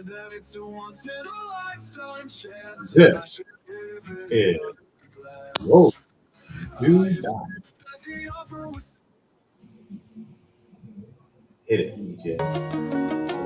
This is Roll to Die. Hit it, DJ.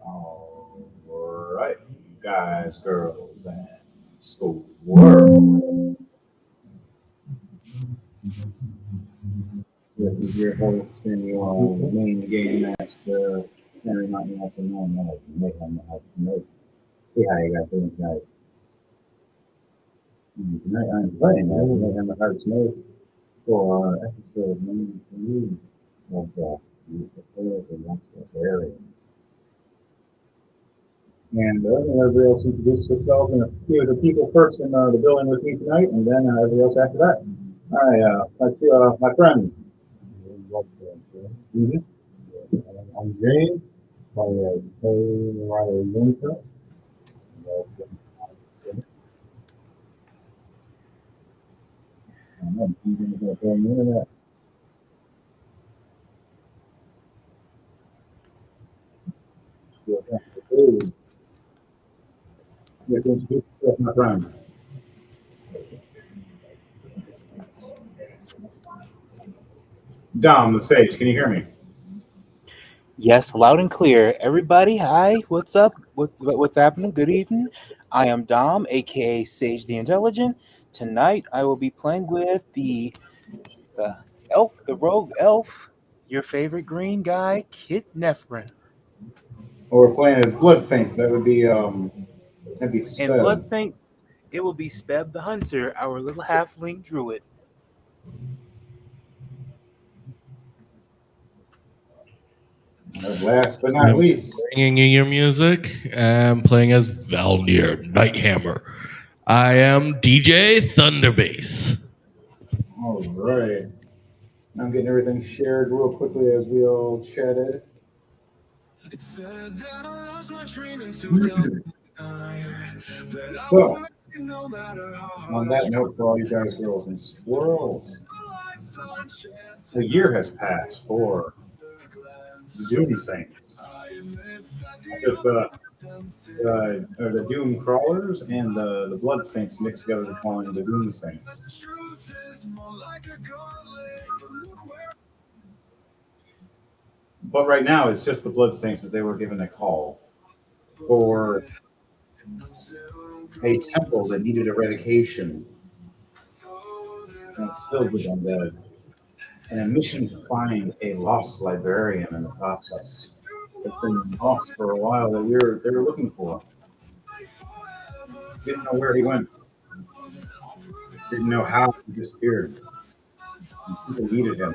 All right, guys, girls, and school world. This is your host and your main game master, Henry Martin Alpha Nine, make him have notes. See how you guys doing tonight. Tonight I'm playing as Mayhem of Hearts Notes for episode 93 of the Knoxville area. And everybody else introduce themselves and a few of the people first in the building with me tonight, and then everybody else after that. Hi, let's see, my friend. Mm-hmm. I'm James. My Riley Winter. I'm internet. My friend. Dom, the sage, can you hear me? Yes, loud and clear. Everybody, hi, what's up? What's happening? Good evening. I am Dom, aka Sage the Intelligent. Tonight I will be playing with the elf, the rogue elf, your favorite green guy, Kit Nephrin. Or we're playing as Blood Saints. That'd be And Blood Speb. Saints, it will be Speb the Hunter, our little halfling druid. Last but not least, Bringing in your music. I'm playing as Valnir Nighthammer. I am DJ Thunderbass. all right. I'm getting everything shared real quickly as we all chatted. So, on that note, for all you guys, girls, and squirrels, a year has passed for the Doom Saints. Just the Doom Crawlers and the Blood Saints mixed together to form the Doom Saints. But right now, it's just the Blood Saints as they were given a call for a temple that needed eradication and it's filled with undead, and a mission to find a lost librarian in the process. It's been lost for a while that they were looking for. Didn't know where he went. Didn't know how he disappeared. And people needed him.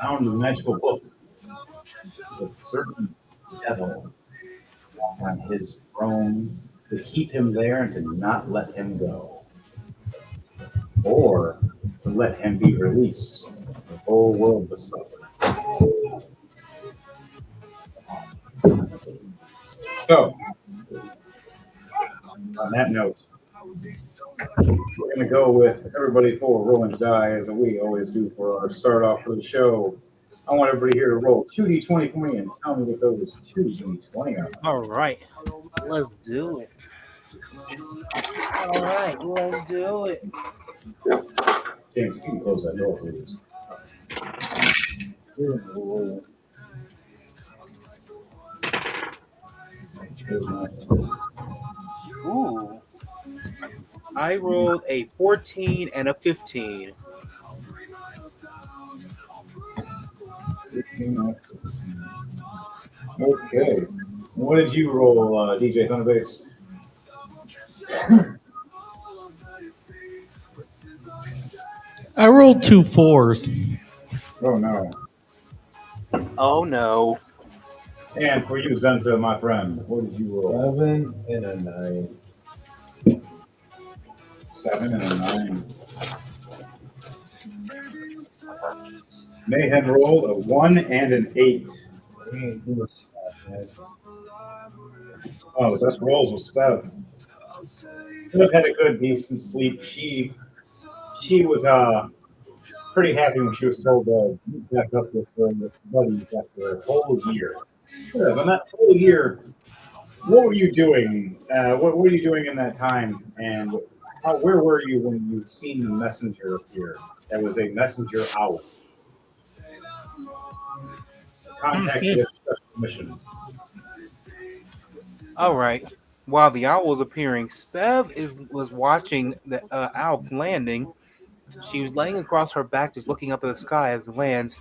Found a magical book with a certain devil on his throne to keep him there and to not let him go. or to let him be released, the whole world to suffer. So, on that note, we're going to go with everybody for Rolling2Die, as we always do for our start off for the show. I want everybody here to roll 2d20 for me and tell me what those 2d20 are. All right, let's do it. All right, let's do it. James, you can close that door, please. Ooh, I rolled a 14 and a 15. 15. Okay. What did you roll, DJ Thunderbase? I rolled 2 4s. Oh, no. Oh no. And for you, Zenta, my friend, what did you roll? 7 and a 9. 7 and a 9. Mayhem rolled a 1 and an 8. Oh, the best rolls was Spev. Spev had a good, decent sleep. She was pretty happy when she was told to meet back up with her buddies after a whole year. Yeah, but that whole year, what were you doing? What were you doing in that time? And where were you when you seen the messenger appear? That was a messenger owl. Contacted a special mission. All right. While the owl was appearing, was watching the owl landing. She was laying across her back, just looking up at the sky as it lands.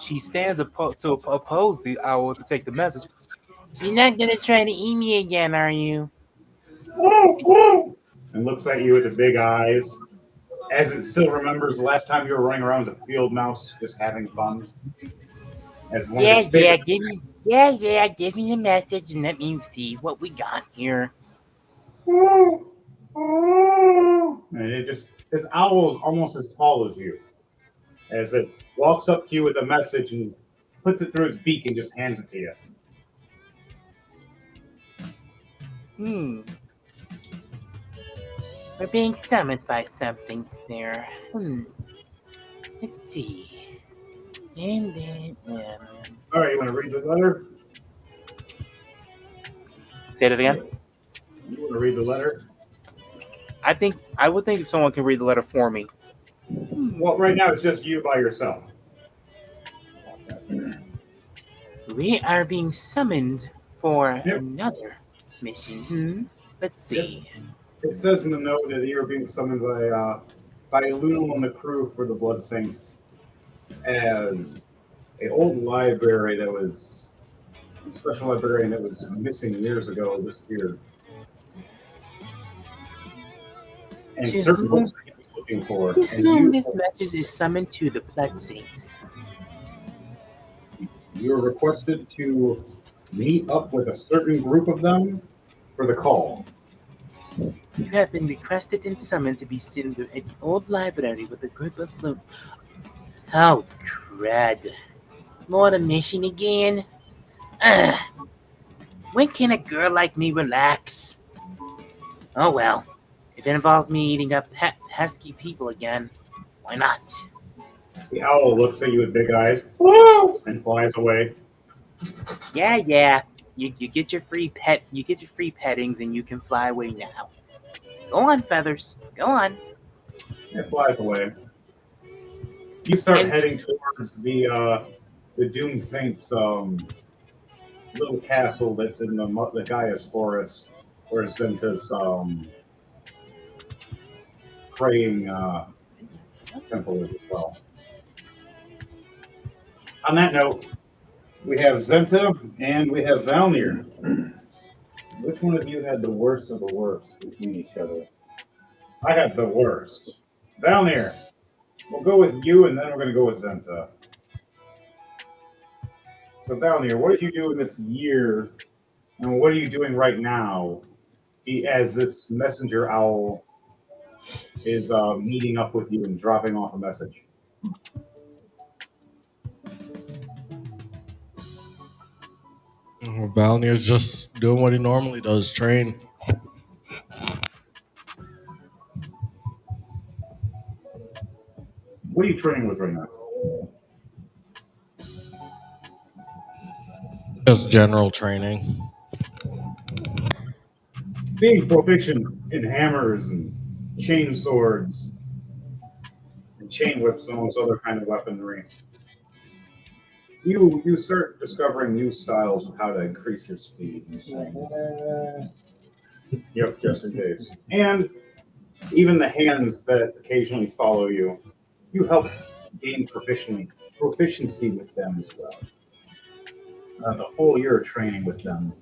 She stands to oppose the owl to take the message. You're not gonna try to eat me again, are you? And looks at you with the big eyes. As it still remembers the last time you were running around as a field mouse, just having fun. As one of its favorite. Give me the message and let me see what we got here. And it just, this owl is almost as tall as you. As it walks up to you with a message and puts it through its beak and just hands it to you. Hmm. We're being summoned by something there. Let's see. And then, All right, you want to read the letter? say that again. You want to read the letter? I would think if someone can read the letter for me. Well, right now it's just you by yourself. We are being summoned for Yep. another mission. Let's see. It says in the note that you are being summoned by Luno and the crew for the Blood Saints as a old library that was a special librarian that was missing years ago disappeared. And To certain whom- books he was looking for. To And whom you, this message is summoned to the Blood Saints. you are requested to meet up with a certain group of them for the call. You have been requested and summoned to be seen to an old library with a group of Oh, crud. More a mission again? Ugh. When can a girl like me relax? Oh well. If it involves me eating up pesky people again, why not? The owl looks at you with big eyes and flies away. Yeah. You get your free pettings and you can fly away now. Go on, Feathers. Go on. It flies away. You start And- heading towards the Doom Saints little castle that's in the Gaia's forest, where Zenta's praying temple is as well. On that note, we have Zenta and we have Valnir. Which one of you had the worst of the worst between each other? I had the worst. Valnir, we'll go with you and then we're going to go with Zenta. So Valnir, what did you do in this year and what are you doing right now as this messenger owl is meeting up with you and dropping off a message. Valnir's just doing what he normally does, train. What are you training with right now? Just general training. Being proficient in hammers and chain swords and chain whips and all this other kind of weaponry, you start discovering new styles of how to increase your speed and things. Yep, just in case. And even the hands that occasionally follow you, you help gain proficiency with them as well. The whole year of training with them,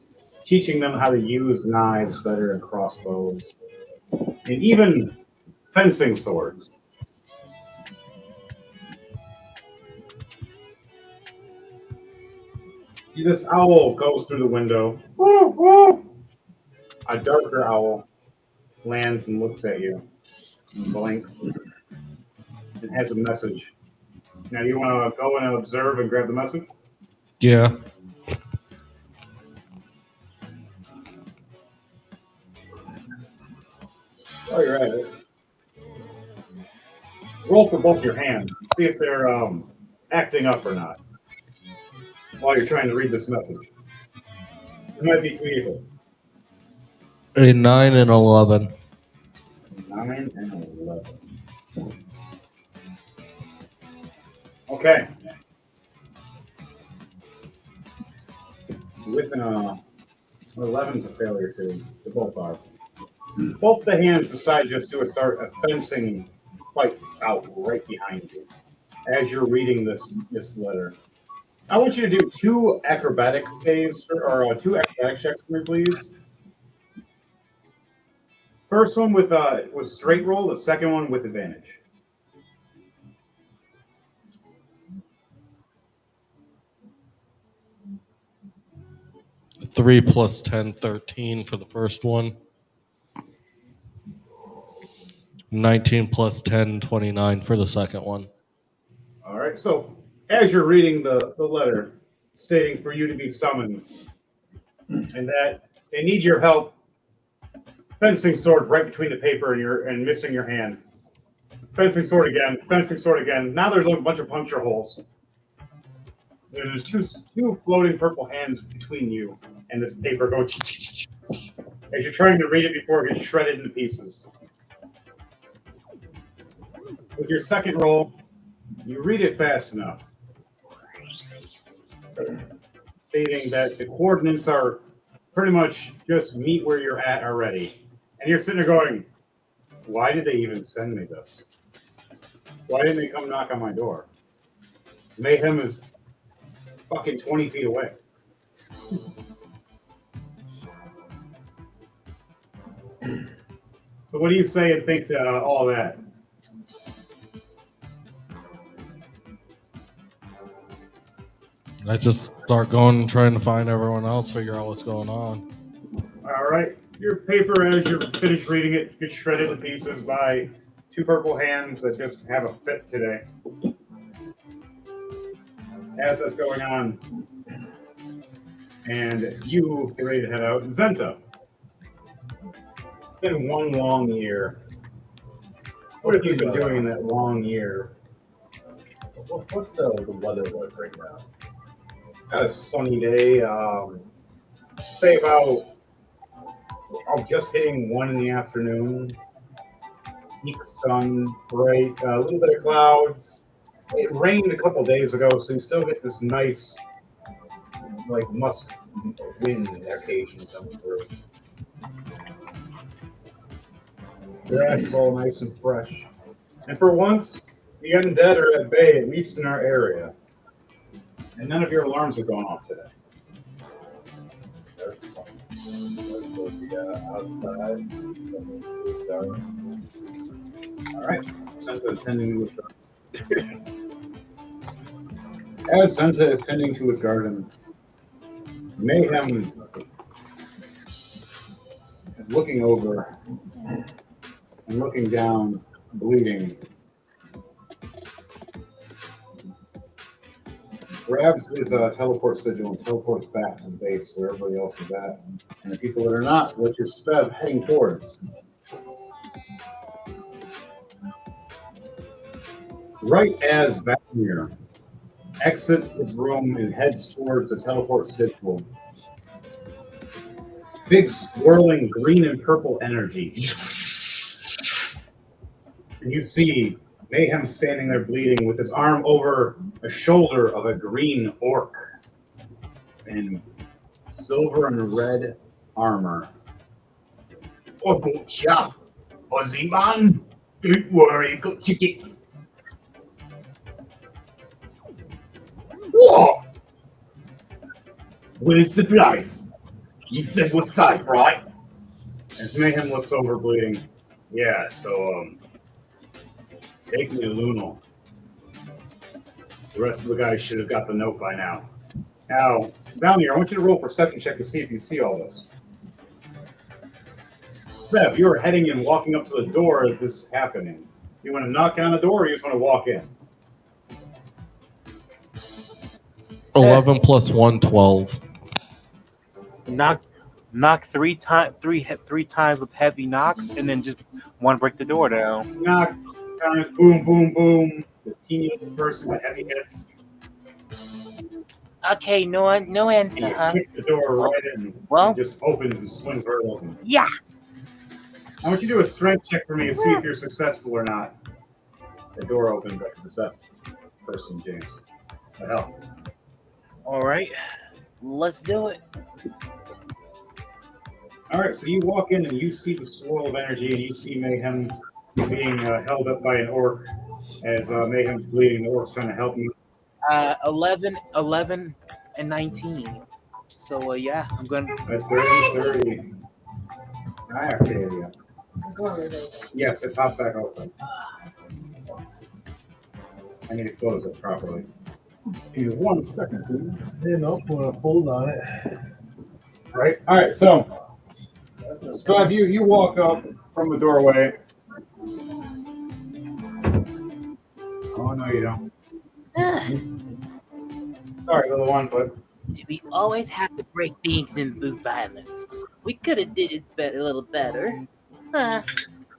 teaching them how to use knives better and crossbows, and even fencing swords. This owl goes through the window. Woo, woo. A darker owl lands and looks at you and blinks and has a message. Now, you want to go and observe and grab the message? Yeah. While you're at it, roll for both your hands and see if they're acting up or not while you're trying to read this message. It might be evil. A 9 and 11. 9 and 11. Okay. With an 11's a failure too. They both are. Both the hands decide just to start a fencing fight out right behind you as you're reading this letter. I want you to do 2 acrobatic saves or 2 acrobatic checks for me, please. First one with straight roll. The second one with advantage. 3 plus 10, 13 for the first one. 19 plus 10, 29 for the second one. All right. So as you're reading the letter stating for you to be summoned and that they need your help, fencing sword right between the paper and missing your hand. Fencing sword again. Fencing sword again. Now there's a bunch of puncture holes. There's two floating purple hands between you and this paper going as you're trying to read it before it gets shredded into pieces. With your second roll, you read it fast enough, stating that the coordinates are pretty much just meet where you're at already. And you're sitting there going, why did they even send me this? Why didn't they come knock on my door? Mayhem is fucking 20 feet away. So what do you say and think to all that? I just start going and trying to find everyone else, figure out what's going on. All right. Your paper, as you're finished reading it, gets shredded to pieces by 2 purple hands that just have a fit today. As that's going on, and you get ready to head out. Zenta, it's been one long year. What have you been doing in that long year? What's the weather like right now? Got a sunny day. Say about just hitting 1 in the afternoon. Peak sun, bright, a little bit of clouds. It rained a couple days ago, so you still get this nice, like musk wind occasionally coming through. Grass is all nice and fresh. And for once, the undead are at bay, at least in our area. And none of your alarms have gone off today. Outside. All right. Senta is tending to his garden. As Senta is tending to his garden, Mayhem is looking over and looking down, bleeding, grabs his teleport sigil and teleports back to the base where everybody else is at. And the people that are not, which is Spev heading towards. Right as Vladimir exits his room and heads towards the teleport sigil, big swirling green and purple energy. And you see Mayhem standing there bleeding with his arm over a shoulder of a green orc in silver and red armor. Oh, gotcha, fuzzy man. Don't worry, got your kicks. What? Where's the place? You said we're safe, right? As Mayhem looks over bleeding. Yeah, so, take me to Lunal. The rest of the guys should have got the note by now. Now, down here, I want you to roll a perception check to see if you see all this. Bev, you're heading and walking up to the door as this is happening. You want to knock on the door or you just want to walk in? 11 plus 1, 12. Knock three times with heavy knocks, and then just one break the door down. Knock, times, boom, boom, boom. This teeny little person with heavy hits. Okay, no answer, And you huh? kick the door right in. Well- It just opens and swings right open. Yeah. I want you to do a strength check for me to see if you're successful or not. The door opens like a possessed person, James. The hell? All right. Let's do it. All right, so you walk in and you see the swirl of energy, and you see Mayhem being held up by an orc as Mayhem's bleeding. The orc's trying to help him. 11, and 19. So yeah, I'm going. At 30. I have to hear you. Yes, it's hot back open. I need to close it properly. Give me 1 second, please. You know, put a hold on it. Right. All right. So, Scott, you walk up from the doorway. Oh no, you don't. Sorry, little one, but Do we always have to break things and do violence? We could have did it a little better. Huh.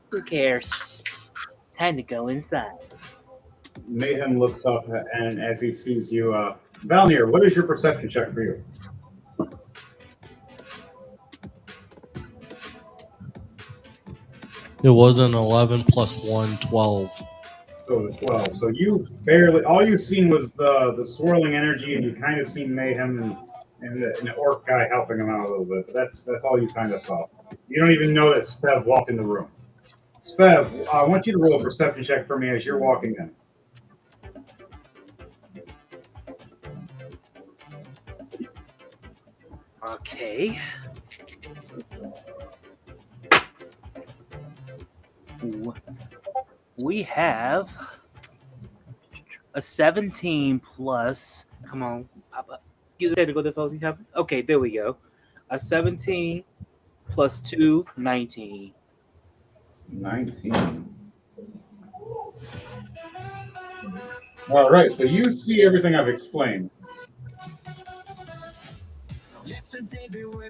Who cares? Time to go inside. Mayhem looks up, and as he sees you, Valnir, what is your perception check for you? It was an 11 plus 1, 12. So the 12. So you barely, all you've seen was the swirling energy, and you kind of seen Mayhem and the orc guy helping him out a little bit. But that's all you kind of saw. You don't even know that Spev walked in the room. Spev, I want you to roll a perception check for me as you're walking in. Okay. We have a 17 plus. Come on, Papa. Excuse me. Go to okay, there we go. A 17 plus 2, 19. 19. All right, so you see everything I've explained.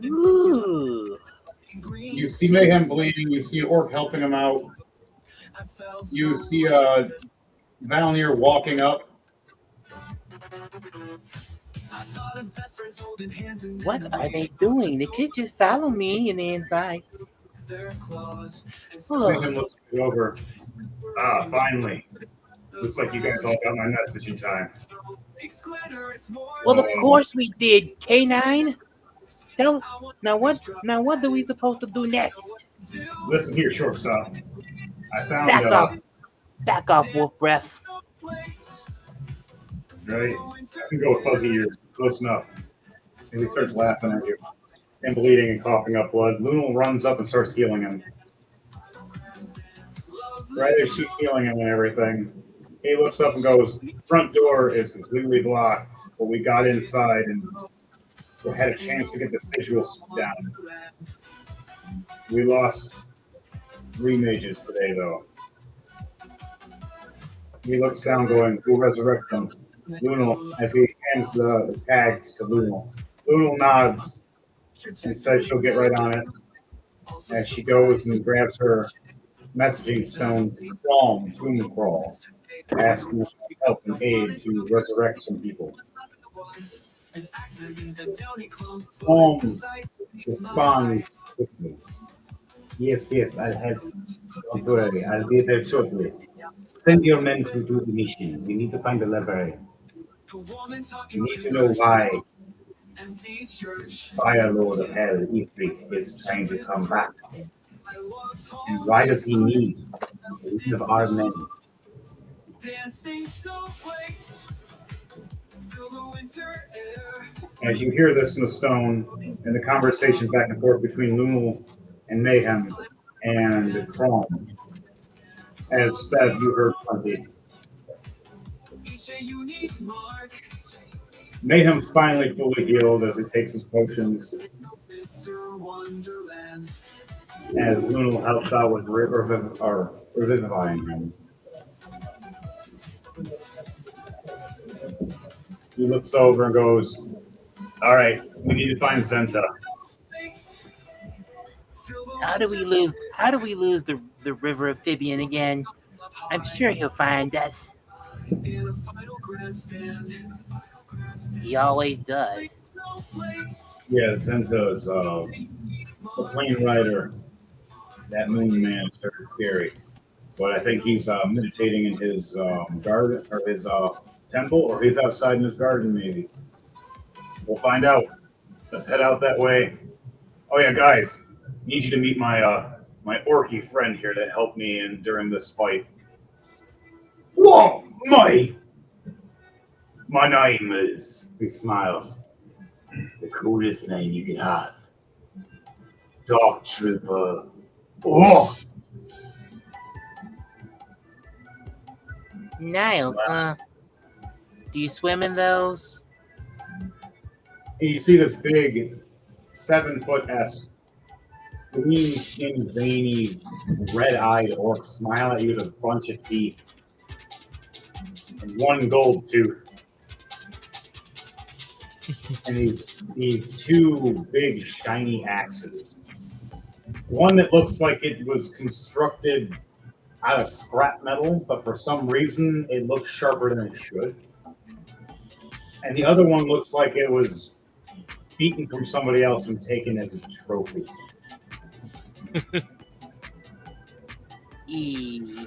Ooh. You see Mayhem bleeding. You see Orc helping him out. You see Valnir walking up. What are they doing? They could just follow me in the inside. Oh, Mayhem looks over. Ah, finally. Looks like you guys all got my message in time. well, of course we did, K9. Now what are we supposed to do next? Listen here, shortstop. I found Back off, Wolf Breath. right? I can go with fuzzy ears. Close enough. And he starts laughing at you and bleeding and coughing up blood. Lunal runs up and starts healing him. Right as she's healing him and everything, he looks up and goes, "Front door is completely blocked, but we got inside and we had a chance to get the visuals down. We lost 3 mages today, though. He looks down, going, "Who resurrect them?" Lunal, as he hands the tags to Lunal. Lunal nods and says she'll get right on it as she goes and grabs her messaging stone to Tomb Crawl, asking for help and aid to resurrect some people. Tom responds quickly. Yes, yes, I'll help. Don't worry, I'll be there shortly. Send your men to do the mission. We need to find the library. We need to know why Fire Lord of Hell, Ifrit, is trying to come back. And why does he need one of our men? As you hear this in the stone, and the conversation back and forth between Lunal and Mayhem and Crom, as Spev, you heard plenty. Mayhem's finally fully healed as he takes his potions. As Lunal helps out with revivifying him. He looks over and goes, "All right, we need to find Zenta." How do we lose the river of Fibian again? I'm sure he'll find us. He always does. Yeah, Zenta's the plane rider. That moon man is very scary. But I think he's meditating in his garden or his temple, or he's outside in his garden, maybe. We'll find out. Let's head out that way. Oh yeah, guys, need you to meet my orky friend here that helped me in during this fight. What, mate? My name is. He smiles. The coolest name you could have. Dark Trooper. Oh, Niles, do you swim in those? and you see this big 7-foot-esque, green-skinned, veiny, red-eyed orc smile at you with a bunch of teeth and one gold tooth. And these two big shiny axes. One that looks like it was constructed out of scrap metal, but for some reason it looks sharper than it should. And the other one looks like it was beaten from somebody else and taken as a trophy. E.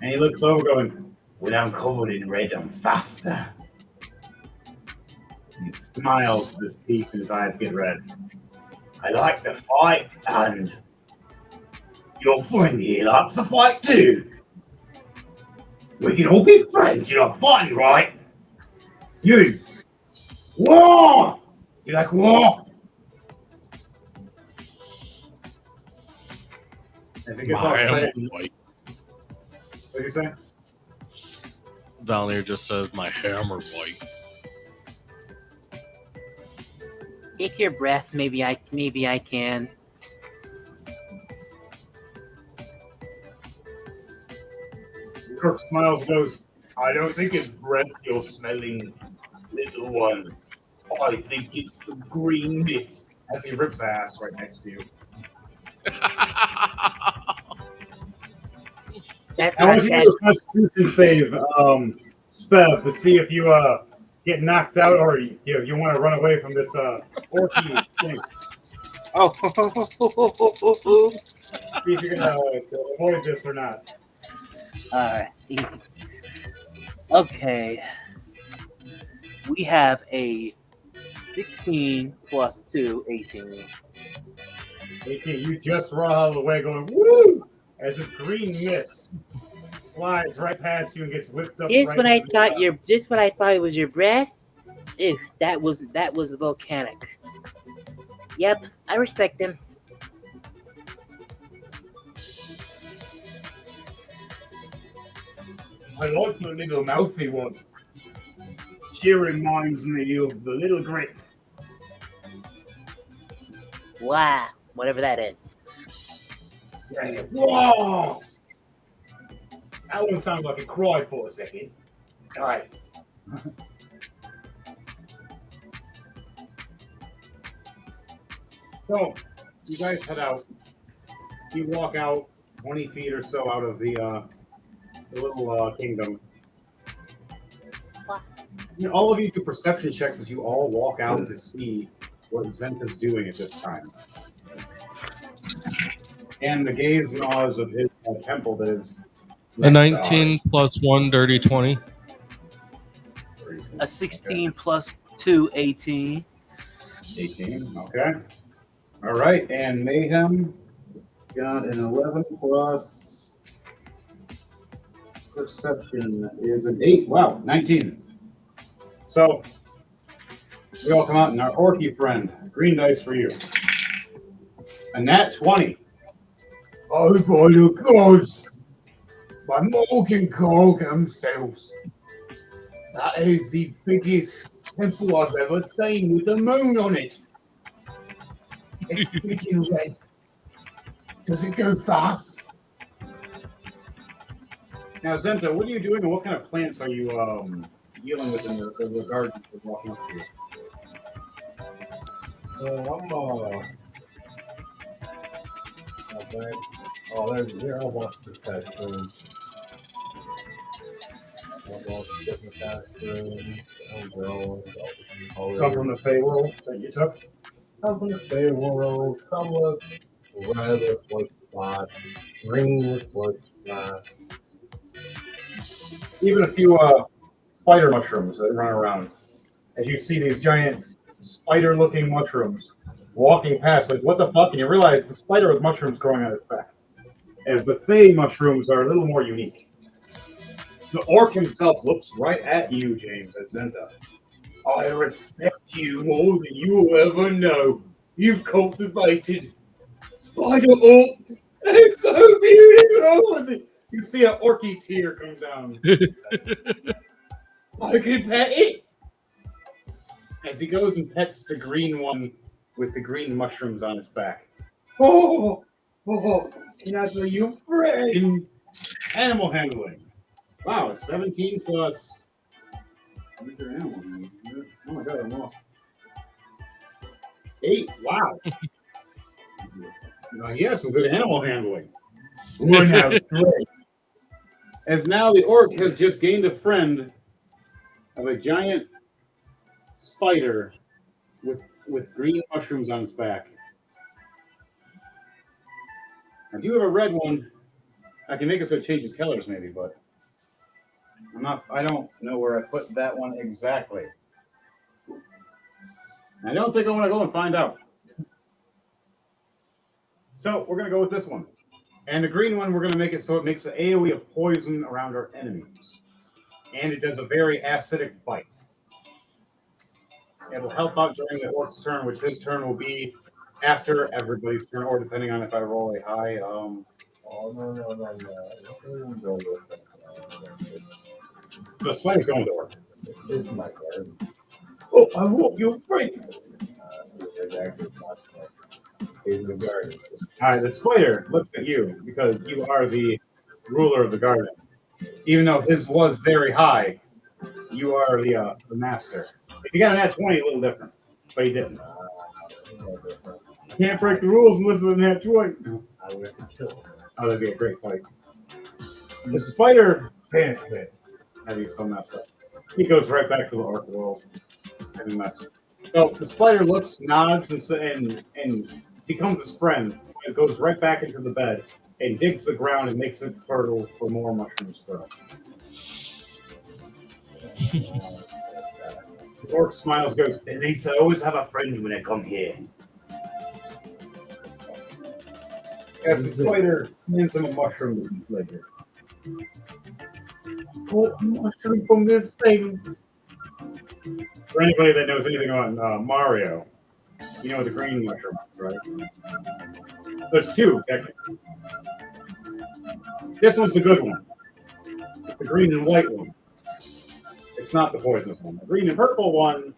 And he looks over going, "When I'm covered in red, I'm faster." He smiles with his teeth and his eyes get red. "I like to fight, and your friend here likes to fight too. We can all be friends. You like fighting, right? You! War! You like war?" As it gets all My hammer excited, boy. what do you say? Valnier just says, "My hammer boy." Take your breath. Maybe I can. Kirk smiles and goes, "I don't think it's breath you're smelling, little one. I think it's the green mist." As he rips ass right next to you. That's I not want you to that. do a Constitution save, Spev, to see if you get knocked out or you want to run away from this orky thing. Oh. See if you're gonna avoid this or not. Alright. Okay. We have a 16 plus 2, 18. 18, you just run out of the way going, woo! As this green mist flies right past you and gets whipped up. Just right when I into the, thought it was your breath. Ew, that was volcanic. Yep, I respect him. I like the little mouthy one. She reminds me of the little Griff. Wow, whatever that is. Yeah. Whoa! That one sounded like a cry for a second. All right. So, you guys head out. You walk out 20 feet or so out of the little kingdom. All of you do perception checks as you all walk out to see what Zenta's doing at this time. And the gaze and awe of his temple that is A next to 19 ours. plus 1, dirty 20. A 16 plus 2, 18. 18. Okay. All right. And Mayhem got an 11 plus perception is an 8. Wow, 19. So we all come out, and our orky friend, green dice for you. A nat 20. Oh, by the gods! My Morg can call themselves. That is the biggest temple I've ever seen with the moon on it. It's big and red. Does it go fast? Now, Zenta, what are you doing, and what kind of plants are you dealing with in the garden you're walking up to? Okay. Oh, there's here. I want the classroom. I want different classroom. I'm growing. Some from the Feywild that you took? Some from the Feywild. Some was red with white spot. Green with white spot. Even a few spider mushrooms that run around. As you see these giant spider-looking mushrooms walking past, like, what the fuck? And you realize the spider with mushrooms growing on its back. As the Fey mushrooms are a little more unique. The orc himself looks right at you, James, as Zenta. I respect you more than you will ever know. You've cultivated spider orcs. It's so beautiful. You see an orky tear come down. I can pet it. As he goes and pets the green one with the green mushrooms on its back. Oh, can I be your friend? Animal handling. Wow, a 17 plus. Where's your animal handling? Oh my god, I'm lost. 8. Wow. He has some good animal handling. We're now 3. As now the orc has just gained a friend of a giant spider with green mushrooms on its back. I do have a red one. I can make it so it changes colors maybe, but I don't know where I put that one exactly. I don't think I want to go and find out. So we're going to go with this one. And the green one, we're going to make it so it makes an AoE of poison around our enemies. And it does a very acidic bite. It'll help out during the orc's turn, which his turn will be after everybody's turn, or depending on if I roll a high. Oh, no. The spider's going to orc. It's my card. Oh, I want your friend. It's actually not in the garden. All right, the spider looks at you because you are the ruler of the garden. Even though his was very high, you are the master. If you got an nat 20, a little different, but he didn't. Can't break the rules unless it's a nat 20. I would have to kill him. Oh, that'd be a great fight. The spider panics a bit. How do you so messed up? He goes right back to the orc world and messes. So the spider looks, nods, and becomes his friend. It goes right back into the bed and digs the ground and makes it fertile for more mushrooms to grow. The orc smiles, goes, "At least I always have a friend when I come here." As the spider hands him a mushroom later. Oh, a mushroom from this thing. For anybody that knows anything about Mario, you know the green mushroom, right? There's 2, technically. This one's the good one. It's the green and white one. It's not the poisonous one. The green and purple one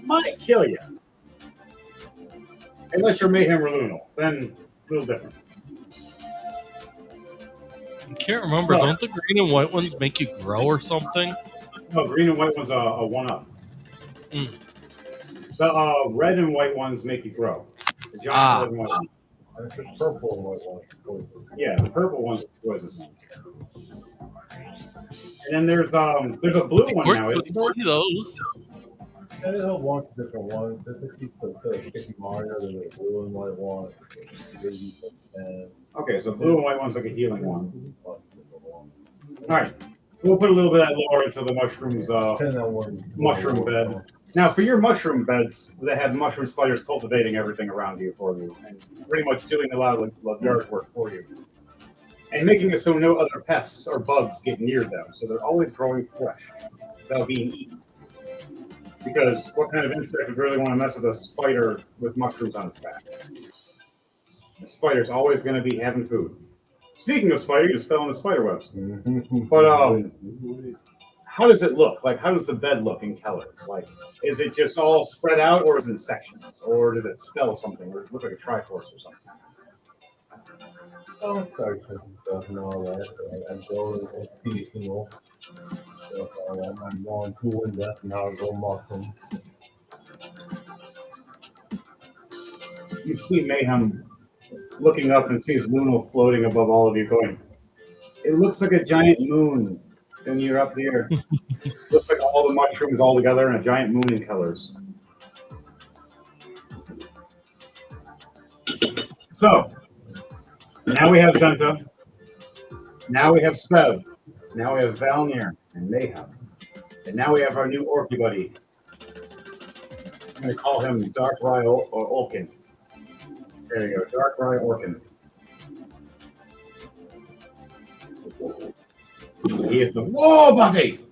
might kill you. Unless you're Mayhem or Lunal. Then a little different. I can't remember. No. Don't the green and white ones make you grow or something? No, green and white ones are a one-up. Mm. The red and white ones make you grow. The giant Ah. red and white ones. And it's the purple and white one. Yeah, the purple ones are poison. And then there's a blue one Where now, could isn't there? see those? And there's a bunch of different ones. There's the Kicky Mario, there's a blue and white one. And Okay, so blue and white one's like a healing one. a bunch of different ones. All right, we'll put a little bit of that lore into the mushrooms. Depending on what Mushroom bed. Now, for your mushroom beds, they have mushroom spiders cultivating everything around you for you, and pretty much doing a lot of the yard work for you, and making it so no other pests or bugs get near them. So they're always growing fresh without being eaten. Because what kind of insect would really want to mess with a spider with mushrooms on its back? The spider's always going to be having food. Speaking of spider, you just fell in the spider webs. But how does it look? Like, how does the bed look in Keller's? Like, is it just all spread out, or is it in sections, or did it spell something, or does it look like a Triforce or something? Oh, sorry, stuff and all that. I go and seasonal stuff. I'm going too in depth and I'll go mushroom. You see Mayhem looking up and sees Luno floating above all of you, going, "It looks like a giant moon." And you're up here. Looks like all the mushrooms all together in a giant moon in colors. So, now we have Zenta. Now we have Spev. Now we have Valnir and Mayhem. And now we have our new Orky buddy. I'm going to call him Dark Rye Orkin. There you go, Dark Rye Orkin. He is the Whoa, buddy!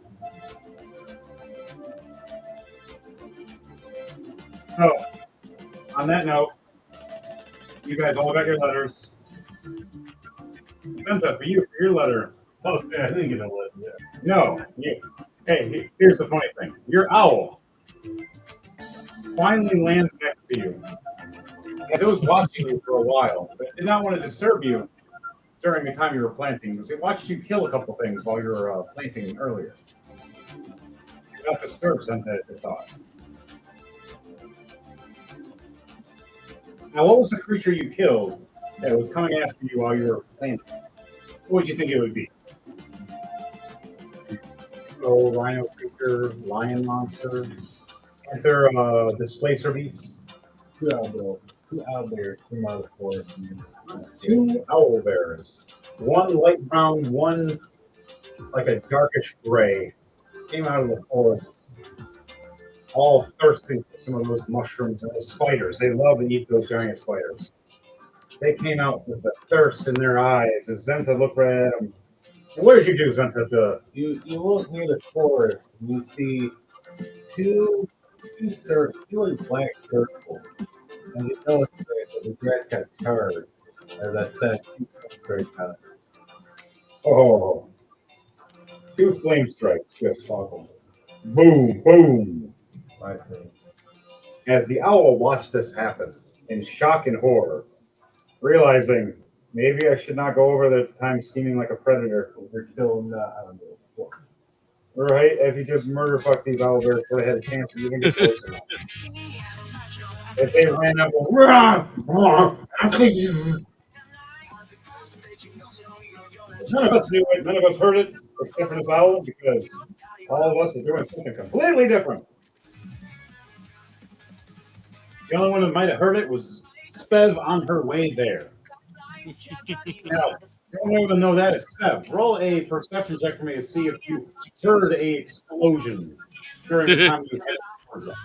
So, on that note, you guys all got your letters. Zenta, for you, for your letter. Oh, yeah, I didn't get a letter yet. No, you. Hey, here's the funny thing. Your owl finally lands next to you. And it was watching you for a while, but it did not want to disturb you during the time you were planting, because it watched you kill a couple things while you were planting earlier. Do not disturb Zenta as it thought. Now, what was the creature you killed that was coming after you while you were planting? What would you think it would be? Oh, rhino creature, lion monster, panther, displacer beast. Two owl bears came out of the forest. Two owl bears. One light brown, one like a darkish gray. Came out of the forest, all thirsting for some of those mushrooms and those spiders. They love to eat those giant spiders. They came out with a thirst in their eyes as Zenta looked right at them. And what did you do, Zenta? You look near the forest and you see two like black circles. And you notice that the grass got charred as I said very kind. Oh, two flame strikes just sparkled. Boom, boom. I think. As the owl watched this happen in shock and horror, realizing maybe I should not go over there at the time seeming like a predator. They're killing I don't know. Right? As he just murder fucked these owl bears before they had a chance to even get close enough. As they ran up, rah, rah, none of us knew it, none of us heard it, except for this owl, because all of us were doing something completely different. The only one that might have heard it was Spev on her way there. Now, you don't even know that is Spev. Roll a perception check for me to see if you heard a explosion during the time you headed towards us.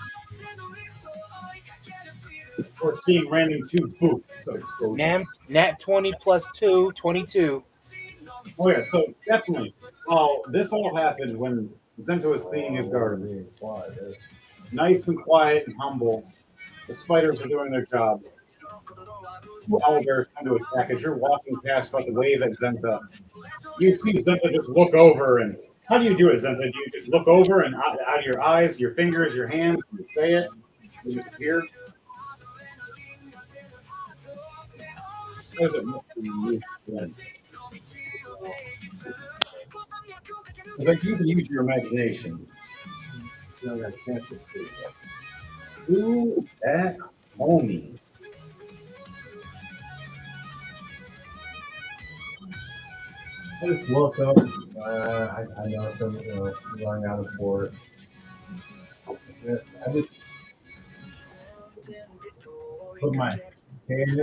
Or seeing random two boots of explosion. Nat 20 plus 2, 22. Oh yeah, so definitely. Well, this all happened when Zenta was cleaning his garden. Nice and quiet and humble. The spiders are doing their job. The owl bears come to attack. As you're walking past about the wave at Zenta, you see Zenta just look over and how do you do it, Zenta? Do you just look over and out of your eyes, your fingers, your hands, you say it, you just appear? How does it look to you? It's like you can use your imagination. You don't got a chance to see it. Who that homie? I just look up. I know some, going out of the forest. I just put my hand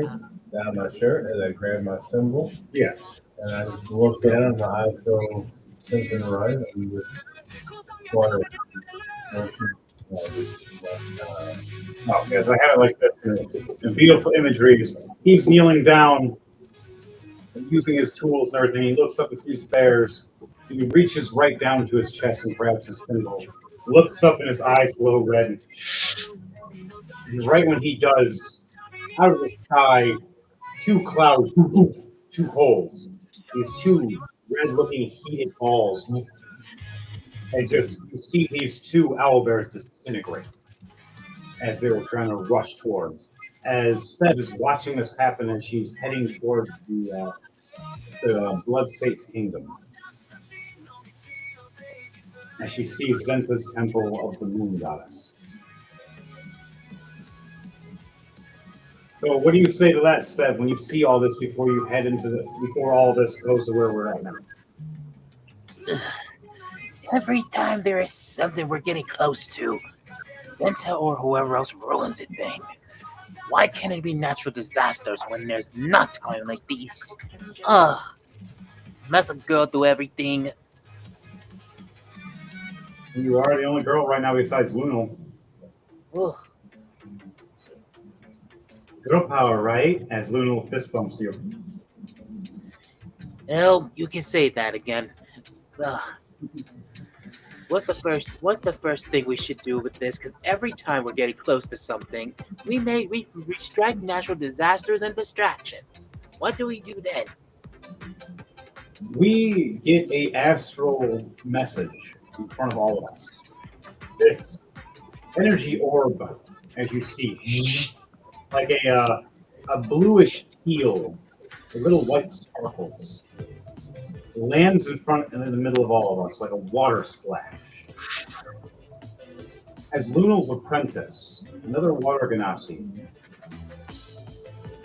down my shirt and I grab my symbol. Yeah. And I just look at him. My eyes go thinking right, and just water. No, because I have it like this. The beautiful imagery is he's kneeling down, using his tools and everything. He looks up and sees bears. And he reaches right down to his chest and grabs his symbol. Looks up and his eyes glow red. And right when he does, out of the sky, two clouds, two holes. These two red-looking heated balls. And just you see these two owlbears disintegrate as they were trying to rush towards. As Feb is watching this happen, and she's heading towards the Blood Saint's kingdom. And she sees Zenta's temple of the moon goddess. So, what do you say to that, Spev, when you see all this before you head before all this goes to where we're at now? Every time there is something we're getting close to, Santa or whoever else ruins a thing. Why can't it be natural disasters when there's not time like these? Ugh. Must go through everything. You are the only girl right now besides Lunal. Ugh. Girl power, right? As Lunal fist bumps you. Well, you can say that again. Ugh. What's the first thing we should do with this? Because every time we're getting close to something, we strike natural disasters and distractions. What do we do then? We get a astral message in front of all of us. This energy orb, as you see, like a bluish teal, with little white sparkles, lands in the middle of all of us like a water splash. As Lunal's apprentice, another water ganassi,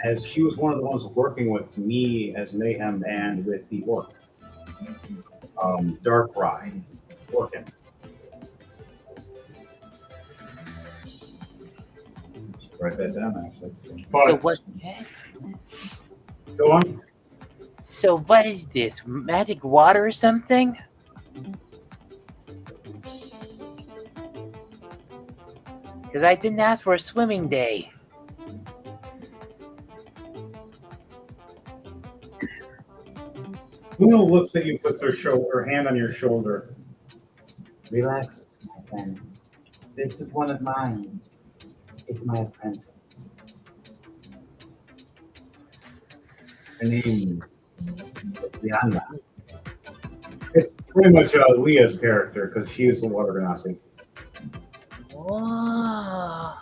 as she was one of the ones working with me as Mayhem and with the orc, Dark Ride, working. Write that down, actually. So what's that? Go on. So what is this? Magic water or something? Because I didn't ask for a swimming day. Lunal looks at you, puts her hand on your shoulder. Relax, my friend. This is one of mine. It's my apprentice. Her name is Rihanna. It's pretty much Leah's character because she is the water ganassi. Whoa.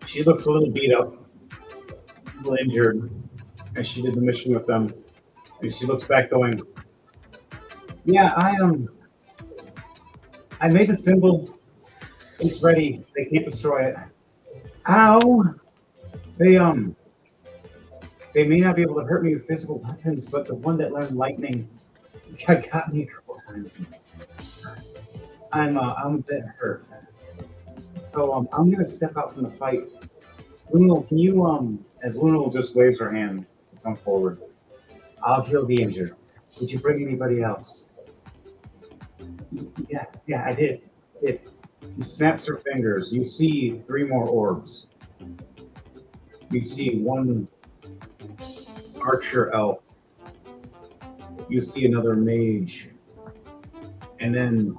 She looks a little beat up, a little injured, as she did the mission with them. And she looks back going, yeah, I made the symbol. It's ready. They can't destroy it. Ow! They may not be able to hurt me with physical weapons, but the one that learned lightning got me a couple times. I'm a bit hurt. So I'm gonna step out from the fight. Lunal, can you as Lunal just waves her hand to come forward. I'll heal the injured. Did you bring anybody else? Yeah, I did. She snaps her fingers. You see 3 more orbs. You see one archer elf. You see another mage. And then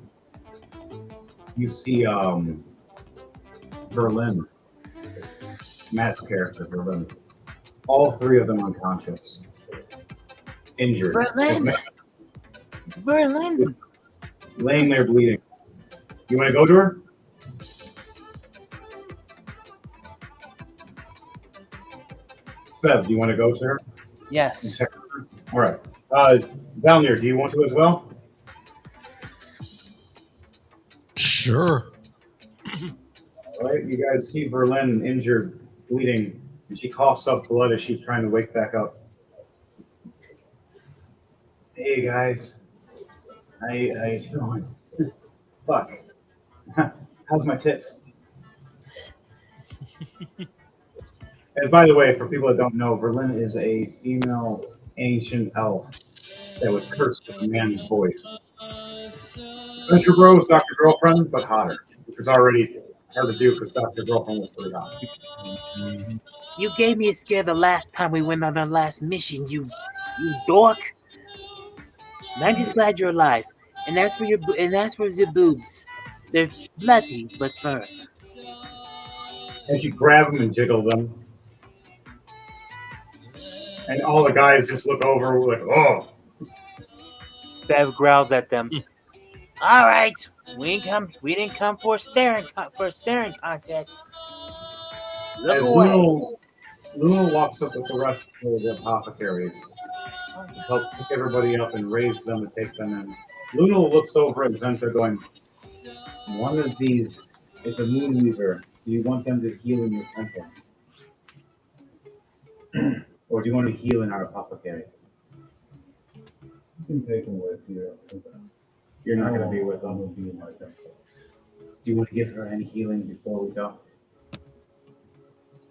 you see Berlin. Matt's character, Berlin. All 3 of them unconscious. Injured. Berlin. Laying there bleeding. You want to go to her? Spev, do you want to go to her? Yes. All right. Valnir, do you want to as well? Sure. All right, you guys see Berlin injured, bleeding, and she coughs up blood as she's trying to wake back up. Hey guys, how you doing? Fuck. How's my tits? And by the way, for people that don't know, Berlin is a female ancient elf that was cursed with a man's voice. Venture Bros, Dr. Girlfriend, but hotter, which was already hard to do because Dr. Girlfriend was pretty hot. You gave me a scare the last time we went on our last mission, you dork. And I'm just glad you're alive. And as for your boobs, they're bloody but firm. And she grabbed them and jiggled them. And all the guys just look over like, oh. Spev growls at them. All right, we didn't come for a staring contest. Look As away. Luna walks up with the rest of the apothecaries to help pick everybody up and raise them and take them in. Luna looks over at Zenta going, one of these is a Moonweaver. Do you want them to heal in your temple? Or do you want to heal in our apothecary? You can take them with you. You're not going to be with I'm them. going to be in my temple. Do you want to give her any healing before we go?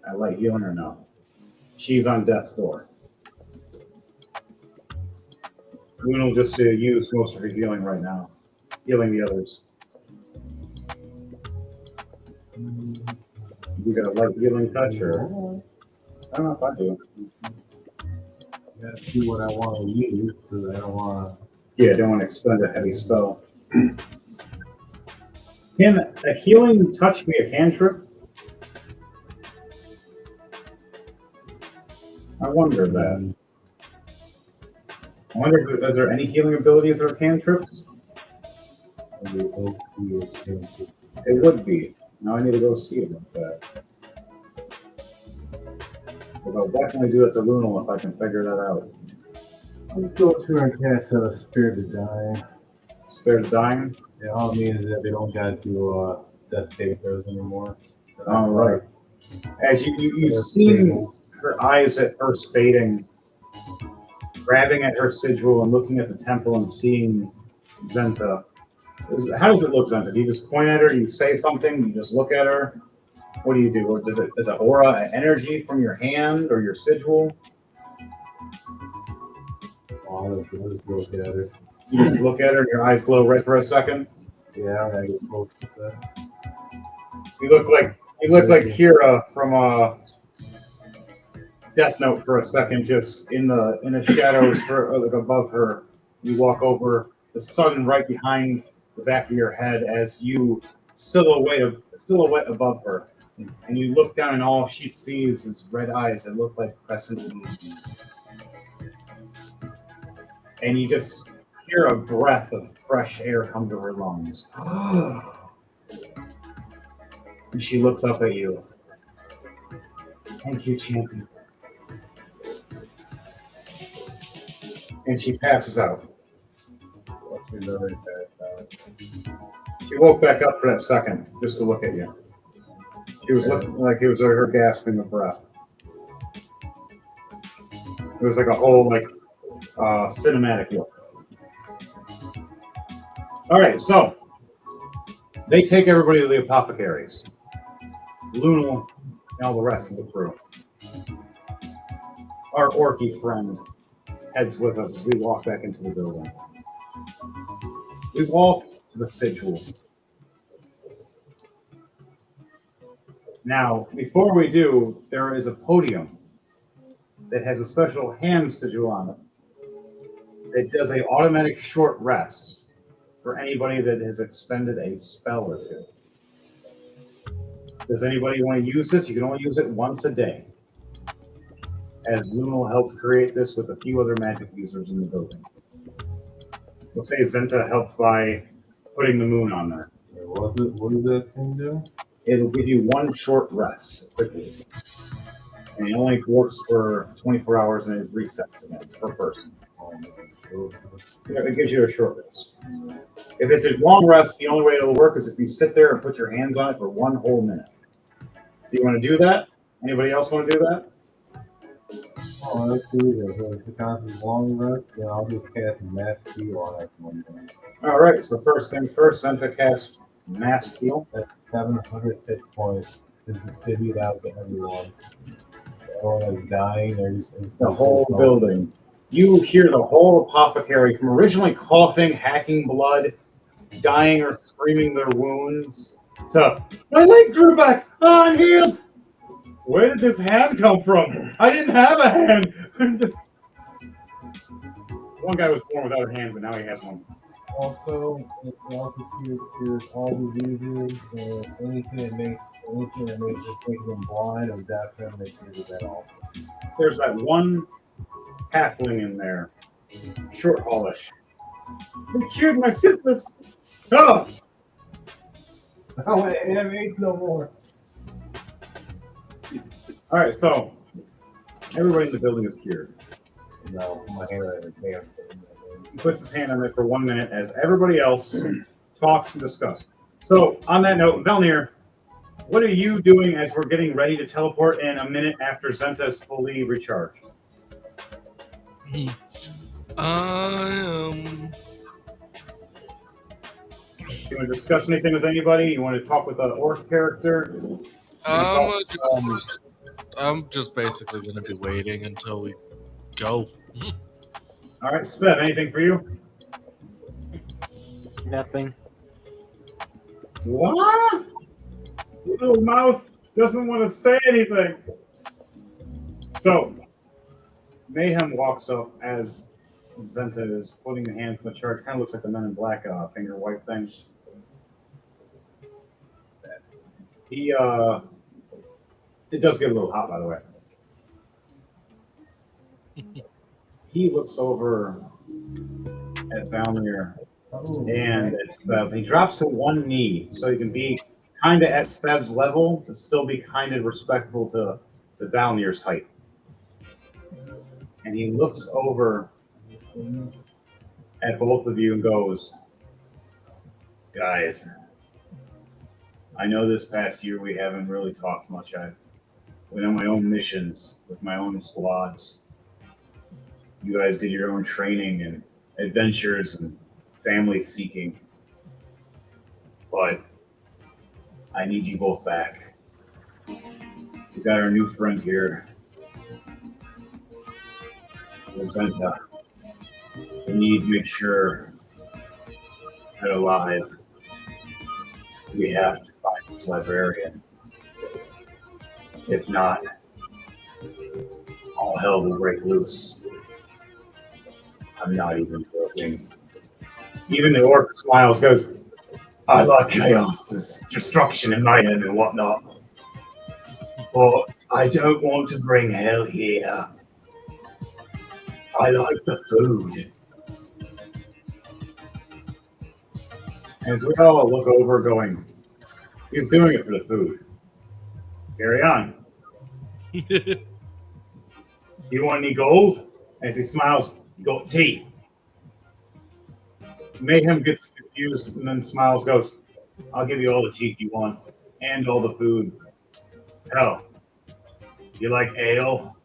I like healing or no? She's on death's door. Luna will just use most of her healing right now. Healing the others. You got a light healing touch or? I don't know if I do. I gotta see what I want to use because I don't want Yeah, don't want to expend a heavy spell. Can a healing touch be a cantrip? I wonder that. I wonder if is there any healing abilities or cantrips? to. It would be. Now I need to go see about that. Because I'll definitely do it to Luna if I can figure that out. Let's go to and cast Spirit of Dying. Spirit of Dying? It all means that they don't got to do death saving throws anymore. All right. As you've seen her eyes at first fading, grabbing at her sigil and looking at the temple and seeing Zenta. How does it look, Zenta? Do you just point at her? Do you say something? You just look at her? What do you do? Or is it aura energy from your hand or your sigil? I'll just look at her. You just look at her and your eyes glow right for a second? Yeah, I'm gonna get close to that. You look like Kira from Death Note for a second, just in the shadows like above her. You walk over, the sun right behind the back of your head as you silhouette above her. And you look down and all she sees is red eyes that look like crescent moons. And you just hear a breath of fresh air come to her lungs. And she looks up at you. Thank you, champion. And she passes out. She woke back up for that second just to look at you. She was looking like it was her gasping of breath. It was like a whole cinematic look. All right, so they take everybody to the apothecaries. Luna and all the rest of the crew. Our orky friend heads with us as we walk back into the building. We walk to the sigil. Now, before we do, there is a podium that has a special hand sigil on it. It does an automatic short rest for anybody that has expended a spell or two. Does anybody want to use this? You can only use it once a day. As Luna helped create this with a few other magic users in the building. We'll say Zenta helped by putting the moon on there. What does that thing do? It'll give you one short rest quickly. And it only works for 24 hours and it resets again per person. It gives you a short rest. If it's a long rest, the only way it'll work is if you sit there and put your hands on it for 1 whole minute. Do you want to do that? Anybody else want to do that? Oh, let's do this. If it counts as long rest, then I'll just cast Mass Heal on everyone. Then. All right. So first things first, Senta cast Mass Heal. That's 700 hit points to distribute out to everyone. Everyone is dying. There's The whole building. You hear the whole apothecary from originally coughing, hacking blood, dying or screaming their wounds, to my leg grew back. Oh, I'm healed. Where did this hand come from? I didn't have a hand. Just... One guy was born without a hand, but now he has one. Also, it also cures all diseases and anything that makes them blind or deaf, and they cure that also. There's that one halfling in there, short haulish. They cured my syphilis. Oh, Oh, and it makes no more. all right. So everybody in the building is cured. No, my hair is damn. He puts his hand on it for 1 minute as everybody else talks and discusses. So, on that note, Velnir, what are you doing as we're getting ready to teleport in a minute after Zenta is fully recharged? You want to discuss anything with anybody? You want to talk with an orc character? I'm just basically going to be waiting until we go. All right, Svev, anything for you? Nothing. What? Little mouth doesn't want to say anything. So, Mayhem walks up as Zenta is putting the hands in the charge. Kind of looks like the Men in Black finger wipe thing. It does get a little hot, by the way. He looks over at Valmir, and he drops to one knee, so he can be kind of at Spev's level, but still be kind of respectful to the Valmir's height. And he looks over at both of you and goes, guys, I know this past year we haven't really talked much. I've went on my own missions with my own squads. You guys did your own training and adventures and family seeking. But I need you both back. We got our new friend here, Zenta. We need to make sure that alive. We have to find this librarian. If not, all hell will break loose. I'm not even joking. Even the orc smiles, goes, I like chaos, there's destruction in my head and whatnot. But I don't want to bring hell here. I like the food. As we all look over going, he's doing it for the food. Carry on. You want any gold? As he smiles, you got teeth. Mayhem gets confused and then smiles, goes, I'll give you all the teeth you want and all the food. Hell, you like ale?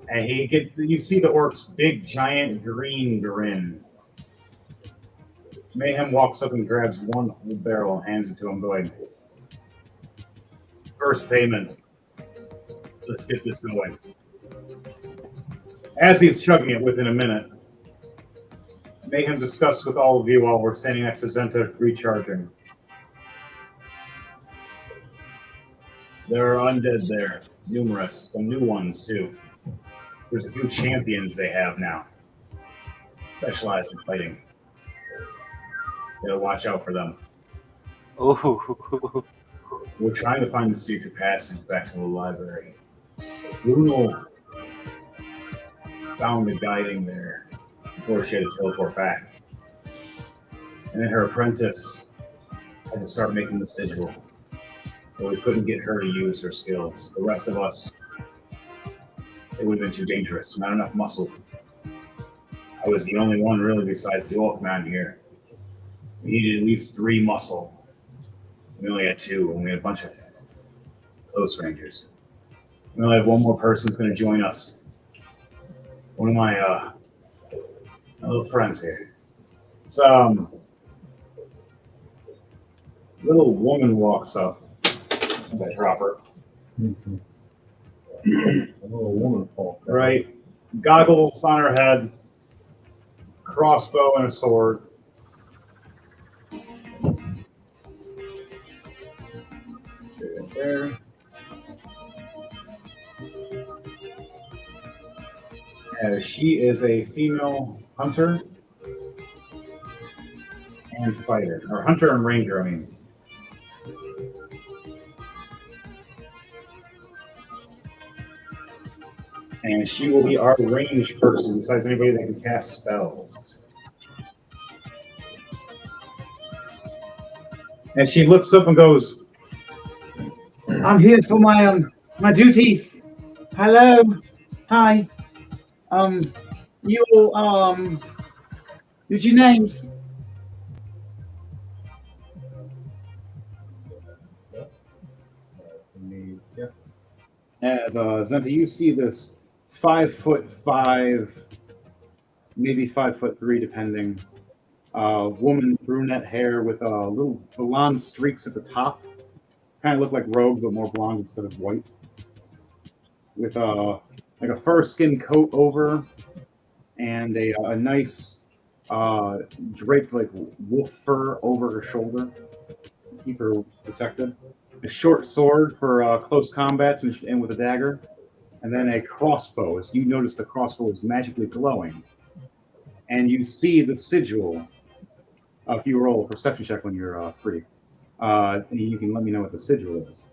And you see the orc's big giant green grin. Mayhem walks up and grabs one whole barrel and hands it to him, going, first payment. Let's get this going. As he's chugging it within a minute, Mayhem discuss with all of you while we're standing next to Zenta recharging. There are undead there, numerous, some new ones too. There's a few champions they have now, specialized in fighting. Gotta watch out for them. Oh. We're trying to find the secret passage back to the library. Bruno found the guiding there before she had to teleport back. And then her apprentice had to start making the sigil. So we couldn't get her to use her skills. The rest of us, it would have been too dangerous. Not enough muscle. I was the only one really besides the Orc man here. We needed at least 3 muscle. We only had 2, and we had a bunch of close rangers. We only have one more person who's going to join us. One of my little friends here. So, little woman walks up as I drop her. A little woman fall. Right, goggles on her head, crossbow and a sword. There. She is a female hunter and fighter, or hunter and ranger, I mean. And she will be our ranged person, besides anybody that can cast spells. And she looks up and goes, I'm here for my duties. Hello. Hi. You what's your names? as Zenta, you see this 5'5", maybe 5'3", depending, woman, brunette hair with little blonde streaks at the top. Kind of look like Rogue, but more blonde instead of white. With like a fur skin coat over, and a nice draped like wolf fur over her shoulder, keep her protected. A short sword for close combats and with a dagger, and then a crossbow. As you notice, the crossbow is magically glowing, and you see the sigil. If you roll a perception check when you're free, you can let me know what the sigil is.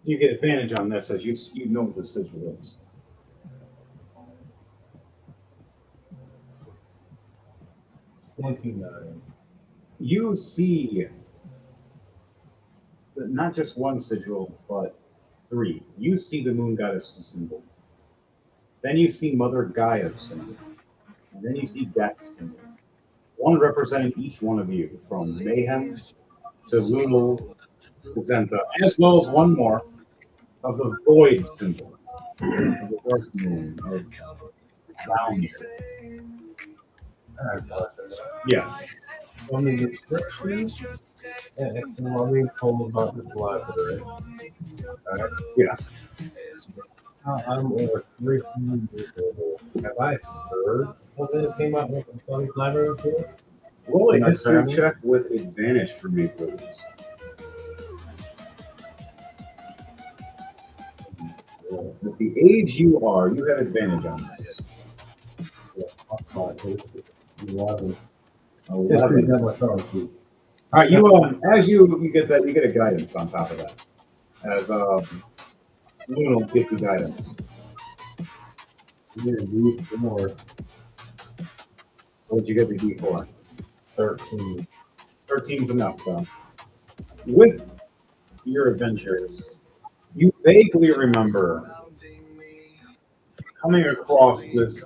You get advantage on this as you know what the sigil is. 29. You see not just one sigil, but 3. You see the moon goddess symbol. Then you see Mother Gaia's symbol. And then you see Death's symbol. One representing each one of you, from Mayhem to Lunal to Zenta, as well as one more of the Void symbol, of the Earth Moon, of Valnir. Yes. From the description, I'm being told about this library. Alright. Yes. I'm over 3 years old. Have I heard something that came out with the library before? Roll a My history family? check with advantage for me, please. With the age you are, you have advantage on this. 11. 11. Never thought of. All right, you as you get that, you get a guidance on top of that. As Luna will give you guidance. You need to read more. What did you get the D4? 13. 13's enough, though. With your adventures, you vaguely remember coming across this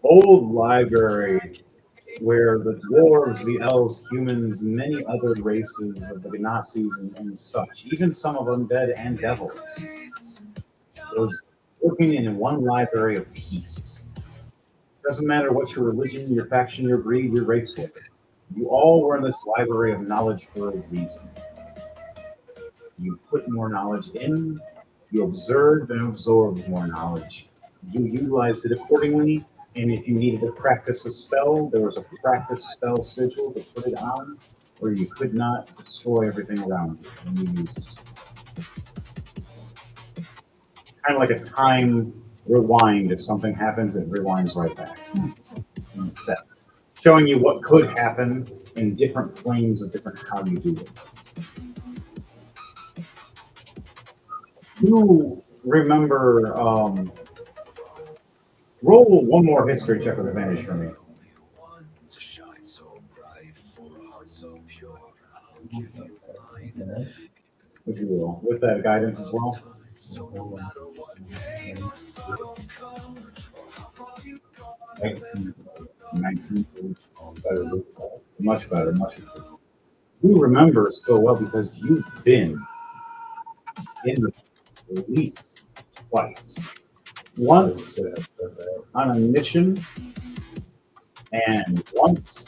old library where the dwarves, the elves, humans, and many other races of the Ganassis and such, even some of undead and devils, was working in one library of peace. Doesn't matter what your religion, your faction, your breed, your race was. You all were in this library of knowledge for a reason. You put more knowledge in, you observed and absorbed more knowledge. You utilized it accordingly, and if you needed to practice a spell, there was a practice spell sigil to put it on, where you could not destroy everything around you when you used it. Kind of like a time rewind. If something happens, it rewinds right back in sets, showing you what could happen in different planes of different how you do it. You remember, roll one more history check with advantage for me. Would you roll with that guidance as well? 19. Much better, much better. You remember so well because you've been in the police twice. Once on a mission, and once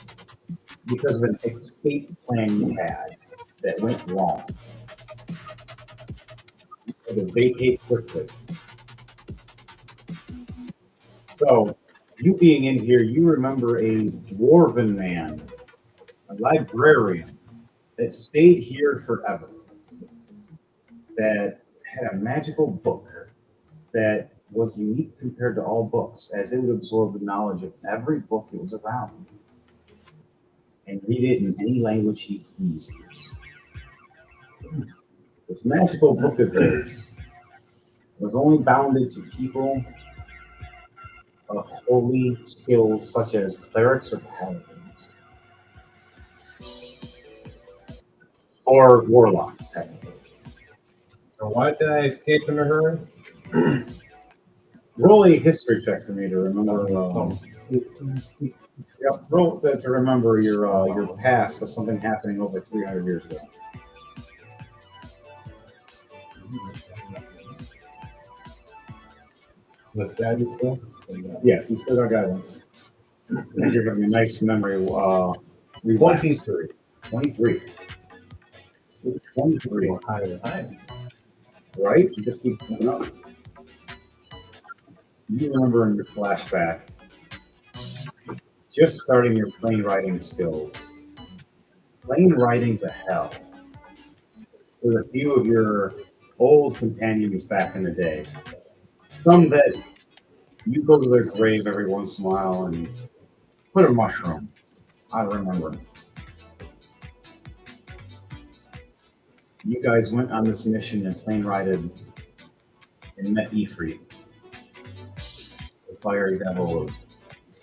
because of an escape plan you had that went wrong. You had to vacate quickly. So, you being in here, you remember a dwarven man, a librarian, that stayed here forever, that had a magical book that was unique compared to all books, as it would absorb the knowledge of every book it was around and read it in any language he pleased. This magical book of his was only bounded to people of holy skills such as clerics or paladins, or warlocks, technically. So why did I escape in a hurry? Roll a history check for me to remember. Yep, roll to remember your past of something happening over 300 years ago. With that still? Yes, you still got guidance. And you're having a nice memory. 23. 23. 23. Higher. Right? You just keep moving up. You remember in your flashback just starting your plane riding skills. Plane riding to hell with a few of your old companions back in the day. Some that you go to their grave every once in a while and put a mushroom out of remembrance. You guys went on this mission and plane rided and met Ifrit, the fiery devil of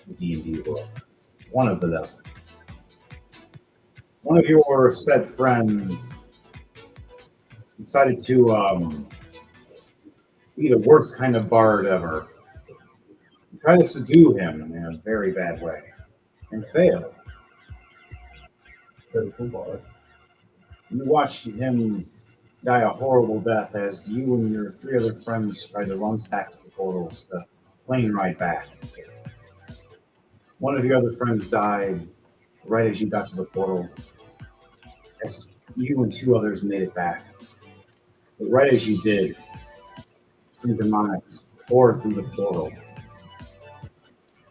the D&D world. One of the devils. One of your said friends decided to be the worst kind of bard ever. You tried to subdue him in a very bad way and failed. You watched him die a horrible death as you and your 3 other friends tried to run back to the portals to plane ride back. One of your other friends died right as you got to the portal, as you and 2 others made it back. But right as you did, some demonics poured through the portal,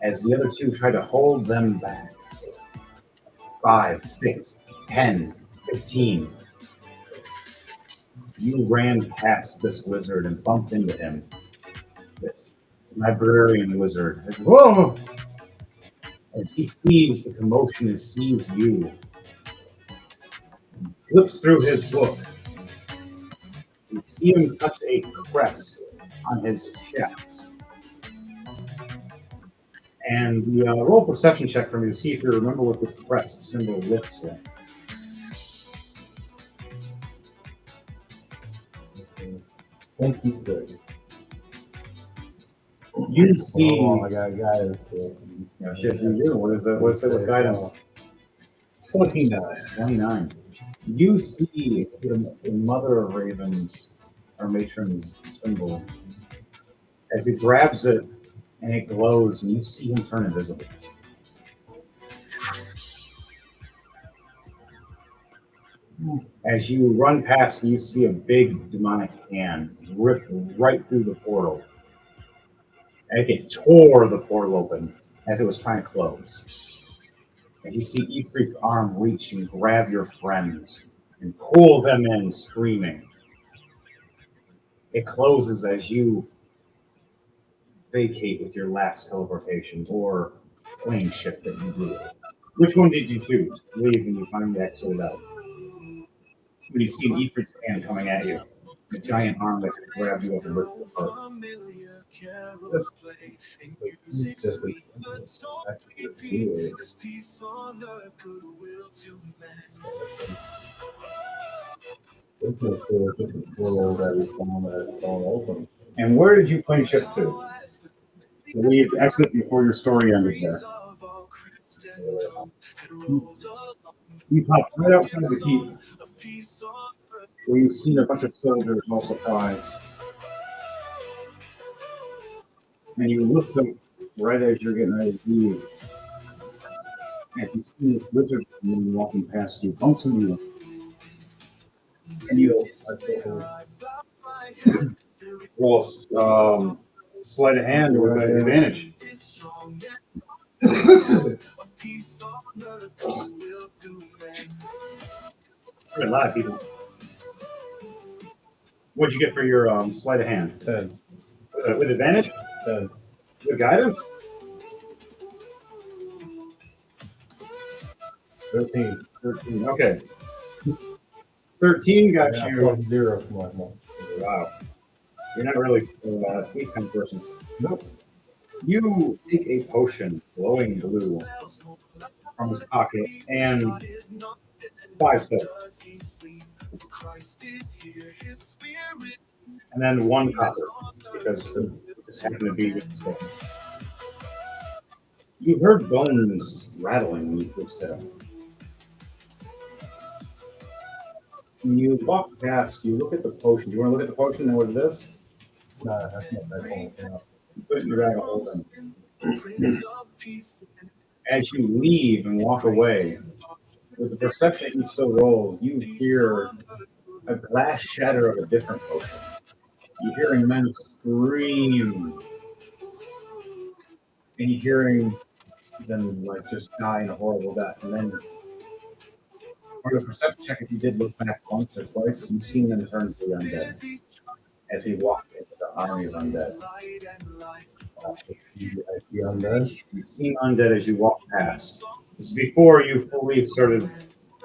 as the other 2 tried to hold them back. 5, 6, 10, 15. You ran past this wizard and bumped into him. This librarian wizard. Whoa! As he sees the commotion and sees you, flips through his book. You see him touch a crest on his chest. And you roll a perception check for me to see if you remember what this crest symbol looks like. You see. Oh, I got guidance. Yeah, shit, you do. What's it with guidance? 29. You see the mother of ravens, our matron's symbol, as he grabs it and it glows, and you see him turn invisible. As you run past, you see a big demonic hand rip right through the portal. And it tore the portal open as it was trying to close. And you see Ifrit's arm reach and grab your friends and pull them in, screaming. It closes as you vacate with your last teleportation or plane shift that you do. Which one did you choose? Leave and you finally exited out. When you see an Ifrit's hand coming at you, a giant arm that can grab you up and rip you apart. business there, just a portal that we found that all open. And where did you plane ship to? We had exit before your story ended there. You popped right outside the keep, where you've seen a bunch of soldiers all surprised. And you looked up right as you're getting ready to leave. And you see this lizard woman walking past you, bumps into you. And you roll sleight of hand with an advantage. A lot of people. What'd you get for your sleight of hand? 10. With advantage? 10. With guidance? 13. 13. Okay. 13 got Yeah, you. 0 for my mom. Wow. You're not really a sweet kind of person. Nope. You take a potion, glowing blue, from his pocket and 5 silver. And then 1 copper, because it just happened to be with the stuff. You heard bones rattling when you pushed it up. When you walk past, you look at the potion. Do you want to look at the potion and know what it is? Nah, that's not my phone. You put it in your bag of holding. As you leave and walk away, with the perception that you still roll, you hear a glass shatter of a different potion. You're hearing men scream. And you're hearing them like just die in a horrible death. And then for the perception check, if you did look back once or twice, you've seen them turn to the undead as he walked into the army of undead. I see undead. You've seen undead as you walk past. This is before you fully started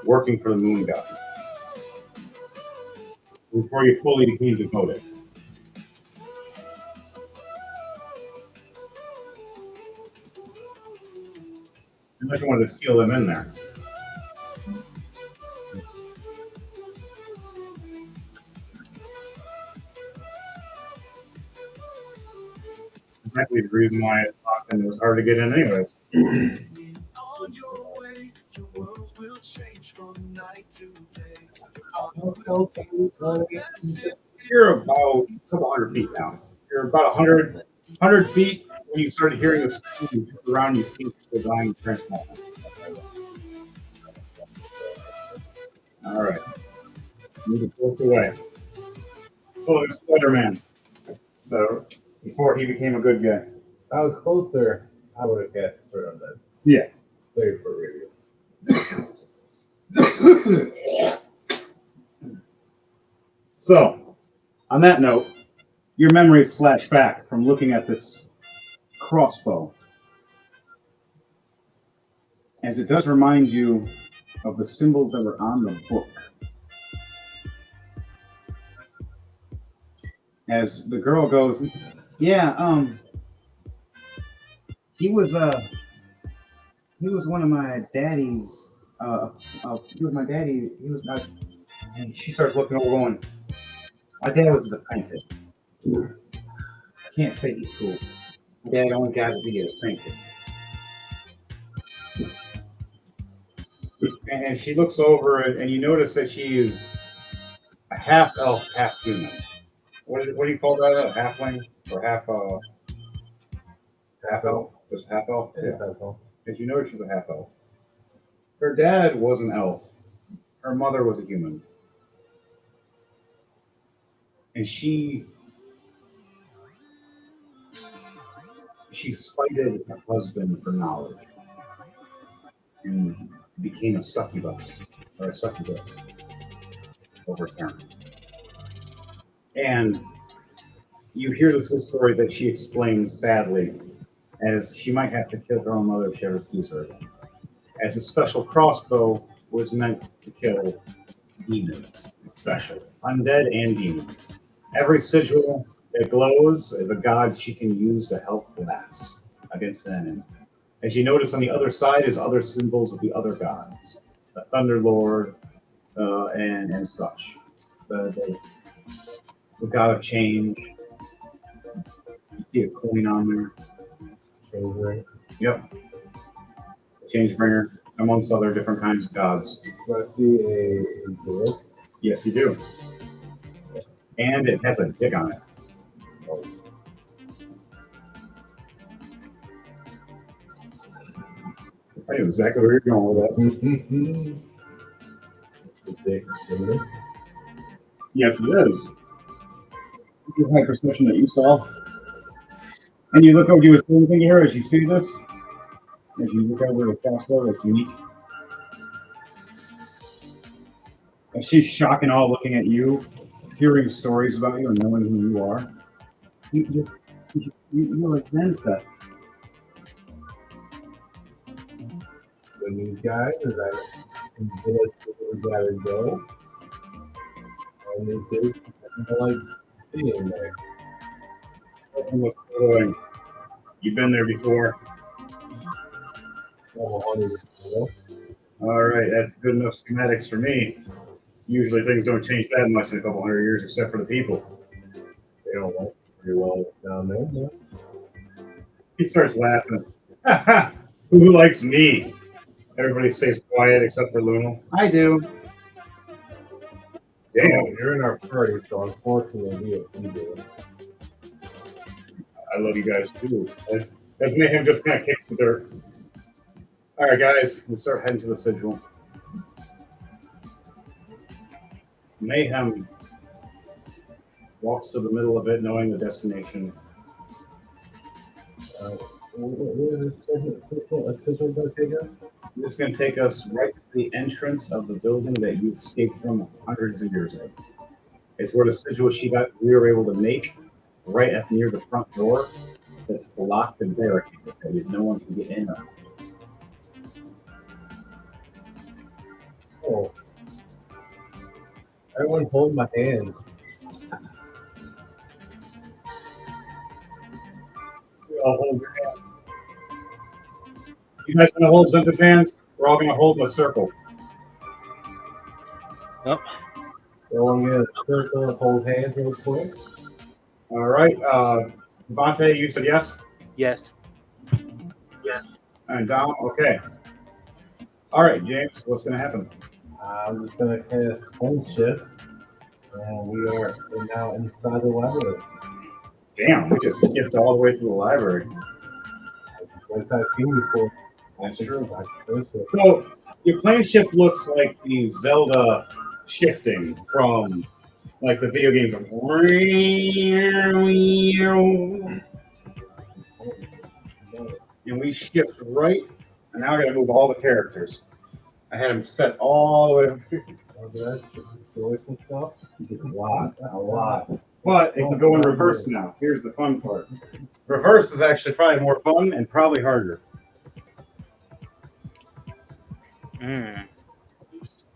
working for the moon gods. Before you fully became devoted. Unless you wanted to seal them in there. Exactly the reason why it often was hard to get in anyways. You're about a couple hundred feet now. You're about 100 feet when you started hearing the sound. You turn around and you see the dying transplant. All right. You can walk away. Oh, it's Spider-Man. Before he became a good guy. If I was closer, I would have guessed sort of undead. Yeah. 34 radius. So, on that note, your memories flash back from looking at this crossbow, as it does remind you of the symbols that were on the book. As the girl goes, yeah, he was one of my daddy's, he was my daddy, and she starts looking over going, my dad was his apprentice. I can't say he's cool. My dad only got to be an apprentice. And she looks over it, and you notice that she is a half elf, half human. What do you call that? A halfling or half elf? Just half elf. Yeah, that's all. Did you know she's a half elf? Her dad was an elf. Her mother was a human, and she spited her husband for knowledge and became a succubus or a succubus over time. And you hear this whole story that she explains sadly, as she might have to kill her own mother if she ever sees her again. As a special crossbow was meant to kill demons, especially undead and demons. Every sigil that glows is a god she can use to help glass against an enemy. As you notice on the other side is other symbols of the other gods, the Thunder Lord and such. the god of change. You see a coin on there. Change ring. Yep. Change bringer, amongst other different kinds of gods. Do I see a girl? Yes, you do. And it has a dick on it. Nice. I knew exactly where you're going with that. It's a dick, isn't it? Yes, it is. You high perception that you saw. And you look over, do you see anything here as you see this? As you look over the passport, that's unique. And she's shocked and all looking at you, hearing stories about you and knowing who you are. You're a Zensa. When these guys, as I we gotta go, and they say, I like being there. You've been there before. All right, that's good enough schematics for me. Usually things don't change that much in a couple hundred years, except for the people. They don't like pretty well down there. Yeah. He starts laughing. Who likes me? Everybody stays quiet except for Luna. I do. Damn, Damn, you're in our party, so unfortunately we do it. I love you guys too. As Mayhem just kind of kicks the dirt. All right, guys, we start heading to the sigil. Mayhem walks to the middle of it, knowing the destination. Where is this sigil going to take us? This is going to take us right to the entrance of the building that you escaped from hundreds of years ago. It's where the sigil we were able to make right up near the front door that's blocked and barricaded, that no one can get in or out. Oh. Everyone hold my hand. I'll hold your hand. You guys going to hold Zenta's hands? We're all going to hold in a circle. Yep. Everyone get a circle and hold hands real quick. All right. Devontae, you said yes? Yes. And Dom, okay. All right, James, what's going to happen? I'm just going to cast Home Shift, and we're now inside the library. Damn, we just skipped all the way to the library. As I've seen before. That's true. So your plane shift looks like the Zelda shifting from like the video games. And we shift right, and now I gotta move all the characters. I had them set all the way. A lot. But it can go in reverse now. Here's the fun part. Reverse is actually probably more fun and probably harder.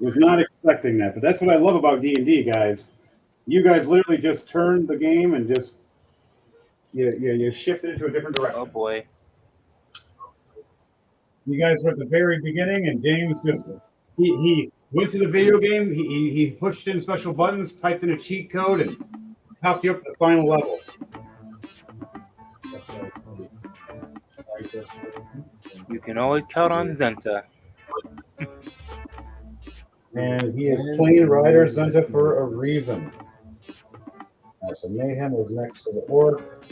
Was not expecting that, but that's what I love about D&D, guys. You guys literally just turned the game and just you shifted into a different direction. Oh boy. You guys were at the very beginning, and James just he went to the video game. He pushed in special buttons, typed in a cheat code, and helped you up to the final level. You can always count on Zenta. And he is Plane Rider Zenta for a reason. So Mayhem was next to the Orc.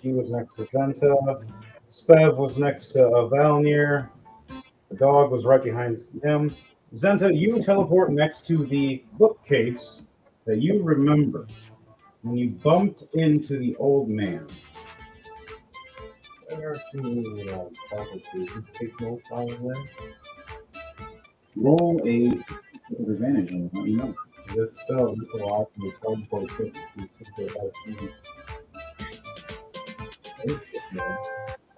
She was next to Zenta. Spev was next to Valnir. The dog was right behind him. Zenta, you teleport next to the bookcase that you remember when you bumped into the old man. Roll a advantage on it, let me know. This spell is a lot from the teleport.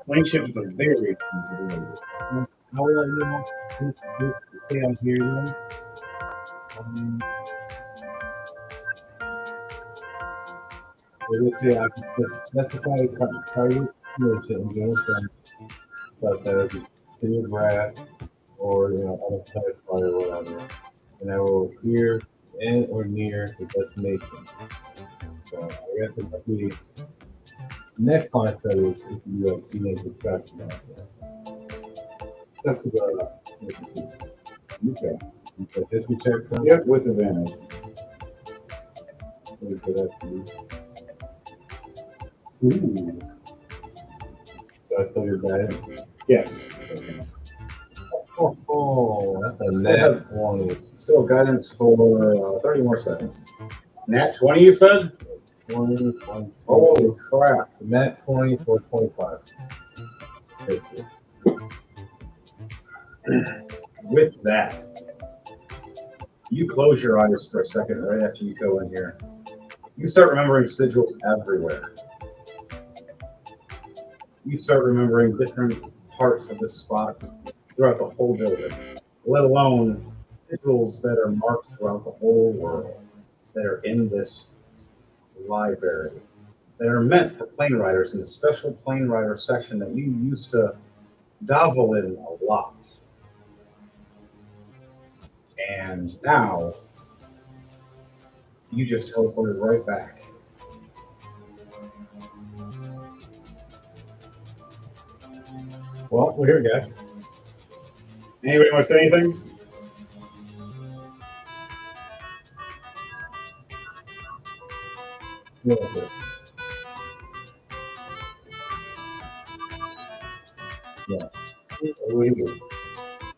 Plane ship is a very expensive ability. How will I know stay on here then? Let's see, I can specify target information such as clear grass or other type or whatever. And I will here in or near the destination. So I guess it might be next client study is if you have teenage distraction out there. Except for the okay. Okay, history check. So Yep, with advantage. that's ooh. So I still your guidance. Yes. Oh, that's a Still nat have- 20. Still guidance for 30 more seconds. Nat 20, you said? 20, 20. Holy crap. Nat 20 for 25. Basically. With that, you close your eyes for a second right after you go in here. You start remembering sigils everywhere. You start remembering different parts of the spots throughout the whole building, let alone sigils that are marked throughout the whole world that are in this library that are meant for plane riders in the special plane rider section that you used to dabble in a lot. And now you just teleported right back. Well, we're here, guys. Anybody want to say anything? Yeah, okay. Yeah. What do you do?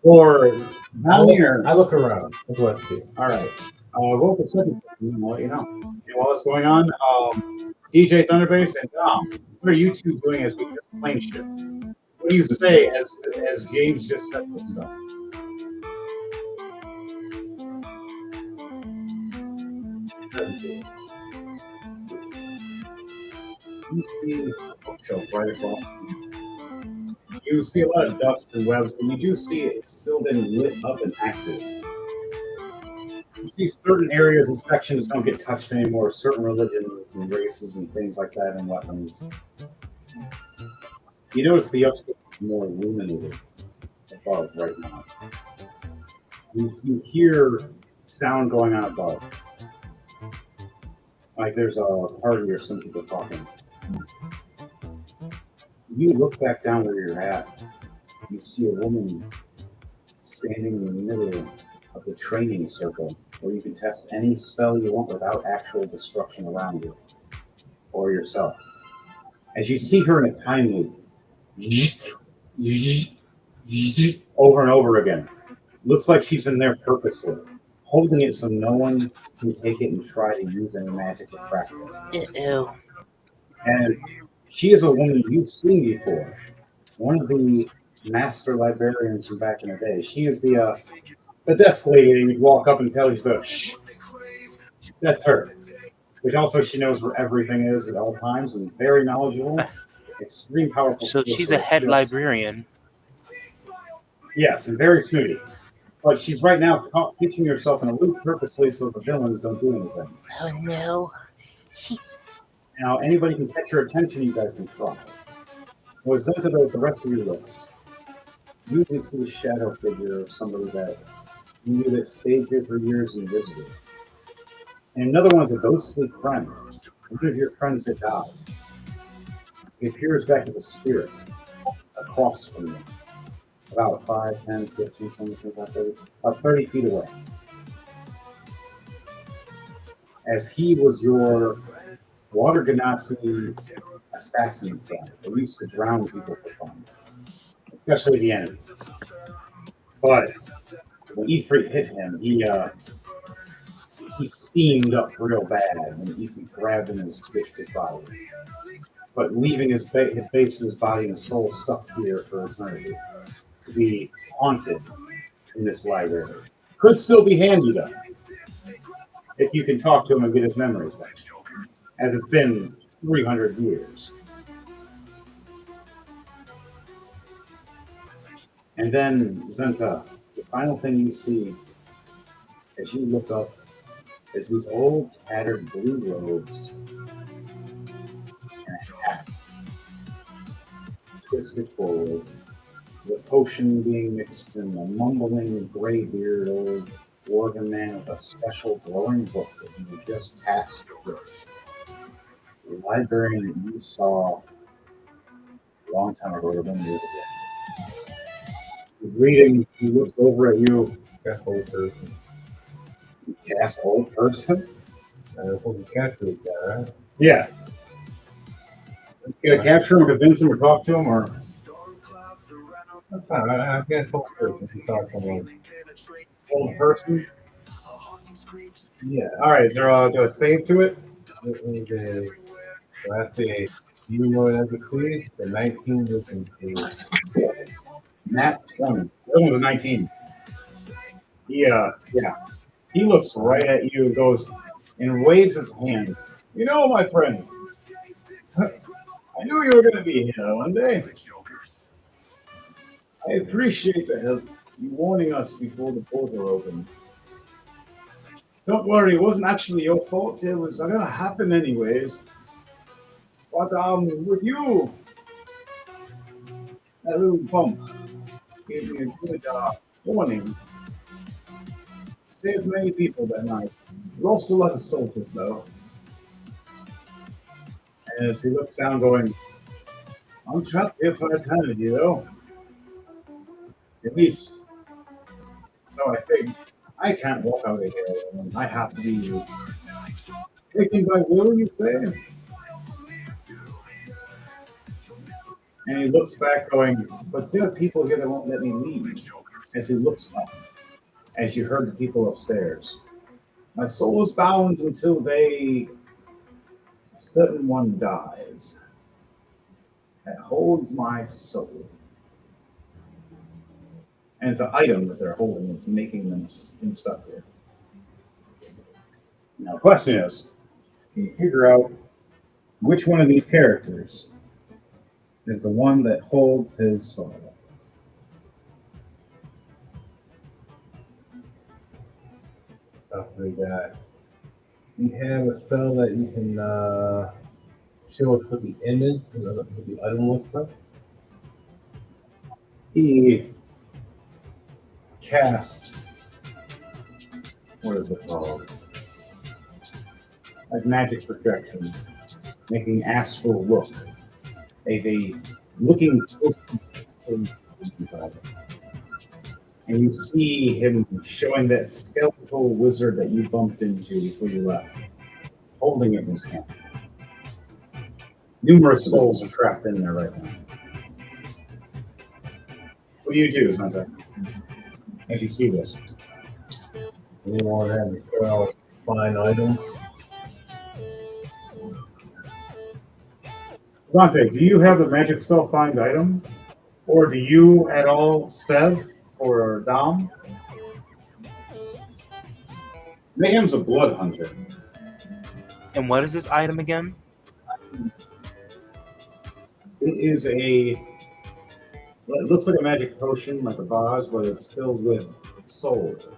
Or down here? I look around. That's what I see. All right. Roll for second. I'll let you know. And while that's going on, DJ Thunderbase and Dom, what are you two doing as we just plane ship? What do you say as James just said this stuff? You see a bookshelf right across. You see a lot of dust and webs, but you do see it's still been lit up and active. You see certain areas and sections don't get touched anymore, certain religions and races and things like that and weapons. You notice the upstairs is more illuminated above right now. You hear sound going on above. Like there's a party or some people talking. You look back down where you're at. You see a woman standing in the middle of the training circle where you can test any spell you want without actual destruction around you or yourself. As you see her in a time loop, over and over again. Looks like she's been there purposely, holding it so no one can take it and try to use any magic to crack it. Ew. And she is a woman you've seen before. One of the master librarians from back in the day. She is the desk lady that you'd walk up and tell you to shh. That's her. Which also she knows where everything is at all times and very knowledgeable, extreme powerful. So she's a head librarian. Yes, and very snooty. But she's right now teaching herself in a loop purposely so the villains don't do anything. Oh no. Now, anybody can set your attention, you guys can try. Was then to the rest of your list. You can see a shadow figure of somebody that you knew that stayed here for years invisible. And another one's a ghostly friend. One of your friends that died. He appears back as a spirit across from you. About 5, 10, 15, 20, 25, 30, about 30 feet away. As he was your Water Ganassi assassin friend. They used to drown people for fun, especially the enemies. But when Ifrit hit him, he steamed up real bad when Ifrit grabbed him and squished his body. But leaving his base of his body and soul stuck here for eternity. To be haunted in this library. Could still be handy though. If you can talk to him and get his memories back. As it's been 300 years. And then, Zenta, the final thing you see as you look up is these old tattered blue robes and a hat twisted forward, the potion being mixed in a mumbling gray beard old dwarven man with a special glowing book that he was just tasked with. The librarian that you saw a long time ago, or many years ago. He's reading, he looks over at you. That whole person. You cast old person? Supposed to capture the guy, right? Yes. You gonna capture him, convince him, or talk to him, or That's fine. I guess whole person. He talks to him. old person? Yeah. All right, is there a save to it? It is a last day. You know it as a Swede. The 19 wisdom Swede. Nat 20. That one was a 19. Yeah. He looks right at you and goes and waves his hand. You know, my friend, I knew you were going to be here one day. I appreciate the help. You warning us before the portal opened. Don't worry, it wasn't actually your fault. It was going to happen anyways. But with you, that little bump gave me a good warning. Saved many people that night. Lost a lot of soldiers though. And as he looks down, going, I'm trapped here for eternity though. At least, so I think. I can't walk out of here alone. I have to be taken by will, you say? And he looks back, going, but there are people here that won't let me leave. As he looks up, as you heard the people upstairs. My soul is bound until a certain one dies that holds my soul. And it's an item that they're holding that's making them stuck here. Now, the question is, can you figure out which one of these characters is the one that holds his soul? After that, you have a spell that you can show us with the image, with the item and stuff. He casts, what is it called? Like magic projection, making astral look. A looking and you see him showing that skeletal wizard that you bumped into before you left, holding it in his hand. Numerous souls are trapped in there right now. What do you do, Santa? As you see this? Anyone have a spell find item? Dante, do you have the magic spell find item? Or do you at all, Stev or Dom? Mayhem's a blood hunter. And what is this item again? It is it looks like a magic potion, like a vase, but it's filled with souls.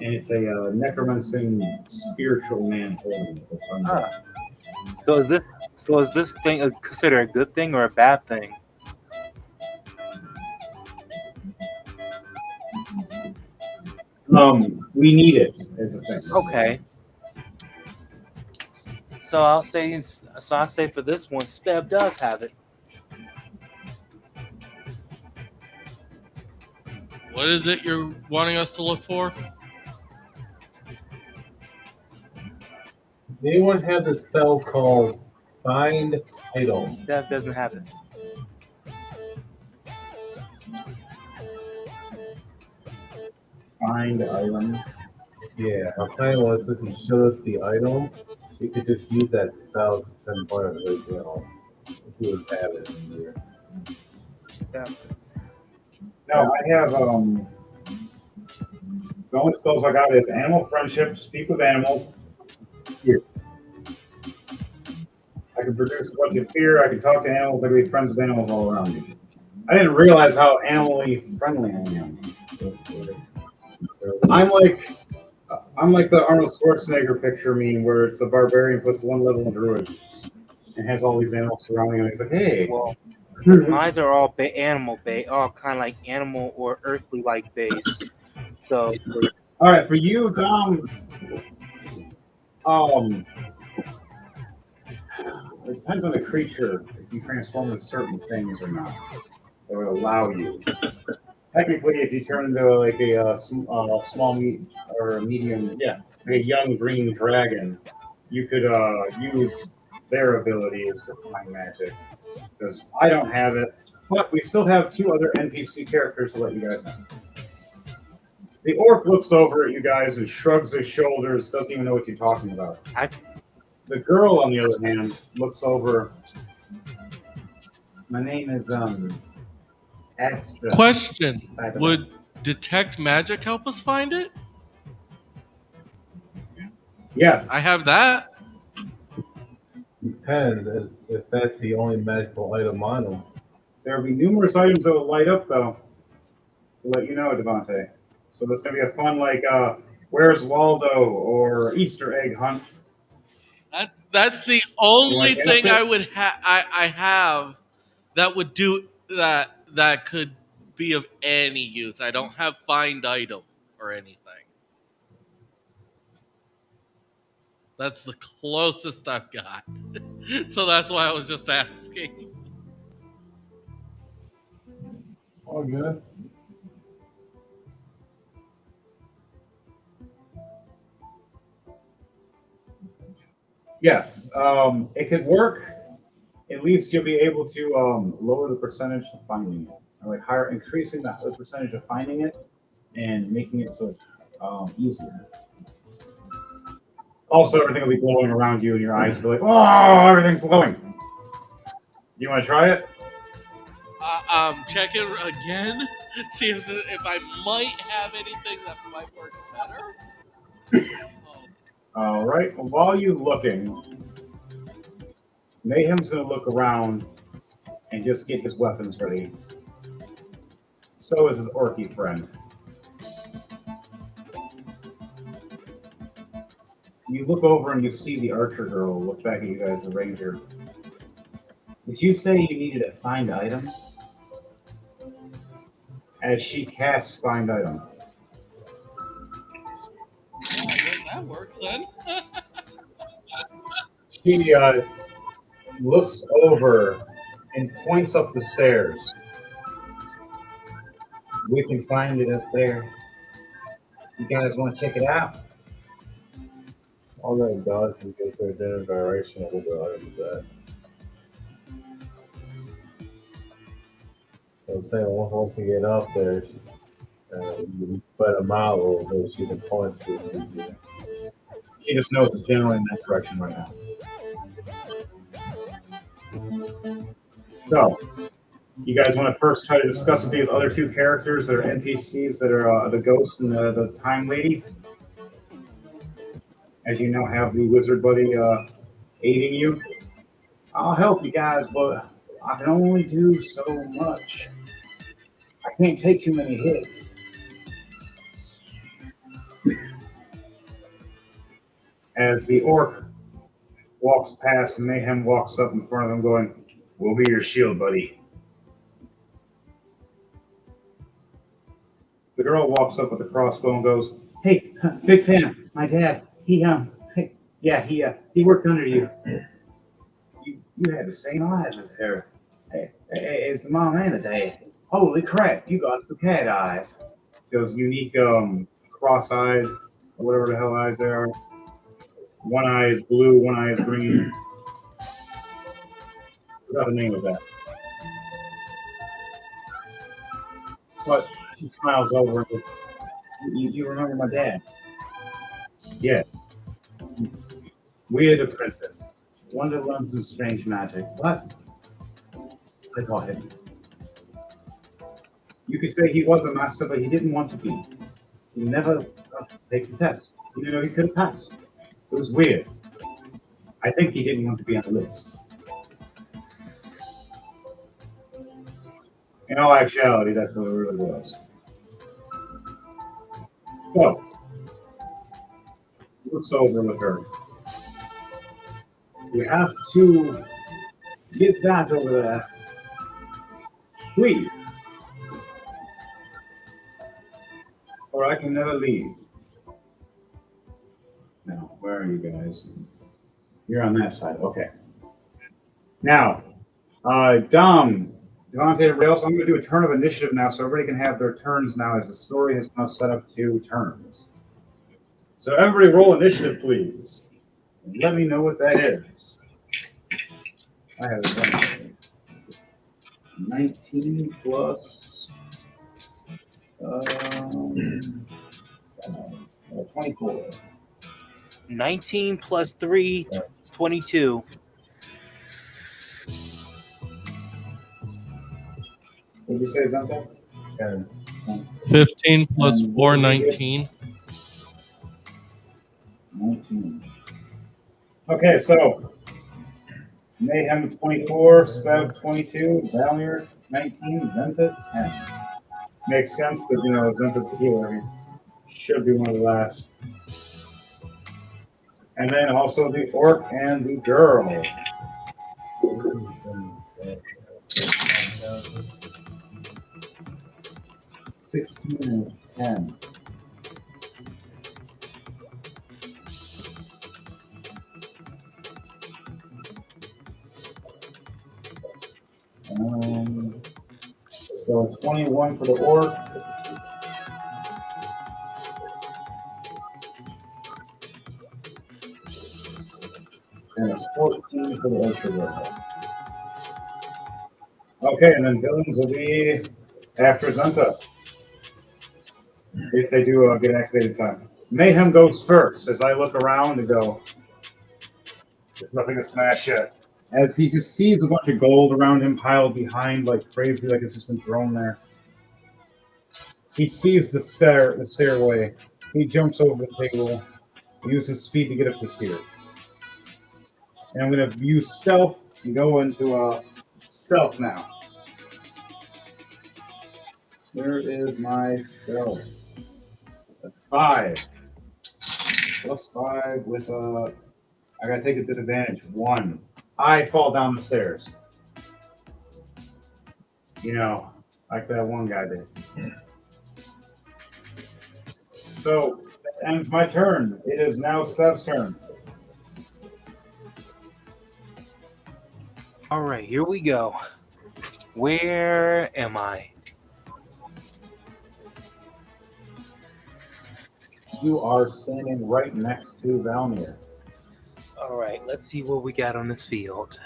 And it's a necromancing spiritual man holding it. That's undead. So is this thing considered a good thing or a bad thing? We need it as a thing. Okay. So I'll say for this one, Spev does have it. What is it you're wanting us to look for? Does anyone have the spell called Find Item? Spev doesn't have it. Find item. Yeah, our plan was if he showed us the item, we could just use that spell to pinpoint it right down. If he would have it in here. Yeah. No, I have the only spells I got is animal friendship, speak with animals. Here. I can produce a bunch of fear, I can talk to animals, I can be friends with animals all around me. I didn't realize how animally friendly I am. I'm like the Arnold Schwarzenegger picture meme where it's the barbarian puts one level in druid and has all these animals surrounding him. He's like, hey. Well, mines are all animal based, all kind of like animal or earthly like base. So All right, for you, Dom. Um, it depends on the creature if you transform into certain things or not. That would allow you. Technically, if you turn into like a small meat or a medium, yeah, like a young green dragon, you could use their abilities to find magic. Because I don't have it, but we still have two other NPC characters to let you guys know. The orc looks over at you guys and shrugs his shoulders, doesn't even know what you're talking about. I The girl, on the other hand, looks over. My name is Astra. Question: By the way. would detect magic help us find it? Yes. I have that. Depends if that's the only magical item on him. There will be numerous items that will light up, though, to let you know, Devontae. So there's going to be a fun, like, Where's Waldo or Easter egg hunt. That's the You want only to thing answer? I would I have that would do that could be of any use. I don't have find item or anything. That's the closest I've got. So that's why I was just asking. All good. Yes. It could work. At least you'll be able to lower the percentage of finding it. Or like higher, increasing the percentage of finding it and making it so it's easier. Also, everything will be glowing around you, and your eyes will be like, "Oh, everything's glowing." You want to try it? Check it again. See if I might have anything that might work better. All right. Well, while you're looking, Mayhem's going to look around and just get his weapons ready. So is his orky friend. You look over and you see the archer girl look back at you guys, the ranger. Did you say you needed a find item? As she casts find item. That works then. She looks over and points up the stairs. We can find it up there. You guys want to check it out? All that does is gives her a general direction of where the item is at. So I'm saying once we get up there, you put a mile a little bit, she can point to it. She just knows it's generally in that direction right now. So, you guys want to first try to discuss with these other two characters that are NPCs that are the ghost and the time lady? As you now have the wizard buddy aiding you. I'll help you guys, but I can only do so much. I can't take too many hits. As the orc walks past, Mayhem walks up in front of him going, "We'll be your shield, buddy." The girl walks up with a crossbow and goes, "Hey, big fan. My dad, hey, yeah, he worked under you. You had the same eyes as her. Hey, it's the mom and the dad. Holy crap, you got the cat eyes." Those unique cross-eyed, or whatever the hell eyes they are. One eye is blue, one eye is green. Forgot the name of that. But she smiles over and goes, you remember my dad? Yeah. Weird apprentice. One to learn some strange magic. What? I taught him. You could say he was a master, but he didn't want to be. He never got to take the test. He didn't know he could have passed. It was weird. I think he didn't want to be on the list. In all actuality, that's what it really was. So, looks over with her. You have to get that over there. Please. Or I can never leave. No, where are you guys? You're on that side. Okay. Now, Dom, Devontae, everybody else, I'm going to do a turn of initiative now so everybody can have their turns now as the story has now set up 2 turns. So everybody roll initiative, please. And let me know what that is. I have it right. 19 plus 24. 19 plus 3, 22. What did you say, Zante? 15 plus And 4, what did you get? 19. 19. Okay, so Mayhem 24, Spev 22, Valier 19, Zenta 10. Makes sense because, Zenta's the healer. He should be one of the last. And then also the orc and the girl. 16 and 10. So 21 for the orc. And a 14 for the orchard girl. Okay, and then villains will be after Zenta. If they do get activated time. Mayhem goes first as I look around and go, there's nothing to smash yet. As he just sees a bunch of gold around him piled behind like crazy, like it's just been thrown there. He sees the stairway. He jumps over the table, uses speed to get up to here. And I'm going to use stealth and go into stealth now. Where is my stealth? A 5. Plus 5 with I gotta take a disadvantage. 1. I fall down the stairs. Like that one guy did. So that ends my turn. It is now Spev's turn. All right, here we go. Where am I? You are standing right next to Valmir. All right, let's see what we got on this field.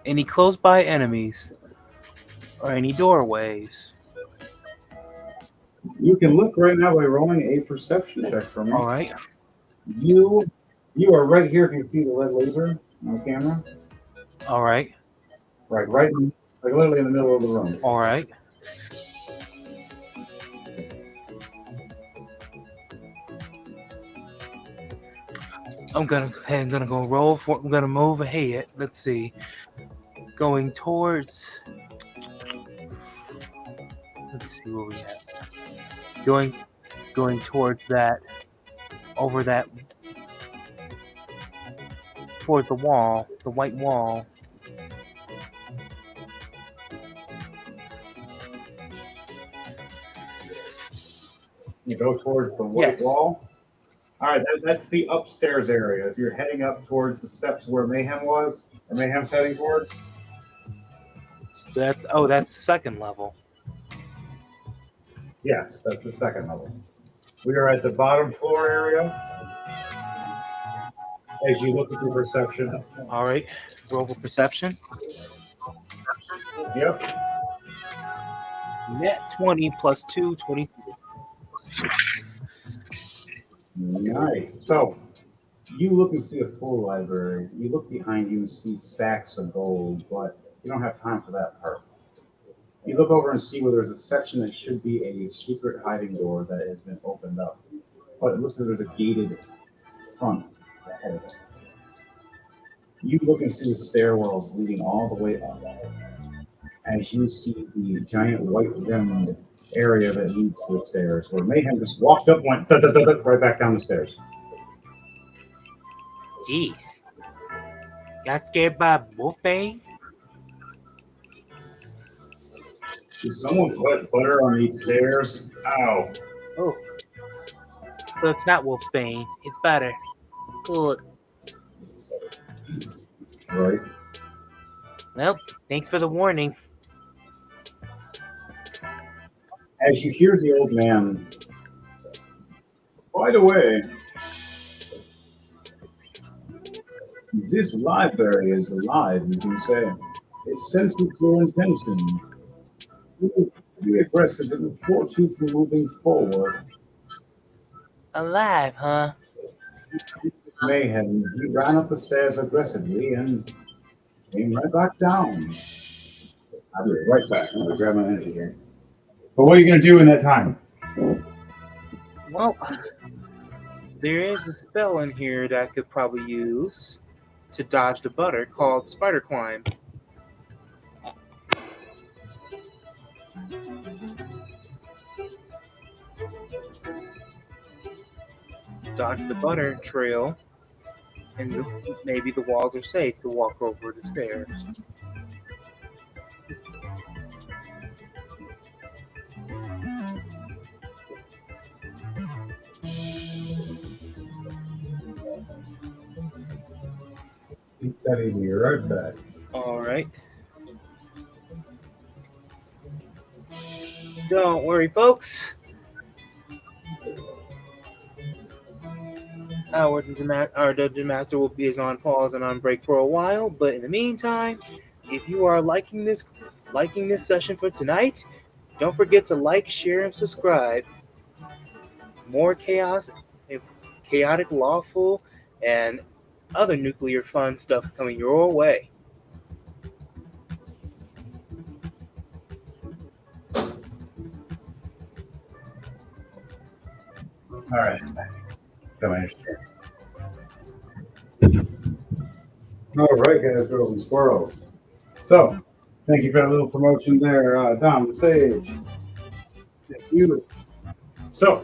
Any close by enemies? Or any doorways? You can look right now by rolling a perception check for me. All right. You are right here if you can see the red laser on the camera. All right. Right, like literally in the middle of the room. All right. I'm gonna go roll for. I'm gonna move ahead. Let's see. Going towards. Let's see where we at. Going towards that. Over that. Towards the wall. The white wall. You go towards the white wall. All right, that's the upstairs area. If you're heading up towards the steps where Mayhem was, or Mayhem's heading towards. So that's second level. Yes, that's the second level. We are at the bottom floor area. As you look at your perception. All right, roll for perception. Yep. Net 20 plus 2, 23. Nice. So you look and see a full library. You look behind you and see stacks of gold, but you don't have time for that part. You look over and see where there's a section that should be a secret hiding door that has been opened up. But it looks like there's a gated front ahead of it. You look and see the stairwells leading all the way up. As you see the giant white rimmed area that leads to the stairs, where Mayhem just walked up and went right back down the stairs. Jeez. Got scared by Wolfbane? Did someone put butter on these stairs? Ow. Oh, so it's not wolfsbane. It's butter. Cool. Right. Well, thanks for the warning. As you hear the old man, by the way, this library is alive, you can say. It senses your intention. It will be aggressive and force you from moving forward. Alive, huh? Mayhem, he ran up the stairs aggressively and came right back down. I'll be right back. I'm gonna grab my energy here. But what are you gonna do in that time? Well, there is a spell in here that I could probably use to dodge the butter called Spider Climb. Dodge the butter trail, and maybe the walls are safe to walk over the stairs. He said he'd be right back. Alright. Don't worry, folks. Our Dungeon Master will be on pause and on break for a while, but in the meantime, if you are liking this session for tonight, don't forget to like, share, and subscribe. More chaotic, lawful, and other nuclear fun stuff coming your way. All right. Come on. All right, guys, girls, and squirrels. So, thank you for that little promotion there, Dom, the Sage. Thank you. So,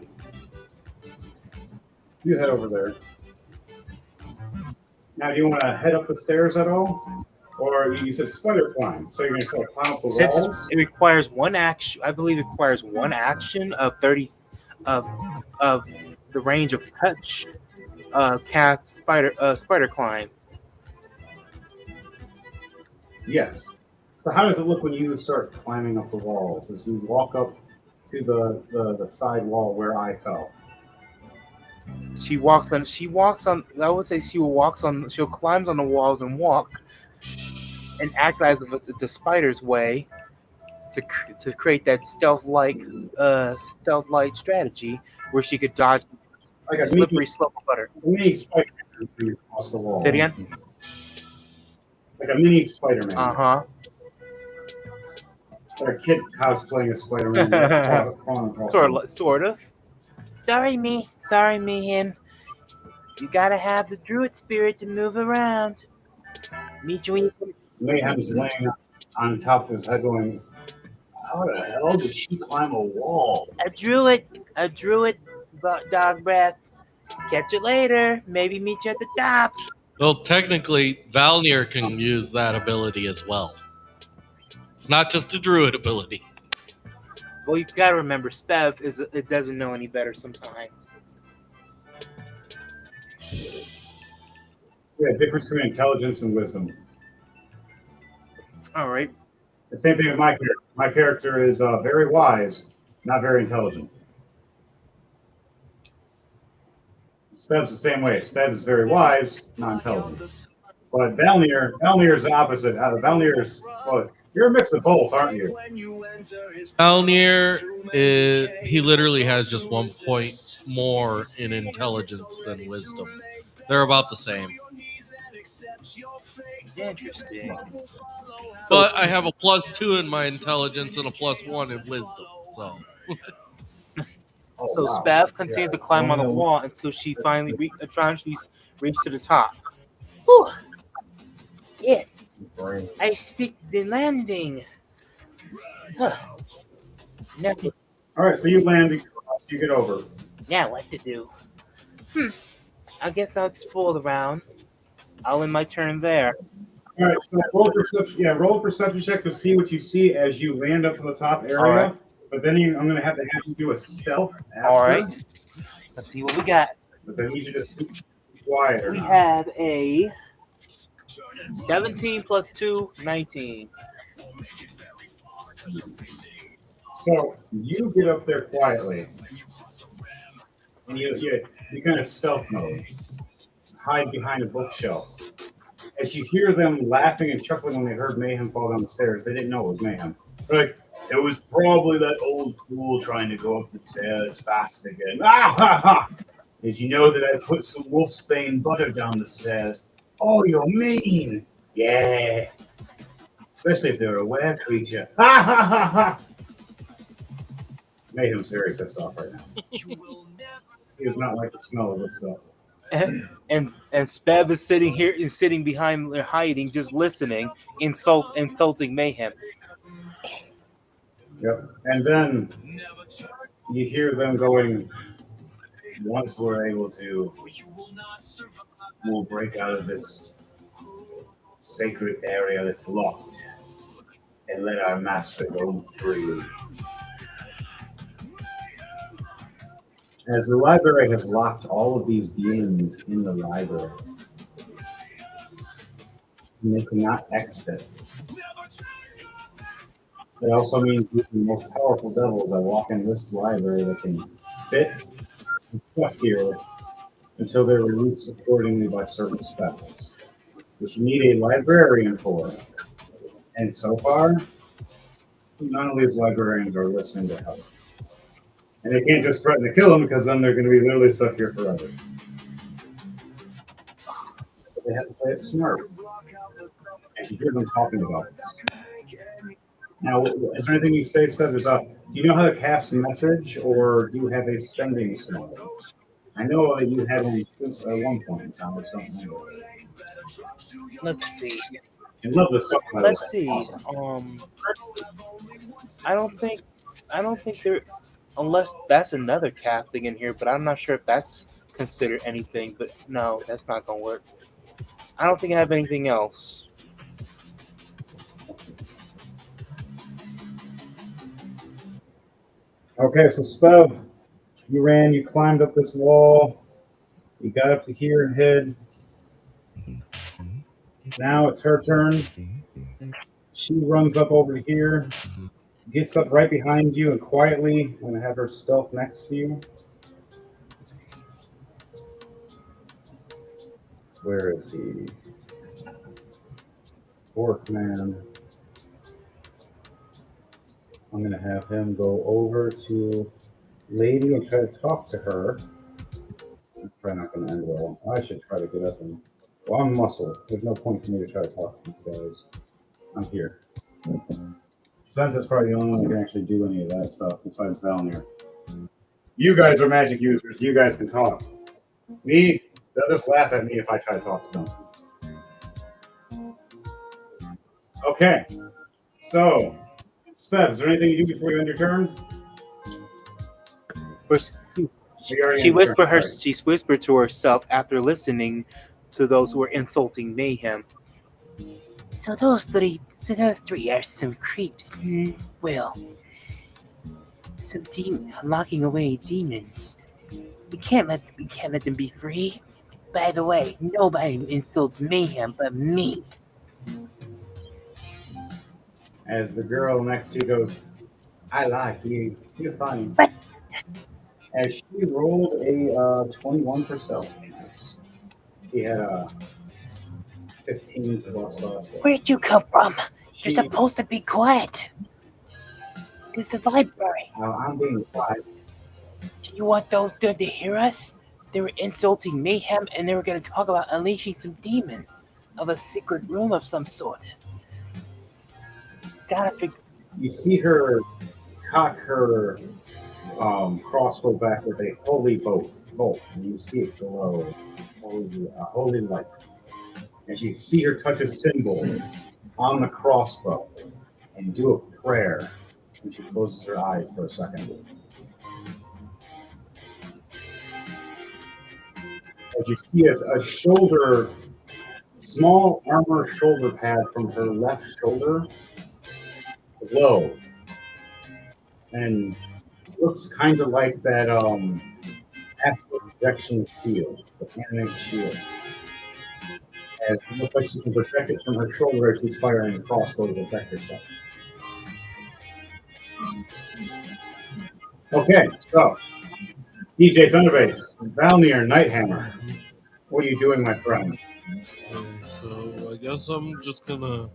you head over there. Now, do you want to head up the stairs at all? Or you said spider climb, so you're going to try to climb up the Since walls? it requires one action, I believe it requires one action of 30 of the range of touch. Cast spider climb. Yes. So how does it look when you start climbing up the walls as you walk up to the side wall where I fell? She walks on. I would say she'll climbs on the walls and walk, and act as if it's a spider's way to create that stealth-like strategy where she could dodge Like the a slippery slope of butter. mini spider across the wall. Say it again. Like a mini Spider-Man. Uh-huh. Or a kid cosplaying a Spider-Man. Sort of. Sorry, Meehan. You gotta have the druid spirit to move around. Meet you when you come. Mayhem's laying on top of his head going, how the hell did she climb a wall? A druid, dog breath. Catch you later. Maybe meet you at the top. Well, technically, Valnir can use that ability as well. It's not just a druid ability. Well, you gotta remember, Spev it doesn't know any better sometimes. Yeah, difference between intelligence and wisdom. All right. The same thing with my character. My character is very wise, not very intelligent. Spev's the same way. Spev is very wise, not intelligent. But Valnir is the opposite. Valnir's, well, you're a mix of both, aren't you? Valnir, he literally has just 1 point more in intelligence than wisdom. They're about the same. Interesting. But I have a +2 in my intelligence and a +1 in wisdom. So So wow. Spev continues to climb on the wall until she finally reached to the top. Whew. Yes, I stick the landing. Nothing. All right, so you land, you get over. Now what to do? I guess I'll explore the round. I'll end my turn there. All right, so roll perception. Yeah, roll a perception check to see what you see as you land up to the top area. All right. But then I'm going to have you do a stealth after. All right. Let's see what we got. But I need you to see quiet or We not. have a 17 plus 2, 19. So you get up there quietly, and you kind of stealth mode, hide behind a bookshelf. As you hear them laughing and chuckling when they heard Mayhem fall down the stairs, they didn't know it was Mayhem. They're like, it was probably that old fool trying to go up the stairs fast again. Ah ha ha! Did you know that I put some wolfsbane butter down the stairs? Oh, you're mean! Yeah. Especially if they're a were creature. Ha ha ha ha! Mayhem's very pissed off right now. He does not like the smell of this stuff. And Spev is sitting behind hiding, just listening, insulting Mayhem. Yep. And then you hear them going, once we're able to, we'll break out of this sacred area that's locked and let our master go free. As the library has locked all of these demons in the library, and they cannot exit. It also means the most powerful devils that walk in this library that can fit and stuff here until they're released accordingly by certain spells, which you need a librarian for. And so far, none of these librarians are listening to help. And they can't just threaten to kill them because then they're going to be literally stuck here forever. So they have to play it smart. And you hear them talking about this. Now, is there anything you say, Spez? Do you know how to cast message, or do you have a sending spell? I know that you had one at one point in time or something. Let's see. I love this song. Let's see. I don't think there, unless that's another casting in here, but I'm not sure if that's considered anything. But no, that's not gonna work. I don't think I have anything else. Okay, so Spev, you ran, you climbed up this wall, you got up to here and hid. Now it's her turn. She runs up over here, gets up right behind you, and quietly, I'm going to have her stealth next to you. Where is he? Orc man. I'm going to have him go over to Lady and try to talk to her. It's probably not going to end well. I should try to get up and... Well, I'm muscle. There's no point for me to try to talk to these guys. I'm here. Since it's probably the only one who can actually do any of that stuff besides Valnir. You guys are magic users. You guys can talk. Me, they'll just laugh at me if I try to talk to them. Okay. So, Spev, is there anything you do before you end your turn? She whispered to herself after listening to those who were insulting Mayhem. So those three are some creeps. Well, locking away demons. We can't let them be free. By the way, nobody insults Mayhem but me. As the girl next to you goes, I like you. You're funny. What? As she rolled a 21 for stealth. She had a 15 plus. Where'd you come from? You're supposed to be quiet. This is the library. I'm being quiet. Do you want those to hear us? They were insulting Mayhem, and they were going to talk about unleashing some demon of a secret room of some sort. You see her cock her crossbow back with a holy bolt, and you see it glow, a holy light. And you see her touch a symbol on the crossbow and do a prayer, and she closes her eyes for a second. As you see a shoulder Small armor shoulder pad from her left shoulder glow and looks kind of like that astral projection shield, the anime shield. As it looks like she can project it from her shoulder as she's firing a crossbow to protect herself. Okay, so DJ Thunderbase, Valnir Nighthammer. What are you doing, my friend? So I guess I'm just gonna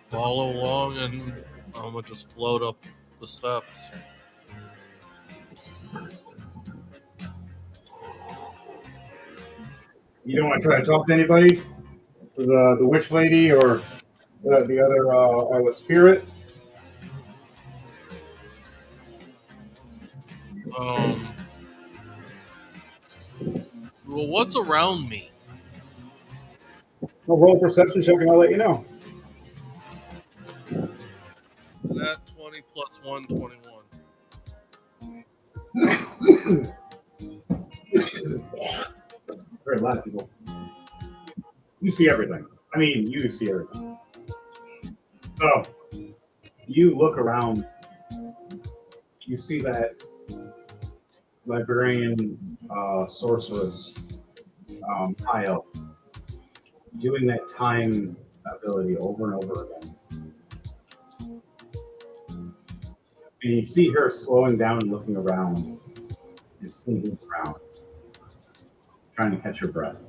follow along and I'm gonna just float up the steps. You don't want to try to talk to anybody? The witch lady or the other spirit? Um, well, what's around me? Well, roll a perception check and I'll let you know. That 20 plus 1, 21. There are a lot of people. You see everything. I mean, you see everything. So, you look around. You see that librarian sorceress, high elf, doing that time ability over and over again. And you see her slowing down and looking around and sneaking around, trying to catch her breath.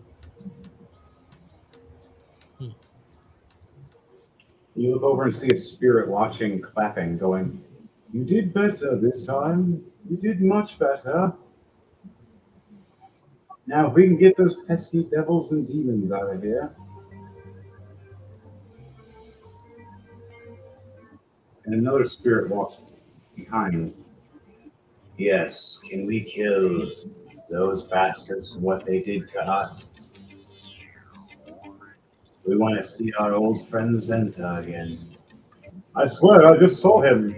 You look over and see a spirit watching, clapping, going, "You did better this time. You did much better. Now, if we can get those pesky devils and demons out of here." And another spirit walks behind. "Yes, can we kill those bastards for what they did to us? We want to see our old friend Zenta again." "I swear, I just saw him."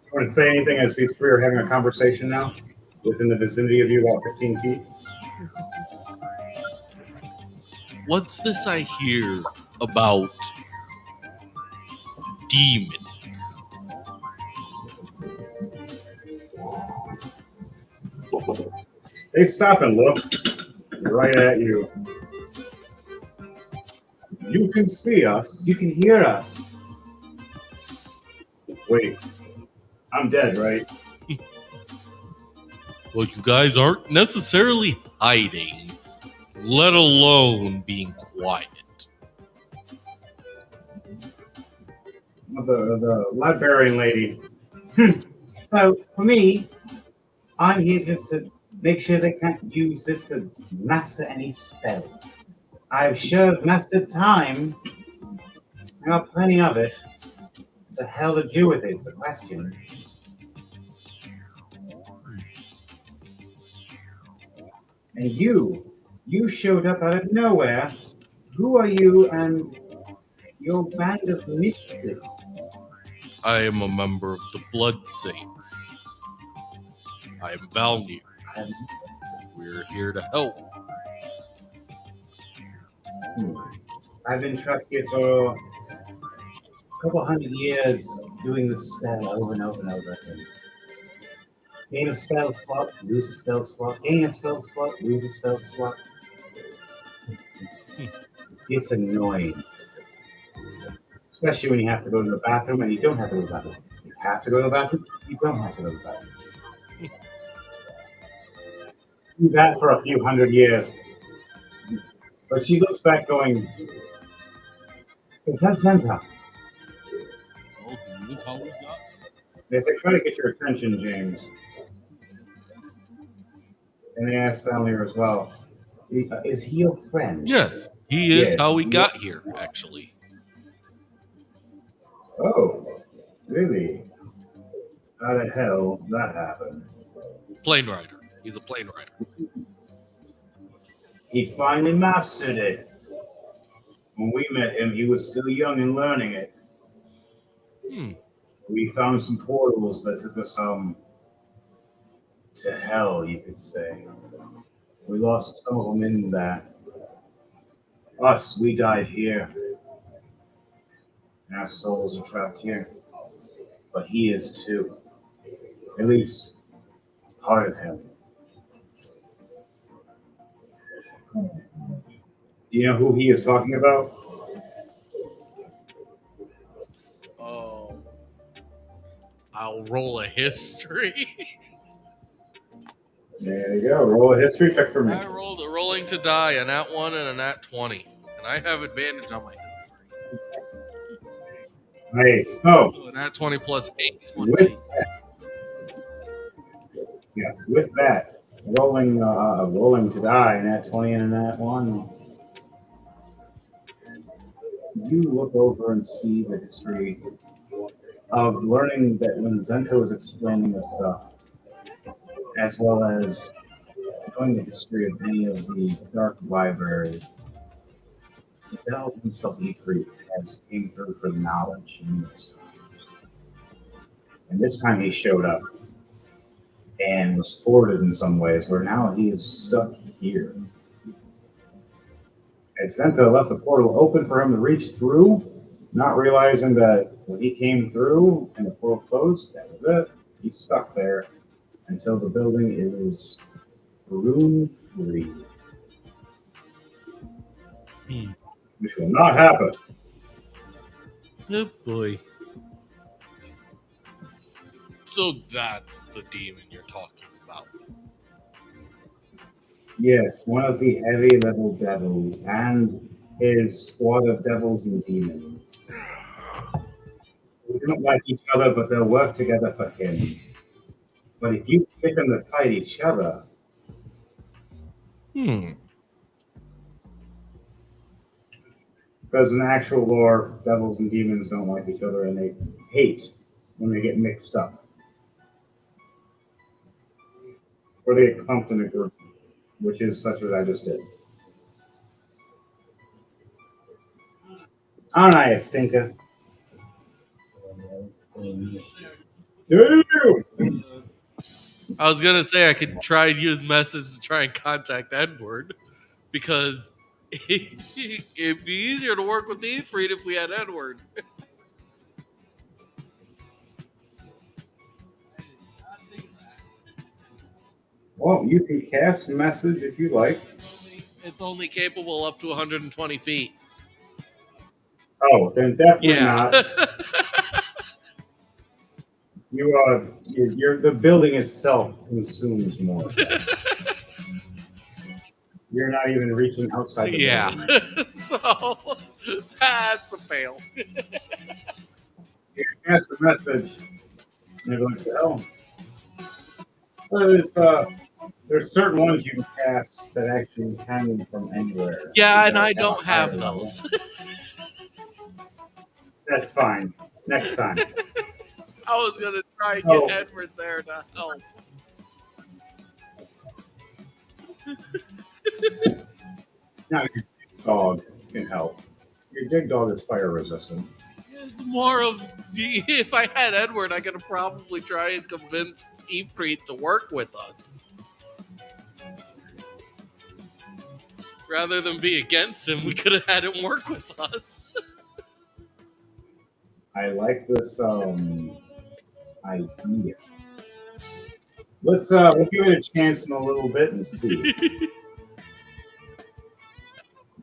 You want to say anything as these three are having a conversation now? Within the vicinity of you, about 15 feet? What's this I hear about demons? They stop and look right at you. "You can see us. You can hear us." "Wait, I'm dead, right?" Well, you guys aren't necessarily hiding, let alone being quiet. The librarian lady. So for me, I'm here just to make sure they can't use this to master any spell. I've sure mastered time. I got plenty of it. What the hell to do with it's the question. And you showed up out of nowhere. Who are you and your band of misfits? I am a member of the Blood Saints. I am Valnir. We're here to help. I've been trapped here for a couple hundred years doing this spell over and over and over again. Gain a spell slot, lose a spell slot, gain a spell slot, lose a spell slot. It's annoying. Especially when you have to go to the bathroom and you don't have to go to the bathroom. You have to go to the bathroom, you don't have to go to the bathroom. Do that for a few hundred years. But she looks back going, "Is that Santa?" They say, "Try to get your attention, James." And they ask Valier as well, "Is he your friend?" Yes, he is Yeah. how we got here, actually. "Oh, really? How the hell that happened?" Plane rider. He's a plane rider. "He finally mastered it. When we met him, he was still young and learning it. We found some portals that took us to hell, you could say. We lost some of them in that. Us, we died here. And our souls are trapped here. But he is too. At least part of him. Do you know who he is talking about? Oh, I'll roll a history. There you go. Roll a history check for me. I rolled a rolling to die, a nat 1 and a nat 20. And I have advantage on my history. Nice. So, So a nat 20 plus 8 would with be. yes, with that, rolling to die, nat 20 and a nat 1. You look over and see the history of learning that when Zento was explaining this stuff, as well as knowing the history of any of the dark libraries, the devil himself, Ifrit, has came through for the knowledge and wisdom. And this time he showed up and was thwarted in some ways, where now he is stuck here. As Zenta left the portal open for him to reach through, not realizing that when he came through and the portal closed, that was it. He's stuck there until the building is room free. Which will not happen. Oh boy. So that's the demon you're talking about. Yes, one of the heavy level devils and his squad of devils and demons. They don't like each other, but they'll work together for him. But if you get them to fight each other, because in actual lore, devils and demons don't like each other and they hate when they get mixed up. Or they get clumped in a group, which is such as I just did. Aren't I a stinker? Do you? I was gonna say I could try and use message to try and contact Edward because it'd be easier to work with Efreed if we had Edward. Well, you can cast message if you like. It's only capable up to 120 feet. Oh, then definitely Yeah. not. The building itself consumes more. You're not even reaching outside the Yeah. building. So that's a fail. You can cast a message, and they're going to hell. But there's certain ones you can cast that actually can from anywhere. Yeah, and that I don't a higher have level. those. That's fine. Next time. I was gonna try and Oh. get Edward there to help. Now your dig dog can help. Your dig dog is fire resistant. More of if I had Edward, I could probably try and convince Efreet to work with us. Rather than be against him, we could have had him work with us. I like this idea. We'll give it a chance in a little bit and see.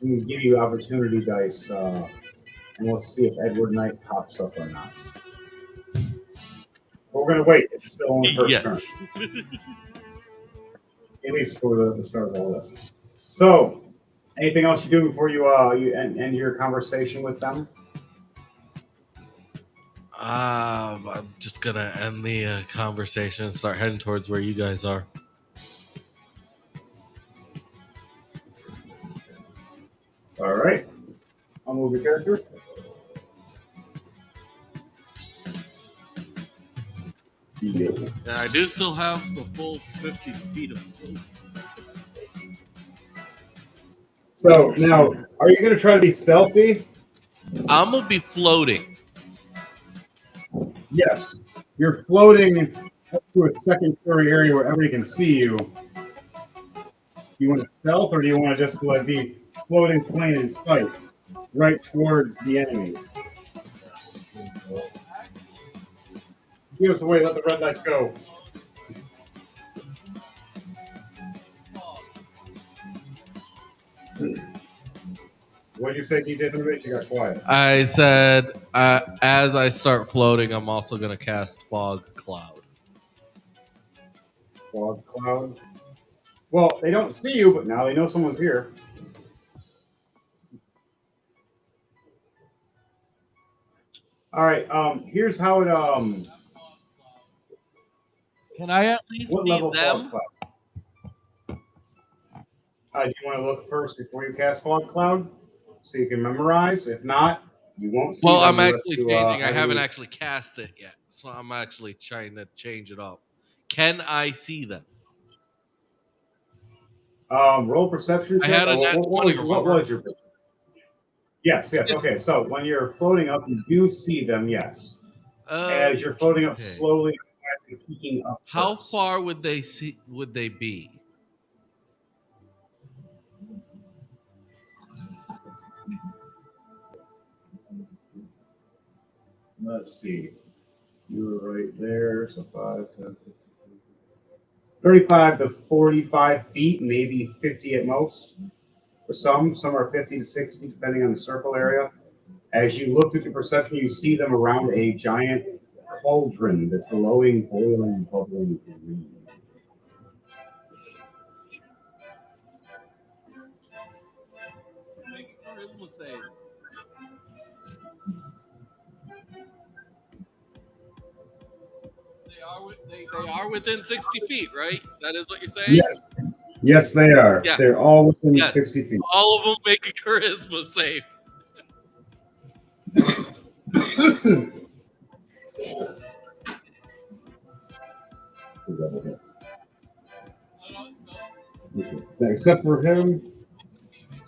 We'll give you opportunity dice, and we'll see if Edward Knight pops up or not. We're gonna wait. It's still on the first turn. Yes. At least for the start of all this. So, anything else you do before you end your conversation with them? I'm just gonna end the conversation and start heading towards where you guys are. All right. I'll move your character. Yeah. And I do still have the full 50 feet of float. So now, are you going to try to be stealthy? I'm gonna be floating. Yes. You're floating up to a second story area where everybody can see you. you want to stealth, or do you want to just be floating plain in sight, right towards the enemies? Give us away. Let the red lights go. What did you say, DJ Innovation? You got quiet. I said, as I start floating, I'm also going to cast Fog Cloud. Fog cloud. Well, they don't see you, but now they know someone's here. All right. Here's how it. Can I at least What see level them? fog cloud? Do you want to look first before you cast fog cloud, so you can memorize? If not, you won't see Well, them I'm unless actually you, changing. I have haven't any- actually cast it yet, so I'm actually trying to change it up. Can I see them? Roll perception I check. had a nat 20, What remember? was your? Yes. Okay. So when you're floating up, you do see them. Yes. As you're floating up Okay. slowly, peeking up. How first. far would they see? Would they be? Let's see. You were right there. So 5, 10, 15, 35 to 45 feet, maybe 50 at most. For some are 50 to 60, depending on the circle area. As you look at your perception, you see them around a giant cauldron that's glowing, boiling, bubbling green. Make a charisma save. They are within 60 feet, right? That is what you're saying? Yes, they are. Yeah. They're all within Yes. 60 feet. All of them make a charisma save. Except for him.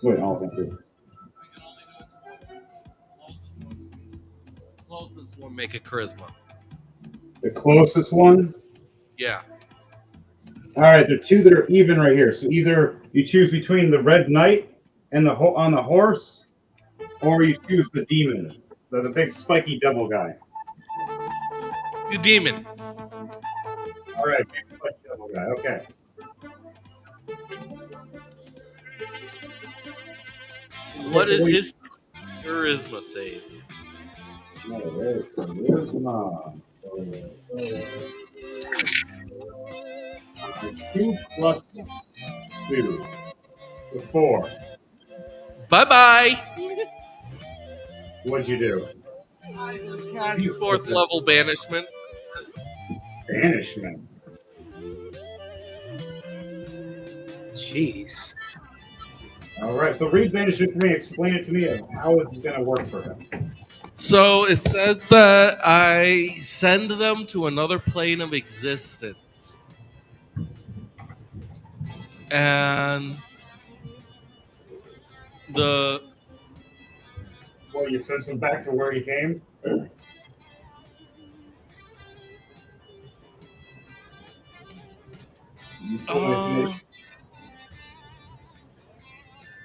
Wait, all of them too. I can only do it twice. Closest one make a charisma. The closest one. Yeah. All right, there are two that are even right here. So either you choose between the Red Knight and on the horse, or you choose the demon, the big spiky devil guy. The demon. All right, big spiky devil guy. Okay. What is his charisma save? All right, charisma. 2 plus 2. So 4. Bye bye. What'd you do? Cast fourth level banishment. Banishment. Jeez. All right, so read banishment for me. Explain it to me. How is this going to work for him? So it says that I send them to another plane of existence. And the Well, you send him back to where he came.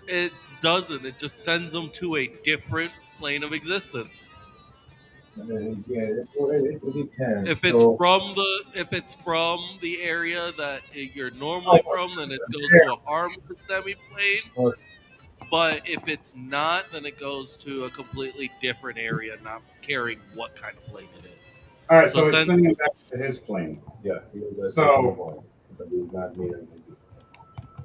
it doesn't. It just sends them to a different plane of existence. Yeah, it depends. If it's from the area that you're normally from, then it goes to a harmless demi-plane. But if it's not, then it goes to a completely different area, not caring what kind of plane it is. All right, so it's sending him back to his plane. Yeah. So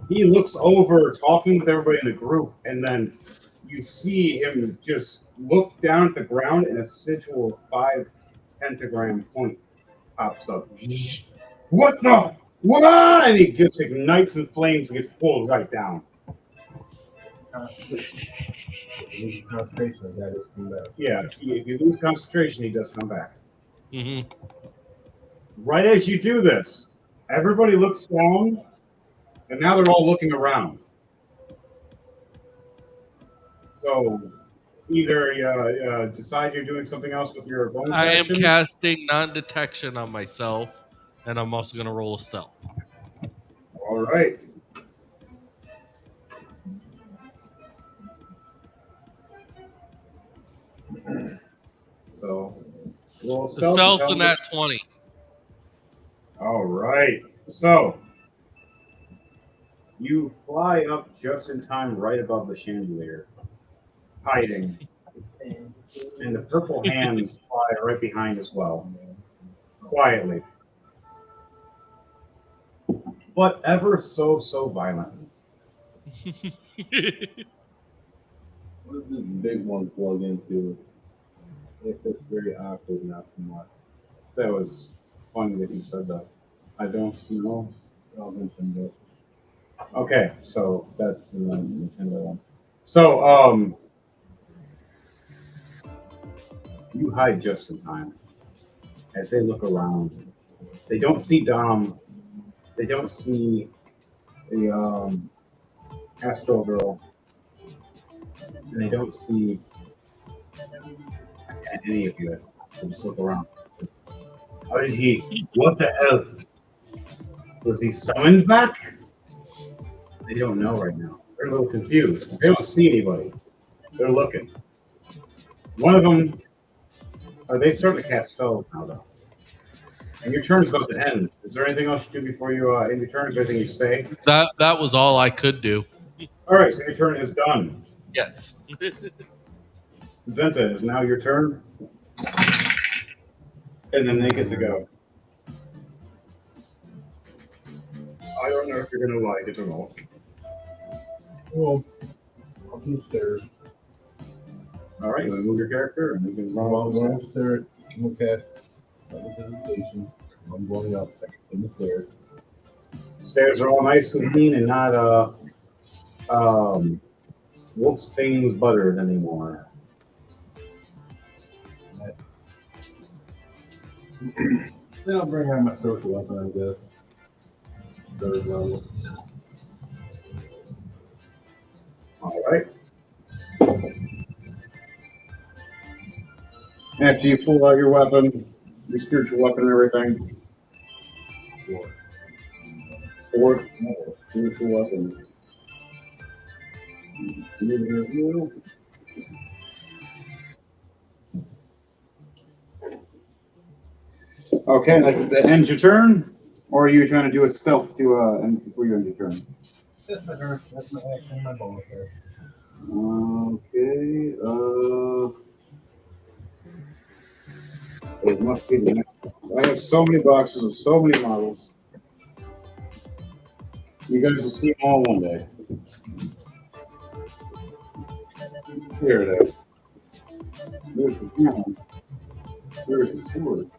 he looks over, talking with everybody in the group, and then you see him just look down at the ground, and a sigil 5 pentagram point pops up. What the? What? And he just ignites in flames and gets pulled right down. Concentration, that is come back. Yeah, if you lose concentration, he does come back. Mm-hmm. Right as you do this, everybody looks down, and now they're all looking around. So either decide you're doing something else with your bonus I am action. casting non-detection on myself, and I'm also going to roll a stealth. All right. So roll The stealth and stealth's tell in me. that 20. All right. So you fly up just in time, right above the chandelier, hiding, and the purple hands fly right behind as well, quietly, but ever so violent. What does this big one plug into? If it's very awkward, not too much. That was funny that you said that. I don't know. I'll mention that. Okay, so that's the Nintendo one. So you hide just in time as they look around. They don't see Dom. They don't see the Astro Girl, and they don't see any of you. They just look around. How did he? What the hell? Was he summoned back? They don't know right now. They're a little confused. They don't see anybody. They're looking. One of them, are they starting to cast spells now, though? And your turn's about to end. Is there anything else you do before you end your turn? Is there anything you say? That was all I could do. All right, so your turn is done. Yes. Zenta, is now your turn. And then they get to go. I don't know if you're going to like it or not. Well, up the stairs. All right, you want to move your character and you can run While along I'm the going stairs. upstairs, I'm gonna cast visitation. I'm going up in the stairs. Stairs are all nice and clean and not Wolfsbane's buttered anymore. Then I'll bring out my social weapon, I guess. Third level. All right. After you pull out your weapon, your spiritual weapon and everything. Fourth, spiritual weapon. Okay, that ends your turn, or are you trying to do a stealth to end before you end your turn? That's my turn. That's my action, my bonus there. Okay. It must be the next box. I have so many boxes of so many models. You guys will see them all one day. Here it is. There's the hammer. There's the sword.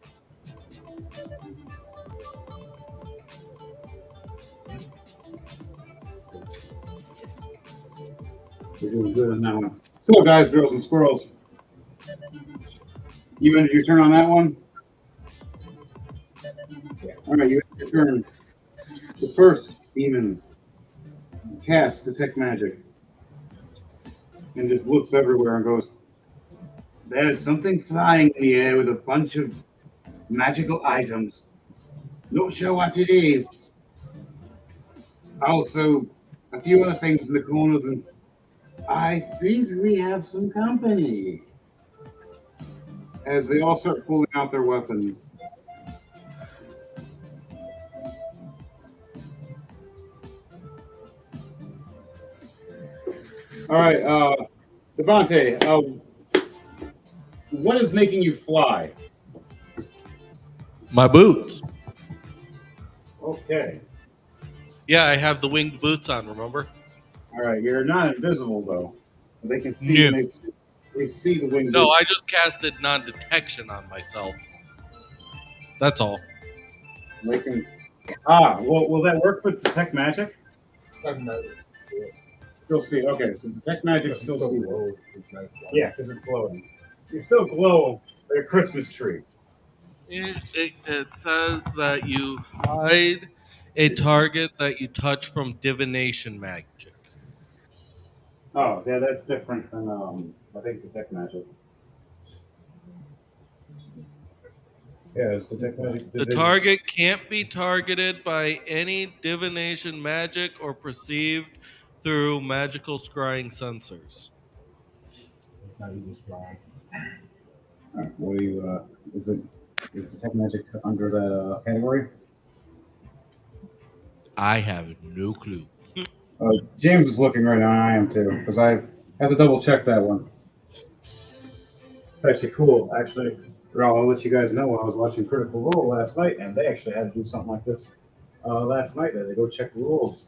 We're doing good on that one. So, guys, girls, and squirrels, you ended your turn on that one? Yeah. All right, you ended your turn. The first demon casts Detect Magic and just looks everywhere and goes, "There's something flying in the air with a bunch of magical items. Not sure what it is. Also, a few other things in the corners, and I think we have some company." As they all start pulling out their weapons. All right, Devontae, what is making you fly? My boots. Okay. Yeah, I have the winged boots on, remember? All right, you're not invisible though. They can see No. when they see the winged No, boots. I just casted non-detection on myself. That's all. They can. Ah, well, will that work with detect magic? Still see. Okay, so detect magic still see. Yeah, because it's glowing. You still glow like a Christmas tree. It says that you hide a target that you touch from divination magic. Oh, yeah, that's different than I think detect magic. Yeah, it's detect magic. The target can't be targeted by any divination magic or perceived through magical scrying sensors. What do you? Is detect magic under that category? I have no clue. James is looking right now. And I am too, because I have to double check that one. It's actually cool. Actually, I'll let you guys know. I was watching Critical Role last night, and they actually had to do something like this last night. They go check the rules,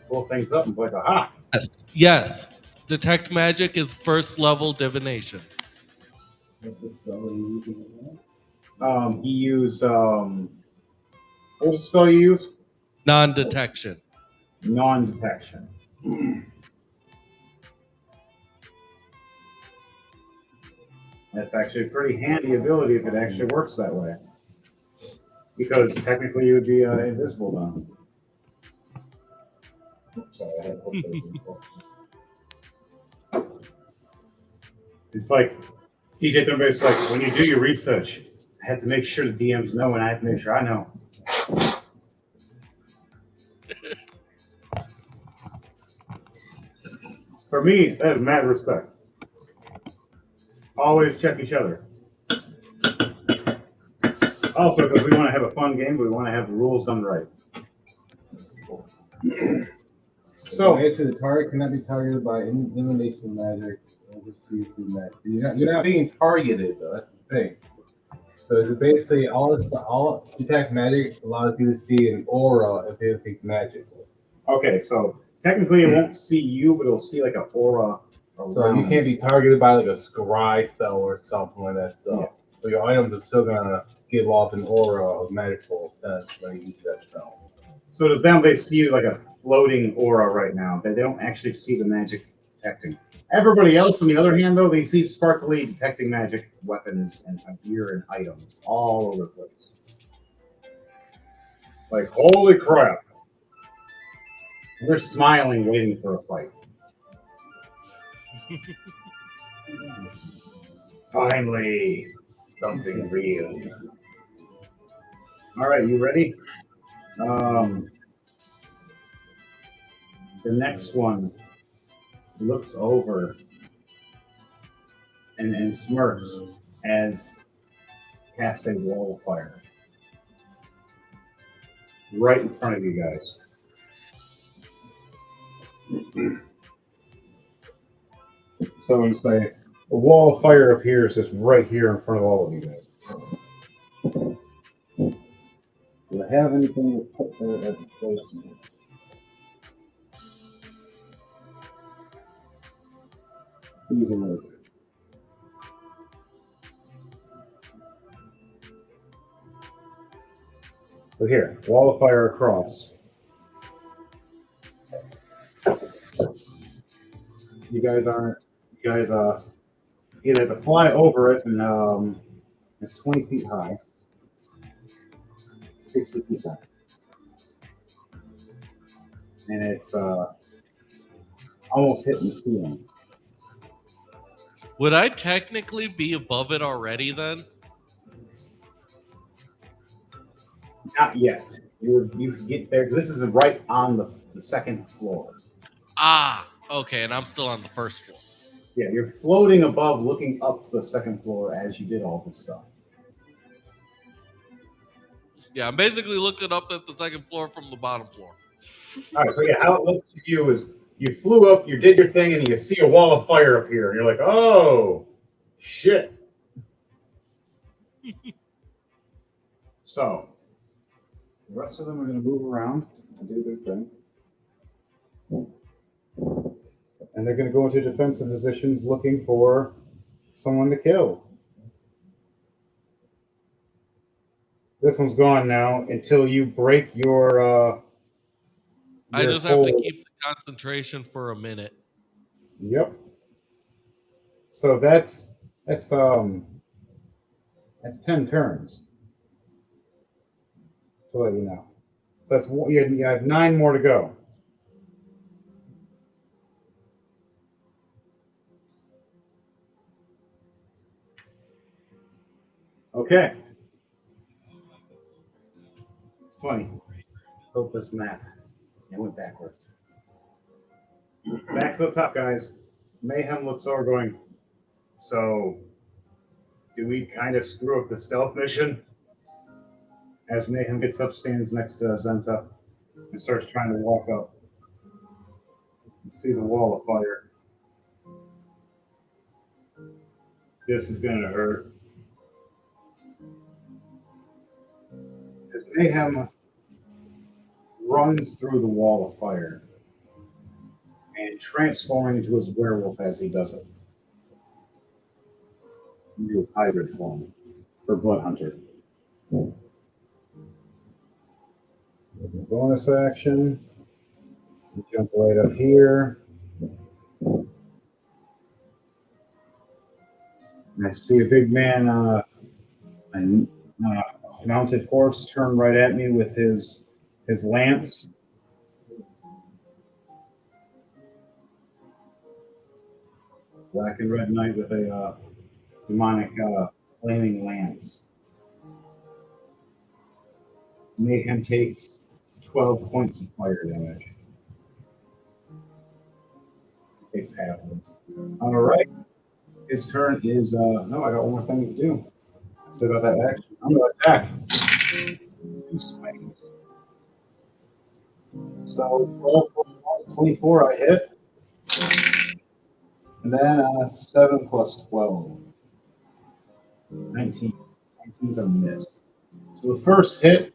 pull things up, and be like, aha! Yes. Yes. Detect magic is first level divination. He used what was the spell you used? Non-detection. Non-detection. That's actually a pretty handy ability if it actually works that way. Because technically you would be invisible then. Oops, sorry, I had to look at it. It's like DJ Thumbbase's like, when you do your research, I have to make sure the DMs know and I have to make sure I know. For me, that is mad respect. Always check each other. Also, because we want to have a fun game, but we want to have the rules done right. So, answer the target cannot be targeted by elimination magic or received through magic. You're not being targeted, though. That's the thing. So it's basically all detect magic allows you to see an aura if it takes magic. Okay, so technically it won't see you, but it'll see like an aura. So you can't be targeted by like a scry spell or something like that. So, Yeah. So your items are still gonna give off an aura of magical sense when you use that spell. So to them, they see like a floating aura right now. They don't actually see the magic detecting. Everybody else, on the other hand, though, they see sparkly detecting magic weapons and gear and items all over the place. Like, holy crap. And they're smiling, waiting for a fight. Finally, something real. All right, you ready? The next one looks over and smirks as casts a wall of fire right in front of you guys. So I'm going to say a wall of fire appears just right here in front of all of you guys. Do I have anything to put there as a placement? These are really good. So here, wall of fire across. You guys you have to fly over it, and it's 20 feet high, 60 feet high, and it's almost hitting the ceiling. Would I technically be above it already then? Not yet. You can get there. This is right on the second floor. Ah, okay, and I'm still on the first floor. Yeah, you're floating above, looking up to the second floor as you did all this stuff. Yeah, I'm basically looking up at the second floor from the bottom floor. All right, so yeah, how it looks to you is you flew up, you did your thing, and you see a wall of fire appear, and you're like, oh, shit. So, the rest of them are going to move around and do their thing. And they're going to go into defensive positions looking for someone to kill. This one's gone now until you break your I just have to keep the concentration for a minute. Yep. So that's 10 turns. To let you know. So that's you have 9 more to go. Okay. It's funny. Built this map. It went backwards. Back to the top, guys. Mayhem looks over going. So Do we kind of screw up the stealth mission? As Mayhem gets up, stands next to Zenta, and starts trying to walk up. He sees a wall of fire. This is gonna hurt. As Mayhem runs through the wall of fire and transforming into his werewolf as he does it. Into his hybrid form for Blood Hunter. Bonus action. Jump right up here. I see a big man on a mounted horse turn right at me with his lance. Black and red knight with a demonic flaming lance. Mayhem takes 12 points of fire damage. He takes half of it. All right. His turn is, no, I got one more thing to do. Still got that action. I'm going to attack. 2 swings. So 12 plus 24, I hit. And then 7 plus 12. 19. 19's a miss. So the first hit,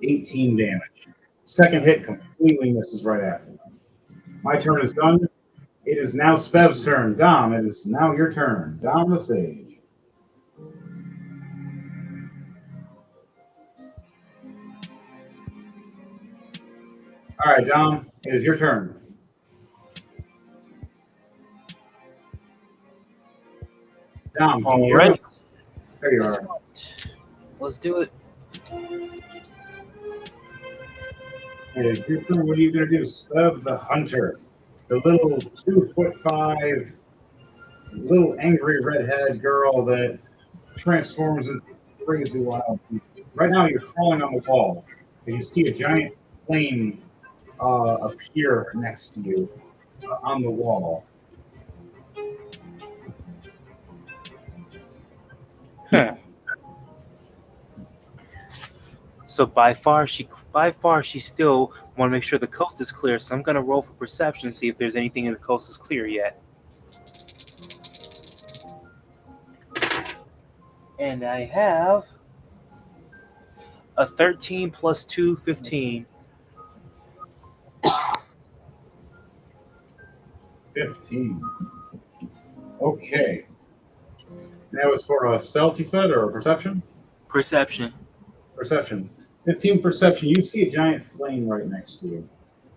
18 damage. Second hit completely misses right after. My turn is done. It is now Spev's turn. Dom, it is now your turn. Dom the Sage. All right, Dom, it is your turn. Dom, can you hear me? There you are. Let's do it. Hey, your turn. What are you going to do? Spev the Hunter. The little 2'5", little angry redhead girl that transforms into crazy wild people. Right now, you're crawling on the wall, and you see a giant flame appear next to you on the wall. Huh. So by far she still want to make sure the coast is clear. So I'm gonna roll for perception, see if there's anything in the coast is clear yet. And I have a 13 plus 2, 15. 15. Okay. That was for a stealth, you said, or a perception? Perception. Perception. 15 perception. You see a giant flame right next to you.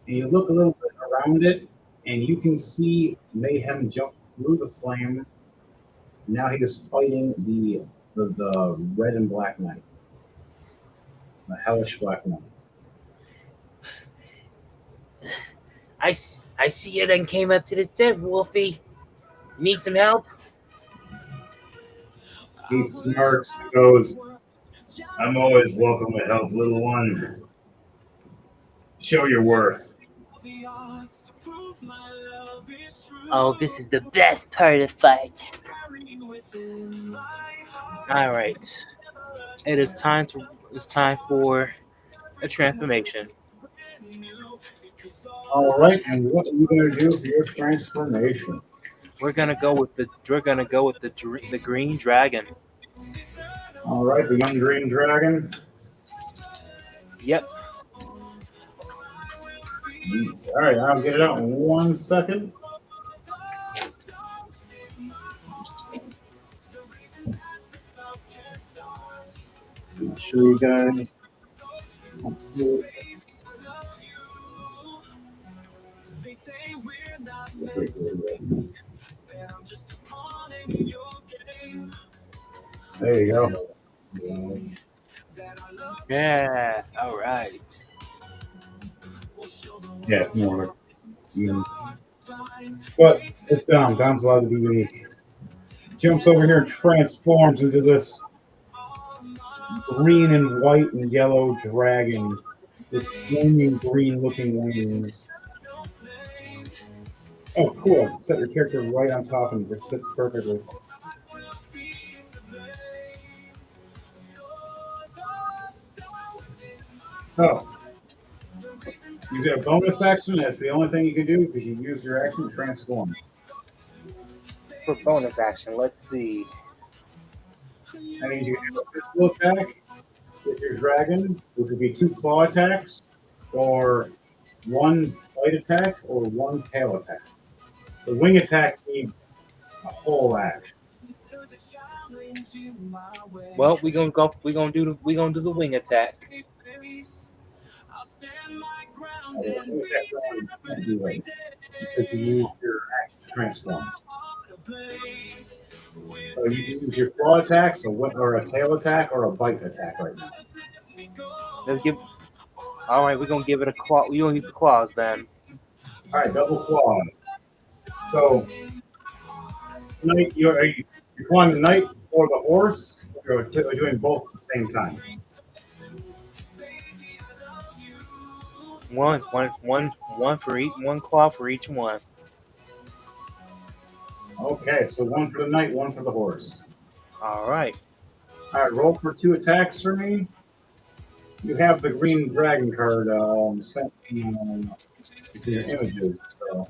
And you look a little bit around it, and you can see Mayhem jump through the flame. Now he is fighting the red and black knight. The hellish black knight. I see you then came up to this dead Wolfie. Need some help? He smirks and goes, I'm always welcome to help, little one. Show your worth. Oh, this is the best part of the fight. All right. It's time for a transformation. All right, and what are you going to do for your transformation? We're gonna go with the green dragon. All right, the young green dragon. Yep. All right, I'll get it out in 1 second. Show you guys. There you go. Yeah. All right. Yeah, it's more like, but it's Dom. Dom's allowed to be unique. Jumps over here and transforms into this green and white and yellow dragon with flaming green looking wings. Oh, cool. Set your character right on top and it sits perfectly. Oh, you get a bonus action. That's the only thing you can do because you use your action to transform. For bonus action, let's see. That means you can do a physical attack with your dragon, which would be 2 claw attacks, or 1 bite attack, or 1 tail attack. The wing attack needs a whole action. Well, we gonna do the wing attack. The wing attack you can't do right now because you use your action to transform. So you can use your claw attacks, or a tail attack, or a bite attack right now. Let's give. All right, we're gonna give it a claw. We gonna use the claws then. All right, double claws. So knight, you're clawing the knight or the horse. You're doing both at the same time. One for each. One claw for each one. Okay, so 1 for the knight, 1 for the horse. All right. All right, roll for 2 attacks for me. You have the green dragon card sent to your images, so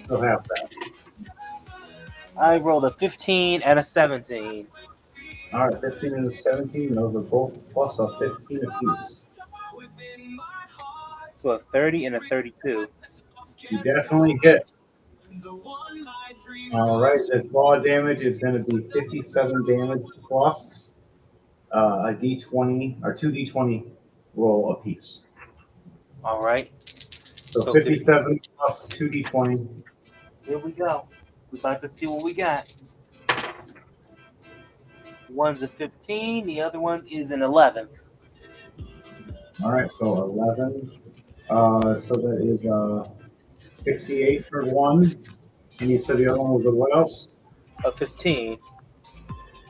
you'll have that. I rolled a 15 and a 17. All right, 15 and 17, those are both plus a 15 apiece. So a 30 and a 32. You definitely hit. All right, the claw damage is going to be 57 damage plus a d20 or 2d20 roll apiece. All right. So 57 plus 2d20. Here we go. We're about to see what we got. One's a 15. The other one is an 11. All right, so 11. So that is 68 for one. And you said the other one was a what else? A 15.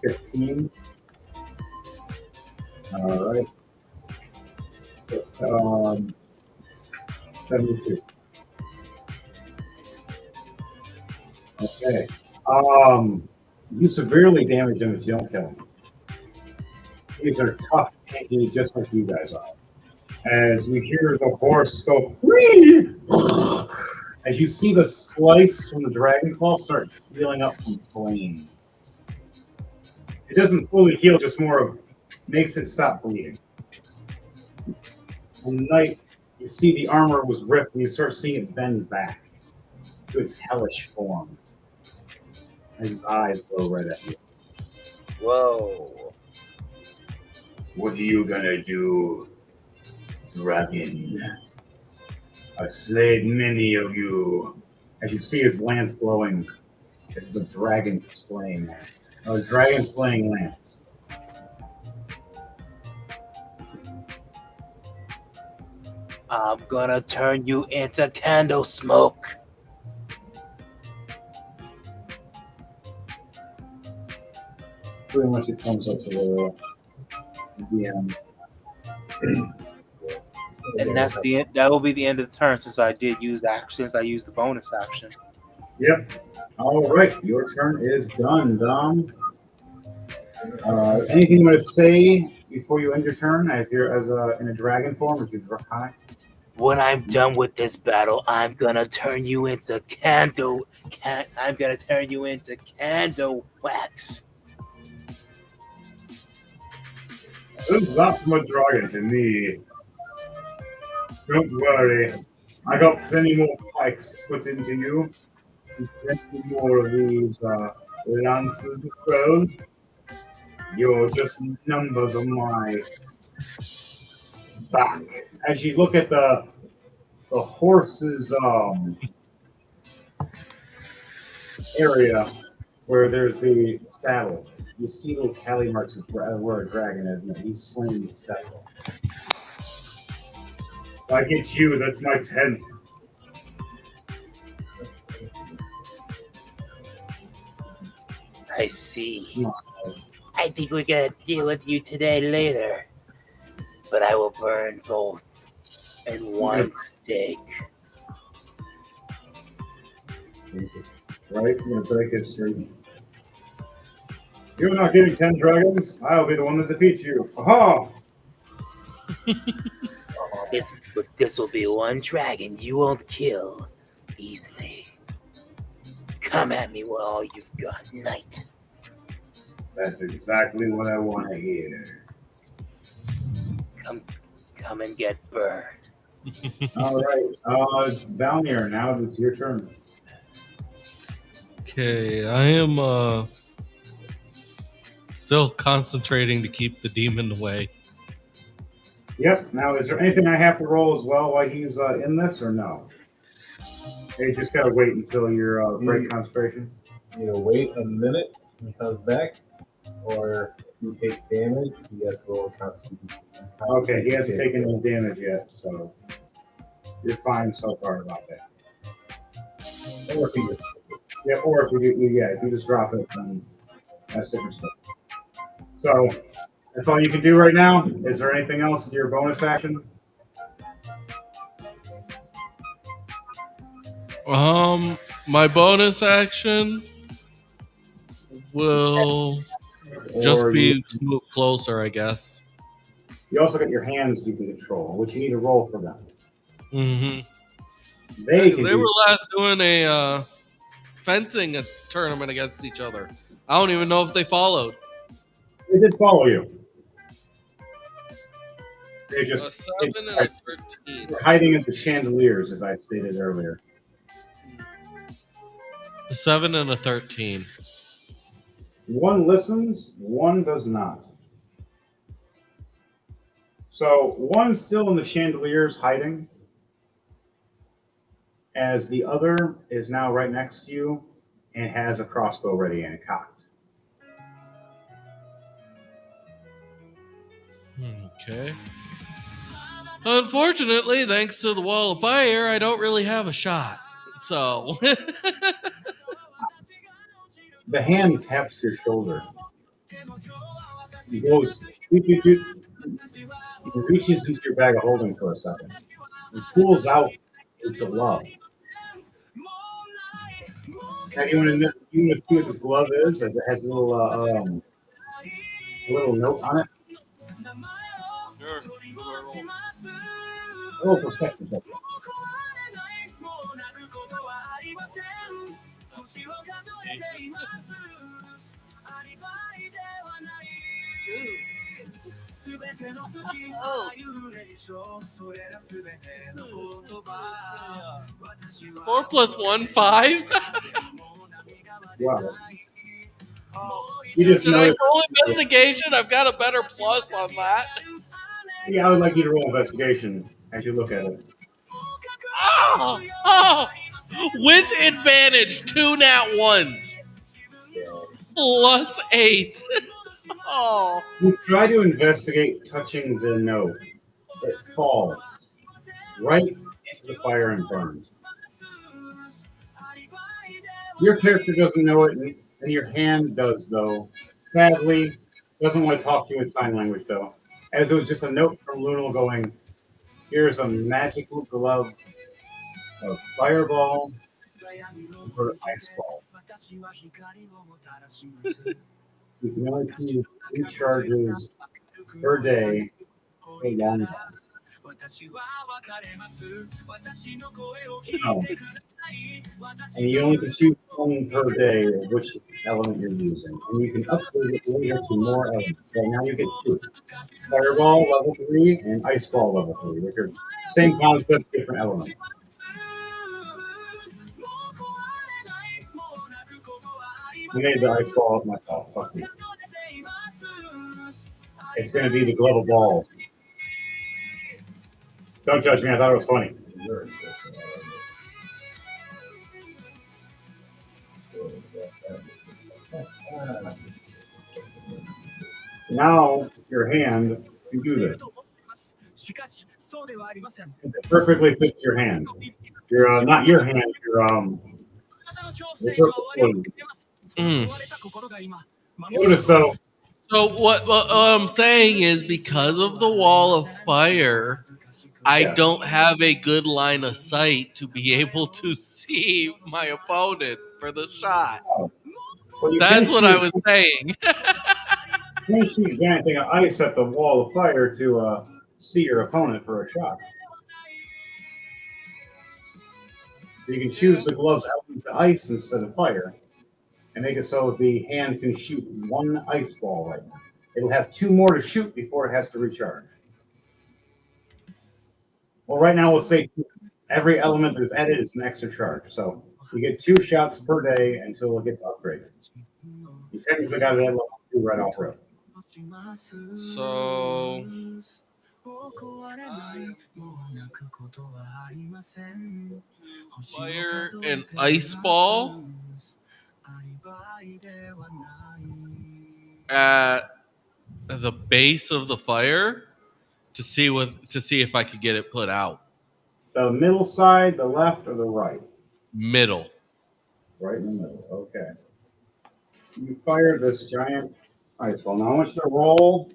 15. All right. So 72. Okay. You severely damage him if you don't kill him. These are tough, tanky, just like you guys are. As we hear the horse go, whee! As you see the slice from the dragon claw start healing up from flames. It doesn't fully heal, just more of makes it stop bleeding. On the night, you see the armor was ripped, and you start seeing it bend back to its hellish form. And his eyes glow right at you. Whoa. What are you gonna do, dragon? I've slayed many of you. As you see his lance glowing, it's a dragon slaying lance. A dragon slaying lance. I'm gonna turn you into candle smoke. Pretty much it comes up to the end. And that's the end. That will be the end of the turn since I used the bonus action. Yep. All right, your turn is done, Dom. Anything you want to say before you end your turn, as you're in a dragon form, as you drop high? When I'm done with this battle, I'm gonna turn you into candle. I'm gonna turn you into candle wax. This is not from a dragon to me. Don't worry. I got plenty more pikes to put into you. And plenty more of these lances as well. You're just numbers on my back. As you look at the horse's area where there's the saddle, you see little tally marks of where a dragon is, and he's slaying the saddle. If I get you, that's my 10th. I see. I think we're gonna deal with you today later. But I will burn both in one stake. Right? You're gonna break his streak. You're not getting 10 dragons. I'll be the one that defeats you. Aha! This will be one dragon you won't kill easily. Come at me with all you've got, knight. That's exactly what I want to hear. Come and get burned. All right. Down here. Now it's your turn. Okay, I am still concentrating to keep the demon away. Yep. Now, is there anything I have to roll as well while he's in this, or no? You just gotta wait until your break concentration. You know, wait a minute when he comes back, or if he takes damage, he has to roll a constitution. Okay, he hasn't taken any damage yet, so you're fine so far about that. Or if you just, or if if you just drop it, then that's different stuff. So that's all you can do right now. Is there anything else with your bonus action? My bonus action will just Or be to move closer, I guess. you also got your hands you can control, which you need to roll for them. Mm-hmm. They were last doing a fencing tournament against each other. I don't even know if they followed. They did follow you. They just A 7 and a 13. They're hiding in the chandeliers, as I stated earlier. A 7 and a 13. One listens, one does not. So one's still in the chandeliers hiding, as the other is now right next to you and has a crossbow ready and cocked. Okay. Unfortunately, thanks to the wall of fire, I don't really have a shot. So. The hand taps your shoulder. He goes, he reaches into your bag of holding for a second. He pulls out a glove. Now you want to see what this glove is, as it has a little note on it. Oh, perception check. Four plus 1, 5? Wow. You just Should I noticed. roll investigation? I've got a better plus on that. Yeah, I would like you to roll investigation as you look at it. Oh! With advantage, 2 nat ones. Plus 8. Oh. You try to investigate touching the note. It falls right into the fire and burns. Your character doesn't know it, and your hand does, though. Sadly, doesn't want to talk to you in sign language, though. As it was just a note from Lunal going, here's a magical glove of fireball or ice ball. You can only choose 3 charges per day for long run. So, and you only can choose 1 per day of which element you're using. And you can upgrade it later to more elements. So now you get 2. Fireball level 3 and ice ball level 3, which are same concept, different element. I made the ice ball up myself. Fuck me. It's going to be the glove of balls. Don't judge me. I thought it was funny. Now your hand can do this. It perfectly fits your hand. Your not your hand. Notice though. So what I'm saying is, because of the wall of fire, I Yeah. don't have a good line of sight to be able to see my opponent for the shot. Well, you can That's what I shoot. was saying. You can shoot a giant thing of ice at the wall of fire to see your opponent for a shot. You can choose the gloves out into ice instead of fire, and make it so the hand can shoot one ice ball right now. It'll have two more to shoot before it has to recharge. Well, right now we'll say every element that is added is an extra charge. So you get 2 shots per day until it gets upgraded. You technically got it at level 2 right off rip. So fire and ice ball at the base of the fire to see if I could get it put out. The middle side, the left, or the right? Middle. Right in the middle. Okay. You fire this giant ice ball. Now I want you to roll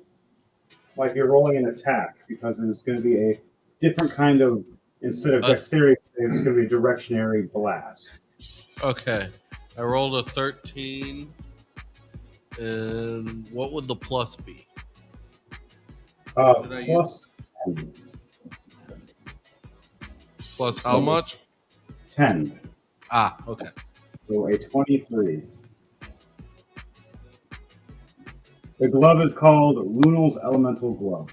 like you're rolling an attack because it's going to be a different kind of, instead of dexterity, it's going to be a directionary blast. Okay. I rolled a 13. And what would the plus be? Did I Plus 10. Plus how much? 10. Ah, okay. So a 23. The glove is called Lunal's Elemental Glove.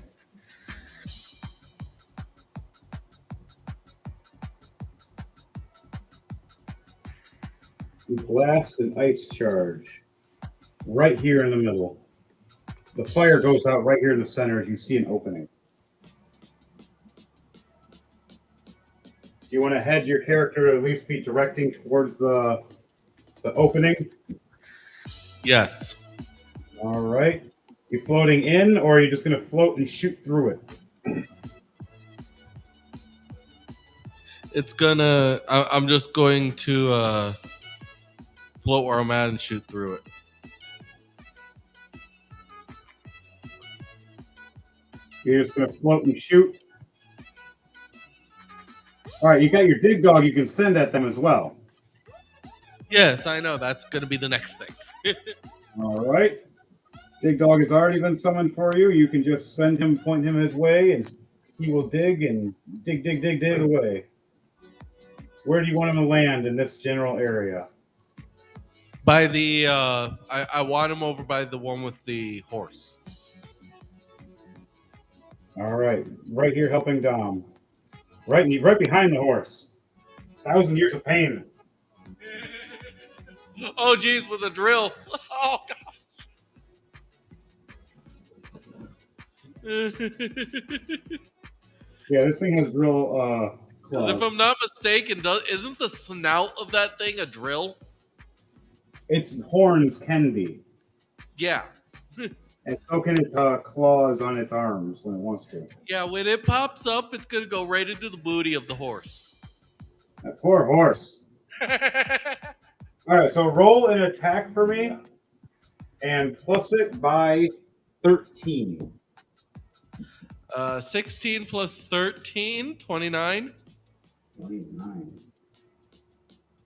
You blast an ice charge right here in the middle. The fire goes out right here in the center as you see an opening. Do you want to head your character to at least be directing towards the opening? Yes. All right. You floating in, or are you just going to float and shoot through it? It's gonna. I'm just going to float where I'm at and shoot through it. You're just going to float and shoot. All right, you got your dig dog you can send at them as well. Yes, I know. That's gonna be the next thing. All right. Dig dog has already been summoned for you. You can just send him, point him his way, and he will dig and dig away. Where do you want him to land in this general area? By the I want him over by the one with the horse. All right, right here helping Dom. Right behind the horse. 1,000 years of pain. Oh, geez, with a drill. Oh, God. Yeah, this thing has drill claws. If I'm not mistaken, isn't the snout of that thing a drill? Its horns can be. Yeah. And so can its claws on its arms when it wants to. Yeah, when it pops up, it's going to go right into the booty of the horse. That poor horse. All right, so roll an attack for me and plus it by 13. 16 plus 13, 29. 29.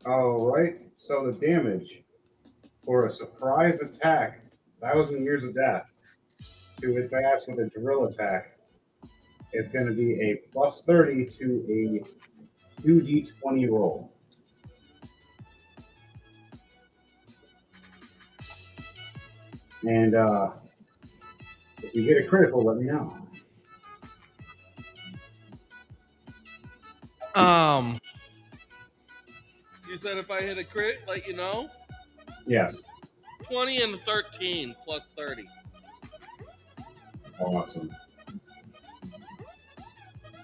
All right, so the damage for a surprise attack, 1,000 years of death, to its ass with a drill attack is going to be a plus 30 to a 2d20 roll. And if you get a critical, let me know. You said if I hit a crit, let you know? Yes. 20 and 13 plus 30. Awesome.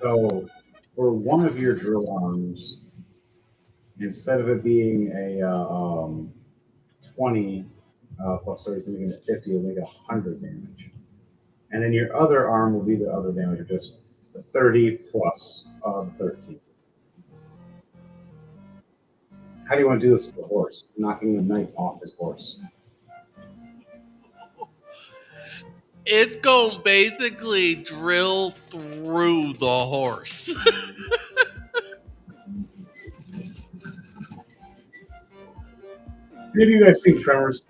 So for one of your drill arms, instead of it being a 20 plus 30, making it 50, it'll make 100 damage. And then your other arm will be the other damage, of just the 30 plus 13. How do you want to do this to the horse? Knocking the knight off his horse. it's going to basically drill through the horse. Maybe you guys seen Tremors.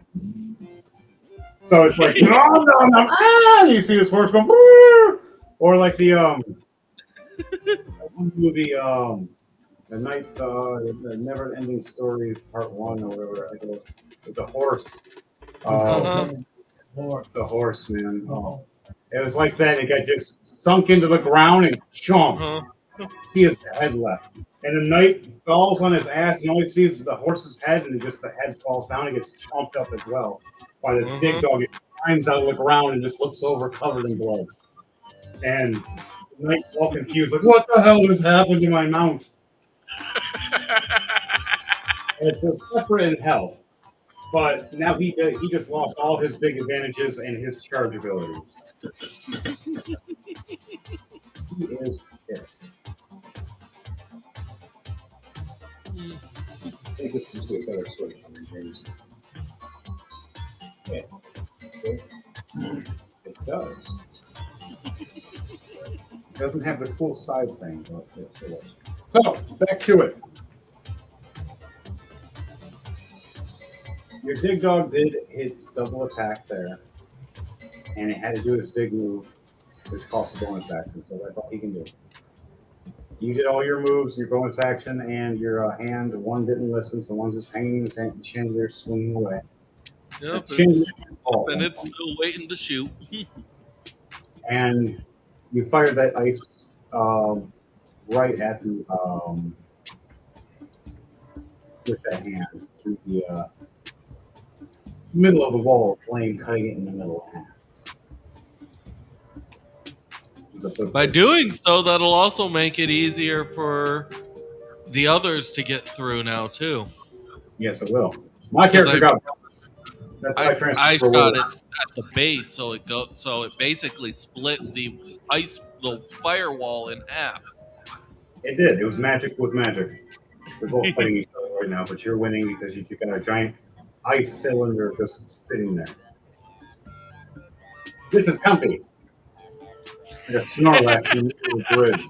So it's like, no, no, no, ah! And you see this horse go, "Woo!" Or like the one movie, the Night's the Never Ending Story Part One or whatever. I go with the horse. Uh-huh. The horse, man. Oh, it was like that. It got just sunk into the ground and chomped. Uh-huh. See his head left. And the knight falls on his ass and only sees the horse's head, and just the head falls down and gets chomped up as well by this big dog. It climbs out of the ground and just looks over covered in blood. And the knight's all confused, like, what the hell has happened to my mount? And it's separate in health. But now he just lost all his big advantages and his charge abilities. He is pissed. I think this is a better switch on the James. Yeah. It does. It doesn't have the cool side thing, but it is. So, back to it. Your dig dog did its double attack there, and it had to do its dig move, which costs a bonus action, so that's all he can do. You did all your moves, your bonus action, and your hand. One didn't listen, so one's just hanging his chandelier, swinging away. Yep, Chandelier and it's still waiting to shoot. And you fired that ice right at the with that hand through the middle of the wall, flame cutting it in the middle of half. By doing so, that'll also make it easier for the others to get through now too. Yes, it will. My character got. That's why I shot it at the base, so it basically split the firewall in half. It did. It was magic with magic. We're both fighting each other right now, but you're winning because you got a giant ice cylinder just sitting there. This is comfy. Like a Snorlax in the middle of the bridge.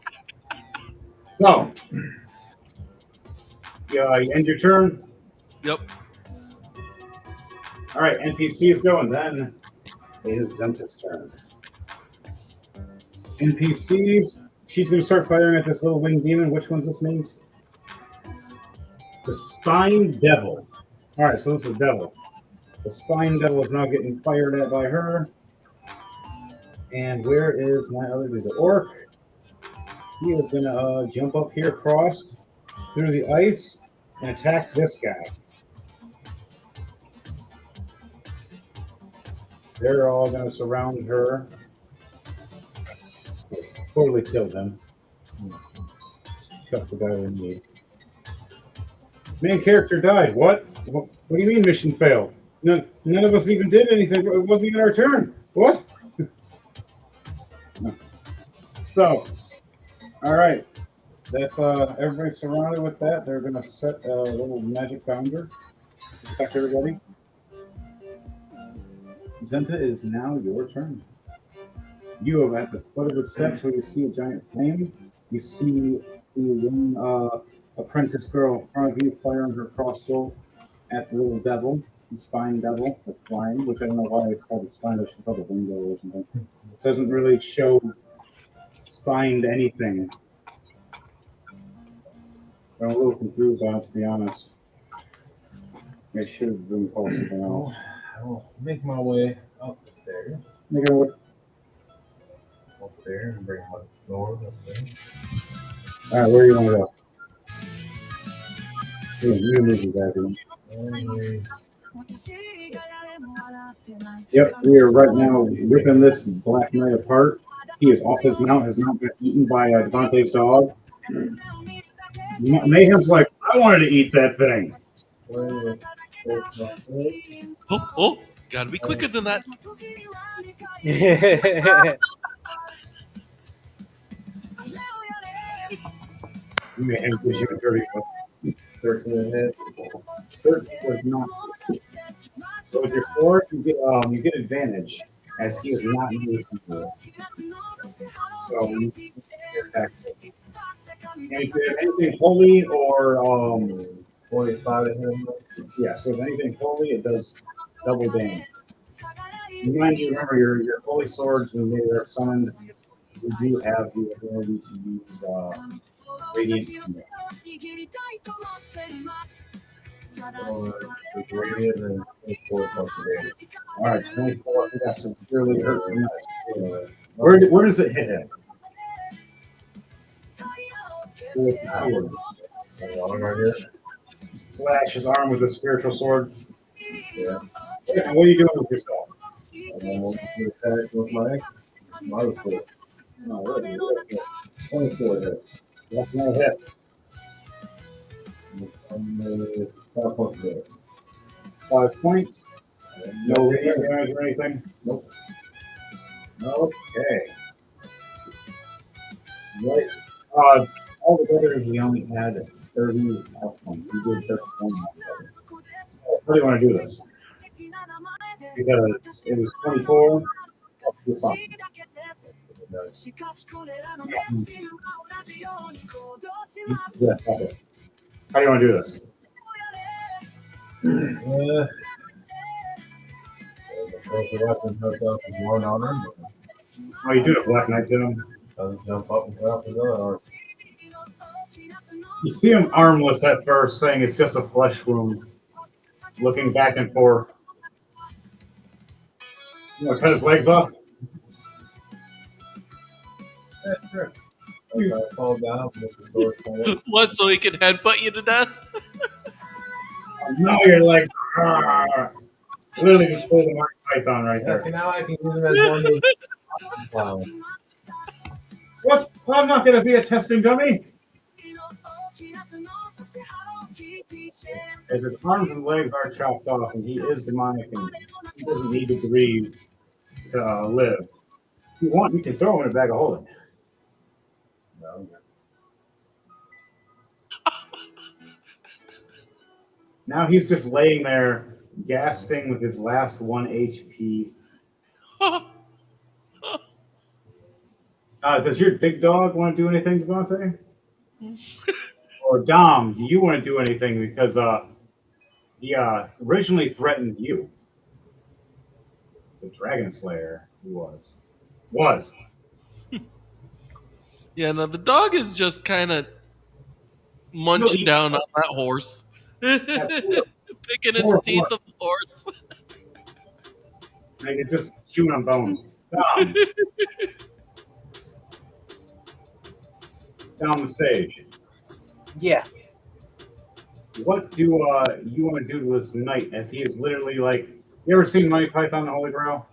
So, you end your turn. Yep. All right, NPC is going. Then it is Zenta's turn. NPCs. She's going to start firing at this little winged demon. Which one's this name? The Spine Devil. All right, so this is the devil. The Spine Devil is now getting fired at by her. And where is my other dude? The orc. He is going to jump up here, crossed through the ice, and attack this guy. They're all going to surround her. Totally killed him. Shut the guy in me. Main character died. What? What do you mean mission failed? None of us even did anything. It wasn't even our turn. What? So, all right. That's everybody surrounded with that. They're going to set a little magic bounder. Protect everybody. Zenta, it is now your turn. You are at the foot of the steps where you see a giant flame. You see the young apprentice girl in front of you firing her crossbow at the little devil, the spine devil that's flying, which I don't know why it's called the spine, it's called a window or something. It doesn't really show spined anything. I'm a little confused on it, to be honest. I should have been called something else. I'll make my way up there. Make it what? Up there and bring my sword up there. All right, where do you want to go? You move you guys in. Yep, we are right now ripping this Black Knight apart. He is off his mount. His mount got eaten by Devontae's dog. Mayhem's like, I wanted to eat that thing. Oh, gotta be quicker than that. Mayhem gives you a 13 to hit. 13 was not. So with your sword, you get advantage. as he is not using it. So you attack. Anything holy or So 45 to hit him. yes, with anything holy, it does double damage. Remind you, remember your holy swords when they are summoned, you do have the ability to use radiant. So it's radiant and 24 plus the damage. All right, 24. That's severely hurt from this. Where does it hit him? With the sword. Arm right here. Slash his arm with a spiritual sword. Yeah. And what are you doing with yourself? And then we'll attack with my other sword. No, really, really. 24 hit. That's no hit. And 5 points there. 5 points. No radiant damage or anything. Nope. Okay. Right. All together, he only had 30 health points. He did 31 health points. So how do you want to do this? Because it was 24. You're fine. Yeah, okay. How do you want to do this? Yeah. The weapon hurts up with one arm. Oh, you do a Black Knight to him. Doesn't jump up and drop his other arm. You see him armless at first, saying it's just a flesh wound, looking back and forth. You want to cut his legs off? Yeah, sure. Okay, I fall down with the sword forward. What? So he can headbutt you to death? No, you're like, "Argh." Literally just pull the Mark Python right Yeah, see, there. now I can use him as one of those. What? Well, I'm not going to be a testing dummy. As his arms and legs are chopped off, and he is demonic, and he doesn't need to breathe to live. If you want, you can throw him in a bag of holding. No, Now he's just laying there, gasping with his last 1 HP. Does your big dog want to do anything, Devontae? Or Dom, do you want to do anything? Because he originally threatened you. The Dragon Slayer, he was. Was. Yeah, no, the dog is just kind of munching down on that horse. Picking its teeth of the horse. Like it's just chewing on bones. Dom. Dom the Sage. Yeah. What do you want to do to this knight as he is literally like, you ever seen Monty Python the Holy Grail?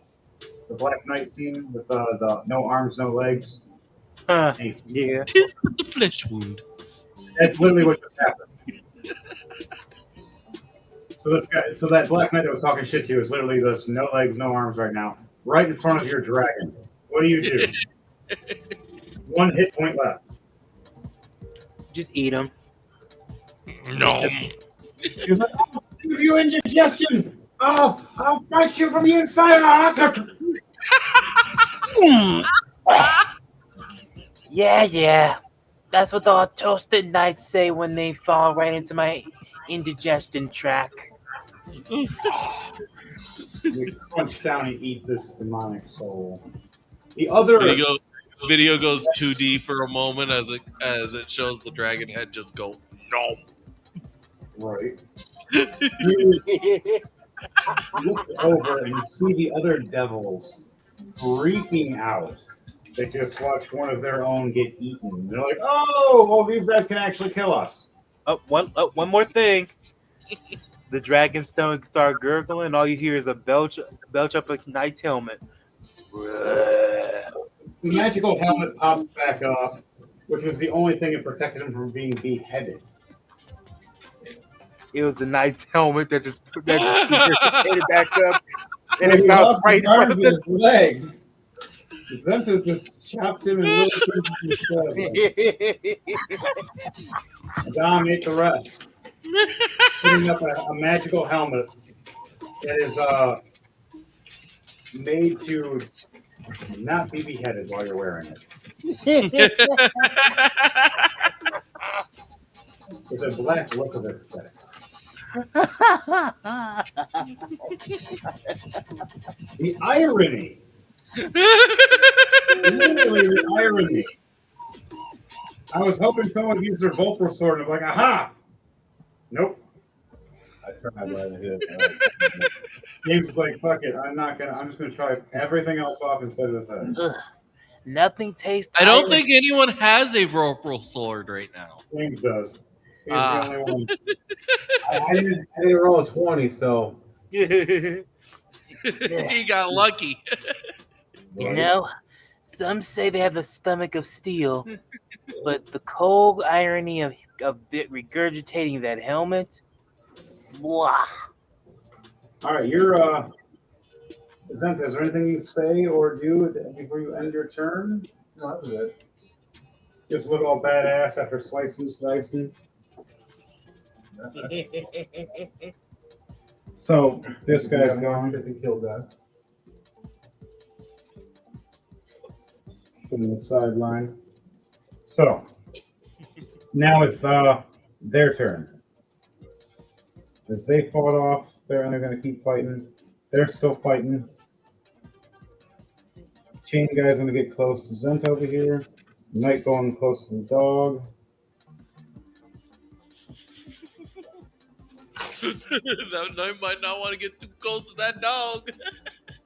The Black Knight scene with the no arms, no legs? Yeah. Tis but the flesh wound. That's literally what just happened. So this guy, so that Black Knight that was talking shit to you is literally this no legs, no arms right now, right in front of your dragon. What do you do? 1 hit point left. Just eat them. No. He's like, I'll give you indigestion. Oh, I'll bite you from the inside. Yeah. That's what the toasted knights say when they fall right into my indigestion track. You crunch down and eat this demonic soul. The other Video goes 2D for a moment as it shows the dragon head just go no. right. You look over and you see the other devils freaking out. They just watched one of their own get eaten. They're like, oh, these guys can actually kill us. One more thing. The dragon's stomach start gurgling. All you hear is a belch up a knight's helmet. The magical helmet pops back up, which was the only thing that protected him from being beheaded. It was the knight's helmet that just back up, and it bounced right in front of his legs. Zenta just chopped him in little pieces. Dom ate the rest. Putting up a magical helmet that is made to not be beheaded while you're wearing it. With a black look of aesthetic. The irony. Literally the irony. I was hoping someone would use their Volpro sword and I'm like, aha! Nope. I tried right here. James is like, fuck it, I'm just gonna try everything else off instead of this head. Ugh. Nothing tastes. I don't think anyone has a Vorpal sword right now. James does. He's Ah. the only one. I didn't roll a 20, so. You He got lucky. know, some say they have a stomach of steel, but the cold irony of regurgitating that helmet. Blah. Alright, you're Zenza, is there anything you say or do before you end your turn? No, that was it. Just look all badass after slicing. So this guy's gone. 50 kill guy. Put him on the sideline. So now it's their turn. As they fought off, they're gonna keep fighting. They're still fighting. Chain guy's gonna get close to Zent over here. Knight going close to the dog. That knight might not want to get too close to that dog.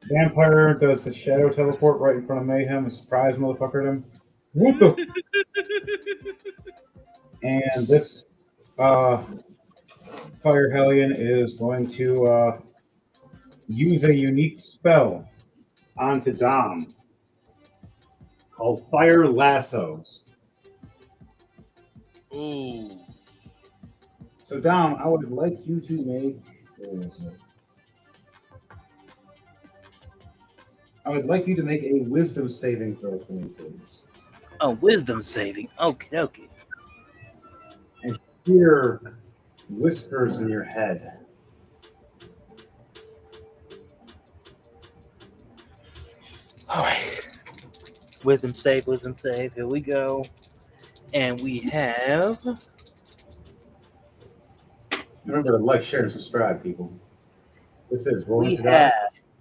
Vampire does the shadow teleport right in front of Mayhem and surprise motherfuckered him. What the? And this Fire Hellion is going to use a unique spell onto Dom called Fire Lassos. Ooh. So Dom, I would like you to make. I would like you to make a wisdom saving throw for me, please. Oh, wisdom saving. Okay, okay. And hear whispers in your head. All right. Wisdom save, wisdom save. Here we go. And we have. Remember to like, share, and subscribe, people. This is We Rolling2Die. have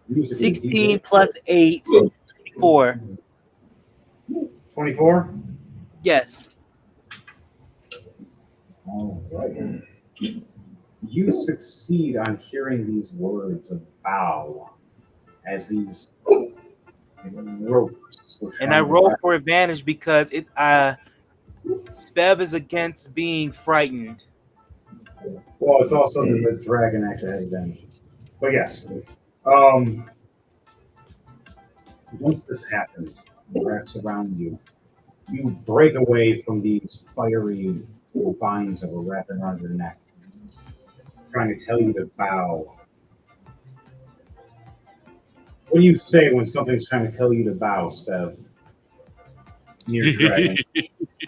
Music is 16 DJ. plus 8, 4. 24? Yes. All right. You succeed on hearing these words of bow as these ropes. And I roll for advantage because it Spev is against being frightened. Well, it's also the dragon actually has advantage. But yes. Once this happens, it wraps around you. You break away from these fiery vines that were wrapping around your neck, trying to tell you to bow. What do you say when something's trying to tell you to bow, Spev? Near the dragon.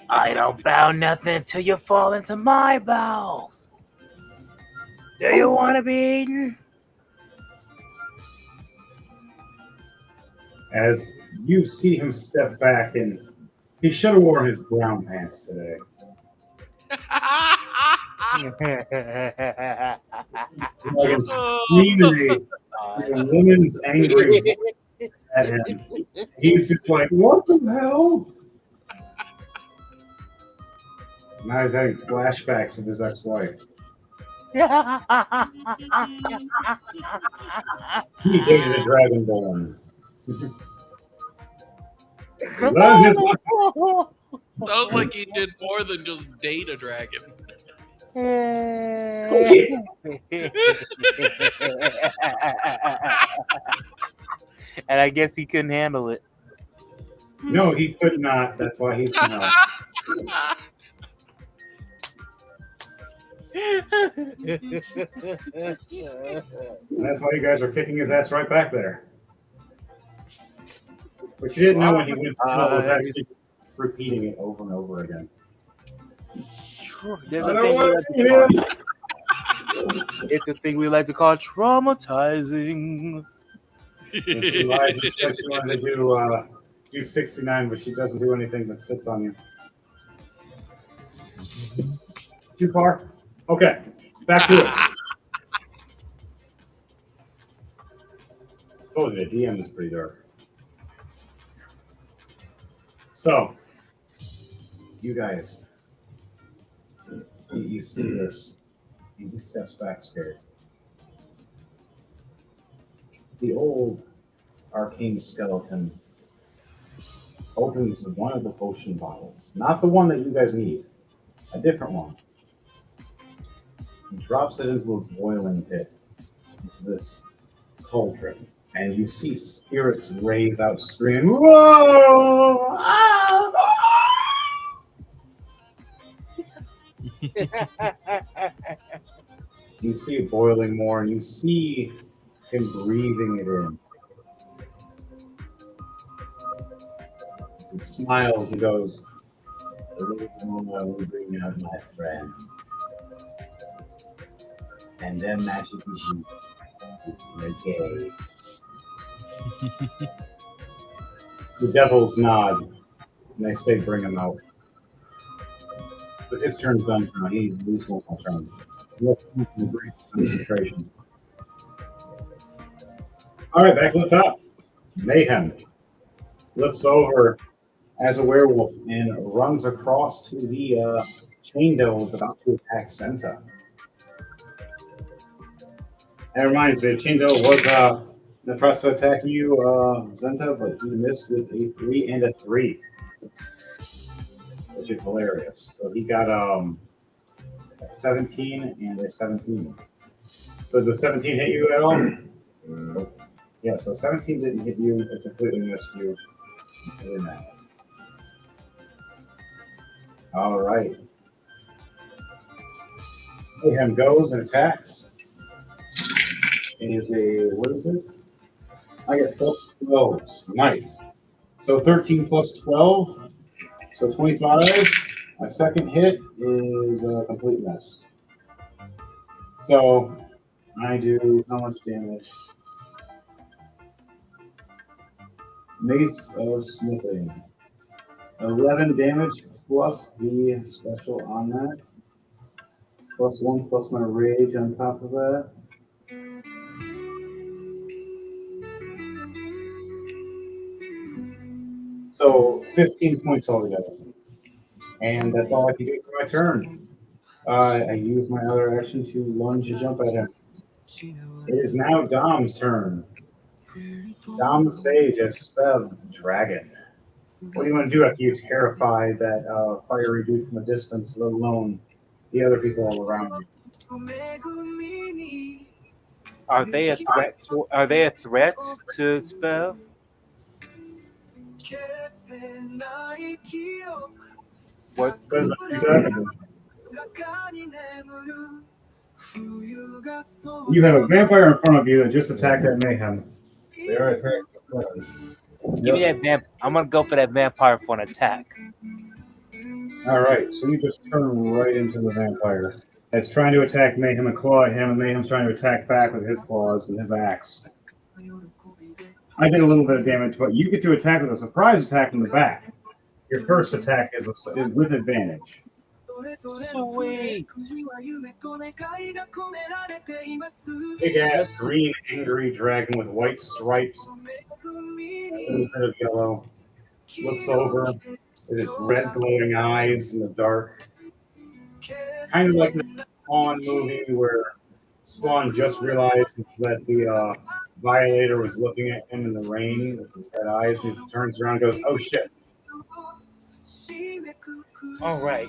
I don't bow nothing until you fall into my bowels. Do you want to be eaten? As you see him step back, and he should have worn his brown pants today. Like I'm screaming a woman's angry voice at him. He's just like, what the hell? Now he's having flashbacks of his ex-wife. He dated a dragonborn. That is his- Sounds like he did more than just date a dragon. And I guess he couldn't handle it. No, he could not. That's why he's not. That's why you guys are kicking his ass right back there. But you didn't know when he went was actually repeating it over and over again. There's a thing we like to call, it's a thing we like to call traumatizing. Elijah said she wanted to do 69, but she doesn't do anything that sits on you. Too far? Okay, back to it. Oh, the DM is pretty dark. So, you guys, you see this. He steps back scared. The old arcane skeleton opens one of the potion bottles. Not the one that you guys need, a different one. He drops it into a boiling pit, into this cauldron. And you see spirits raise out screaming, "Whoa! Ah! You see it boiling more, and you see him breathing it in. He smiles and goes, "The reason why we bring out my friend. And their magic is you. Reggae." The devils nod, and they say, "Bring him out." But his turn's done for now. He needs to lose one more turn. Let's keep him brief concentration. All right, back to the top. Mayhem looks over as a werewolf and runs across to the chain devils about to attack Senta. That reminds me, chain devil was in the process of attacking you, Zenta, but he missed with a 3 and a 3, which is hilarious. So he got a 17 and a 17. So does the 17 hit you at all? Yeah, so 17 didn't hit you, it completely missed you. All right. Mayhem goes and attacks. It is a, what is it? I get plus 12. Nice. So 13 plus 12, so 25. My second hit is a complete mess. So I do how much damage? Mace of Smithing. 11 damage plus the special on that. Plus 1 plus my rage on top of that. So 15 points altogether. And that's all I can do for my turn. I use my other action to lunge and jump at him. It is now Dom's turn. Dom the Sage as Spev Dragon. What do you want to do after you terrify that fiery dude from a distance, let alone the other people all around you? Are they a threat? Are they a threat to Spev? What? Depends on who you're talking to. You have a vampire in front of you that just attacked at Mayhem. They're a threat. Give me that vamp. I'm gonna go for that vampire for an attack. All right, so you just turn right into the vampire. It's trying to attack Mayhem and claw at him, and Mayhem's trying to attack back with his claws and his axe. I did a little bit of damage, but you get to attack with a surprise attack in the back. Your first attack is with advantage. Sweet. Big ass green angry dragon with white stripes, a little bit of yellow. Looks over with its red glowing eyes in the dark. Kind of like the Spawn movie where Spawn just realized that the Violator was looking at him in the rain with his red eyes, and he turns around and goes, "Oh shit." All right.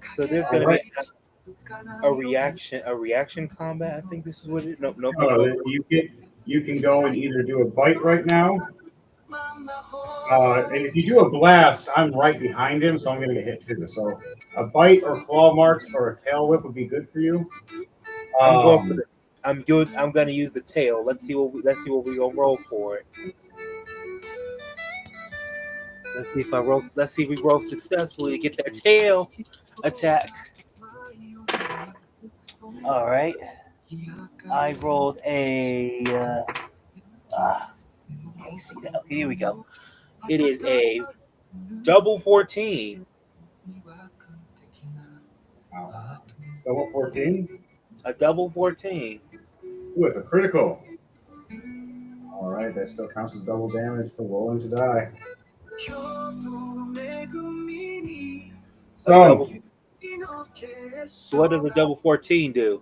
So there's gonna be a reaction combat. I think this is what it. No. You can go and either do a bite right now, and if you do a blast, I'm right behind him, so I'm going to get hit too. So a bite or claw marks or a tail whip would be good for you. I'm going for the. I'm good. I'm going to use the tail. Let's see what we gonna roll for it. Let's see if we roll successfully to get that tail attack. All right. I rolled a. Can you see that? Okay, here we go. It is a double 14. Wow. Double 14 A double 14. with a critical. All right, that still counts as double damage for rolling to die. A So double. So what does a double 14 do?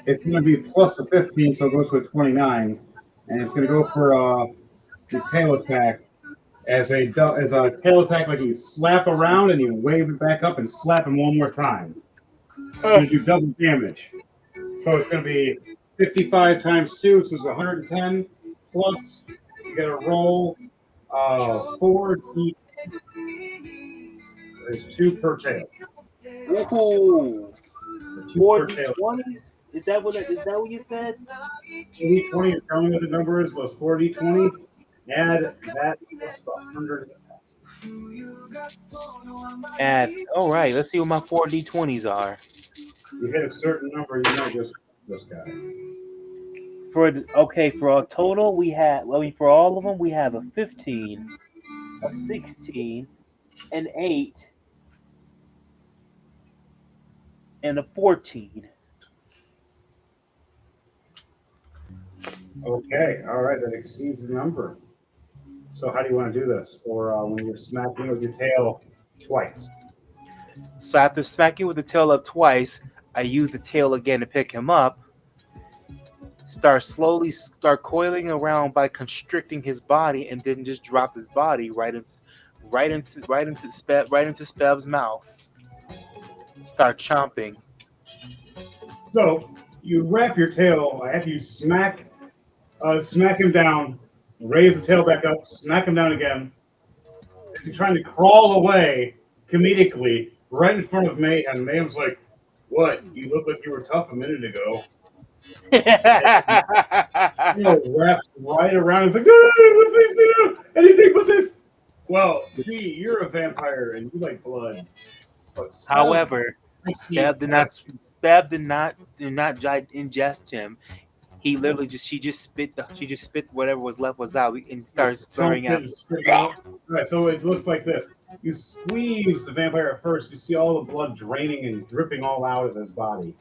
it's going to be plus a 15, so it goes to a 29, and it's going to go for your tail attack as a tail attack, like you slap around and you wave it back up and slap him one more time. It's going to do double damage. So it's going to be 55 times 2, so it's 110 plus. You got to roll 4d. There's 2 per tail. Ooh. 2 per tail. 4d20s? Is that what you said? 4d20, you're telling me what the number is, those 4d20. Add that plus the 100. And all right, let's see what my 4d20s are. You hit a certain number, you might just this guy. For a total we have. For all of them we have a 15, a 16, an 8, and a 14. Okay, all right, that exceeds the number. So how do you want to do this? Or when you're smacking with your tail twice? So after smacking with the tail up twice, I use the tail again to pick him up. Start coiling around by constricting his body, and then just drop his body right into Speb's mouth. Start chomping. So you wrap your tail after you smack him down, raise the tail back up, smack him down again. As you're trying to crawl away comedically right in front of May, and Mayhem's like, "What? You look like you were tough a minute ago." Wraps right around. It's like, "Ah, please do anything but this." Well, see, you're a vampire and you like blood. But However, Speb did not ingest him. He literally she just spit whatever was left was out and started spraying out. All right, so it looks like this. You squeeze the vampire at first. You see all the blood draining and dripping all out of his body.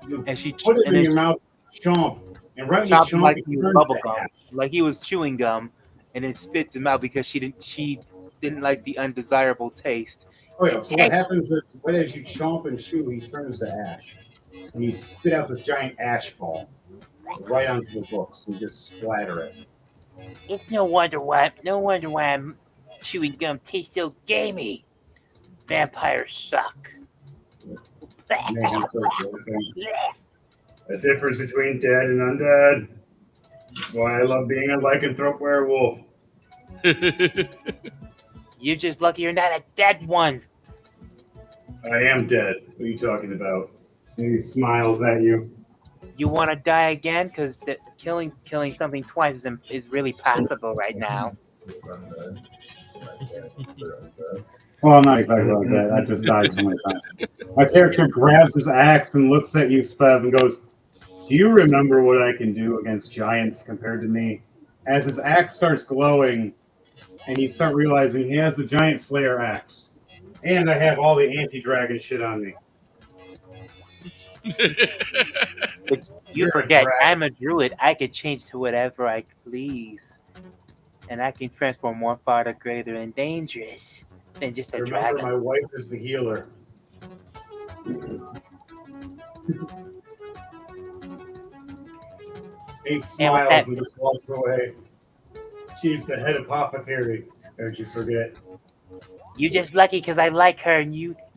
You And she put it and in then your mouth, chomp, and right when you chopped him chomp, like it he was turns bubble to gum, ash. like he was chewing gum, and then spits him out because she didn't like the undesirable taste. Oh yeah. So what happens is, right as you chomp and chew, he turns to ash, and you spit out this giant ash ball right onto the books and just splatter it. It's no wonder why chewing gum tastes so gamey. Vampires suck. Mayhem starts laughing. The difference between dead and undead. That's why I love being a lycanthrope werewolf. You're just lucky you're not a dead one. I am dead. What are you talking about? And he smiles at you. You want to die again? Because killing something twice is really possible right now. Well, not exactly like that. I just died so many times. My character grabs his axe and looks at you, Spev, and goes, "Do you remember what I can do against giants compared to me?" As his axe starts glowing, and you start realizing he has the giant slayer axe. And I have all the anti-dragon shit on me. But you You're a forget, dragon. I'm a druid. I can change to whatever I please. And I can transform more far greater and dangerous than just a Remember, dragon. my wife is the healer. He smiles and just walks away. She's the head apothecary. Don't you forget? You're just lucky because I like her,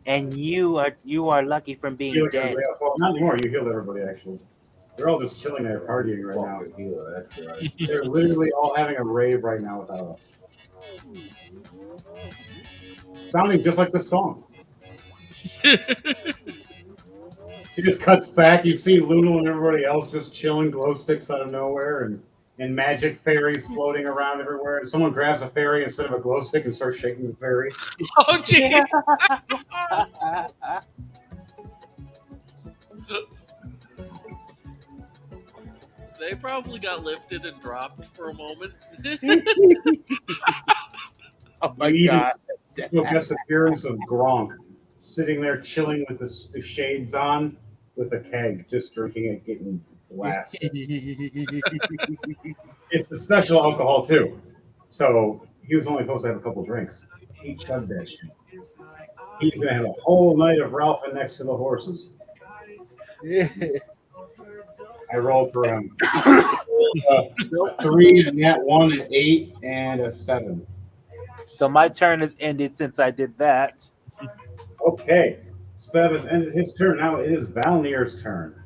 and you are lucky from being Healing dead. everybody else. Well, not anymore. You healed everybody, actually. They're all just chilling there, partying right now. They're literally all having a rave right now without us. Sounding just like this song. He just cuts back. You see Luna and everybody else just chilling, glow sticks out of nowhere, and magic fairies floating around everywhere. And someone grabs a fairy instead of a glow stick and starts shaking the fairy. Oh, jeez. They probably got lifted and dropped for a moment. Oh my You even god. see the guest appearance of Gronk sitting there chilling with the shades on with a keg, just drinking it, getting blasted. It's the special alcohol too. So he was only supposed to have a couple drinks. He chugged that shit. He's gonna have a whole night of Ralphing next to the horses. I rolled for him. A 3, a nat 1, an 8, and a 7. So my turn has ended since I did that. Okay. Spev has ended his turn. Now it is Valnir's turn.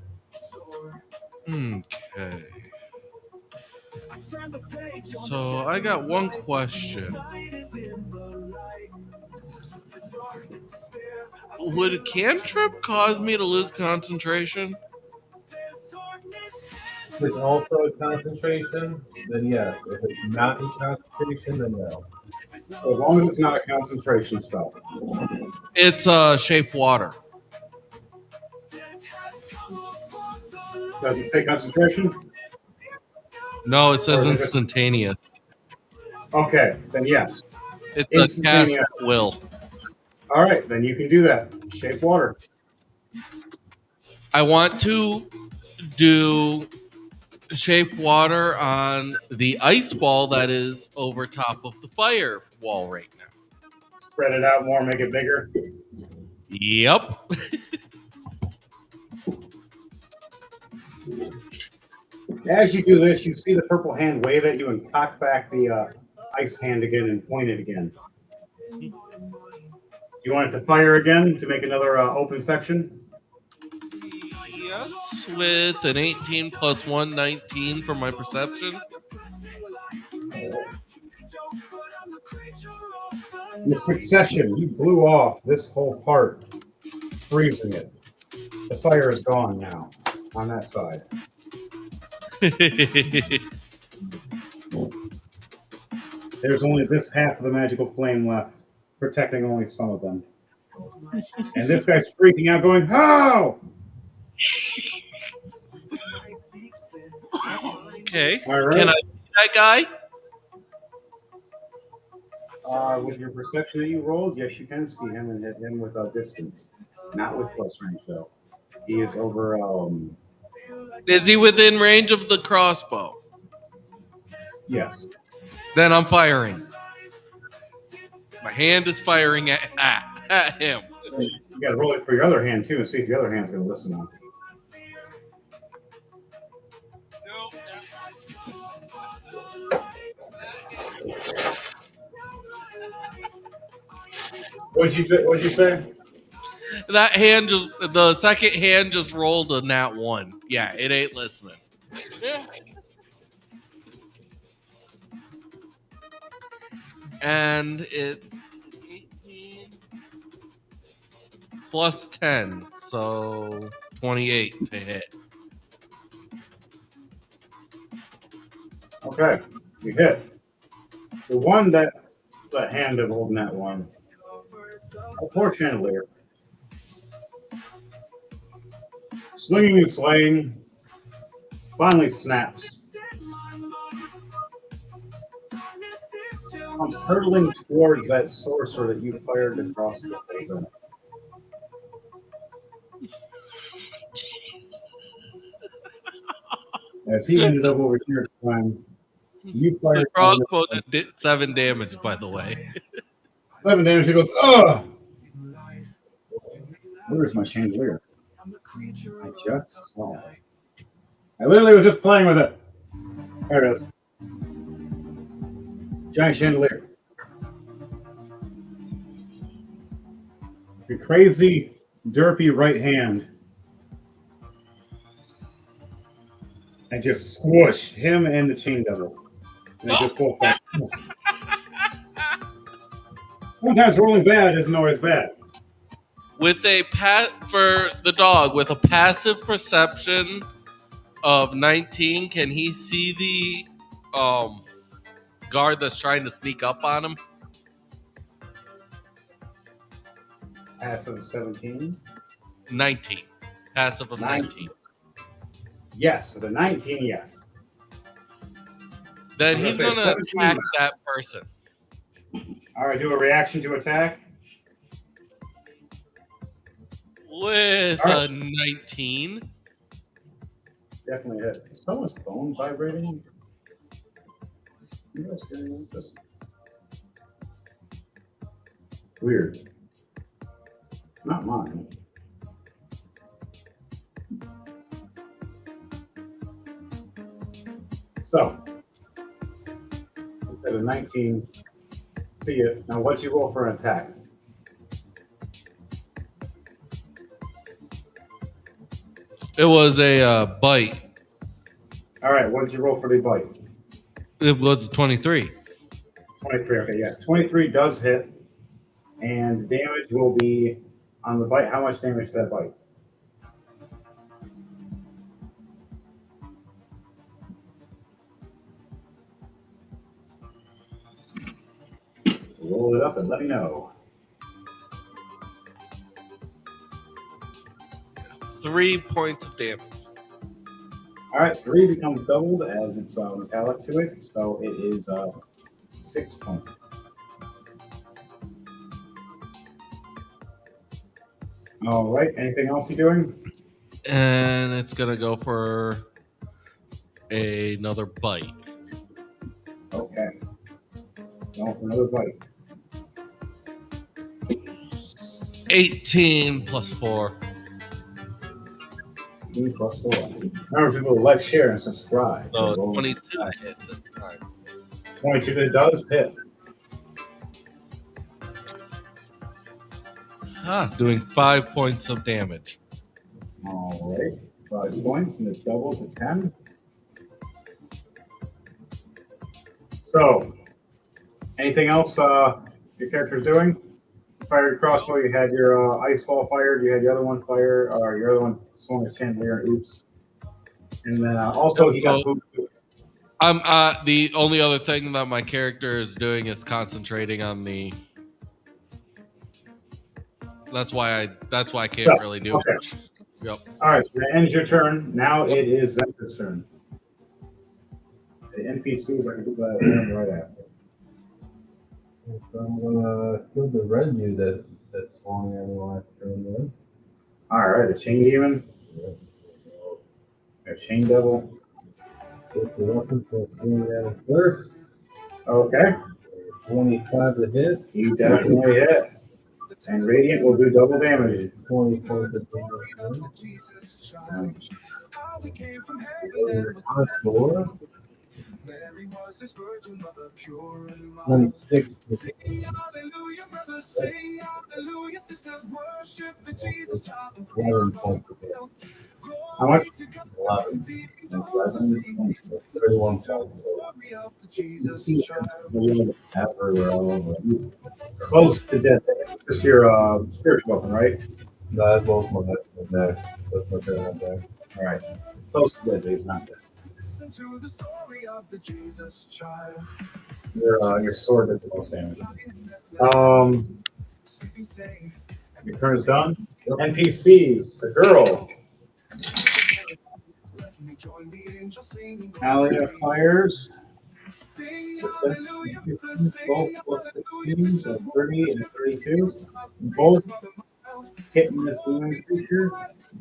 Okay. So I got one question. Would a cantrip cause me to lose concentration? If it's also a concentration, then yes. If it's not a concentration, then no. So as long as it's not a concentration spell. It's shape water. Does it say concentration? No, it says Or is it just- instantaneous. Okay, then yes. It's a cast Instantaneous. at will. All right, then you can do that. Shape water. I want to do shape water on the ice ball that is over top of the fire wall right now. Spread it out more, make it bigger. Yep. As you do this, you see the purple hand wave at you and cock back the ice hand again and point it again. You want it to fire again to make another open section? Yes, with an 18 plus 1, 19 for my perception. In succession, you blew off this whole part, freezing it. The fire is gone now on that side. There's only this half of the magical flame left, protecting only some of them. And this guy's freaking out, going, "How?" Okay. All right. Can I see that guy? With your perception that you rolled, yes, you can see him and hit him with a distance. Not with close range, though. He is over, Is he within range of the crossbow? yes. Then I'm firing. My hand is firing at him. You got to roll it for your other hand, too, and see if your other hand's going to listen on. What'd you say? That hand just, the second hand just rolled a nat 1. Yeah, it ain't listening. And it's 18 plus 10, so 28 to hit. Okay, you hit. The one that the hand of holding that one. A poor chandelier. Swinging and swaying, finally snaps. Comes hurtling towards that sorcerer that you fired across the table. As he ended up over here at the time, you fired. The crossbow did 7 damage, by the way. 7 damage. He goes, "Ugh! Where's my chandelier? I just saw it. I literally was just playing with it. There it is. Giant chandelier. Your crazy, derpy right hand. And just squished him and the chain devil. And they just both fell. Sometimes rolling bad isn't always bad. With a for the dog with a passive perception of 19, can he see the guard that's trying to sneak up on him? Passive 17. 19. Passive of 19. Yes, with a 19, yes. Then I'm he's gonna say gonna 17. attack that person All right, do a reaction to attack. with All a right, 19. definitely hit. Is someone's phone vibrating? You know, hearing this? Weird. Not mine. So, at a 19, see you. Now, what'd you roll for an attack? It was a bite. All right, what did you roll for the bite? It was 23. 23. Okay, yes. 23 does hit, and damage will be on the bite. How much damage to that bite? Roll it up and let me know. 3 points of damage. All right, 3 becomes doubled as it's metallic to it, so it is 6 points. All right, anything else you're doing? And it's gonna go for another bite. Okay. Going for another bite. 18 plus 4. 3 plus 4. Remember, people like, share, and subscribe. So Roll 22 to hit this time. 22 it does hit. Doing 5 points of damage. All right, 5 points, and it doubles to 10. So, anything else your character's doing? Fired crossbow, you had your ice ball fired, you had the other one fire, or your other one swung a chandelier, oops. And then also he got booed. The only other thing that my character is doing is concentrating on the. That's why I can't really do much. Yep. All right, so that ends your turn. Now it is Zenka's turn. The NPCs are going to do that right after. So I'm gonna kill the red dude that swung in the last turn then. All right, a chain demon, a chain devil. Take the weapons, we'll swing at it first. Okay, 25 to hit. you definitely hit. And Radiant will do double damage. 20 points of damage. Nice. On 4. And 6 to hit. 11 points of damage. How much? 11. 31 points. You see the world everywhere all over. Close to death. Just your spiritual weapon, right? That's both my weapons there. That's my turn there. All right. It's close to dead, but he's not dead. Your sword did the most damage. Your turn is done. NPCs. The girl. Alia fires. 12 plus 15, so 30 and 32. Both hitting this wounded creature,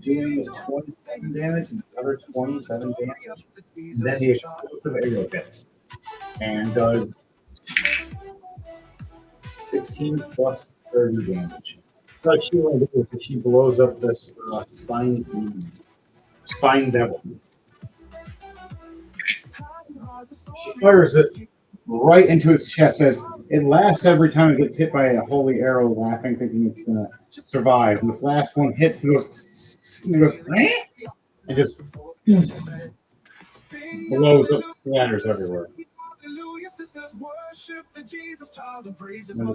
doing 27 damage and another 27 damage. And then the explosive arrow hits and does 16 plus 30 damage. What she will do is she blows up this spine devil. She fires it right into its chest as it laughs every time it gets hit by a holy arrow, laughing, thinking it's gonna survive. And this last one hits and goes and just blows up, splatters everywhere. I'm just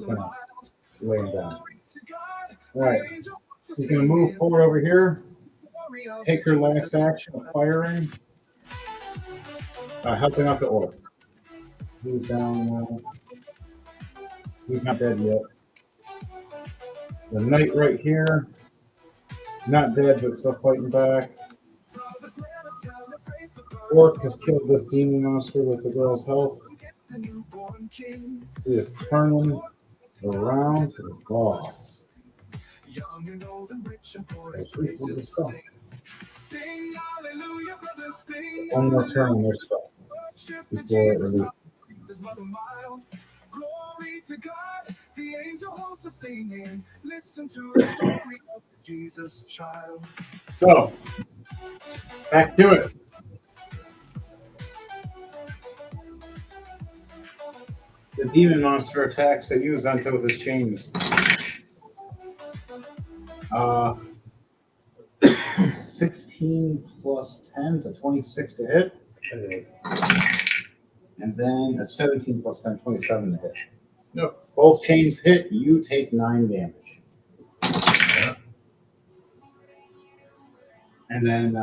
gonna lay him down. All right, he's gonna move forward over here. Take her last action of firing, helping out the orc. He's down now. He's not dead yet. The knight right here, not dead, but still fighting back. Orc has killed this demon monster with the girl's help. He is turning around to the boss. Let's see what the spell. One more turn on their spell before it releases. Glory to God, the angel hosts are singing. Listen to the story of Jesus child. So, back to it. The demon monster attacks that use Zenta with his chains. 16 plus 10 to 26 to hit. And then a 17 plus 10, 27 to hit. Yep. Both chains hit, you take 9 damage. Yeah. And then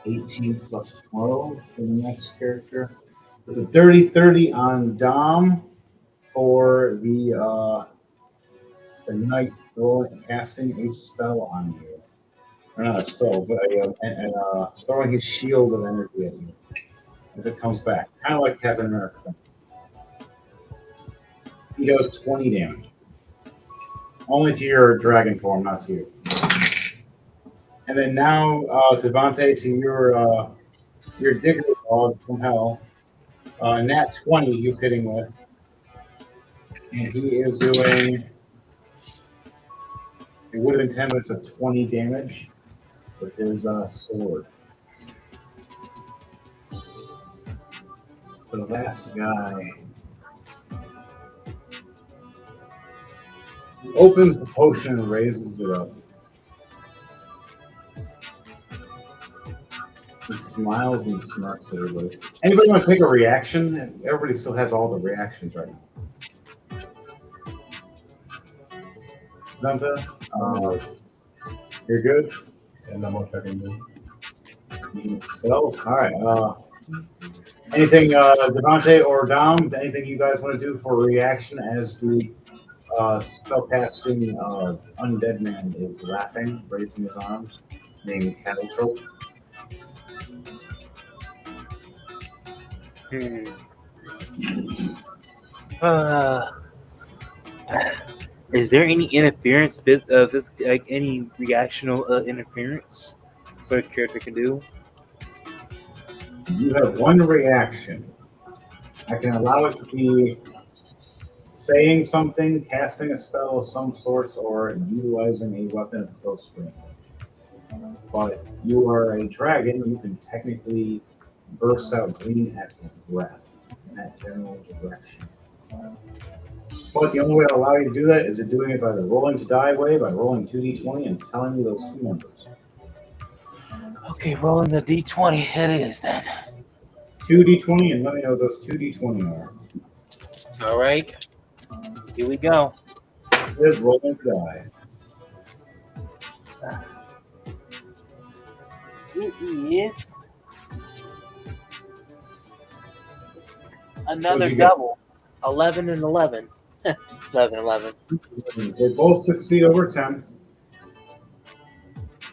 18 plus 12 for the next character. It's a 30-30 on Dom for the knight casting a spell on you. Or not a spell, but throwing his shield of energy at you as it comes back. Kind of like Captain America. He does 20 damage. Only to your dragon form, not to you. And then now, Devante, to your digger dog from hell. Nat 20 he's hitting with. And he is doing, it would have been 10, but it's a 20 damage with his sword. So the last guy opens the potion and raises it up. He smiles and smirks at everybody. Anybody want to take a reaction? Everybody still has all the reactions right now. Zenta, you're good? And I'm on checking this. Spells? All right. Anything, Devante or Dom? Anything you guys want to do for a reaction as the spellcasting undead man is laughing, raising his arms, named cattle trope? Is there any interference? This like any reactional interference for a character can do? You have one reaction. I can allow it to be saying something, casting a spell of some sort, or utilizing a weapon of close range. But you are a dragon, you can technically burst out green acid breath in that general direction. But the only way to allow you to do that is doing it by the rolling to die way, by rolling 2d20 and telling me those two numbers. Okay, rolling the d20. It is then. 2d20 and let me know what those 2d20 are. All right, here we go. It is rolling to die. It is another get? double. 11 and 11. 11. They both succeed over 10.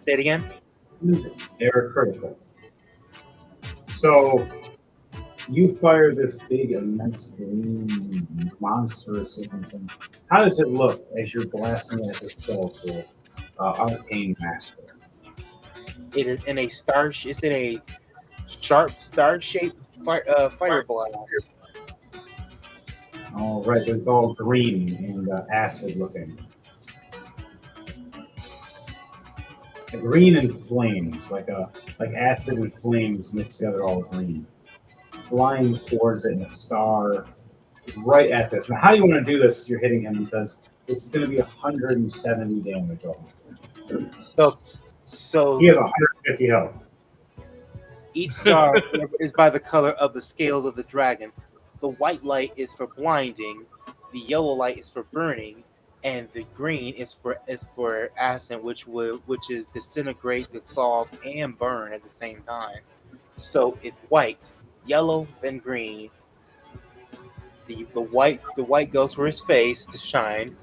Say it again. They're critical. So you fire this big, immense green monstrous looking thing. How does it look as you're blasting at this spell for Arcane Master? It is in a star. It's in a sharp star-shaped fire blast. All right, it's all green and acid looking. Green and flames, like acid and flames mixed together, all green. Flying towards it in a star, right at this. Now, how do you want to do this? You're hitting him because this is going to be 170 damage. So he has 150 health. Each star is by the color of the scales of the dragon. The white light is for blinding, the yellow light is for burning, and the green is for acid, which is disintegrate, dissolve, and burn at the same time. So it's white, yellow, then green. The white goes for his face to shine.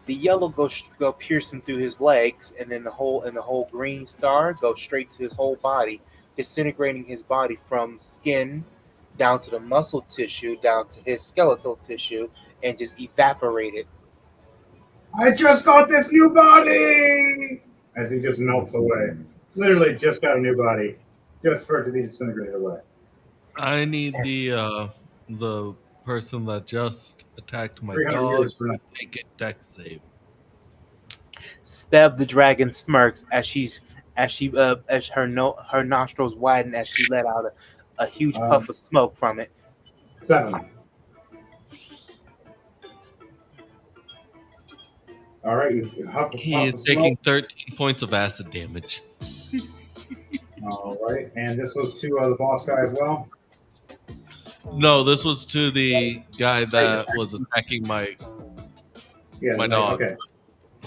The yellow go piercing through his legs, and then the whole green star goes straight to his whole body, disintegrating his body from skin down to the muscle tissue, down to his skeletal tissue, and just evaporated. I just got this new body! As he just melts away. Literally just got a new body. Just for it to be disintegrated away. I need the person that just attacked my 300 dog years from now. to take a deck save. Speb the dragon smirks as her nostrils widen as she let out a huge puff of smoke from it. 7. Alright, you huff a He puff is of taking smoke. 13 points of acid damage. Alright, and this was to the boss guy as well. No, this was to the guy that was attacking my dog. Okay.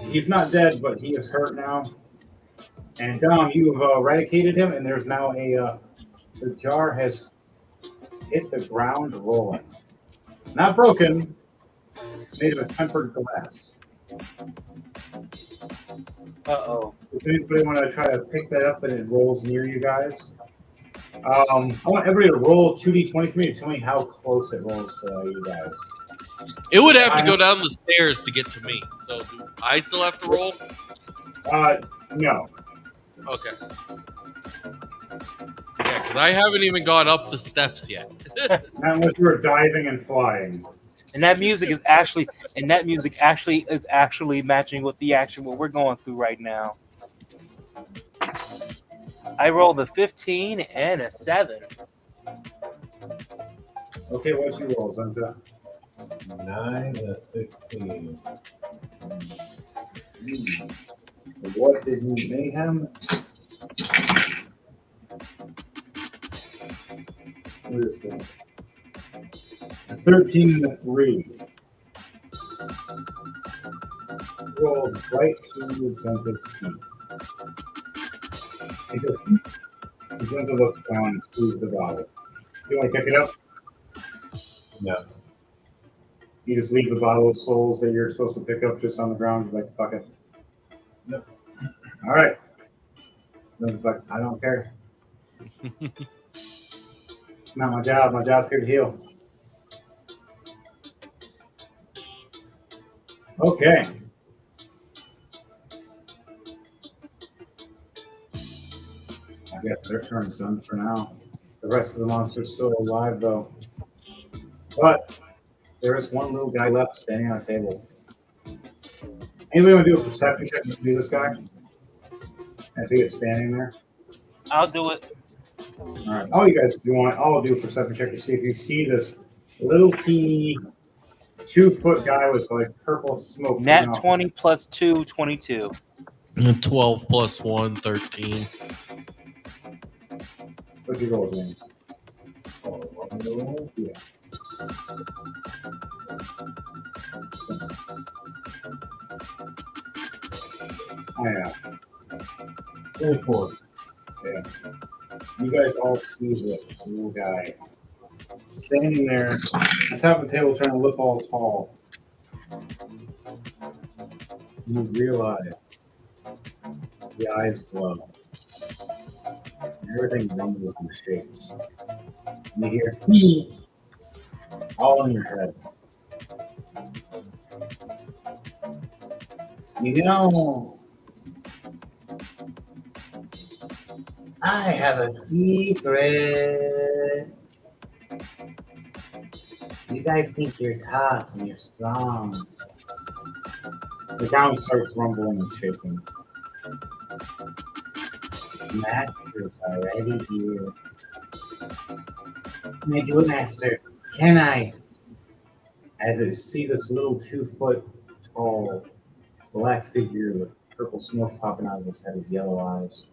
He's not dead, but he is hurt now. And Dom, you've eradicated him, and there's now the jar has hit the ground rolling. Not broken, made of a tempered glass. Uh-oh. If anybody want to try to pick that up and it rolls near you guys, I want everybody to roll 2d20 for me to tell me how close it rolls to you guys. It would have to go down the stairs to get to me. So do I still have to roll? No. Okay. Yeah, because I haven't even gone up the steps yet. Not unless you were diving and flying. And that music is actually matching with the action what we're going through right now. I rolled a 15 and a 7. Okay, what's your roll, Zenta? 9 and a 16. What did you mayhem? What is that? A 13 and a 3. Rolls right to Zenta's feet. Zenta looks down and squeezes the bottle. You want to pick it up? No. You just leave the bottle of souls that you're supposed to pick up just on the ground, like, fuck it. No. All right. Zenta's like, I don't care. Not my job. My job's here to heal. Okay. I guess their turn's done for now. The rest of the monster's still alive, though. But there is one little guy left standing on a table. Anybody want to do a perception check to see this guy? As he is standing there? I'll do it. All right. All you guys do want, I'll do a perception check to see if you see this little teeny 2-foot guy with like purple smoke. Nat 20 plus 2, 22. 12 plus 1, 13. What's your roll, James? Yeah. Oh, yeah. 24. Yeah. You guys all see this little guy standing there on top of the table trying to look all tall. You realize the eyes glow. Everything rumbles and shakes. You hear "Hee" all in your head. You know, I have a secret. You guys think you're tough and you're strong. The ground starts rumbling and shaking. Master's already here. Can I do it, Master? Can I? As you see this little 2-foot tall black figure with purple smoke popping out of his head, his yellow eyes.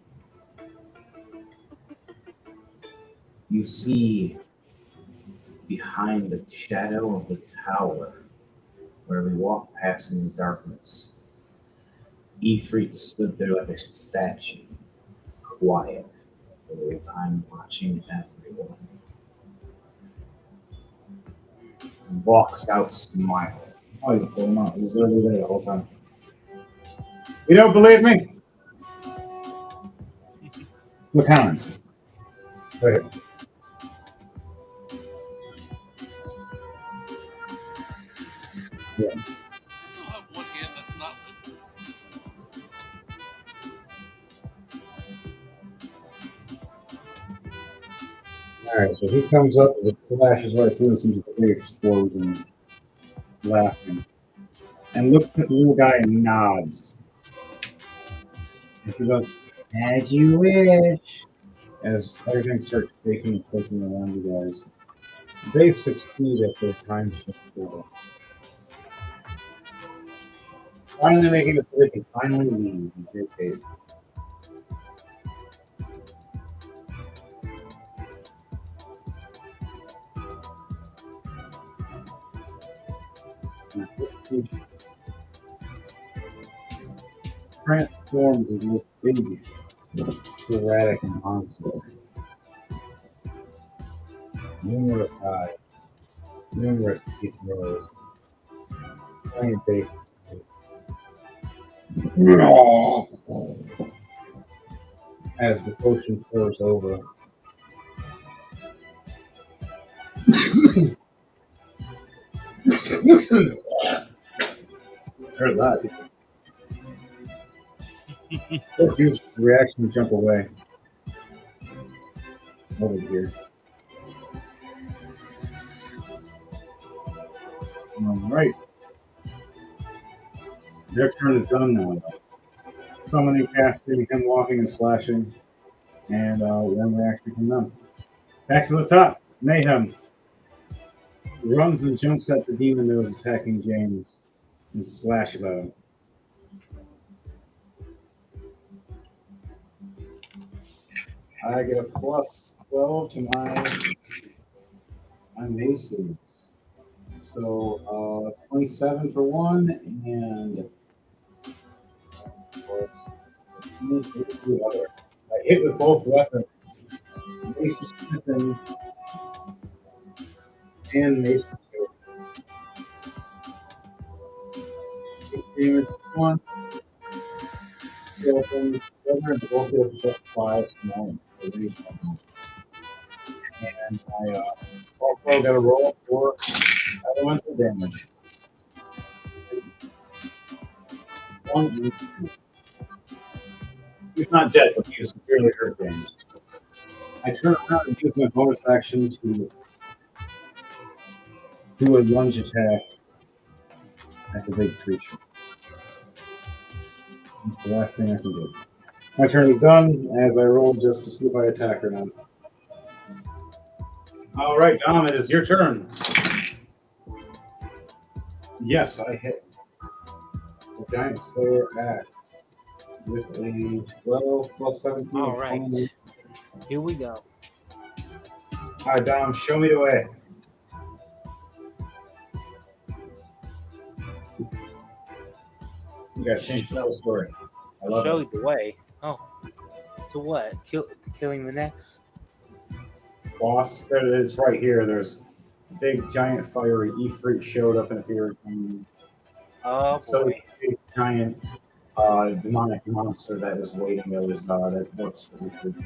You see behind the shadow of the tower where we walked past in the darkness, Ifrit stood there like a statue, quiet, the whole time watching everyone. Walks out smiling. Oh, you pulled him out. He was literally there the whole time. You don't believe me? Look, Hans. Go ahead. Yeah. I still have one hand that's not listed. All right, so he comes up with slashes right through and seems like a big explosion, laughing, and looks at the little guy and nods. And he goes, "As you wish." As everything starts shaking and clicking around you guys, they succeed at their time shift portal, finally making it so they can finally leave and vacate. And it transforms into this big, erratic monster. Numerous eyes, numerous teeth rows, giant base. As the potion pours over. Heard that. Just use the reaction to jump away. Over here. Alright. Their turn is done now. Summoning, casting, him walking and slashing, and one reaction from them. Back to the top. Mayhem runs and jumps at the demon that was attacking James and slashes at him. I get a plus 12 to my maces. So 27 for one and the other. I hit with both weapons. Mace is smithing and mace two. 8 damage one. Open together and both deal plus 5 small. And I also got a roll for elemental damage. One. He's not dead, but he is severely hurt damage. I turn around and use my bonus action to do a lunge attack at the big creature. That's the last thing I can do. My turn is done as I roll just to see if I attack or not. All right, Dom, it is your turn. Yes, I hit the Giant Slayer act with a 12 plus 17. All right. Here we go. All right, Dom, show me the way. You gotta change the whole story. I love Show it. you the way. Oh. To what? Killing the next? Boss, there it is right here. There's a big, giant, fiery Ifrit showed up and appeared. Oh So boy. big, giant, demonic monster that was waiting. That works for Ifrit.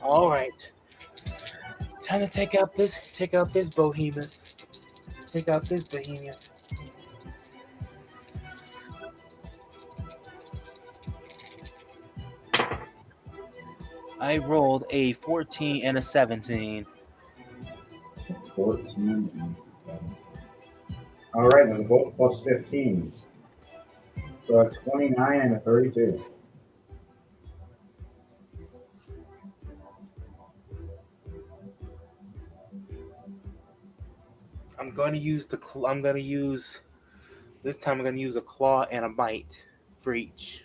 All right. Time to take out this behemoth. Take out this behemoth. I rolled a 14 and a 17. 14 and 7. All right, those are both plus 15s. So a 29 and a 32. I'm gonna use this time. I'm gonna use a claw and a bite for each.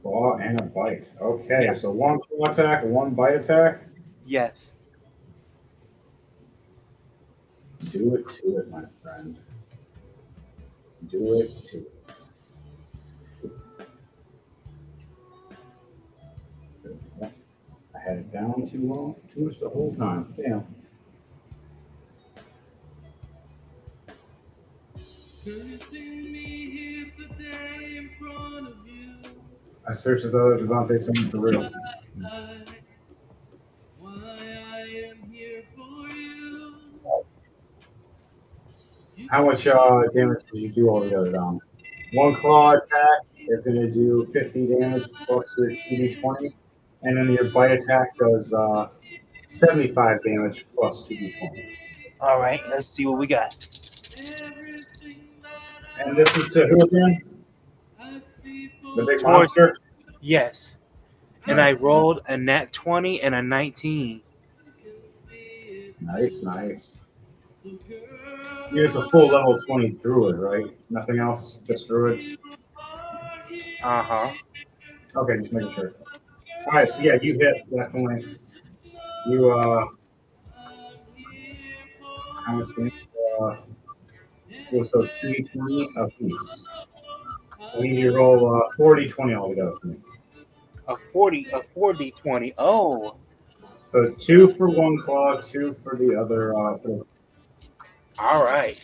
Claw and a bite. Okay, Yeah. so one claw attack, one bite attack. Yes. Do it to it, my friend. Do it to it. I had it down too long, too much the whole time. Damn. I searched the other Devontae thing for real. How much damage did you do altogether, Dom? One claw attack is going to do 50 damage plus your 2d20, and then your bite attack does 75 damage plus 2d20. All right, let's see what we got. And this is to who again? The big Toward monster? yes, and Nice, I rolled a nat 20 and a 19. nice, nice. You're just a full level 20 druid, right? Nothing else? Just druid? Uh huh. Okay, just making sure. Alright, so yeah, you hit, definitely. You, how much damage? Uh, what's those 2d20 a piece? I need you to roll 40-20 altogether for me. A 4d20. Oh, So two for one claw, two for the other. all right.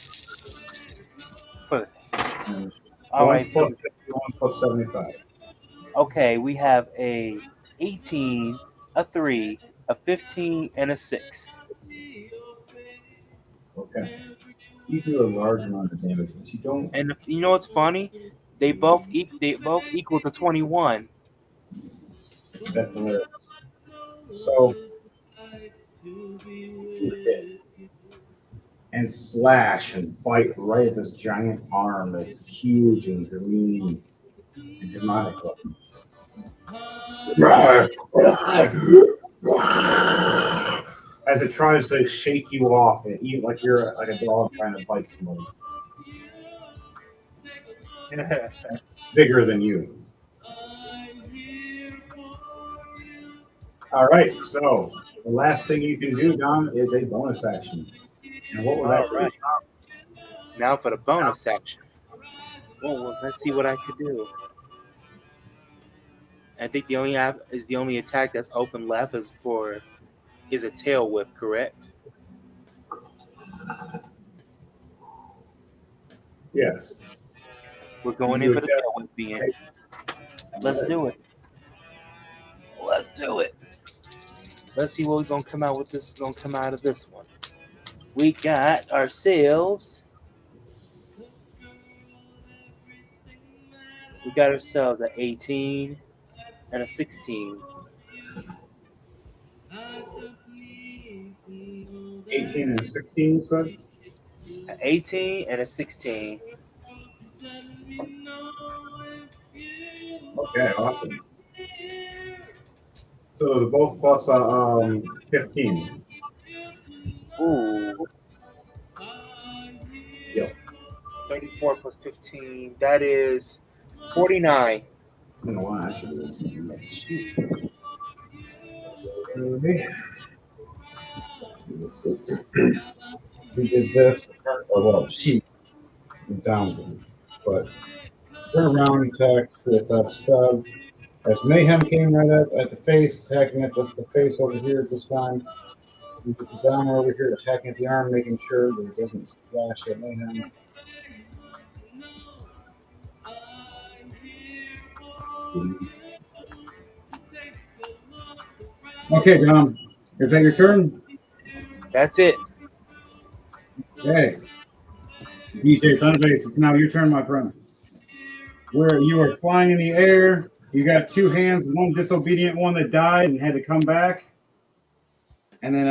For, And all one's right. plus 50, one's plus 75. Okay, we have a 18, a 3, a 15, and a 6. Okay. You do a large amount of damage, but you don't. And you know what's funny? They both equal to 21. That's hilarious. So you hit and slash and bite right at this giant arm that's huge and green and demonic looking. As it tries to shake you off and eat like you're like a dog trying to bite somebody bigger than you. All right, so the last thing you can do, Dom, is a bonus action. And what would All that be? right. Now for the bonus section. Well, let's see what I could do. I think the only attack that's open left is a tail whip, correct? Yes. We're You going in do for the attack. tail whip being. Right? Let's do it. Let's do it. Let's see what we're gonna come out with this. Gonna come out of this one. We got ourselves. We got ourselves an 18 and a 16. 18 and 16, son. An 18 and a 16. Okay, awesome. So they're both plus 15. Ooh, Yep. 34 plus 15. That is 49. I don't know why I should do this. Shoot. We did this, or well, she down them. But turn around attack with spell. As Mayhem came right up at the face, attacking at the face over here this time. We put the downer over here, attacking at the arm, making sure that it doesn't slash at Mayhem. Okay, Dom. Is that your turn? That's it. Okay. DJ Thunderbase, it's now your turn, my friend. Where you are flying in the air. You got two hands, one disobedient one that died and had to come back. And then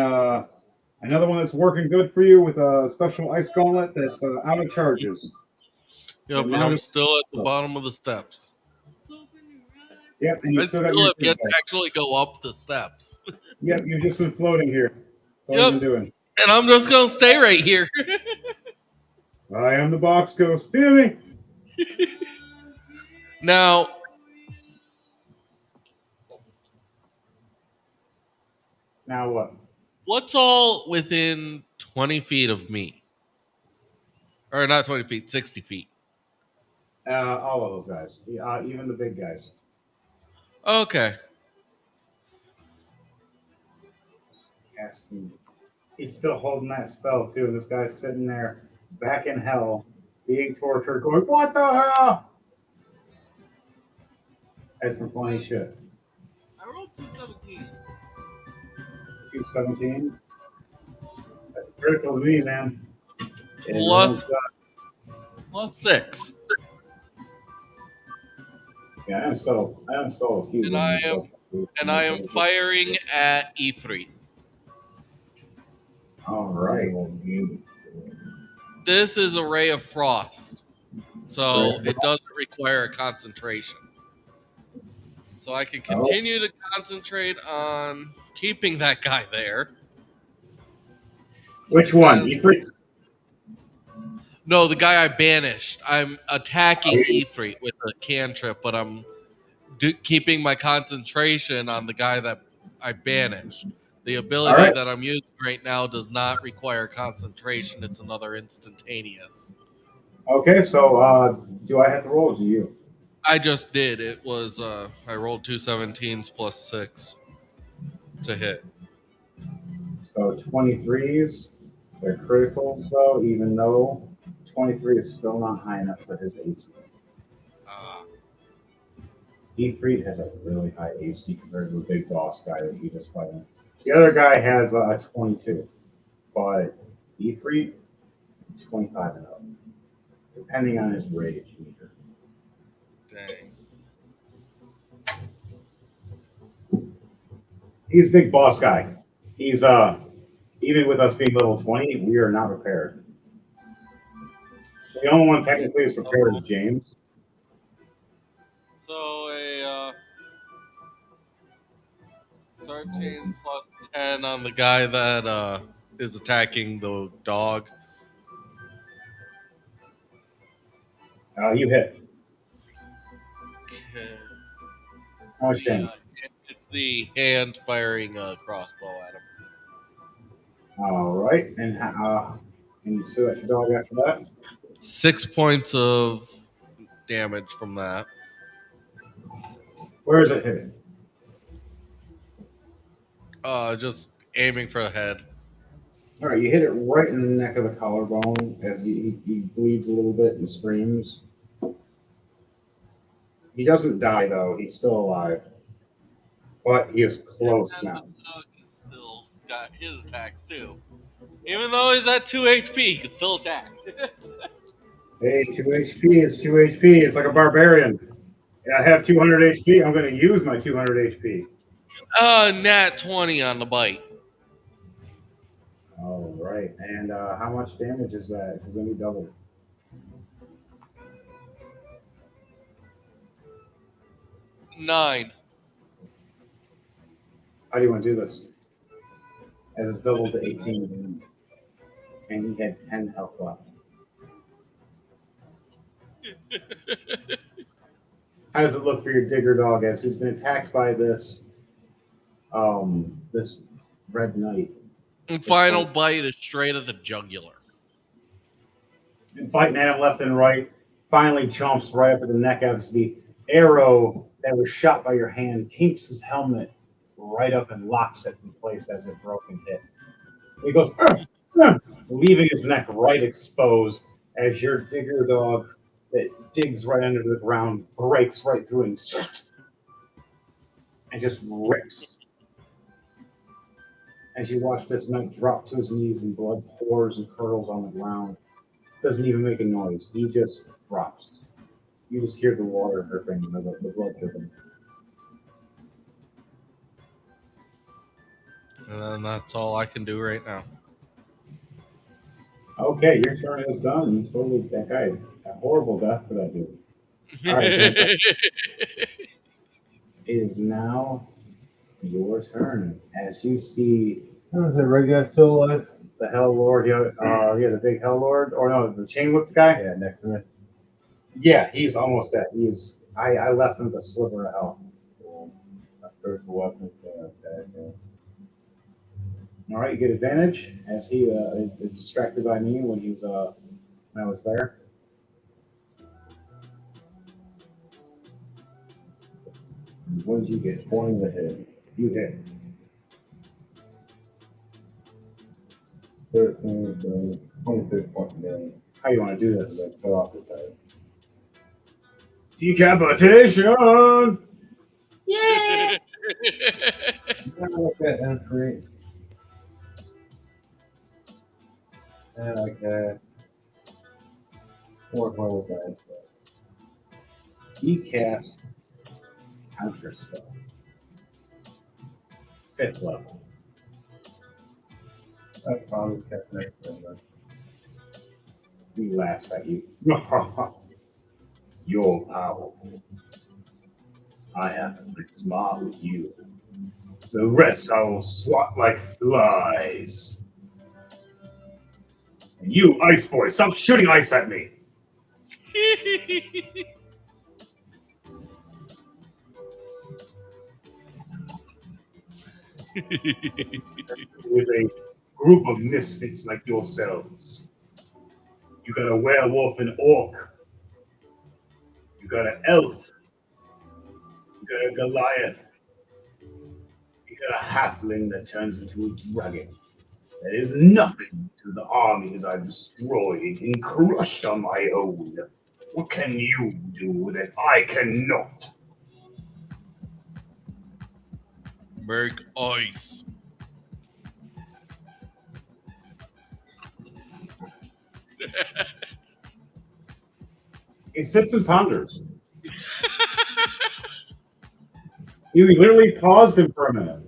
another one that's working good for you with a special ice gauntlet that's out of charges. Yeah, And but now I'm just still at the bottom of the steps. yep, and you I still got still your have turn yet to back. actually go up the steps. Yep, you've just been floating here. That's all Yep. you've been doing. And I'm just gonna stay right here. I am the box ghost. Feel me? Now, Now what? what's all within 20 feet of me? Or not 20 feet, 60 feet. All of those guys, even the big guys. Okay. Asking. He's still holding that spell too. This guy's sitting there back in hell, being tortured, going, what the hell? That's some funny shit. I rolled 217. 217. That's critical to me, man. And Plus, everyone's got, plus 6. yeah, I installed a few And I women am stuff. and I am firing at Ifrit. All right. This is a ray of frost, so Right. it doesn't require a concentration. So I can Oh, continue to concentrate on keeping that guy there. which one? As Ifrit? no, the guy I banished. I'm attacking Ifrit with a cantrip, but I'm keeping my concentration on the guy that I banished. The All ability right. that I'm using right now does not require concentration. It's another instantaneous. Okay, so do I have to roll or do you? I just did. It was I rolled 2 17s plus 6 to hit. So 23s, they're criticals though, even though 23 is still not high enough for his AC. Uh, Ifrit has a really high AC compared to the big boss guy that he just fighting. The other guy has a 22, but Ifrit 25 and up, depending on his rage meter. dang. He's a big boss guy. He's even with us being level 20, we are not prepared. The only one technically is prepared is James. So a 13 plus 10 on the guy that is attacking the dog. You hit. Okay. How much The, damage? it's the hand firing a crossbow at him. All right, and you still at your dog after that. 6 points of damage from that. Where is it hitting? Just aiming for the head. All right, you hit it right in the neck of the collarbone as he bleeds a little bit and screams. He doesn't die though; he's still alive, but he is close And the now. dog has still got his attacks too. Even though he's at 2 HP, he can still attack. Hey, 2 HP is 2 HP. It's like a barbarian. I have 200 HP. I'm going to use my 200 HP. Nat 20 on the bite. All right, and how much damage is that? It's going to be double. Nine. How do you want to do this? As it's doubled to 18, and he had 10 health left. How does it look for your digger dog as he's been attacked by this red knight? And final bite is straight at the jugular. And biting at him left and right, finally chomps right up at the neck as the arrow that was shot by your hand kinks his helmet right up and locks it in place as it broke and hit. He goes, "Ugh, ugh," leaving his neck right exposed as your digger dog that digs right under the ground breaks right through and just rips. As you watch this knight drop to his knees and blood pours and curdles on the ground, doesn't even make a noise. He just drops. You just hear the water dripping, the blood dripping. And then that's all I can do right now. Okay, your turn is done. You totally that guy. A horrible death for that dude. All right, James, it is now your turn as you see How is that red guy still alive? the Hell Lord. The big Hell Lord, or no, the chain whip guy. Yeah, next to me. Yeah, he's almost dead. He's. I left him with a sliver of health. My spiritual weapons can't attack him. All right, you get advantage as he is distracted by me when when I was there. What did you get? 20 to hit. You hit. 13, so 26 points of damage. How you want to do this? Like, cut off his head. Decapitation! Yeah. You gotta look at entry. And I cast 4th level dice. He casts counter spell. 5th level. That's probably cast next turn. Then. He laughs at you. You're powerful. I have to be smart with you. The rest I will swat like flies. And you, Ice Boy, stop shooting ice at me! With a group of misfits like yourselves. You got a werewolf and orc. You got an elf. You got a Goliath. You got a halfling that turns into a dragon. That is nothing to the armies I've destroyed and crushed on my own. What can you do that I cannot? Make ice. He sits and ponders. You literally paused him for a minute.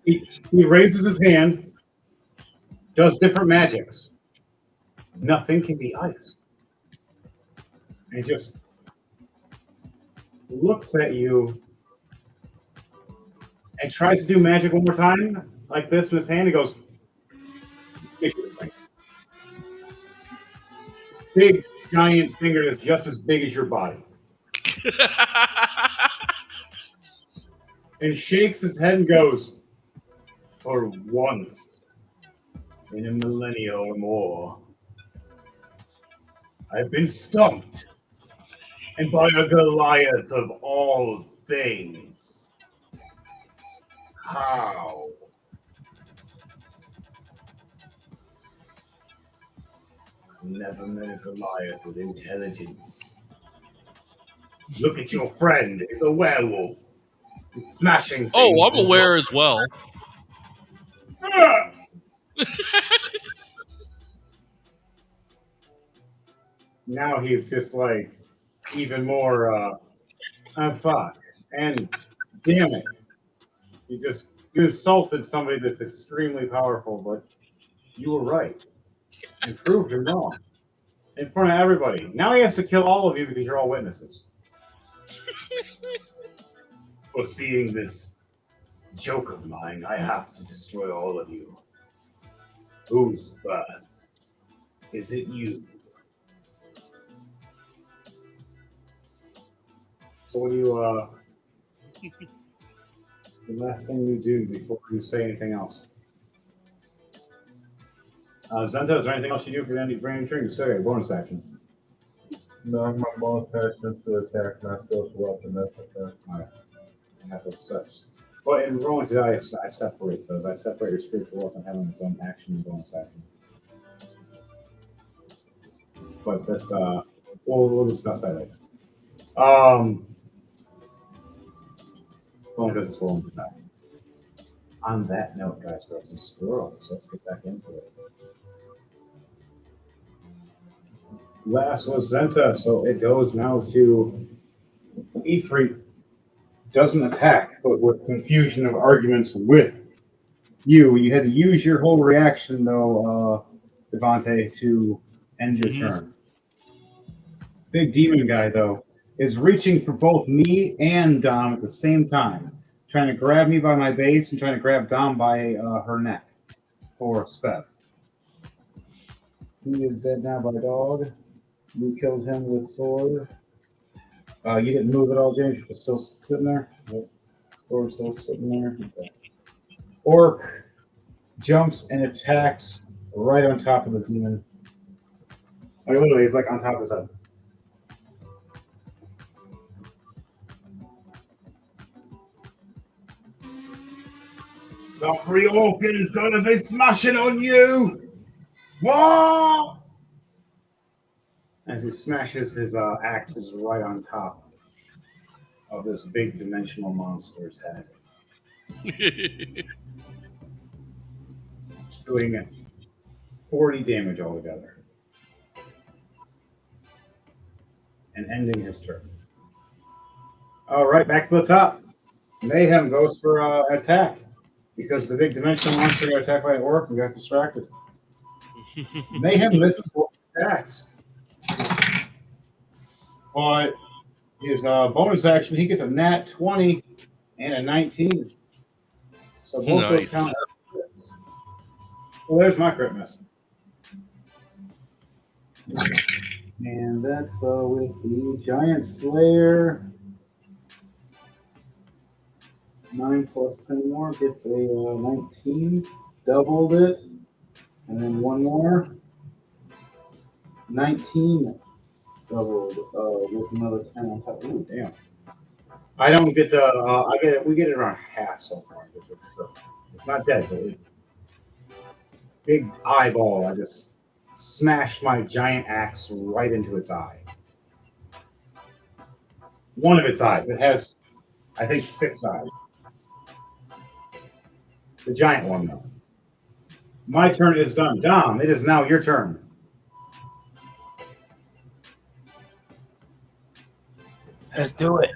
He raises his hand, does different magics. Nothing can be ice. And he just looks at you and tries to do magic one more time, like this in his hand. He goes, big, giant finger that's just as big as your body. And shakes his head and goes, for once in a millennia or more, I've been stumped. And by a Goliath of all things. How? I've never met a Goliath with intelligence. Look at your friend. He's a werewolf. He's smashing things. Oh, I'm aware as well. Ah! Now he's just like even more fuck. And damn it. You insulted somebody that's extremely powerful, but you were right. And proved him wrong. In front of everybody. Now he has to kill all of you because you're all witnesses. For seeing this joke of mine, I have to destroy all of you. Who's first? Is it you? So what do you, the last thing you do before you say anything else? Zenta, is there anything else you do for the end of your turn? Sorry, a bonus action. No, my bonus action to attack, not supposed to weapon. That's okay. Alright. I have those sets. But in Rolling2Die, I separate those. I separate your spiritual weapon having its own action and bonus action. But that's, we'll discuss that later. Only because it's Rolling2Die. On that note, guys, we have some squirrels. Let's get back into it. Last was Zenta, so it goes now to Ifrit. Doesn't attack, but with confusion of arguments with you. You had to use your whole reaction, though, Devontae, to end your turn. Big demon guy, though, is reaching for both me and Dom at the same time, trying to grab me by my base and trying to grab Dom by her neck for a spell. He is dead now by dog. You killed him with sword. You didn't move at all, James. You're still sitting there. Yep. Sword still sitting there. Okay. Orc jumps and attacks right on top of the demon. Like literally, he's like on top of his head. The free orc is gonna be smashing on you. What? as he smashes his axes right on top of this big dimensional monster's head, doing 40 damage altogether, and ending his turn. All right, back to the top. Mayhem goes for attack because the big dimensional monster got attacked by an orc and got distracted. Mayhem misses both attacks, but his bonus action, he gets a nat 20 and a 19. So both those Nice. count. Well, there's my crit miss. And that's with the Giant Slayer. 9 plus 10 more gets a 19. Doubled it. And then one more. 19 doubled with another 10 on top. Ooh, damn. I don't get the, we get it around half so far. It's not dead, but big eyeball. I just smashed my giant axe right into its eye. One of its eyes. It has, I think, 6 eyes. The giant one, though. My turn is done. Dom, it is now your turn. Let's do it.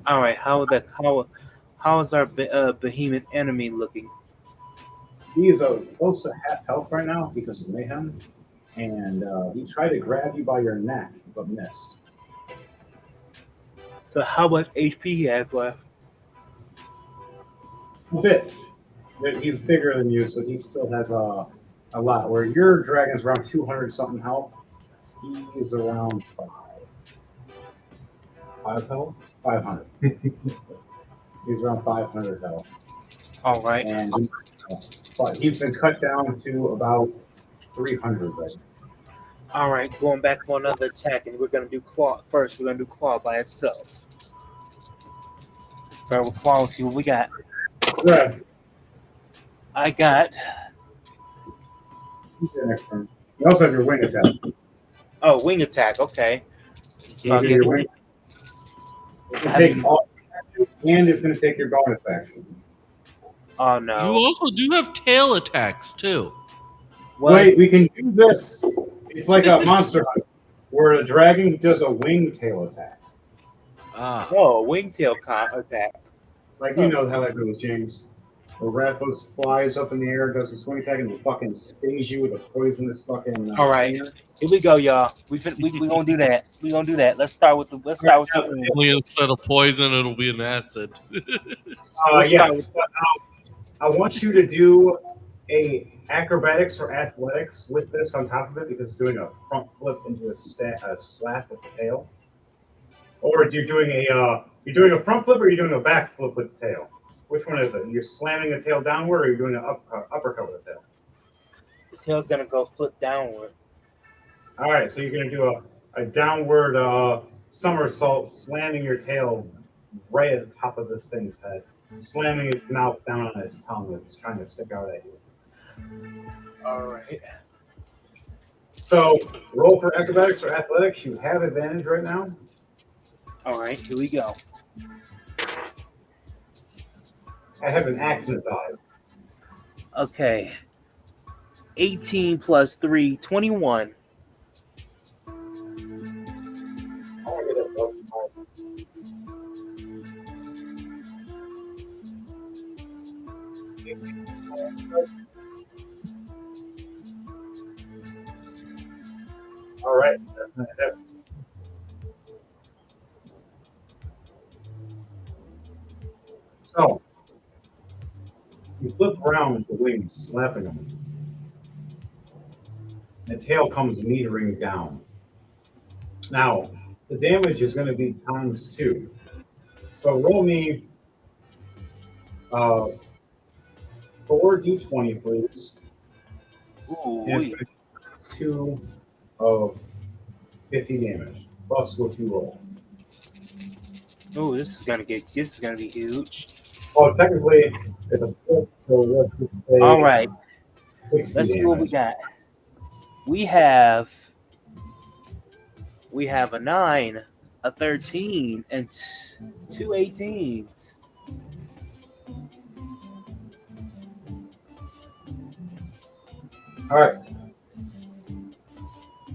All right. How is our behemoth enemy looking? He is close to half health right now because of mayhem, and he tried to grab you by your neck but missed. So how much HP he has left? A bit. He's bigger than you, so he still has a lot. Where your dragon's around 200 something health, he is around 5 health? 500. He's around 500 health. All right. And but he's been cut down to about 300 right now. All right. Going back for another attack, and we're gonna do claw first. We're gonna do claw by itself. Let's start with claw. See what we got. Right. I got. He's the next turn. You also have your wing attack. Oh, wing attack. Okay. So I'll You do get your wing. Take all action, and it's going to take your bonus action. Oh You no. also do have tail attacks too. What? Wait, we can do this. It's like a monster hunt where a dragon does a wing tail attack. Ah. Oh, wingtail attack. Like, you know how that goes, James. Where Rathos flies up in the air, does a swing attack, and fucking stings you with a poisonous fucking. All right. stinger. Here we go, y'all. We gonna do that. We gonna do that. Let's start with the. Only instead of poison, it'll be an acid. Yes. But, I want you to do a acrobatics or athletics with this on top of it because it's doing a front flip into a slap with the tail. Or you're doing a front flip or you're doing a back flip with the tail. Which one is it? You're slamming the tail downward or you're doing an uppercut with the tail? The tail's gonna go flip downward. All right, so you're going to do a downward somersault, slamming your tail right at the top of this thing's head, slamming its mouth down on its tongue that's trying to stick out at you. All right. So roll for acrobatics or athletics. You have advantage right now. All right. Here we go. I have an accent on. Okay. 18 plus 3, 21. All right. So you flip around with the wings, slapping them. The tail comes metering down. Now, the damage is going to be times 2. So roll me 4 d20, please. Ooh, And it's 2 of 50 damage, plus what you roll. ooh, this is gonna be huge. Well, technically, it's a flip, so let's just say All right. 60 Let's see what we damage. got. We have a 9, a 13, and two 18s. All right.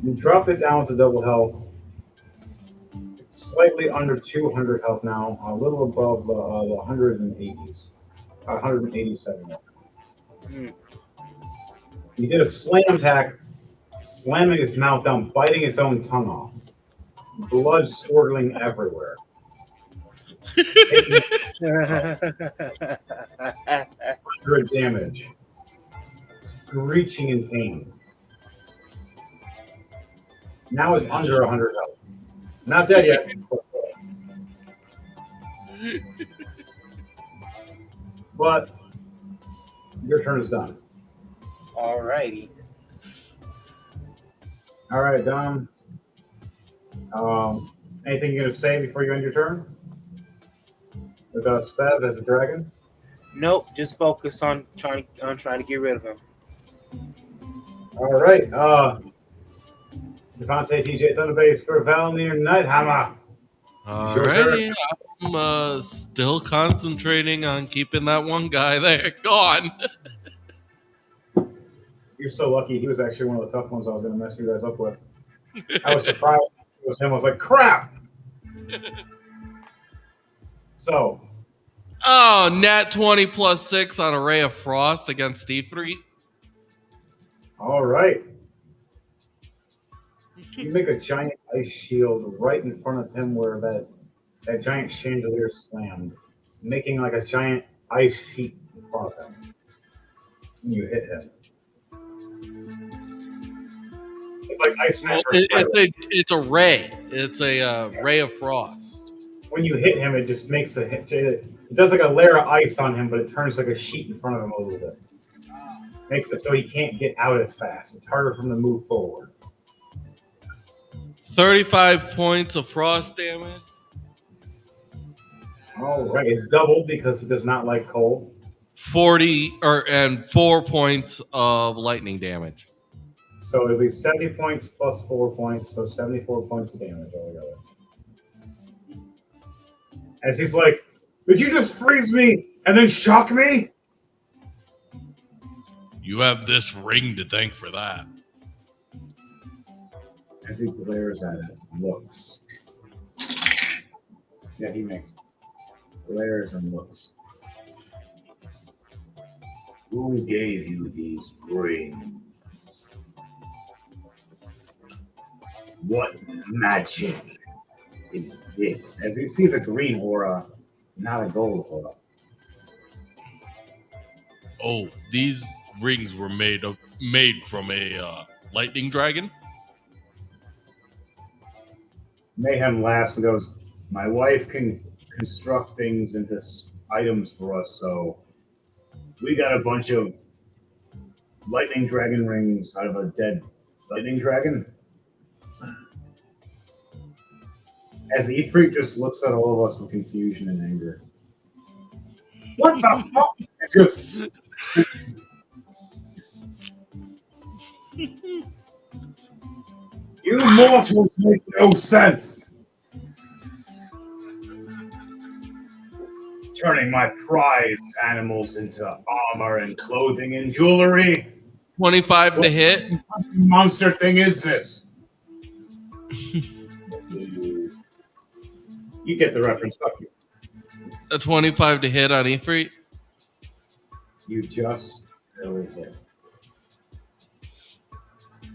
You drop it down to double health. It's slightly under 200 health now, a little above the 180s, 187. Mm. He did a slam attack, slamming its mouth down, biting its own tongue off. Blood swirling everywhere. Taking 100 damage. Screeching in pain. Now it's under 100 health. Not dead yet. But your turn is done. Alrighty. All right, Dom. Anything you're gonna say before you end your turn? Without Spev as a dragon? Nope. Just focus on trying to get rid of him. All right. Devontae TJ Thunderbase for Valmir Nighthammer. Alrighty, I'm still concentrating on keeping that one guy there gone. You're so lucky. He was actually one of the tough ones I was gonna mess you guys up with. I was surprised it was him. I was like, crap. So. Oh, nat 20 plus 6 on a Ray of Frost against E3. All right. You make a giant ice shield right in front of him where that giant chandelier slammed, making like a giant ice sheet in front of him. And you hit him. It's like ice Well, smash. it's a ray. It's a Ray of Frost. When you hit him, it just makes a hit. It does like a layer of ice on him, but it turns like a sheet in front of him a little bit. Makes it so he can't get out as fast. It's harder for him to move forward. 35 points of frost damage. All right, it's doubled because he does not like cold. 4 points of lightning damage. So it'll be 70 points plus 4 points, so 74 points of damage altogether. As he's like, did you just freeze me and then shock me? You have this ring to thank for that. As he glares at it, looks. Yeah, he makes glares and looks. Who gave you these rings? What magic is this? As he sees a green aura, not a gold aura. Oh, these rings were made from a lightning dragon. Mayhem laughs and goes, my wife can construct things into items for us, so we got a bunch of lightning dragon rings out of a dead lightning dragon. As the Ifrit just looks at all of us with confusion and anger. What the fuck? It just... You mortals make no sense! Turning my prized animals into armor and clothing and jewelry? 25 to hit. What monster thing is this? You get the reference, fuck you. A 25 to hit on Ifrit. You just really hit.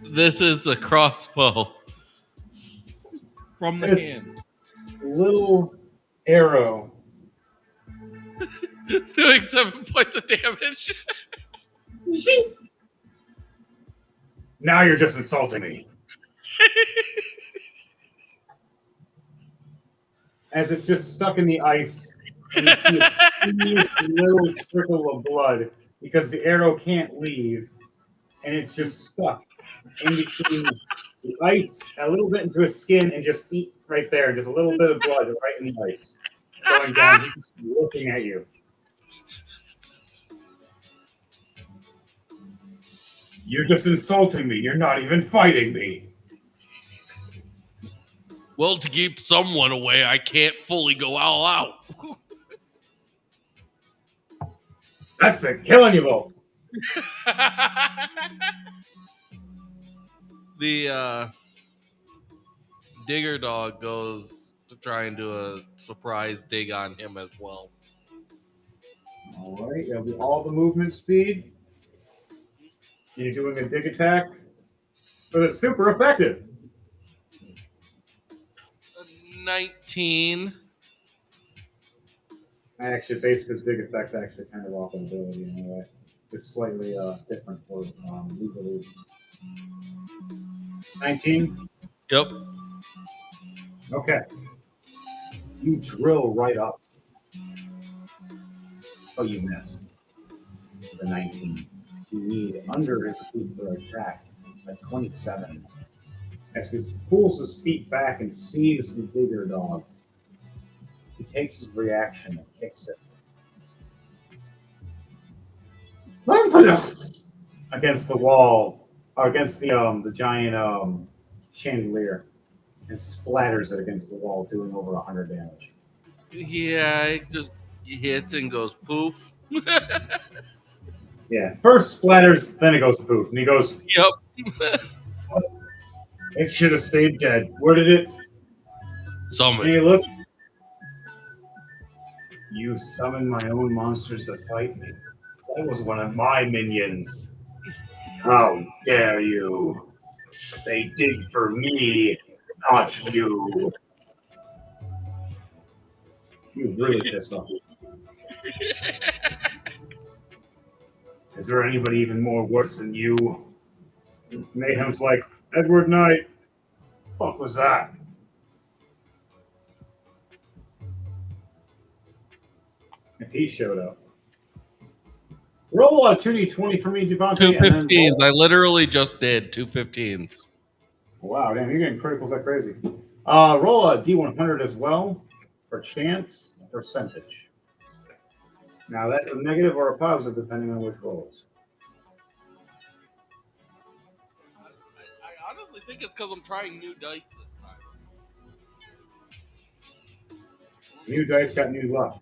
This is a crossbow from the hand. Little arrow. Doing 7 points of damage. Now you're just insulting me. As it's just stuck in the ice, and you see a teeniest little trickle of blood because the arrow can't leave, and it's just stuck in between the ice, a little bit into his skin, and just eat right there. Just a little bit of blood right in the ice. Going down, he's just looking at you. You're just insulting me. You're not even fighting me. Well, to keep someone away, I can't fully go all out. That's a killing you both. The digger dog goes to try and do a surprise dig on him as well. All right, that'll be all the movement speed. You're doing a dig attack, but it's super effective. 19. I actually based his dig effect actually kind of off an ability anyway. It's slightly different for legally. 19. Yep. Okay. You drill right up. Oh, you miss. The 19. You need under his feet for attack a 27. As he pulls his feet back and sees the digger dog, he takes his reaction and kicks it against the wall, or against the giant chandelier, and splatters it against the wall, doing over 100 damage. Yeah, it just hits and goes poof. Yeah, first splatters, then it goes poof, and he goes, Yep. "It should have stayed dead. Where did it?" Summon. Hey, listen. You summoned my own monsters to fight me. That was one of my minions. How dare you? They dig for me, not you. You really pissed off. Is there anybody even more worse than you? Mayhem's like, Edward Knight. Fuck was that? If he showed up. Roll a 2d20 for me, Devontae, Two and then 15s. roll. I literally just did 2 15s. Wow, damn, you're getting criticals like crazy. Roll a d100 as well for chance percentage. Now that's a negative or a positive depending on which rolls. I honestly think it's because I'm trying new dice this time. New dice got new luck.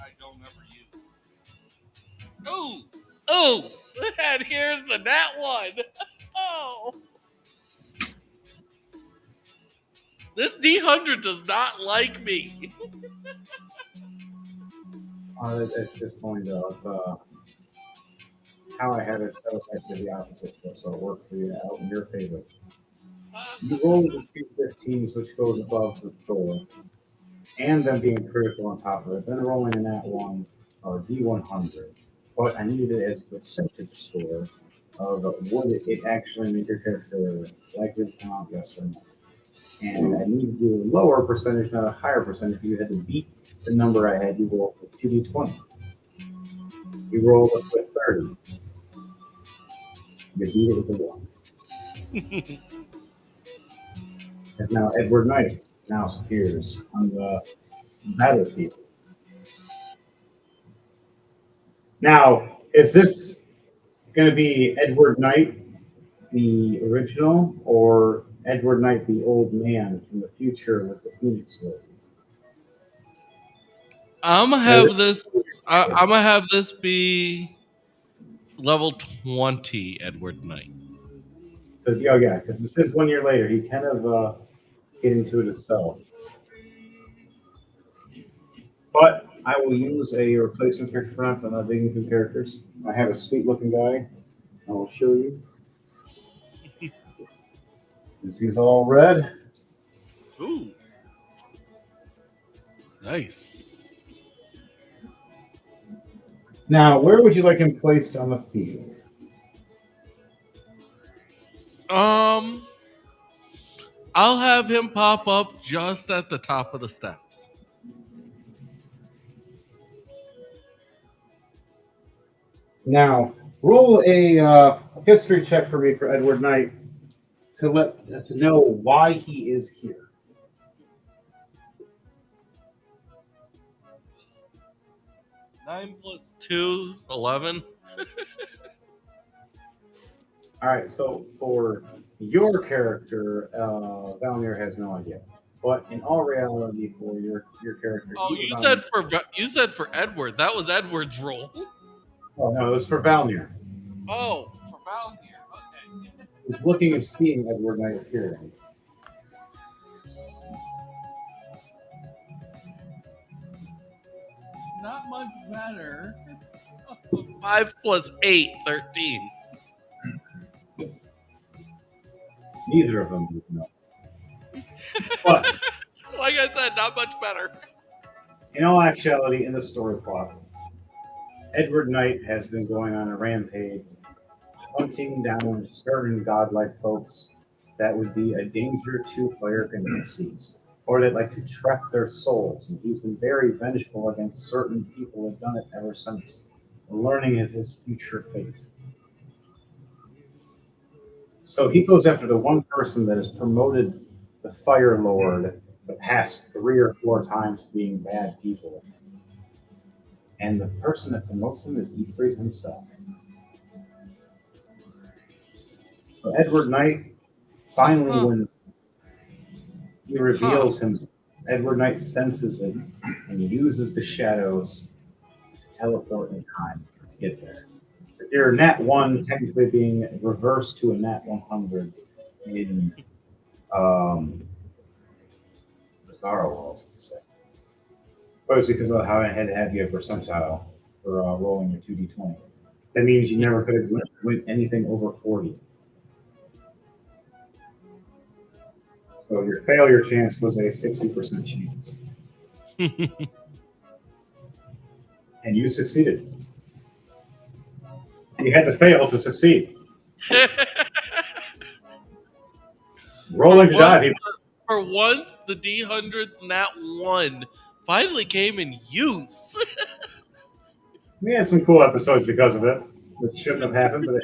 I don't ever use. Oh! Oh! And here's the nat one! Oh! This D100 does not like me. It's just going to how I had it set up actually the opposite, so it worked for you out in your favor. You roll the two 15s, which goes above the score, and then being critical on top of it, then rolling in that one or D100. But I needed it as a percentage score of would it actually make your character likely to come out, yes or no. And I needed to do a lower percentage, not a higher percentage. You had to beat the number I had you roll with 2d20. You rolled up with 30. You beat it with a 1. As now Edward Knight now appears on the battlefield. Now, is this going to be Edward Knight, the original, or Edward Knight, the old man from the future with the Phoenix Sword? I'm gonna have this. I'm gonna have this be level 20 Edward Knight. Because because this is 1 year later. He kind of get into it himself. But I will use a replacement character for now. I'm not digging through characters. I have a sweet looking guy. I will show you. He's all red. Ooh, nice. Now, where would you like him placed on the field? I'll have him pop up just at the top of the steps. Now, roll a history check for me for Edward Knight to know why he is here. 9 plus 2, 11. All right, so for your character, Valmir has no idea. But in all reality, for your character, Oh, he was on. you said for Edward. That was Edward's role. Oh no, it was for Valmir. Oh, for Val here. Okay. He was looking and seeing Edward Knight appearing. Not much better. 5 plus 8, 13. Neither of them would know. But Like I said, not much better. in all actuality, in the story plot, Edward Knight has been going on a rampage, hunting down certain godlike folks that would be a danger to Fire Seas, or that like to trap their souls. And he's been very vengeful against certain people who have done it ever since, learning of his future fate. So he goes after the one person that has promoted the Fire Lord the past 3 or 4 times to being bad people. And the person that promotes him is Ifrit himself. So Edward Knight, finally, when he reveals himself, Edward Knight senses it and uses the shadows to teleport in time to get there. Your nat 1 technically being reversed to a nat 100 in Bizarro Walls, but it's because of how I had to have you a percentile for rolling your 2d20. That means you never could have went anything over 40. So your failure chance was a 60% chance. And you succeeded. You had to fail to succeed. Rolling to die. For once, the D100 Nat 1 finally came in use. We had some cool episodes because of it, which shouldn't have happened, but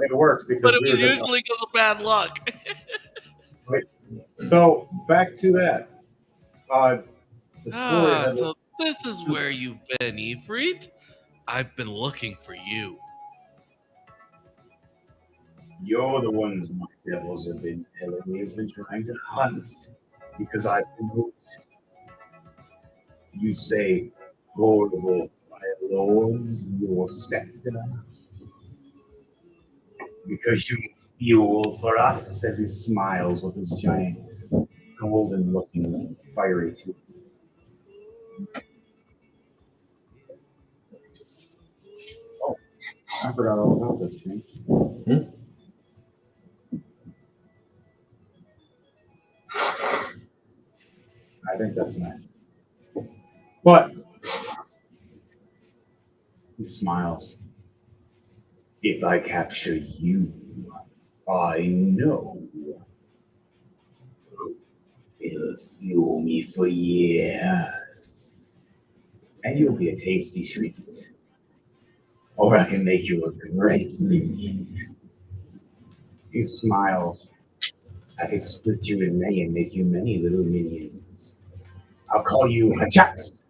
it worked because But it we was were usually because of bad luck. So back to that. The story that So this is where you've been, Ifrit. I've been looking for you. you're the ones my devils have been telling me has been trying to hunt because I promote. You say, horrible fire lords, your scepter, because you fuel for us, as he smiles with his giant golden looking fiery teeth. Oh, I forgot all about this, change. I think that's nice. But he smiles. If I capture you, I know it'll fuel me for years. And you'll be a tasty treat. Or I can make you a great minion. He smiles. I can split you in many and make you many little minions. I'll call you Hachax.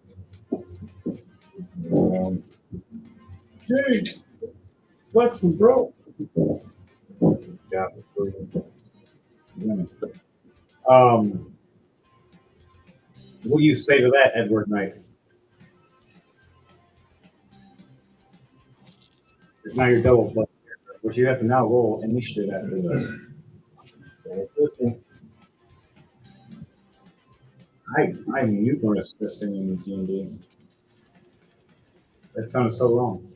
Hey, flexing, bro. Yeah. What do you say to that, Edward Knight? Now you're double plus, which you have to now roll initiative after this. I'm numerous fisting in D&D. That sounds so wrong.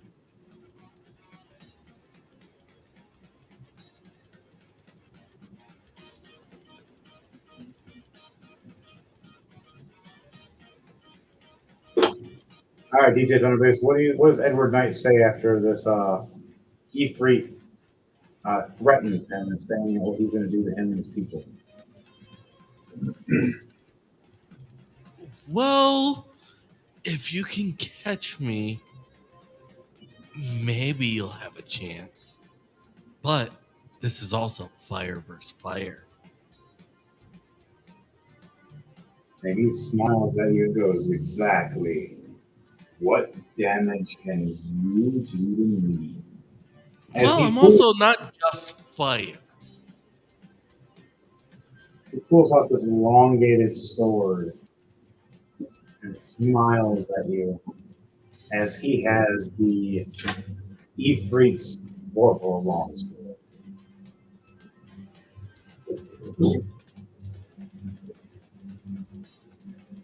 All right, DJ Thunderbase, what does Edward Knight say after this Ifrit threatens him and saying what he's going to do to him and his people? Well, if you can catch me, maybe you'll have a chance. But this is also fire versus fire. And he smiles at you and goes, exactly. What damage can you do to me? As Well, he I'm pulls, also not just fire. he pulls out this elongated sword and smiles at you as he has the Ifrit's Warble long sword.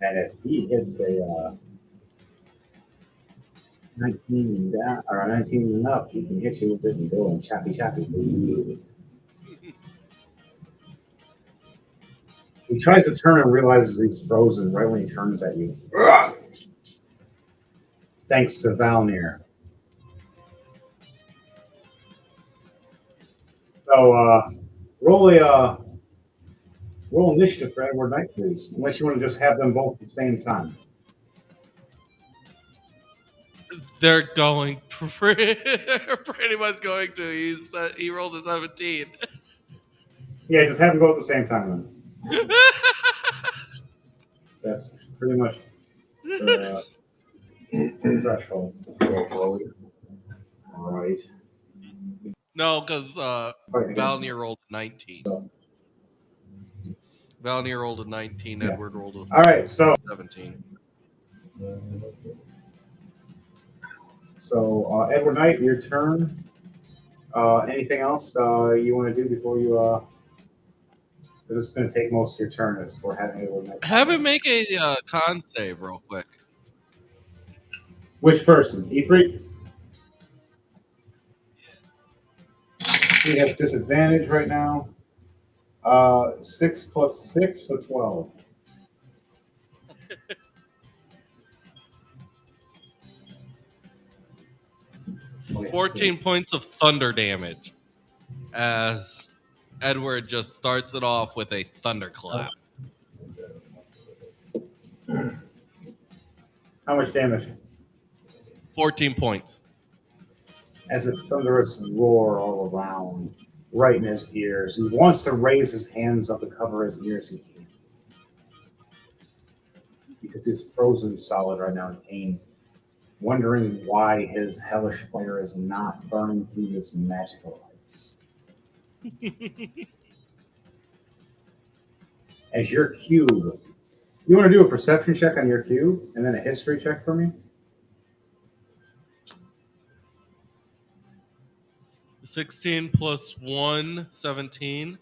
And if he hits a 19 down, or 19 and up, he can hit you with it and go and choppy choppy. He tries to turn and realizes he's frozen right when he turns at you. Ugh! Thanks to Valnir. So roll initiative for Edward Knight, please. Unless you want to just have them both at the same time. They're going pretty much going to. He rolled a 17. Yeah, just have them go at the same time then. That's pretty much the threshold. All right. No, because Right again. Valnir rolled a 19. Valnir rolled a 19. Yeah. Edward rolled a All right. So 17. Edward Knight, your turn. Anything else you want to do before you? This is going to take most of your turn as we're having Edward Knight. Have him make a con save real quick. Which person? Ifrit? He has disadvantage right now. 6 plus 6, so 12. Oh, yeah. 14 points of thunder damage as Edward just starts it off with a thunderclap. How much damage? 14 points. As this thunderous roar all around, right in his ears. He wants to raise his hands up to cover his ears. He can't. Because he's frozen solid right now in pain, wondering why his hellish fire is not burning through this magical ice. As your cube, you want to do a perception check on your cube and then a history check for me? 16 plus 1, 17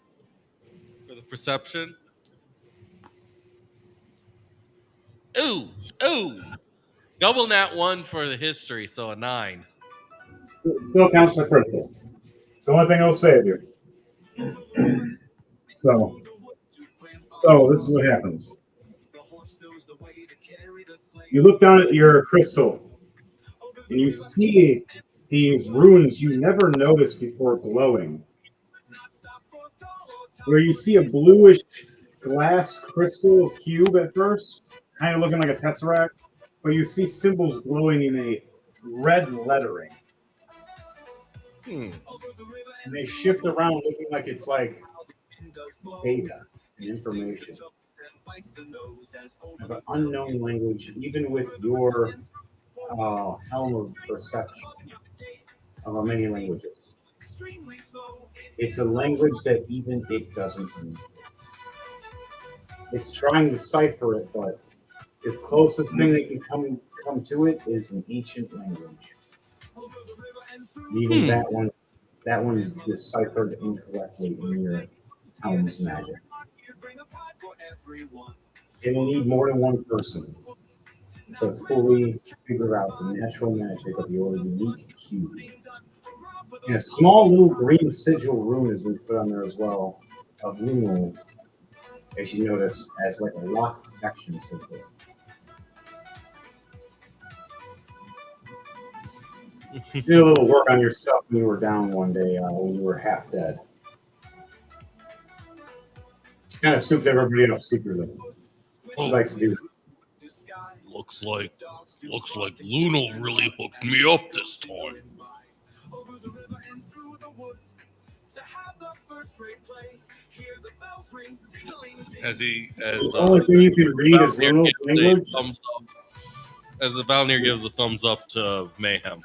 for the perception. Ooh, ooh. Double nat 1 for the history, so a 9. Still counts as critical. It's the only thing I'll save you. So this is what happens. You look down at your crystal, and you see these runes you never noticed before glowing. Where you see a bluish glass crystal cube at first, kind of looking like a tesseract, but you see symbols glowing in a red lettering. And they shift around looking like it's like data and information of an unknown language, even with your helm of perception of many languages. It's a language that even it doesn't know. It's trying to cipher it, but the closest thing that can come to it is an ancient language. Even that one is deciphered incorrectly in your helm's magic. It'll need more than one person to fully figure out the natural magic of your unique cube. And a small little green sigil rune has been put on there as well, of Luno, as you notice, as like a lock protection symbol. You did a little work on your stuff when you were down one day when you were half dead. Kind of souped everybody up secretly. She likes to do. Looks like Luno really hooked me up this time. The only thing you can read is Luno's language. As the Valnir gives a thumbs up to Mayhem.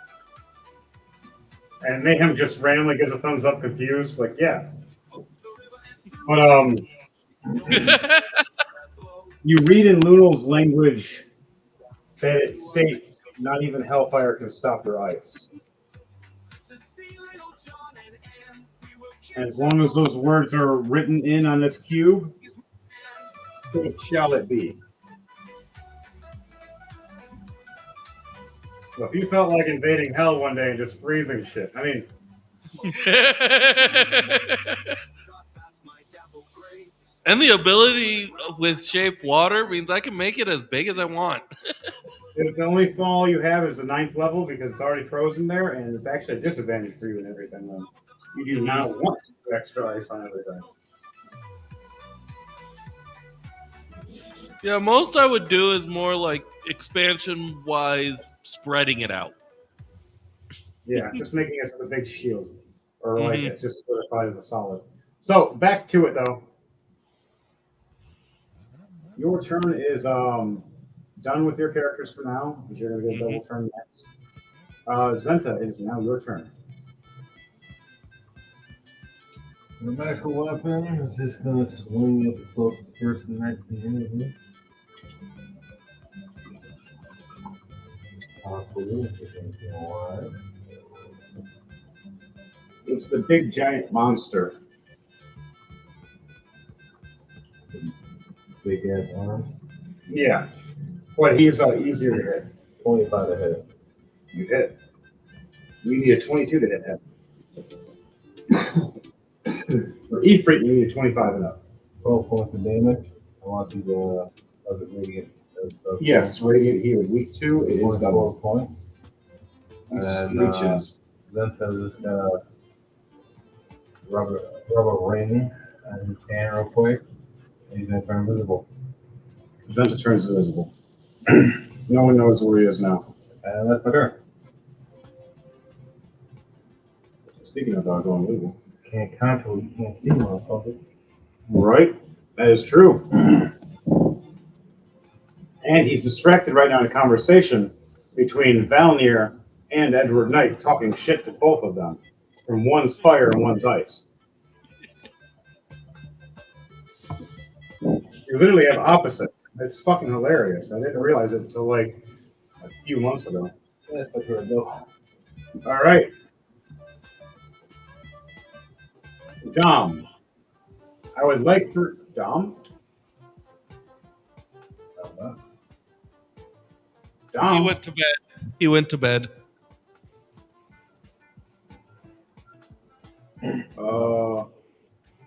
And Mayhem just randomly gives a thumbs up, confused, like, yeah. But you read in Lunal's language that it states not even hellfire can stop your ice. And as long as those words are written in on this cube, so shall it be. So if you felt like invading hell one day and just freezing shit, I mean, And the ability with shaped water means I can make it as big as I want. if the only fall you have is the 9th level because it's already frozen there, and it's actually a disadvantage for you and everything. Then you do not want to put extra ice on everything. Yeah, most I would do is more like expansion wise spreading it out. Yeah, just making it a big shield, or like Hmm. it just solidified as a solid. So back to it though. Your turn is done with your characters for now, because you're gonna get a Hmm. double turn next. Zenta, it is now your turn. The medical weapon is just gonna swing at the closest person next to him. Possibly, if there's anything alive. It's the big giant monster. Big ass arms. Yeah, but he's easier to hit. 25 to hit. You hit. You need a 22 to hit him. For Ifrit, you need a 25 and up. 12 points of damage. I want you to other radiant. Yes, Radiant Healing. Week 2, it is 4 double. points. He And screeches. then so just gonna rub a ring on his hand real quick. And he's gonna turn invisible. Zenta turns invisible. No one knows where he is now. And that's my turn. Speaking of going invisible. Can't control, you can't see, motherfucker. Right? That is true. And he's distracted right now in a conversation between Valnir and Edward Knight, talking shit to both of them. From one's fire and one's ice. You literally have opposites. It's fucking hilarious. I didn't realize it until like a few months ago. That's my turn, though. All right. Dom. I would like for Dom. He Dom. went to bed. He went to bed.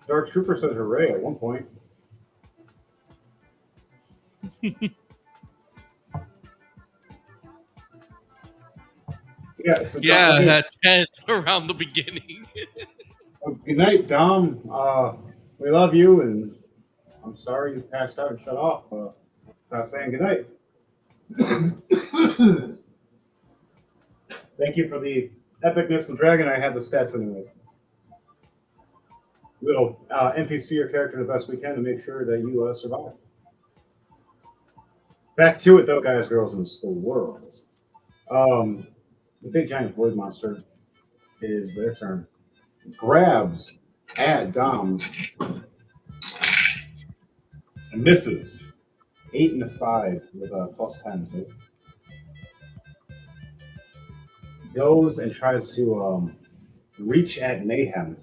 Dark Trooper says hooray at one point. Yeah. So Yeah, Dom, at 10 around the beginning. good night, Dom. We love you, and I'm sorry you passed out and shut off. Not saying good night. Thank you for the epicness of Dragon. I had the stats anyways. We'll NPC your character the best we can to make sure that you survive. Back to it though, guys, girls, and squirrels. The big giant void monster is their turn. Grabs at Dom and misses. 8 and a 5 with a plus 10. So goes and tries to reach at Mayhem.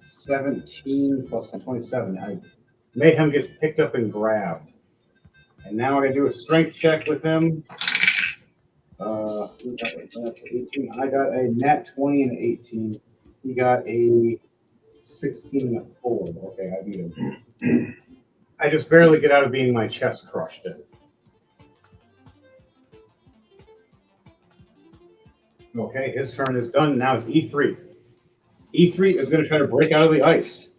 17 plus 10, 27. Mayhem gets picked up and grabbed. And now I do a strength check with him. Who got a 18? I got a nat 20 and an 18. He got a 16 and a 4. Okay, I beat him. I just barely get out of being my chest crushed in. Okay, his turn is done. Now it's E3. E3 is going to try to break out of the ice.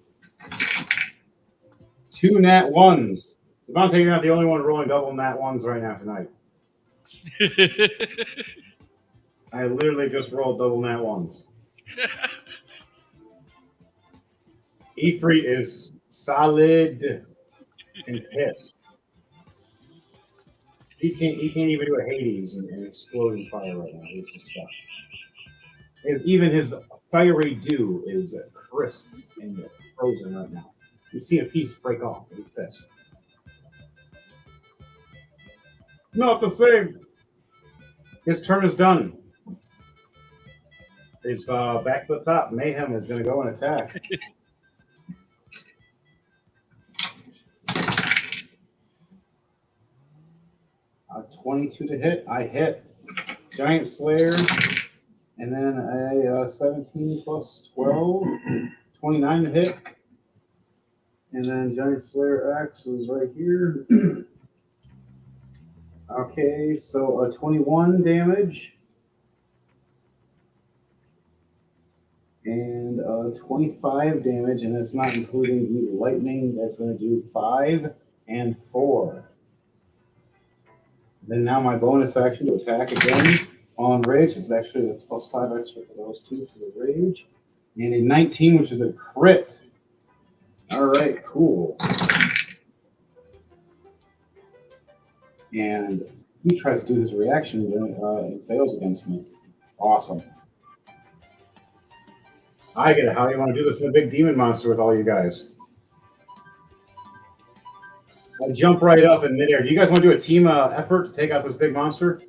2 nat 1s. Devontae, you're not the only one rolling double nat 1s right now tonight. I literally just rolled double nat 1s. E3 is solid and pissed. He can't even do a Hades and exploding fire right now. He's just stuck. Even his fiery dew is crisp and frozen right now. You see a piece break off. He's pissed. Not the same. His turn is done. He's back to the top. Mayhem is going to go and attack. 22 to hit. I hit. Giant Slayer. And then a 17 plus 12. 29 to hit. And then Giant Slayer Axe is right here. Okay, so 21 damage. And 25 damage, and that's not including the lightning. That's going to do 5 and 4. Then now my bonus action to attack again on rage is actually a plus 5 extra for those two for the rage. And a 19, which is a crit. All right, cool. And he tries to do his reaction, and fails against me. Awesome. I get it. How do you want to do this in a big demon monster with all you guys? I jump right up in midair. Do you guys want to do a team effort to take out this big monster?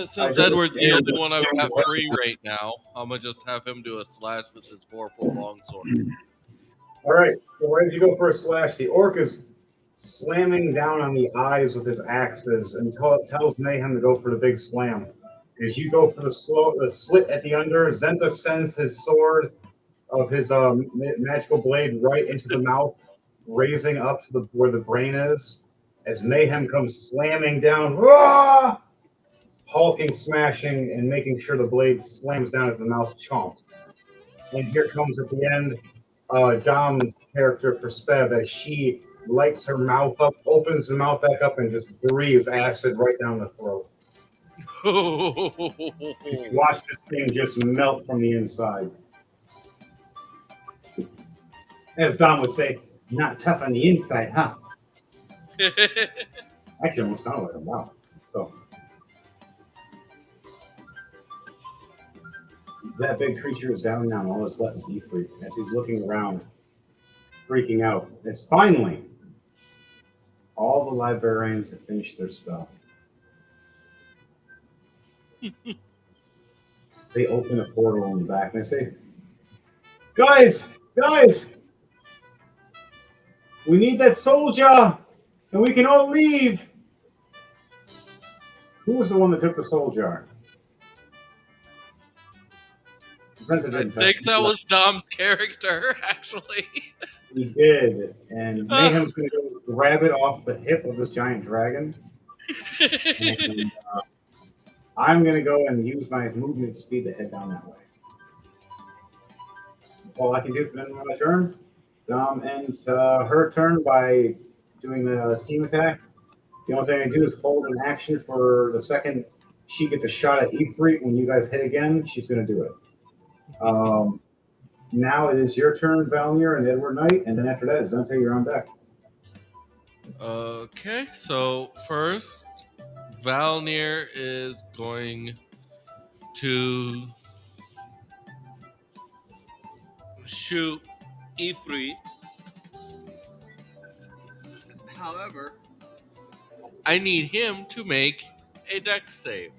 Since Edward's the only one I've got free right now, I'm gonna just have him do a slash with his 4-foot longsword. All right. So where did you go for a slash? The orc is slamming down on the eyes with his axes until it tells Mayhem to go for the big slam. As you go for the slit at the under, Zenta sends his sword of his magical blade right into the mouth, raising up to where the brain is. As Mayhem comes slamming down, Rah! Hulking, smashing, and making sure the blade slams down as the mouth chomps. And here comes at the end Dom's character for Spev as she lights her mouth up, opens the mouth back up, and just breathes acid right down the throat. Just watch this thing just melt from the inside. As Dom would say, not tough on the inside, huh? Actually, almost sounded like a mouth. So that big creature is down now. All that's left is Ifrit as he's looking around, freaking out. As finally, all the librarians have finished their spell. They open a portal in the back and they say, guys, we need that soldier, and we can all leave. Who was the one that took the soul jar? I think that was Dom's character, actually. He did, and Mayhem's going to go grab it off the hip of this giant dragon. And I'm going to go and use my movement speed to head down that way. That's all I can do for the end of my turn. Dom ends her turn by doing the team attack. The only thing I do is hold an action for the second she gets a shot at Ifrit. When you guys hit again, she's going to do it. Now it is your turn, Valnir and Edward Knight, and then after that, Zente, you're on deck. Okay, so first, Valnir is going to shoot Ifrit. However, I need him to make a dex save.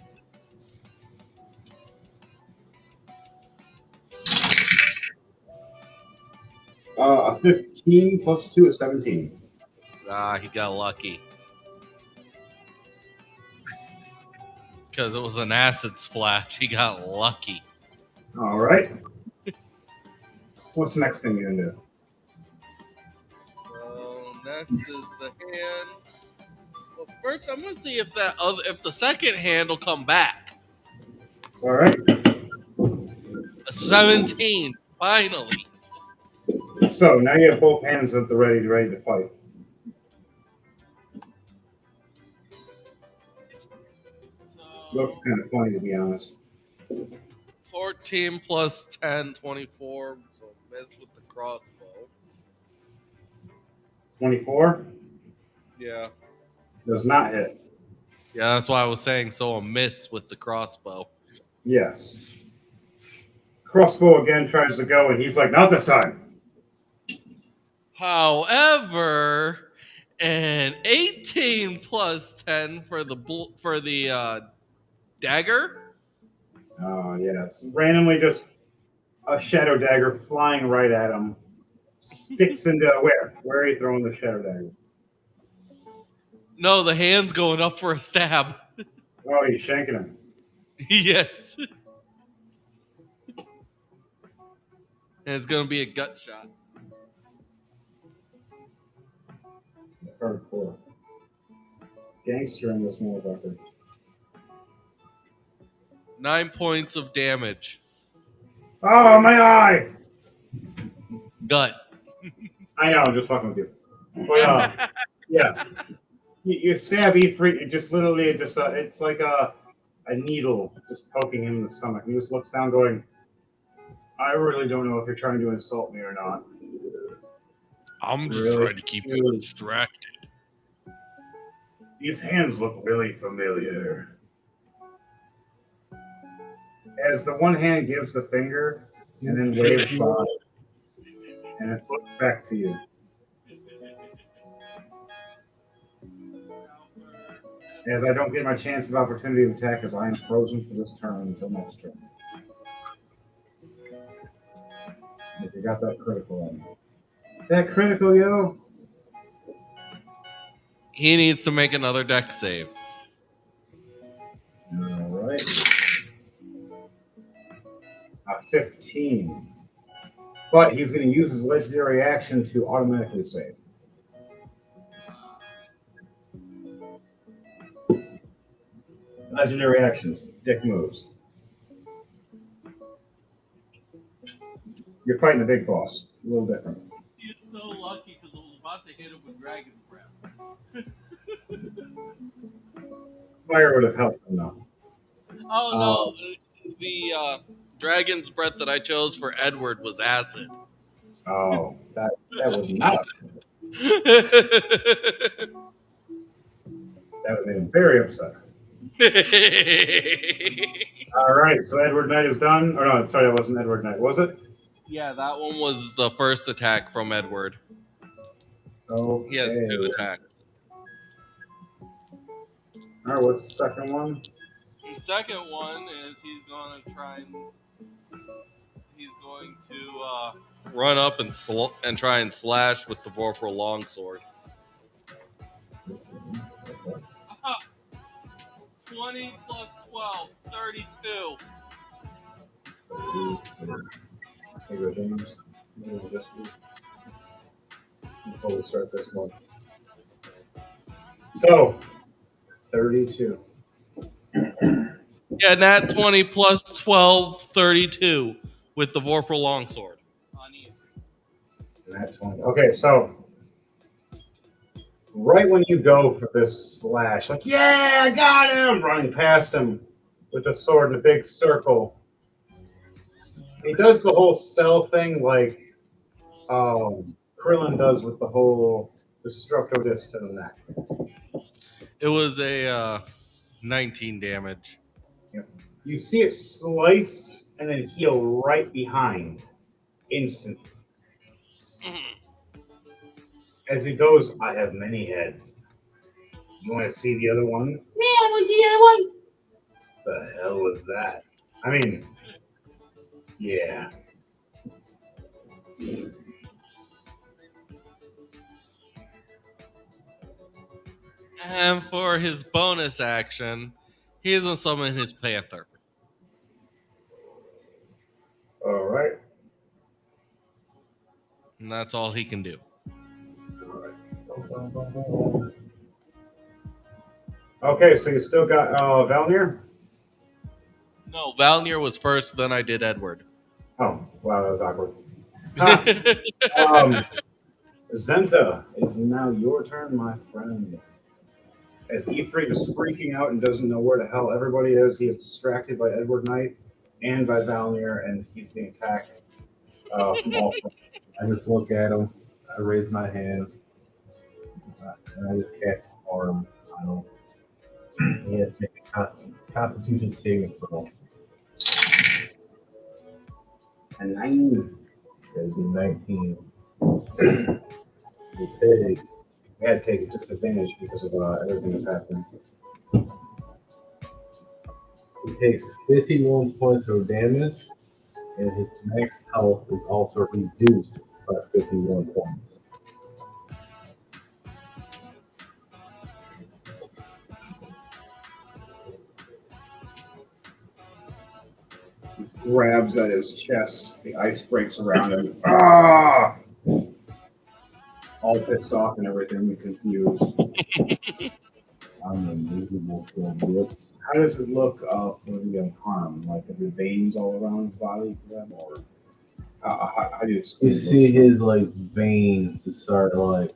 A 15 plus 2 is 17. He got lucky. Because it was an acid splash. He got lucky. All right. What's the next thing you're going to do? So next is the hand. Well, first I'm going to see if if the second hand will come back. All right. A 17, finally. So now you have both hands at the ready to fight. Looks kind of funny, to be honest. 14 plus 10, 24. So miss with the crossbow. 24 Yeah. does not hit. Yeah, that's why I was saying so a miss with the crossbow. Yes. Crossbow again tries to go, and he's like, not this time. However, an 18 plus 10 for the dagger. Oh, yes. Randomly just a shadow dagger flying right at him. Sticks into where? Where are you throwing the shadow dagger? No, the hand's going up for a stab. Oh, he's shanking him. Yes. And it's going to be a gut shot. Hardcore. Gangster in this motherfucker. 9 points of damage. Oh, my eye! Gut. I know, I'm just fucking with you. But, yeah. You stab Ifrit, it just literally, it's like a needle just poking him in the stomach. He just looks down going, I really don't know if you're trying to insult me or not. I'm just Really? trying to keep you distracted. These hands look really familiar. As the one hand gives the finger and then waves by, and it looks back to you. As I don't get my chance of opportunity to attack, as I am frozen for this turn until next turn. If you got that critical on me. That critical, yo! He needs to make another deck save. Alright. A 15. But he's going to use his legendary action to automatically save. Legendary actions, dick moves. You're fighting a big boss. A little different. He's so lucky because I was about to hit him with Dragon's Breath. Fire would have helped him though. Oh no, the Dragon's Breath that I chose for Edward was acid. Oh, that was not. That would make him very upset. All right, so Edward Knight is done. Or no, sorry, that wasn't Edward Knight, was it? Yeah, that one was the first attack from Edward. Okay. He has 2 attacks. All right, what's the second one? The second one is he's going to run up and try and slash with the Vorpal longsword. 20 plus 12, 32. Here we go, James. Before we start this one. So, 32. Yeah, nat 20 plus 12, 32 with the Vorpal longsword. Nat 20. Okay, so right when you go for this slash, like, yeah, I got him, running past him with the sword in a big circle. He does the whole cell thing like Krillin does with the whole destructo disc to the neck. It was a 19 damage. Yep. You see it slice and then heal right behind, instantly. As it goes, I have many heads. You want to see the other one? Yeah, I want to see the other one. The hell was that? I mean, yeah. And for his bonus action, he doesn't summon his Panther. All right. And that's all he can do. Okay, so you still got Valnir? No, Valnir was first, then I did Edward. Oh, wow, that was awkward. Zenta, it's now your turn, my friend. As Ifrit is freaking out and doesn't know where the hell everybody is, he is distracted by Edward Knight and by Valnir, and he's being attacked from all fronts. I just look at him. I raise my hand. And I just cast harm on him. He has to make a Constitution saving throw. A 9. That'd be 19. Okay. I had to take disadvantage because of everything that's happening. He takes 51 points of damage, and his max health is also reduced by 51 points. Grabs at his chest. The ice breaks around him. Ah! All pissed off and everything and confused. I'm a miserable son bitch. How does it look for the harm? Like, is it veins all around his body for them, or how do you explain You it? see his like veins just start like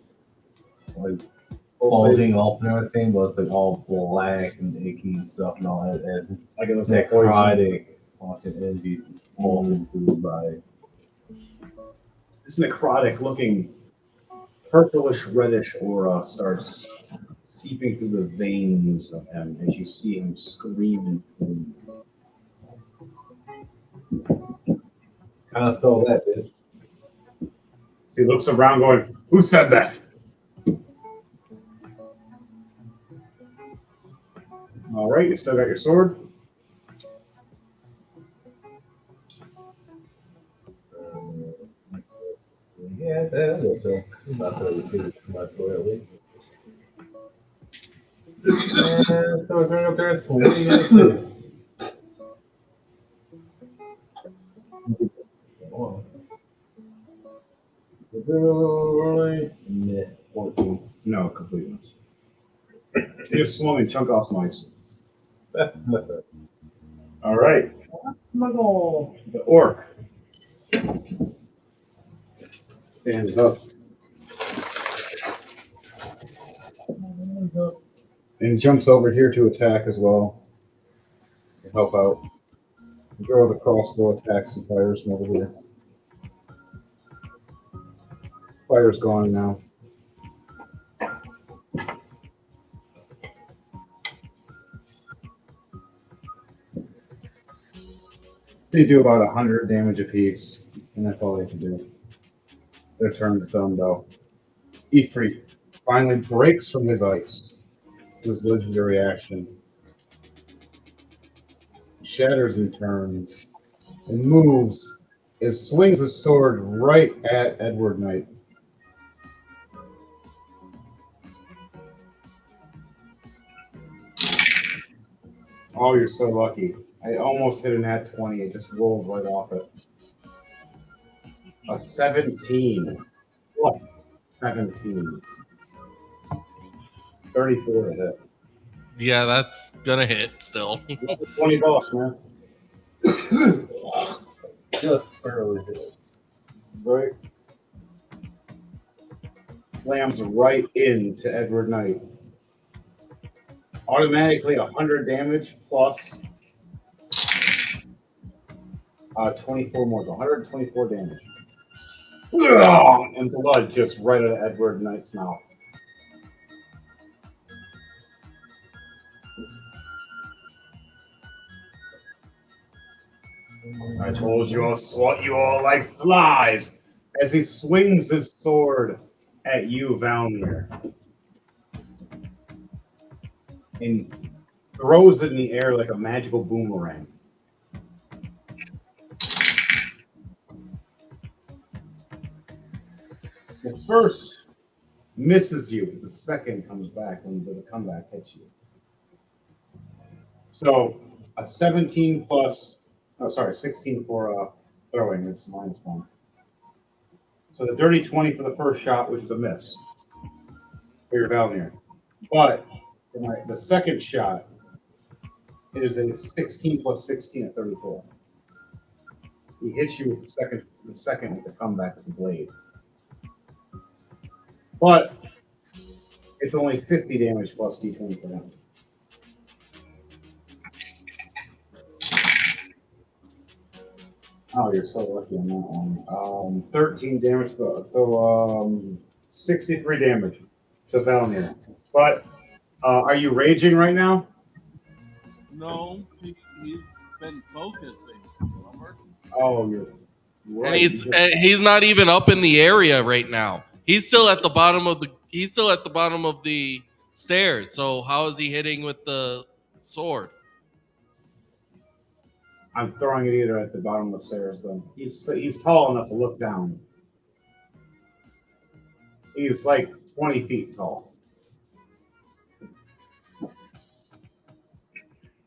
bulging off and everything, but it's like all black and icky and stuff and all that. And Like it looks like poison. necrotic fucking energies pulsing through his body. This necrotic looking purplish reddish aura starts seeping through the veins of him as you see him scream and bleed. Kind of spell that, bitch. So he looks around going, "Who said that?" All right, you still got your sword? Yeah, that is so. I'm about to give it to my sword at least. So it's right up there swinging at this. Rolling. Meh, 14. No, complete ones. He just swung and chunk off some ice. That's it. All right, the orc stands up and jumps over here to attack as well. To help out. The girl with the crossbow attacks and fires from over here. Fire's gone now. They do about 100 damage apiece, and that's all they can do. Their turn's done though. Ifrit finally breaks from his ice. His legendary action. Shatters and turns and moves and swings his sword right at Edward Knight. Oh, you're so lucky. I almost hit an at 20. It just rolled right off it. A 17 plus 17. 34 to hit. Yeah, that's gonna hit still. 20 boss, man. Just barely hit. Right. Slams right into Edward Knight. Automatically 100 damage plus 24 more. So 124 damage. And blood just right out of Edward Knight's mouth. I told you I'll swat you all like flies as he swings his sword at you, Valmir. And throws it in the air like a magical boomerang. The first misses you, but the second comes back when the comeback hits you. So a 17 plus, 16 for throwing is -1. So the dirty 20 for the first shot, which is a miss for your Valmir. But for the second shot, it is a 16 plus 16 at 34. He hits you with the second with the comeback with the blade. But it's only 50 damage plus D20 for him. Oh, you're so lucky on that one. 13 damage, so 63 damage. to Valmir. But are you raging right now? No, he's been focusing. Remember? Oh, you're And right. he's not even up in the area right now. He's still at the bottom of the stairs. So how is he hitting with the sword? I'm throwing it either at the bottom of the stairs. Then he's tall enough to look down. He's like 20 feet tall.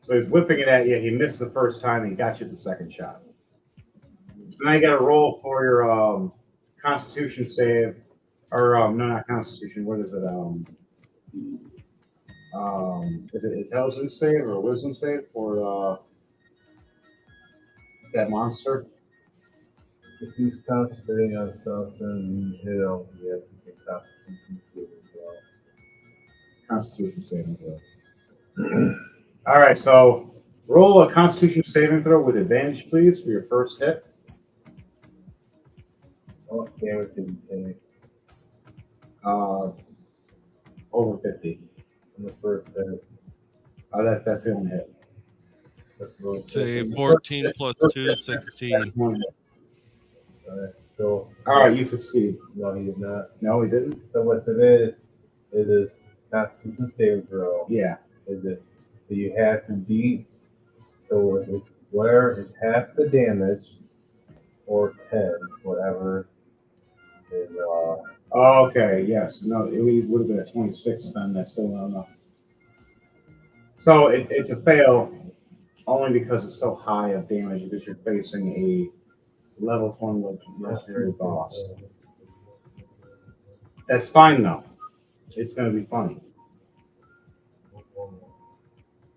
So he's whipping it at you. He missed the first time and got you the second shot. So now you got to roll for your Constitution save, or no, not Constitution. What is it? Is it Intelligence save or Wisdom save for that monster? If he's concentrating on something, you know, you have to take Constitution save as well. Constitution saving throw. All right, so roll a Constitution saving throw with advantage, please, for your first hit. What damage did he take Over 50. on the first hit? That's the only hit. That's really Say cool. 14 plus 2, 16. Alright, so All right, you succeed. no, he did not. No, he didn't. So what it is Constitution saving throw. Yeah. Is it that you have to beat? So if it's square, it's half the damage, or 10, whatever. Is Okay. Yes. No, it would have been a 26 then. That's still not enough. So it's a fail, only because it's so high of damage because you're facing a level 20 legendary boss. That's fine though. It's going to be funny.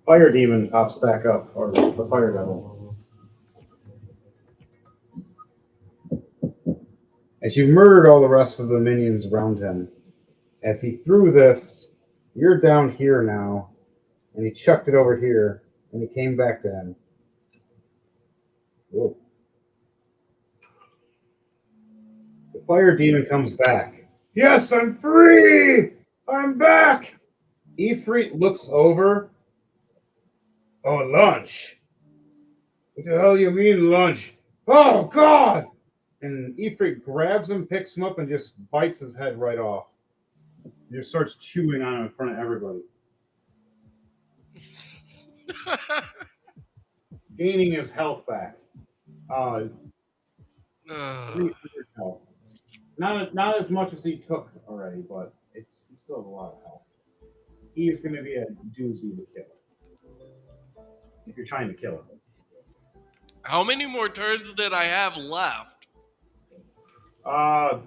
Fire demon pops back up, or the fire devil. As you murdered all the rest of the minions around him, as he threw this, you're down here now, and he chucked it over here, and it came back to him. Whoa. The fire demon comes back. Yes, I'm free! I'm back! Ifrit looks over. Oh, lunch. What the hell you mean lunch? Oh, God! And Ifrit grabs him, picks him up, and just bites his head right off. He just starts chewing on him in front of everybody. Gaining his health back. 300 health. Not as much as he took already, but it's still a lot of health. He is going to be a doozy to kill. If you're trying to kill him. How many more turns did I have left? 5.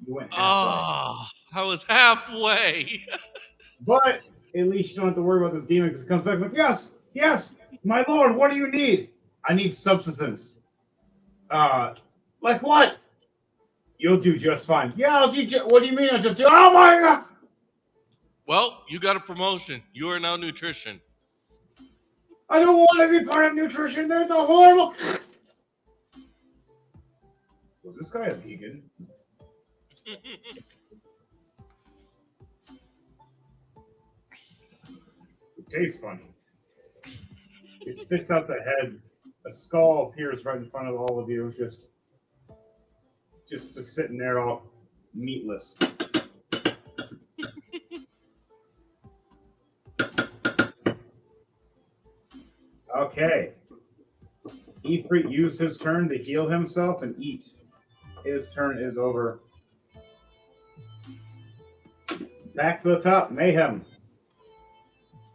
You went halfway. Oh, I was halfway. But at least you don't have to worry about this demon because it comes back like, yes, yes, my lord, what do you need? I need subsistence. Like what? You'll do just fine. Yeah, I'll do. What do you mean? I'll just do. Oh my God! Well, you got a promotion. You are now nutrition. I don't want to be part of nutrition. There's a horrible. Was this guy a vegan? It tastes funny. It sticks out the head. A skull appears right in front of all of you, just sitting there all meatless. Okay. Ifrit used his turn to heal himself and eat. His turn is over. Back to the top, Mayhem.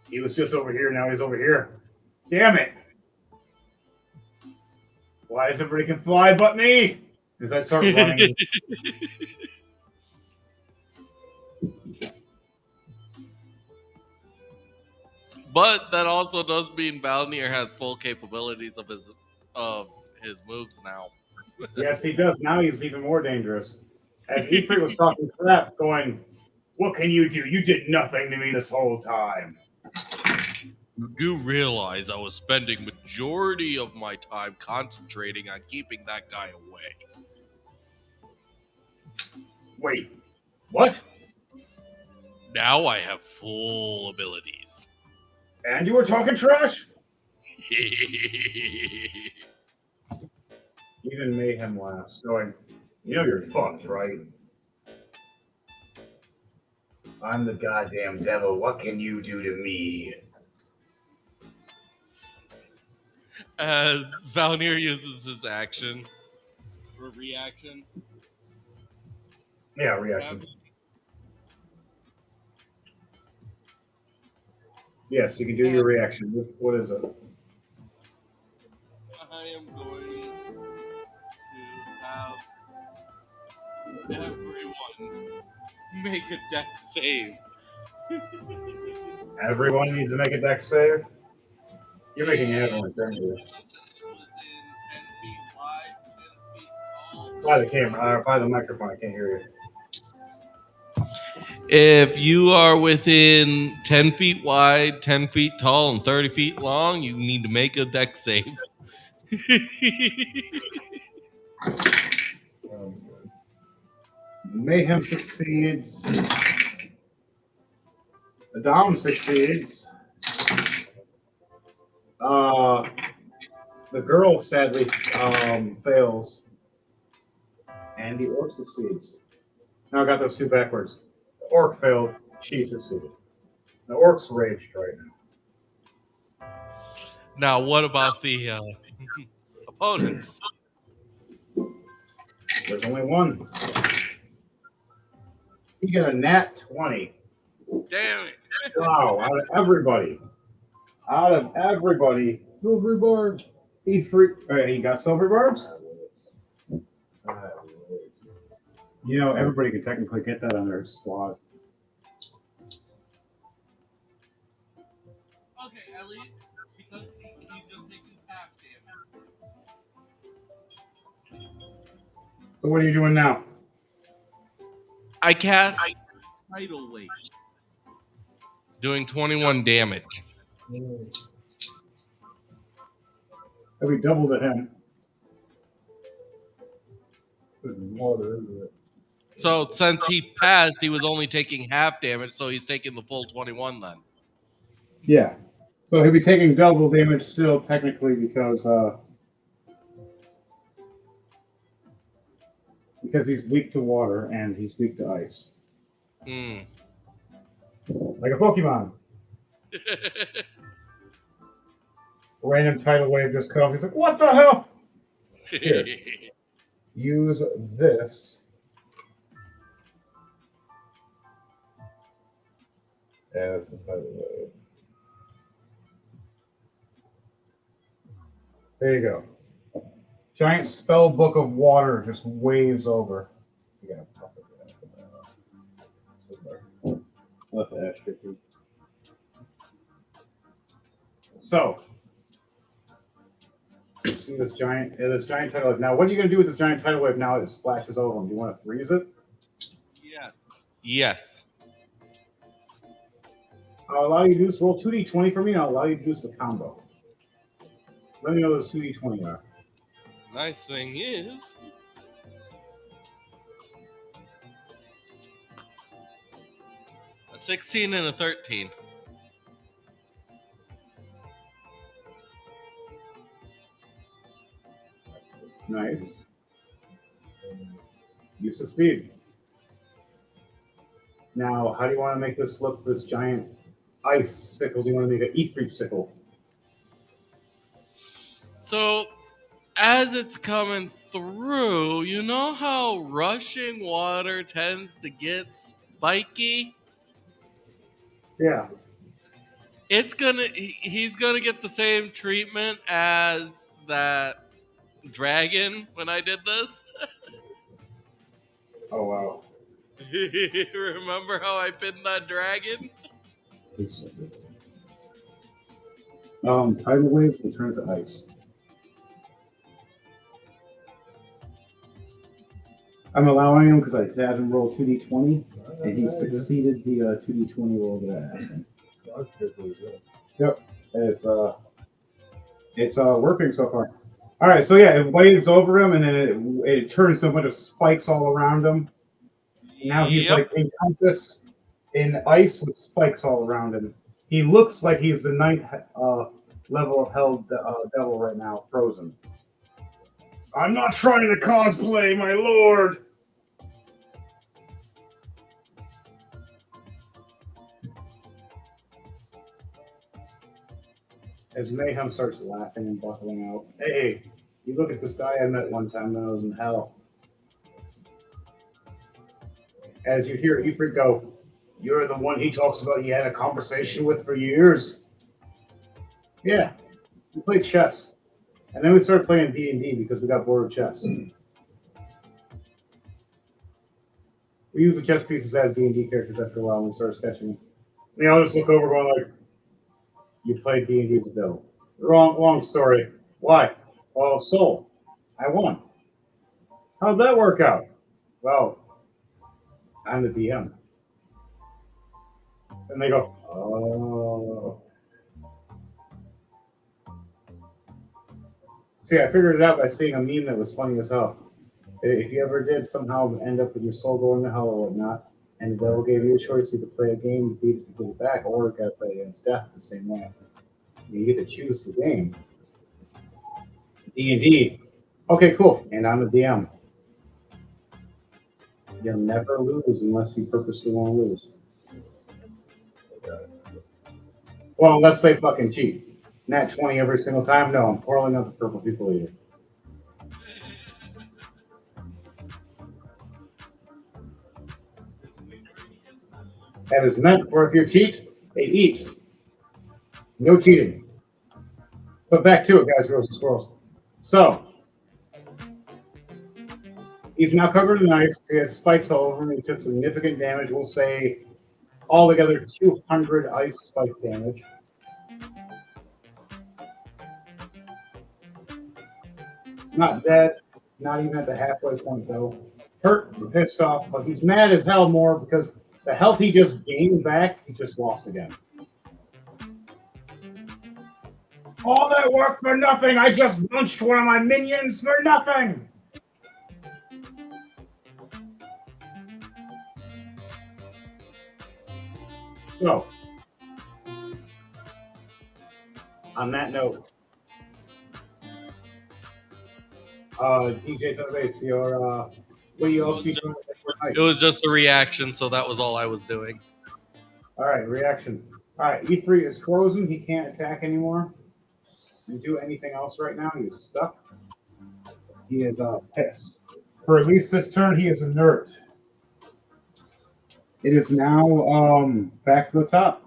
He was just over here, now he's over here. Damn it! Why is everybody can fly but me? As I start running. But that also does mean Valnir has full capabilities of his moves now. Yes, he does. Now he's even more dangerous. As Ifrit was talking crap, going, "What can you do? You did nothing to me this whole time." You do realize I was spending majority of my time concentrating on keeping that guy away. Wait, What? Now I have full abilities. And you were talking trash? Even Mayhem laughs, going, "You know you're fucked, right? I'm the goddamn devil. What can you do to me?" As Valnir uses his action or reaction. Yeah, reaction. Yes, you can do your reaction. What is it? I am going to have everyone make a deck save. Everyone needs to make a deck save? You're making everyone, aren't you? Within 10 feet wide, 10 feet tall. By the camera, by the microphone, I can't hear you. If you are within 10 feet wide, 10 feet tall, and 30 feet long, you need to make a deck save. Mayhem succeeds. Adam succeeds. The girl sadly fails. And the orc succeeds. Now I got those two backwards. The orc failed, she succeeded. The orc's raged right now. Now, what about the opponents? There's only one. He got a nat 20. Damn it. Wow, out of everybody, silver barbs. He got silver barbs? You know, everybody can technically get that on their squad. Okay, at least because he's just taking half damage. So what are you doing now? I cast Tidal Wave, doing 21 damage. That'd be double to him. So since he passed, he was only taking half damage, so he's taking the full 21 then. Yeah. So he'll be taking double damage still, technically, because he's weak to water and he's weak to ice. Like a Pokemon. Random tidal wave just comes. He's like, what the hell? Here. Use this as the tidal wave. There you go. Giant spell book of water just waves over. You gotta pop it down. That's extra too. So, you see this giant tidal wave. Now, what are you gonna do with this giant tidal wave now that it splashes over him? Do you want to freeze it? Yes. Yes. I'll allow you to do this. Roll 2d20 for me, and I'll allow you to do this a combo. Let me know what this 2d20 are. Nice thing is, a 16 and a 13. Nice. You succeed. Now, how do you want to make this look, this giant ice sickle? Do you want to make an Ifrit sickle? So, as it's coming through, you know how rushing water tends to get spiky? Yeah. He's gonna get the same treatment as that dragon when I did this. Oh, wow. Remember how I pinned that dragon? Tidal wave will turn to ice. I'm allowing him because I had him roll 2d20, and he succeeded the 2d20 roll that I asked him. Yep, it's working so far. All right, so yeah, it waves over him, and then it turns to a bunch of spikes all around him. Now he's Yep. like encompassed in ice with spikes all around him. He looks like he's the ninth level of hell devil right now, frozen. I'm not trying to cosplay, my lord. As Mayhem starts laughing and buckling out, hey, you look at this guy I met one time when I was in hell. As you hear Ifrit go, you're the one he talks about he had a conversation with for years. Yeah, we played chess. And then we started playing D&D because we got bored of chess. We use the chess pieces as D&D characters after a while and we started sketching them. And they all just look over going like, you played D&D with the devil. Long story. Why? Well, Soul, I won. How'd that work out? Well, I'm the DM. And they go, oh. See, I figured it out by seeing a meme that was funny as hell. If you ever did somehow end up with your soul going to hell or whatnot, and the devil gave you a choice, you could play a game, beat it to get it back, or you gotta play against death the same way. You get to choose the game. D&D. Okay, cool. And I'm a DM. You'll never lose unless you purposely want to lose. Well, unless they fucking cheat. Nat 20 every single time? No, I'm pouring up the purple people eater. That is meant for if you cheat, it eats. No cheating. But back to it, guys, girls, and squirrels. So, he's now covered in ice. He has spikes all over him. He took significant damage. We'll say altogether 200 ice spike damage. Not dead. Not even at the halfway point, though. Hurt and pissed off, but he's mad as hell more because the health he just gained back, he just lost again. All that work for nothing! I just punched one of my minions for nothing! So, on that note, DJ Thunderbase, what do you all see from It was just a reaction, so that was all I was doing. All right, reaction. All right, E3 is frozen. He can't attack anymore and do anything else right now. He's stuck. He is pissed. For at least this turn, he is inert. It is now back to the top.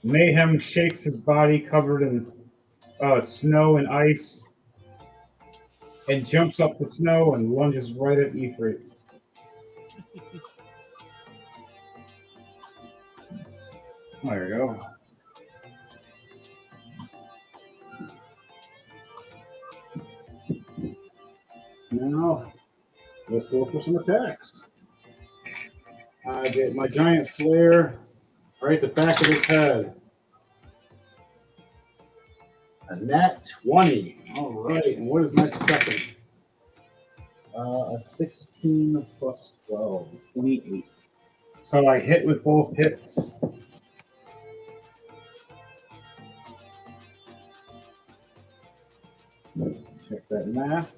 Mayhem shakes his body covered in snow and ice and jumps up the snow and lunges right at E3. There you go. Now, let's go for some attacks. I get my giant slayer right at the back of his head. A nat 20. All right, and what is my second? A 16 plus 12, 28. So I hit with both hits. Check that math.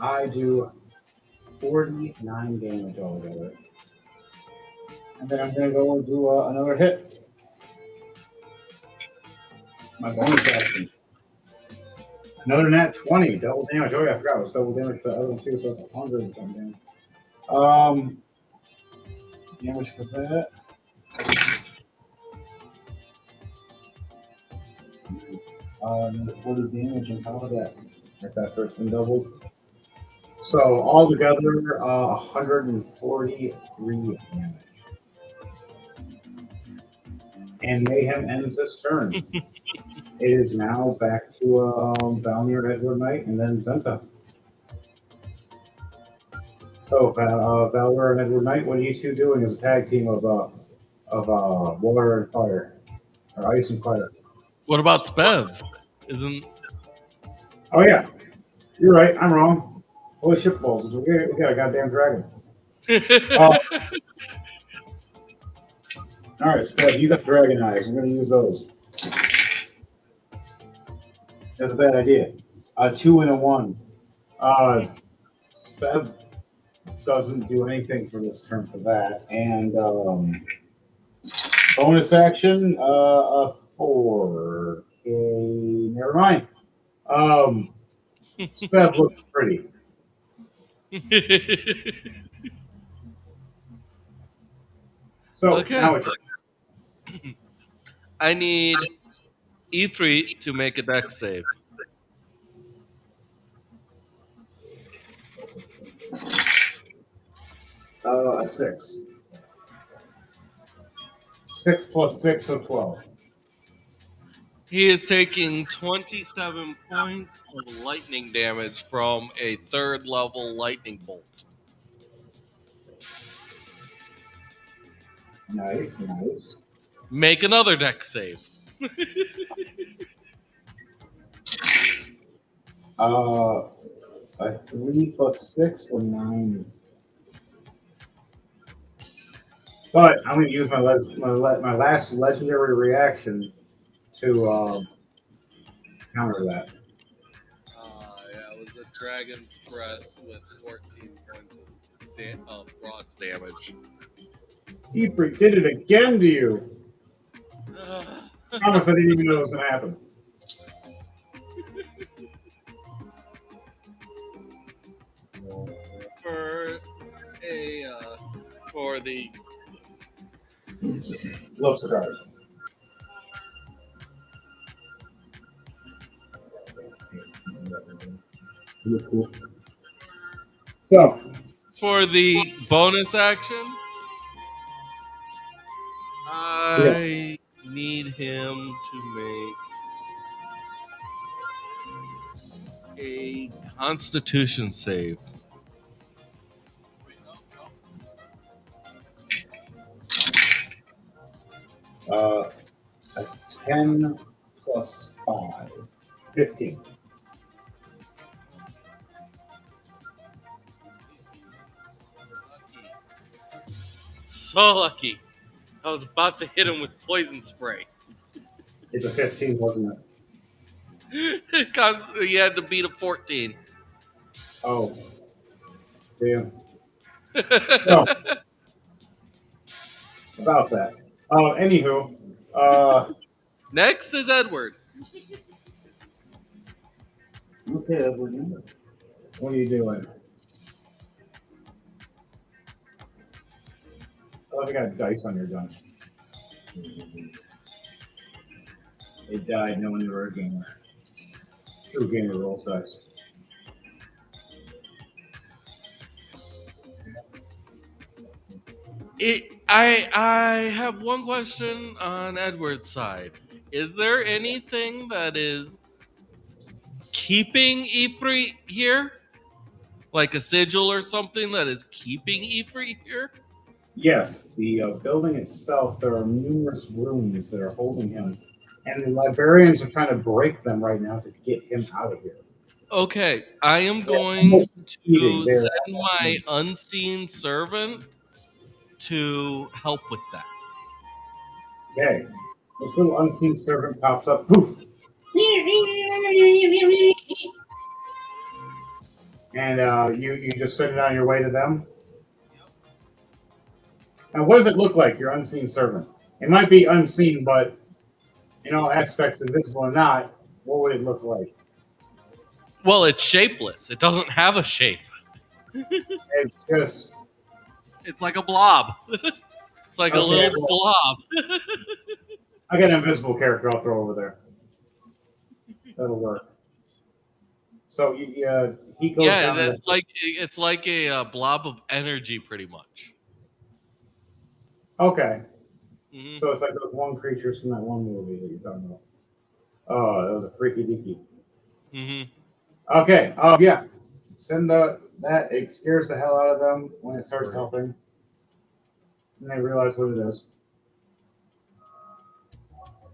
I do 49 damage altogether. And then I'm going to go and do another hit. My bonus action. Another nat 20, double damage. Oh yeah, I forgot it was double damage for the other one too, so it's 100 and something damage. Damage for that. What is damage on top of that? If that first one doubled. So altogether, 143 damage. And Mayhem ends this turn. It is now back to Valmir, Edward Knight, and then Zenta. So, Valor and Edward Knight, what are you two doing as a tag team of water and fire, or ice and fire? What about Spev? Isn't Oh yeah, you're right. I'm wrong. Holy shit balls! We got a goddamn dragon. Oh, all right, Spud. You got dragon eyes. I'm gonna use those. That's a bad idea. A two and a one. Uh, Speb doesn't do anything for this turn for that, and bonus action, a four. Okay, never mind. Um, Speb looks pretty. So Okay. now it's I need E3 to make a deck save. a six. 6 plus 6, so 12. He is taking 27 points of lightning damage from a third level lightning bolt. Nice, nice. Make another deck save. Uh, a 3 plus 6, or 9. But I'm going to use my last legendary reaction to counter that. Yeah, it was a dragon breath with 14 points of frost damage. He did it again to you. Promise I didn't even know it was going to happen. for a for the Love cigars. Cool. So, for the bonus action, yeah. I need him to make a Constitution save. A 10 plus 5. 15. So lucky. I was about to hit him with poison spray. It's a 15, wasn't it? He had to beat a 14. Oh, damn. So, about that. Anywho, uh, Next is Edward. okay, Edward, what are you doing? Oh, I got dice on your gun. It died knowing you were a gamer. True gamer rolls dice. I have one question on Edward's side. Is there anything that is keeping E3 here? Like a sigil or something that is keeping E3 here? Yes, the building itself, there are numerous rooms that are holding him, and the librarians are trying to break them right now to get him out of here. Okay, I am They're going almost succeeding. to They're send my unseen servant to help with that. okay. This little unseen servant pops up. Poof! And you just send it on your way to them. Now, what does it look like, your unseen servant? It might be unseen, but in all aspects, invisible or not, what would it look like? Well, it's shapeless. It doesn't have a shape. It's just It's like a blob. It's like a okay. little Well, blob. I got an invisible character. I'll throw over there. That'll work. So he goes Yeah, down to that's like it's like a blob of energy, pretty much. okay. Hmm. So it's like those one creatures from that one movie that you're talking about. Oh, that was a freaky deaky. Hmm. Okay. Yeah. Send that. It scares the hell out of them when it starts helping, and they realize what it is.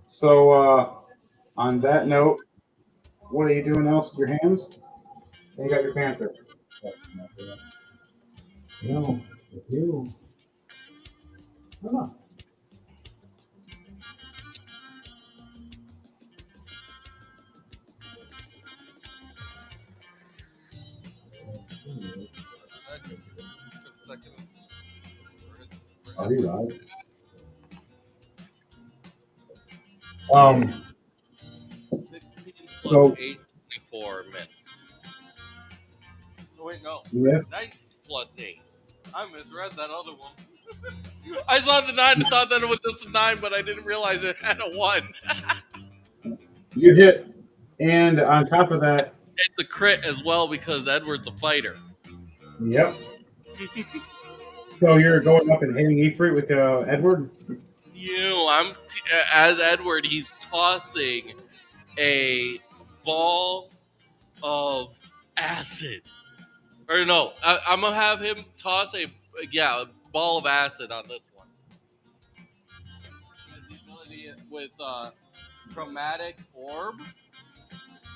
So on that note, What are you doing else with your hands? And you got your panther. No, it's you. Come on. Are you right? 16 plus So 8, 24 miss. Oh, wait, no. you missed. 19 plus 8. I misread that other one. I saw the 9 and thought that it was just a 9, but I didn't realize it had a 1. You hit, and on top of that, It's a crit as well because Edward's a fighter. yep. So you're going up and hitting Ifrit with Edward. As Edward, he's tossing a ball of acid. Or no, I'm gonna have him toss a ball of acid on this one. He has the ability with chromatic orb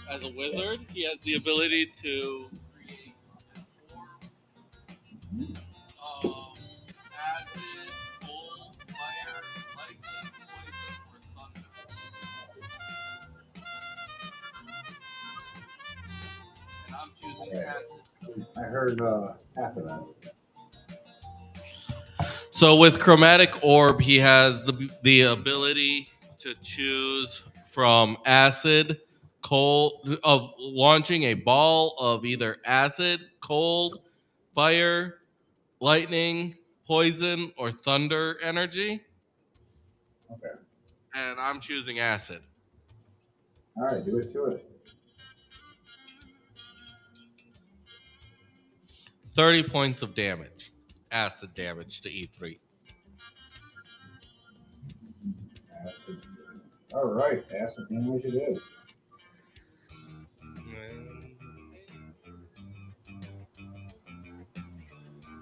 as a wizard. He has the ability to create an orb of acid, cold, fire, lightning, poison, or thunder. And I'm choosing acid. I heard half of that. So with chromatic orb, he has the ability to choose from acid, cold, of launching a ball of either acid, cold, fire, lightning, poison, or thunder energy. Okay. And I'm choosing acid. All right, do it to it. 30 points of damage. Acid damage to E3. Acid. All right, acid damage it is.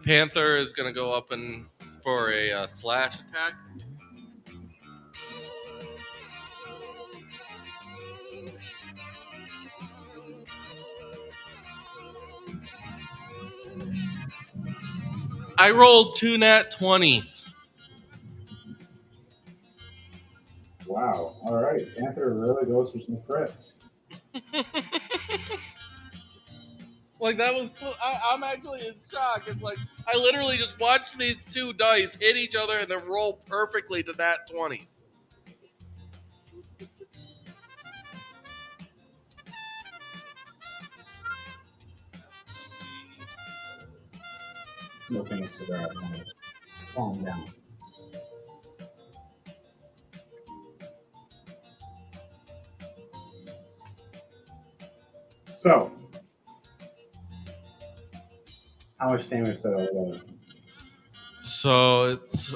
Panther is going to go up and for a slash attack. I rolled 2 nat 20s. Wow. All right, Panther really goes for some crits. Like that was, I'm actually in shock. It's like I literally just watched these two dice hit each other and then roll perfectly to nat 20s. Smoking a cigar. Calm down. So, how much damage did I roll? So it's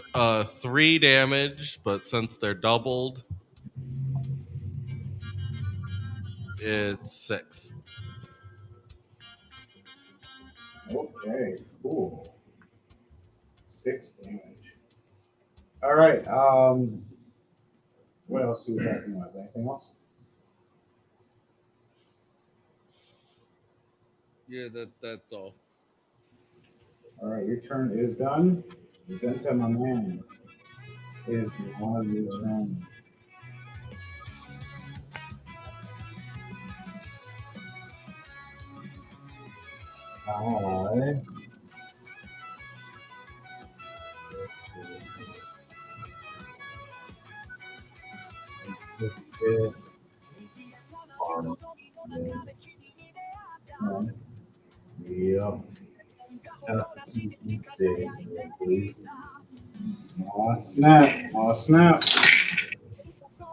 3 damage, but since they're doubled, it's 6. Okay, cool. 6 damage. All right. What else do we have? Anything else? Yeah, that's all. All right, your turn is done. Zenta, my man, is now your turn. I. This is farm. Yep. Oh snap! Oh snap!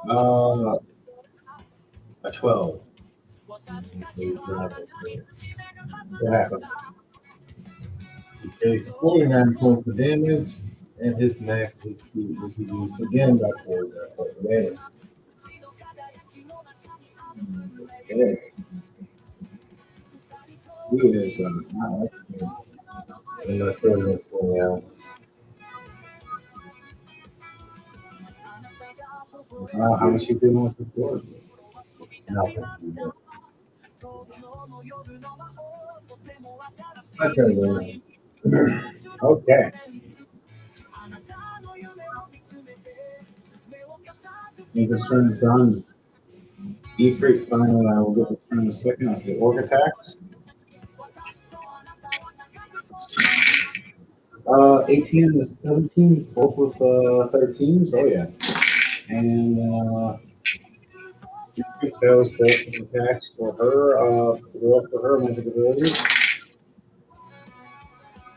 Uh, a 12. What happens? He takes 49 points of damage, and his max is reduced again by 49 points of damage. Okay. He is not like me. I'm not sure what's going on. How much you doing with the sword? Nothing. My turn, William. Okay. Since this turn's done, Efreet finally I will get this turn in a second after the orc attacks. 18 to 17, both with 13s. Oh yeah. And Efreet fails both his attacks for her, for her magic abilities.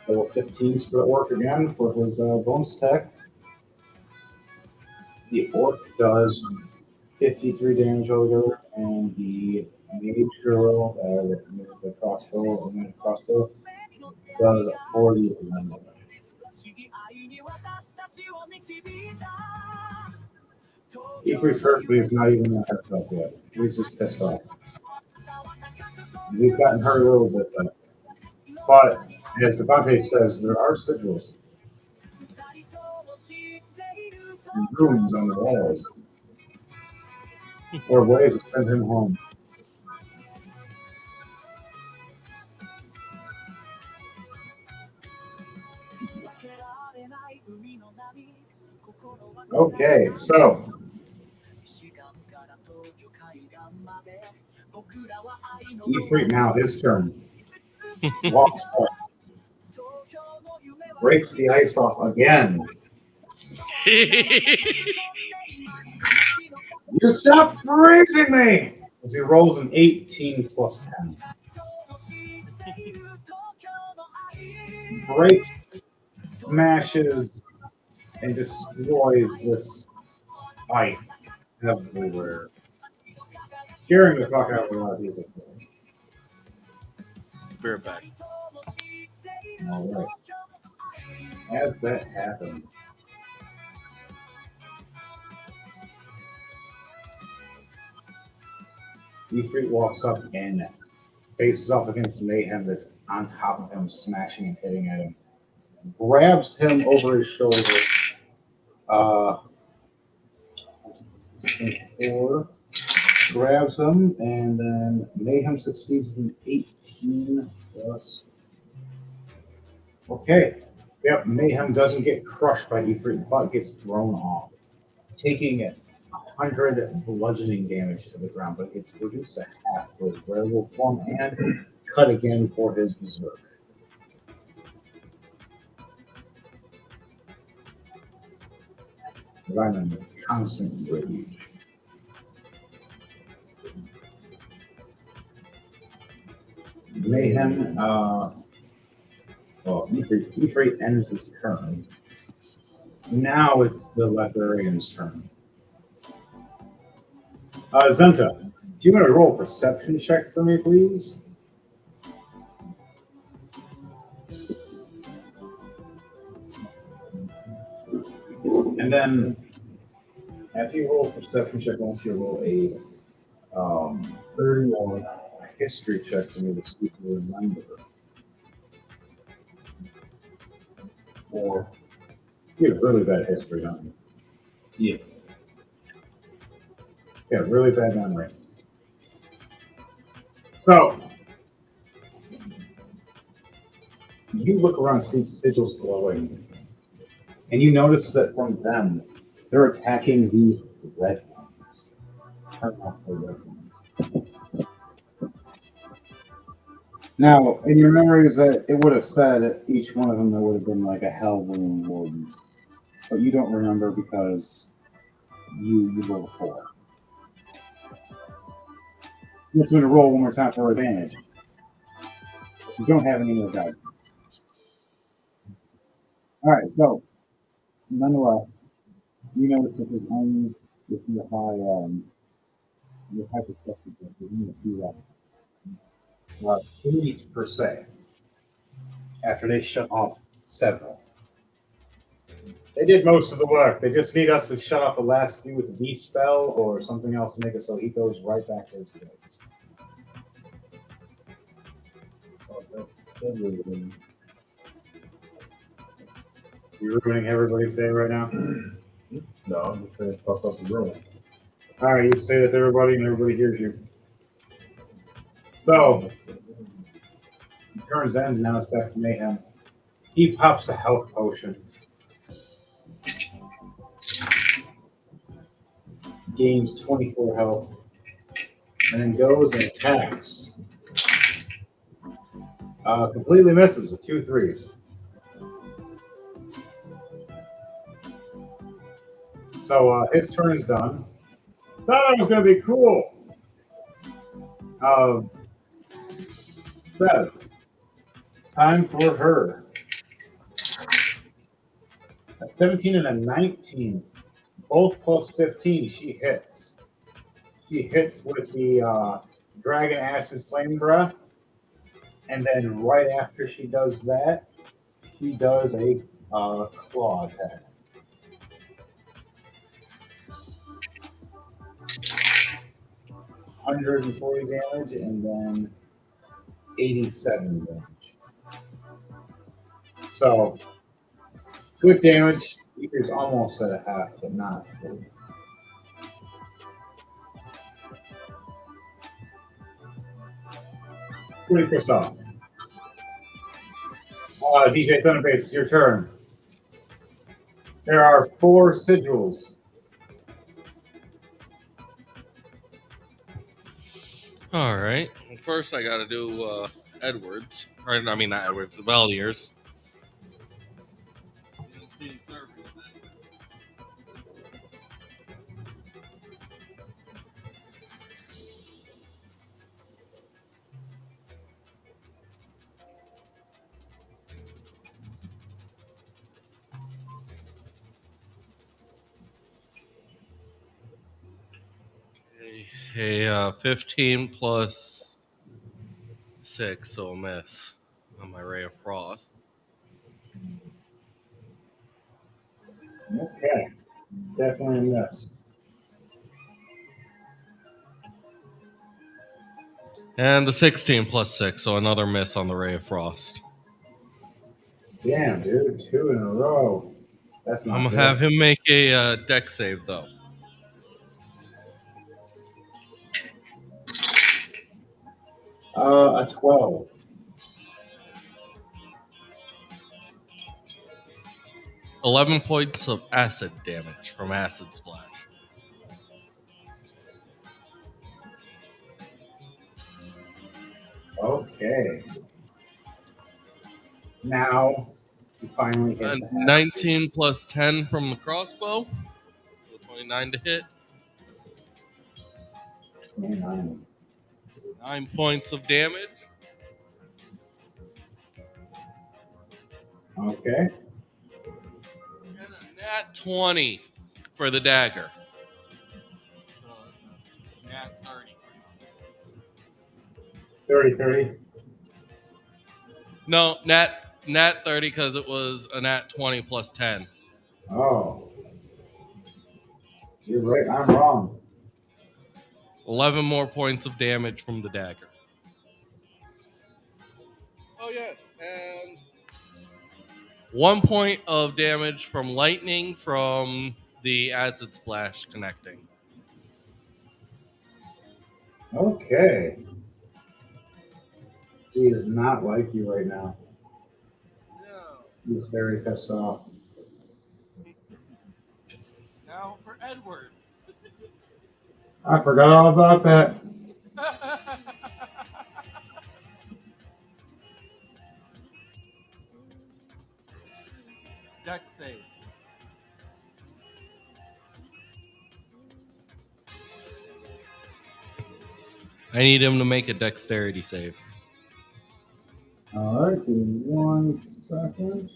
Level 15s for the orc again for his bonus attack. The orc does 53 damage altogether, and the mage girl, the crossbow, does 41 damage. Efreet's hurt, but he's not even a heads up yet. He's just pissed off. He's gotten hurt a little bit, but as Devante says, there are sigils and runes on the walls, or ways to send him home. Okay, so Efreet now his turn. Walks up, breaks the ice off again. You stop freezing me! As he rolls an 18 plus 10. Breaks, smashes, and destroys this ice everywhere. Scaring the fuck out of a lot of people. Be right back. Alright. As that happens, Efreet walks up and faces off against Mayhem that's on top of him, smashing and hitting at him. Grabs him over his shoulder. Four. Grabs him, and then Mayhem succeeds with an 18 plus. Okay. Yep, Mayhem doesn't get crushed by Efreet, but gets thrown off, taking 100 bludgeoning damage to the ground, but it's reduced to half for his werewolf form and cut again for his berserk. But I'm in constant rage. Mayhem, Efreet ends his turn. Now it's the librarian's turn. Zenta, do you want to roll a perception check for me, please? And then, after you roll a perception check, I want you to roll a 31 history check for me to see if you remember. Or, you have really bad history, don't you? Yeah. Yeah, really bad memory. So, you look around and see sigils glowing, and you notice that from them, they're attacking the red ones. Turn off the red ones. Now, in your memories, that it would have said each one of them there would have been like a hell wound warden, but you don't remember because you rolled a 4. You have to roll one more time for advantage. You don't have any more guidance. All right, so nonetheless, you notice that there's only with your high perception check, there's only a few left. 3 per se. After they shut off several. They did most of the work. They just need us to shut off the last few with a D spell or something else to make it so he goes right back to his legs. You're ruining everybody's day right now? No, I'm just trying to fuck up the room. Alright, you say that to everybody and everybody hears you. So, turns ends, now it's back to Mayhem. He pops a health potion. Gains 24 health. And then goes and attacks. Completely misses with 2 threes. So his turn is done. Thought it was going to be cool. Bev, time for her. A 17 and a 19. Both plus 15, she hits. She hits with the Dragon Acid Flame Breath. And then right after she does that, she does a claw attack. 140 damage and then 87 damage. So, good damage. Eater's almost at a half, but not fully. Pretty pissed off. DJ Thunderface, it's your turn. There are 4 sigils. All right. First, I got to do Edwards. Or, I mean, not Edwards, Valier's. A 15 plus 6, so a miss on my Ray of Frost. Okay. Definitely a miss. And a 16 plus 6, so another miss on the Ray of Frost. Damn, dude. 2 in a row. That's not I'm going to good. have him make a deck save, though. A 12. $11 points of acid damage from Acid Splash. Okay. Now, you finally hit the half. 19 plus 10 from the crossbow. So 29 to hit. 29. 9 points of damage. Okay. And a nat 20 for the dagger. Nat 30. 30. No, nat 30 because it was a nat 20 plus 10. Oh. You're right. I'm wrong. 11 more points of damage from the dagger. Oh, yes. And 1 point of damage from lightning from the acid splash connecting. Okay. He does not like you right now. No. He's very pissed off. Now for Edward. I forgot all about that. Deck save. I need him to make a dexterity save. All right, give me 1 second.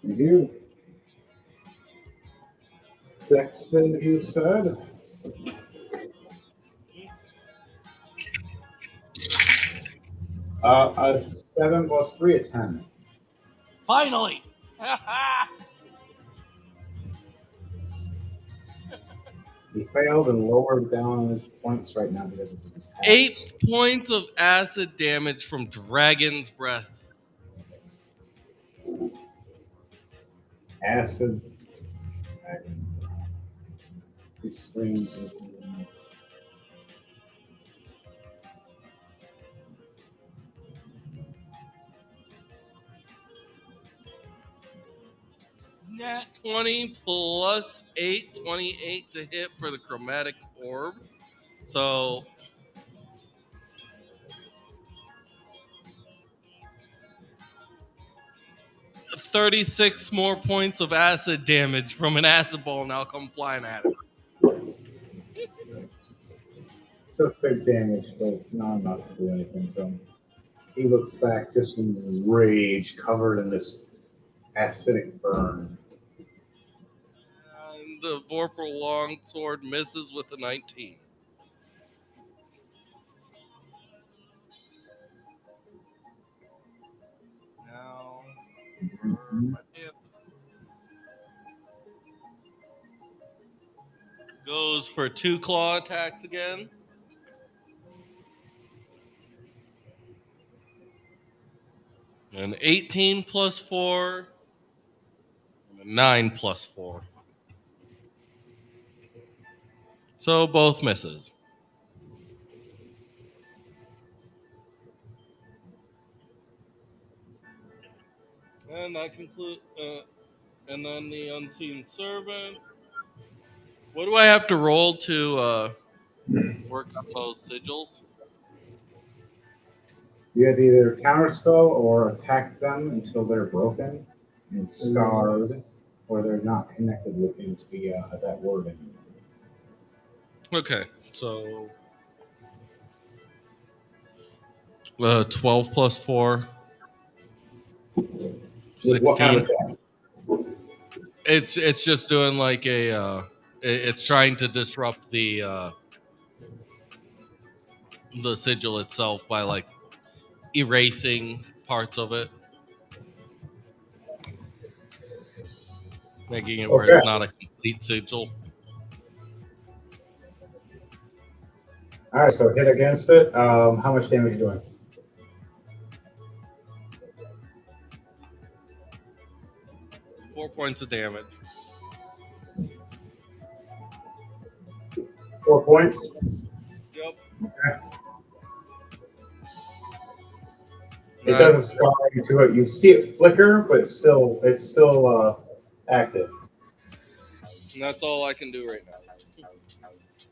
Thank you. Dexter, you said. A 7 plus 3, a 10. Finally! He failed and lowered down his points right now because of his past. 8 points of acid damage from Dragon's Breath. Acid. These screens. Nat 20 plus 8, 28 to hit for the chromatic orb. So 36 more points of acid damage from an acid ball now come flying at him. So big damage, but it's not enough to do anything to him. He looks back just in rage, covered in this acidic burn. And the Vorpal Longsword misses with a 19. Now, for my panther. Goes for 2 claw attacks again. An 18 plus 4, and a 9 plus 4. So both misses. And that concludes. And then the Unseen Servant. What do I have to roll to work on those sigils? You have to either counterspell or attack them until they're broken and scarred, or they're not connected looking to be that word anymore. Okay, so 12 plus 4, With what kind 16. of attack? It's just doing like a it's trying to disrupt the sigil itself by like erasing parts of it, making it where Okay. it's not a complete sigil. All right, so hit against it. How much damage are you doing? 4 points of damage. 4 points. Yep. Okay. It doesn't scar into it. You see it flicker, but it's still active. And that's all I can do right now.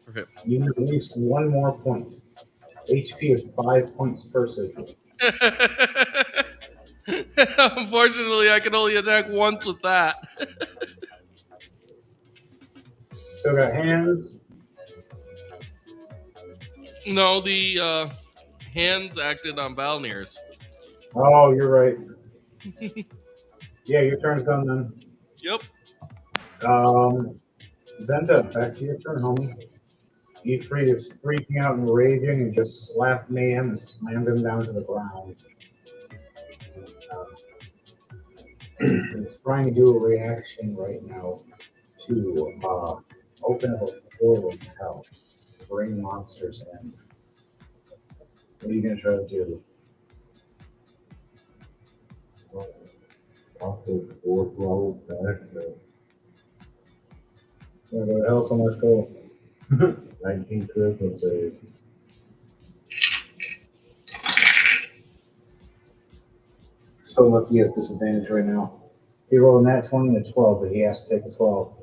Okay. You need at least one more point. HP is 5 points per sigil. Unfortunately, I can only attack once with that. Still got hands. No, the hands acted on Balnir's. Oh, you're right. Yeah, your turn's done then. Yep. Zenta, back to your turn, homie. E3 is freaking out and raging and just slapped Mayhem and slammed him down to the ground. He's trying to do a reaction right now to open up a portal to hell, bring monsters in. What are you going to try to do? Also, 4 levels back. What the hell, so much gold? 19 critical save. So lucky he has disadvantage right now. He rolled a nat 20 and a 12, but he has to take a 12.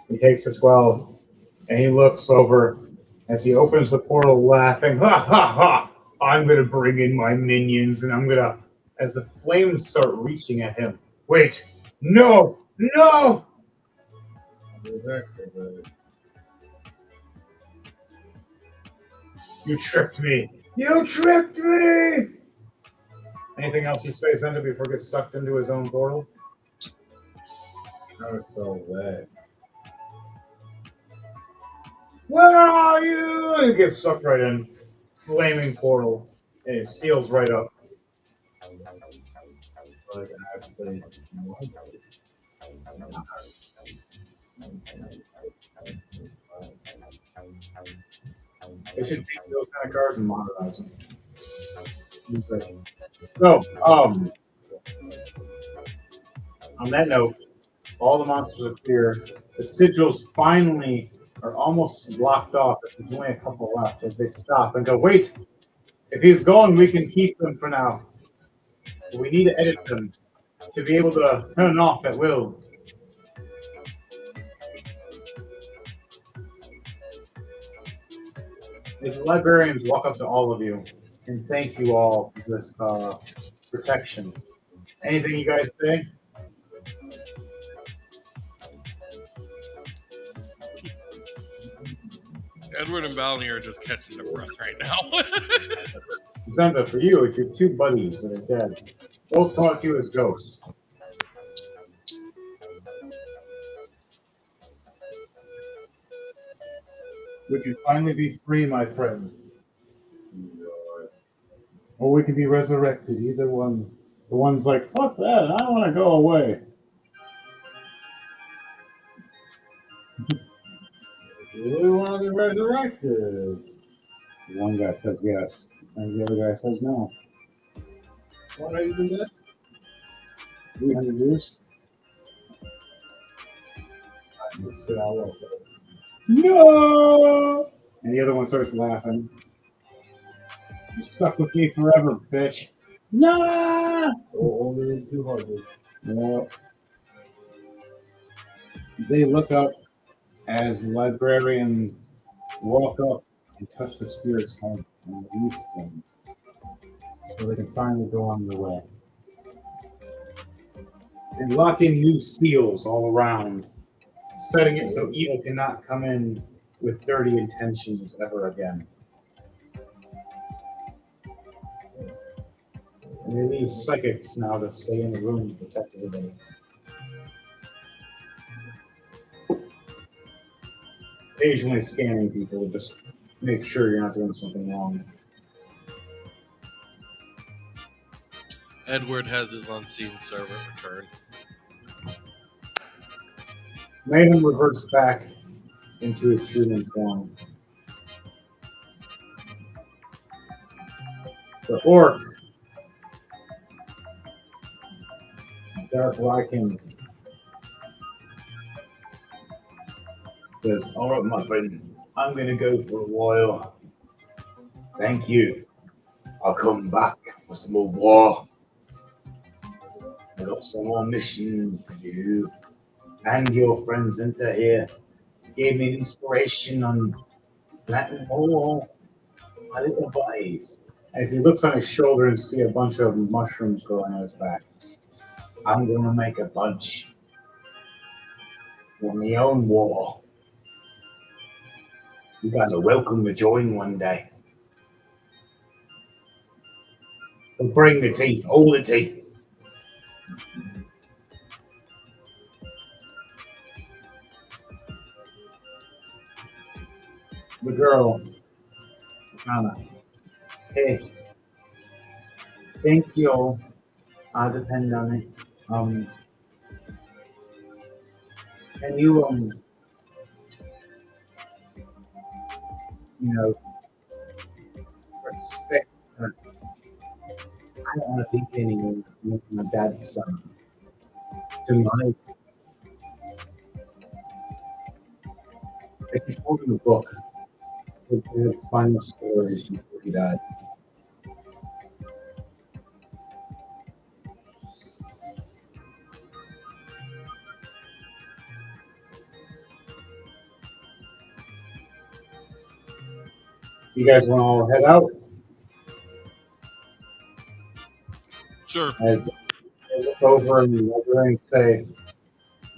He takes the 12, and he looks over as he opens the portal laughing, ha ha ha! I'm going to bring in my minions, and I'm going to, as the flames start reaching at him, wait, no, no! You tricked me! You tricked me! Anything else you say, Zenda, before he gets sucked into his own portal? I felt that. Where are you? And he gets sucked right in. Flaming portal. And it seals right up. They should take those kind of cars and modernize them. So, on that note, All the monsters appear. The sigils finally are almost blocked off. There's only a couple left as they stop and go, wait, if he's gone, we can keep them for now. But we need to edit them to be able to turn off at will. As the librarians walk up to all of you and thank you all for this protection. Anything you guys say? Edward and Balney are just catching their breath right now. Zenda, for you, it's your two buddies that are dead. Both come up to you as ghosts. Would you finally be free, my friend? Or we can be resurrected, either one. The one's like, fuck that, I want to go away. We want to be resurrected. One guy says yes, and the other guy says no. What are you doing this? 300 years? No! And the other one starts laughing. You're stuck with me forever, bitch. No! Only 200. Well, they look up as librarians walk up and touch the spirit's head and release them so they can finally go on their way. And lock in new seals all around, setting it so evil cannot come in with dirty intentions ever again. And they leave psychics now to stay in the room to protect everybody. Occasionally scanning people to just make sure you're not doing something wrong. Edward has his unseen servant return. Mayhem reverts back into his human form. The orc, Dark Lycan, says, all right, my friend, I'm going to go for a while. Thank you. I'll come back for some more war. I got some more missions for you and your friends into here. Gave me inspiration on planting more my little buddies. As he looks on his shoulder and see a bunch of mushrooms growing on his back. I'm gonna make a bunch for my own war. You guys are welcome to join one day. But bring the teeth, all the teeth. The girl, Anna. Hey, thank you all. I depend on it. Can you respect her? I don't want to think anymore. My dad's son. Tonight, I just told him a book. With his final stories before he died. You guys want to all head out? Sure. As they look over and say,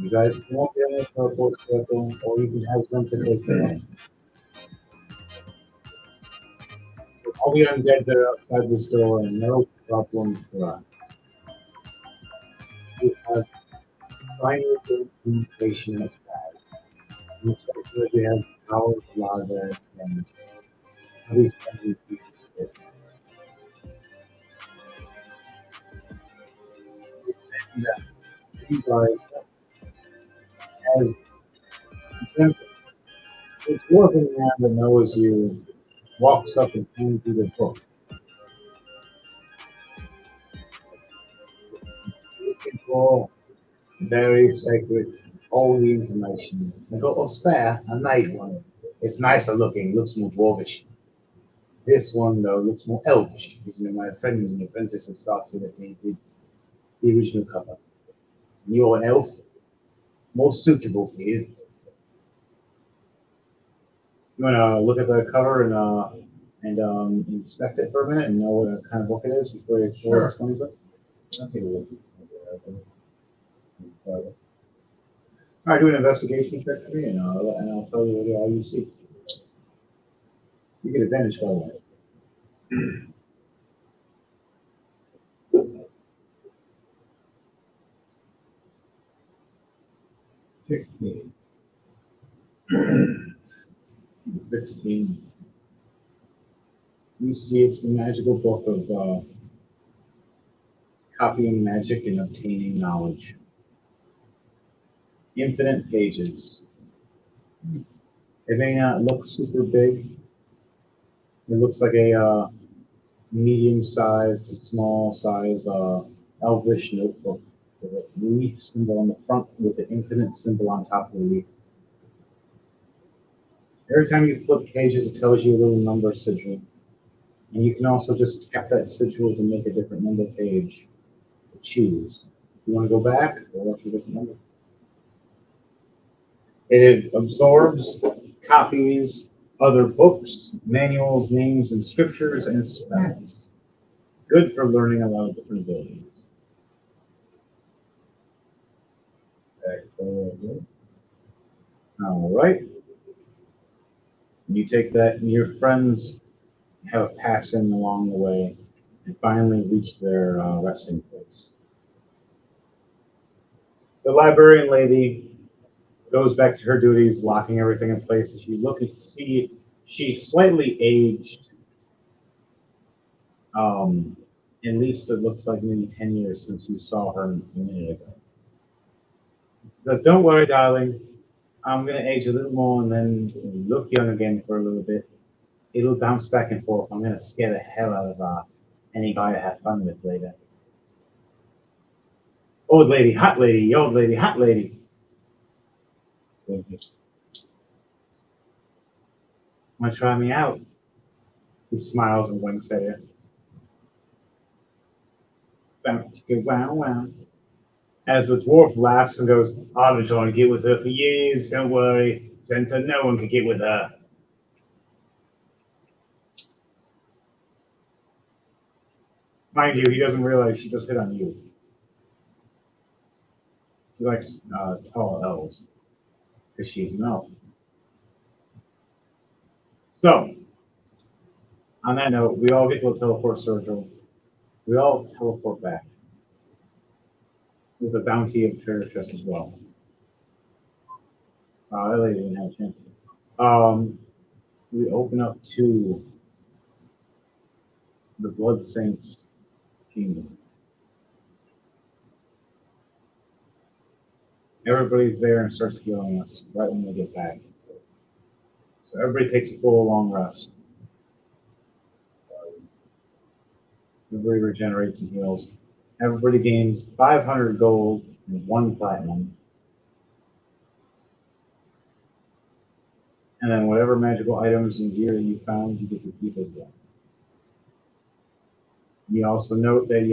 you guys can walk in the purple circle, or you can have them to take them on. All the undead that are outside this door, and no problem for us. We have final communication that's bad. And it's like that we have power to allow that, and at least people. Yeah, you guys, as it's working man that knows you walks up and hands you the book. You control Very sacred. All the information. I got a spare, a night one. It's nicer looking, looks more dwarvish. This one though looks more elvish. You know, my friend was an apprentice and started with me did the original cover. You're an elf, more suitable for you. You wanna look at the cover and inspect it for a minute and know what kind of book it is before you explore its funny stuff? Okay, well, All right, do an investigation check for me, and I'll tell you what all you see. You get advantage, by the way. 16. 16. You see, it's the magical book of copying magic and obtaining knowledge. Infinite pages. It may not look super big. It looks like a medium-sized to small-size elvish notebook with a leaf symbol on the front with the infinite symbol on top of the leaf. Every time you flip pages, it tells you a little number sigil. And you can also just tap that sigil to make a different number page to choose. If you want to go back, or up to a different number. It absorbs, copies other books, manuals, names, and scriptures, and spells. Good for learning a lot of different abilities. All right. You take that, and your friends have a passing along the way and finally reach their resting place. The librarian lady goes back to her duties, locking everything in place. As you look and see, she's slightly aged. At least it looks like maybe 10 years since you saw her a minute ago. She says, "Don't worry, darling. I'm going to age a little more and then look young again for a little bit. It'll bounce back and forth. I'm going to scare the hell out of any guy I have fun with later. Old lady, hot lady, old lady, hot lady. Want to try me out?" He smiles and winks at you. Wow, wow. As the dwarf laughs and goes, "I've been trying to get with her for years. Don't worry. Santa, no one can get with her." Mind you, he doesn't realize she just hit on you. She likes tall elves because she's an elf. So, on that note, we all get to a teleport circle. We all teleport back. There's a bounty of treasure chest as well. That lady didn't have a chance. We open up to the Blood Saints kingdom. Everybody's there and starts healing us right when we get back. So everybody takes a full long rest. Everybody regenerates and heals. Everybody gains 500 gold and 1 platinum. And then whatever magical items and gear you found, you get to keep as well. You also note that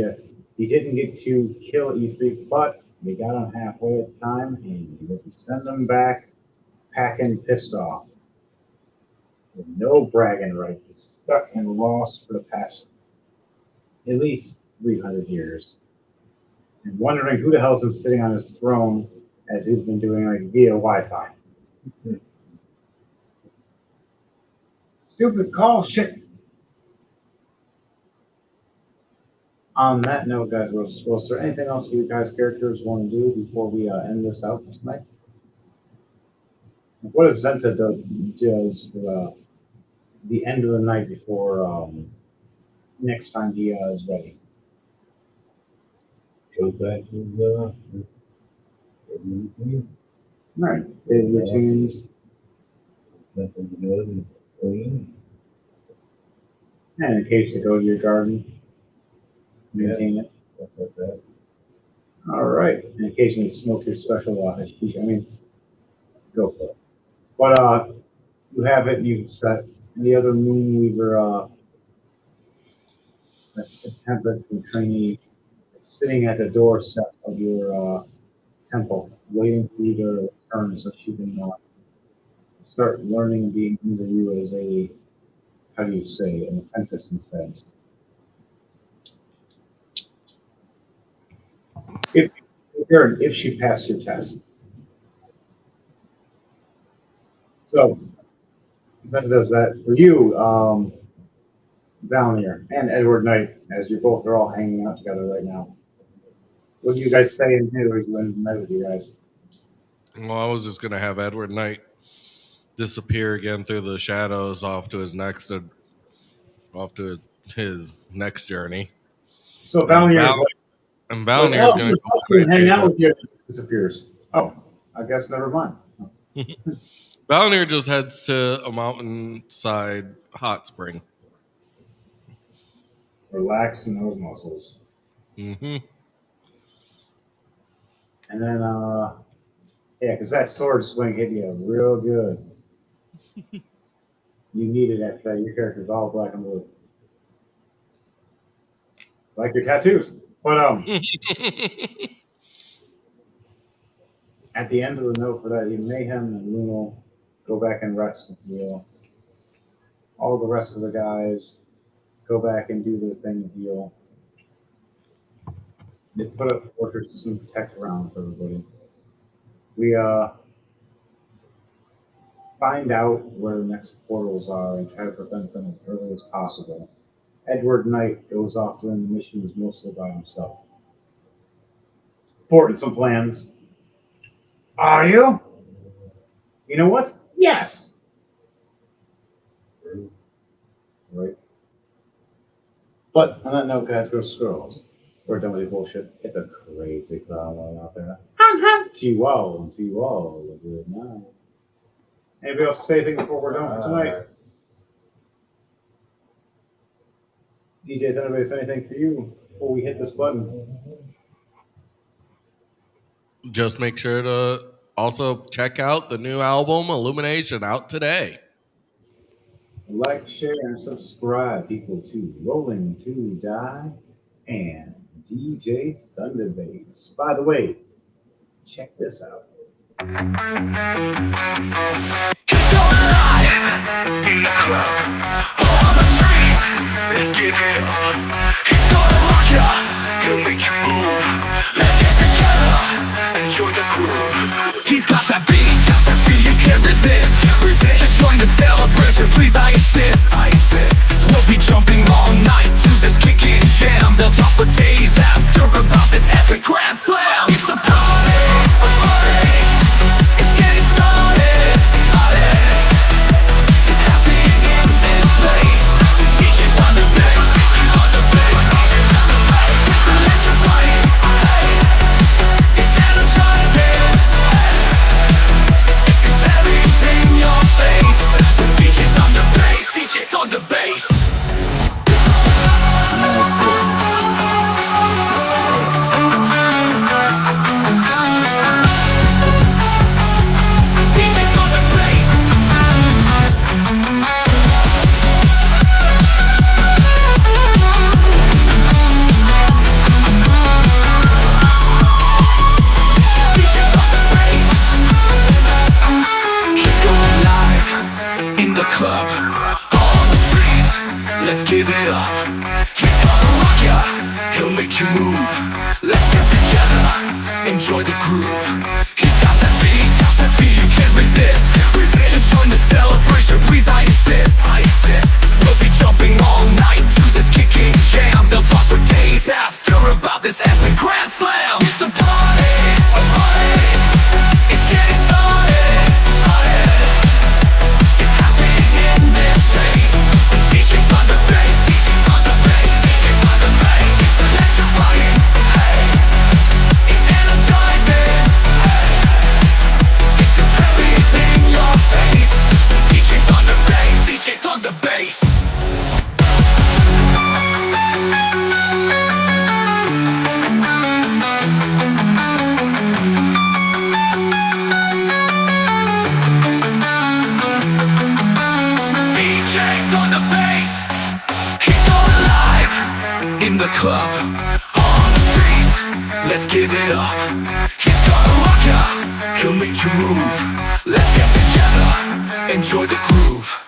you didn't get to kill Ifrit, but you got him halfway at the time, and you get to send them back packing pissed off. With no bragging rights, stuck and lost for the past at least 300 years. And wondering who the hell's been sitting on his throne as he's been doing like via Wi-Fi. Stupid call shit. On that note, guys, was there anything else you guys' characters want to do before we end this out tonight? What does Zenta does for the end of the night before next time he is ready? Goes back to All right, daily routines. nothing good and clean. And in case to go to your garden, maintain it. Stuff like that. All right. And occasionally smoke your special HP. I mean, go for it. But you have it. You've set the other Moonweaver template from trainee sitting at the doorstep of your temple, waiting for you to return so she can start learning being under you as a, how do you say, an apprentice instead. If if she passed your test. So that does that for you, Valnier and Edward Knight, as you both are all hanging out together right now. What do you guys say and do as you end the night with you guys? Well, I was just gonna have Edward Knight disappear again through the shadows off to his next journey. So And Valnier is And like, Valnir is going to go and hang out right with you, disappears. Oh, I guess never mind. Valnir just heads to a mountainside hot spring. Relaxing those muscles. Mm-hmm. And then, yeah, because that sword swing hit you real good. You needed that. Your character's all black and blue, like your tattoos. But at the end of the note for that, you Mayhem and Luno go back and rest with you. All the rest of the guys go back and do their thing with you. They put up fortresses and protect around for everybody. We find out where the next portals are and try to prevent them as early as possible. Edward Knight goes off doing the missions mostly by himself. Forting some plans. Are you? You know what? Yes. Right. But on that note, guys, girls, girls, we're done with the bullshit. It's a crazy cloud out there. To you all, good night. Anybody else say anything before we're done for tonight? DJ, does anybody say anything for you before we hit this button? Just make sure to also check out the new album Illumination out today. Like, share, and subscribe, people, to Rolling2Die and DJ Thunderbase. By the way, check this out. He's going live in the club, on the street, let's give it up. He's gonna rock ya, he'll make you move. Let's get together, enjoy the groove. He's got that beat you can't resist. Just join the celebration, please, I insist. We'll be jumping all night to this kicking jam. They'll talk for days after about this epic grand slam. It's a party, a party. It's getting started. It's happening in this place. DJ Thunderbase, it's electrifying. It's energizing. It's everything in your face. DJ Thunderbase, DJ Thunderbase. Club, on the streets, let's give it up. He's gonna rock ya, he'll make you move. Let's get together, enjoy the groove. He's got that beat you can't resist. Just join the celebration, please, I insist. We'll be jumping all night to this kicking jam. They'll talk for days after about this epic grand slam. It's a party, a party. It's getting started. DJ Thunderbase, it's electrifying, it's energizing, it's everything in your face. DJ Thunderbase. give it up. He's gonna rock ya, he'll make you move. Let's get together, enjoy the groove.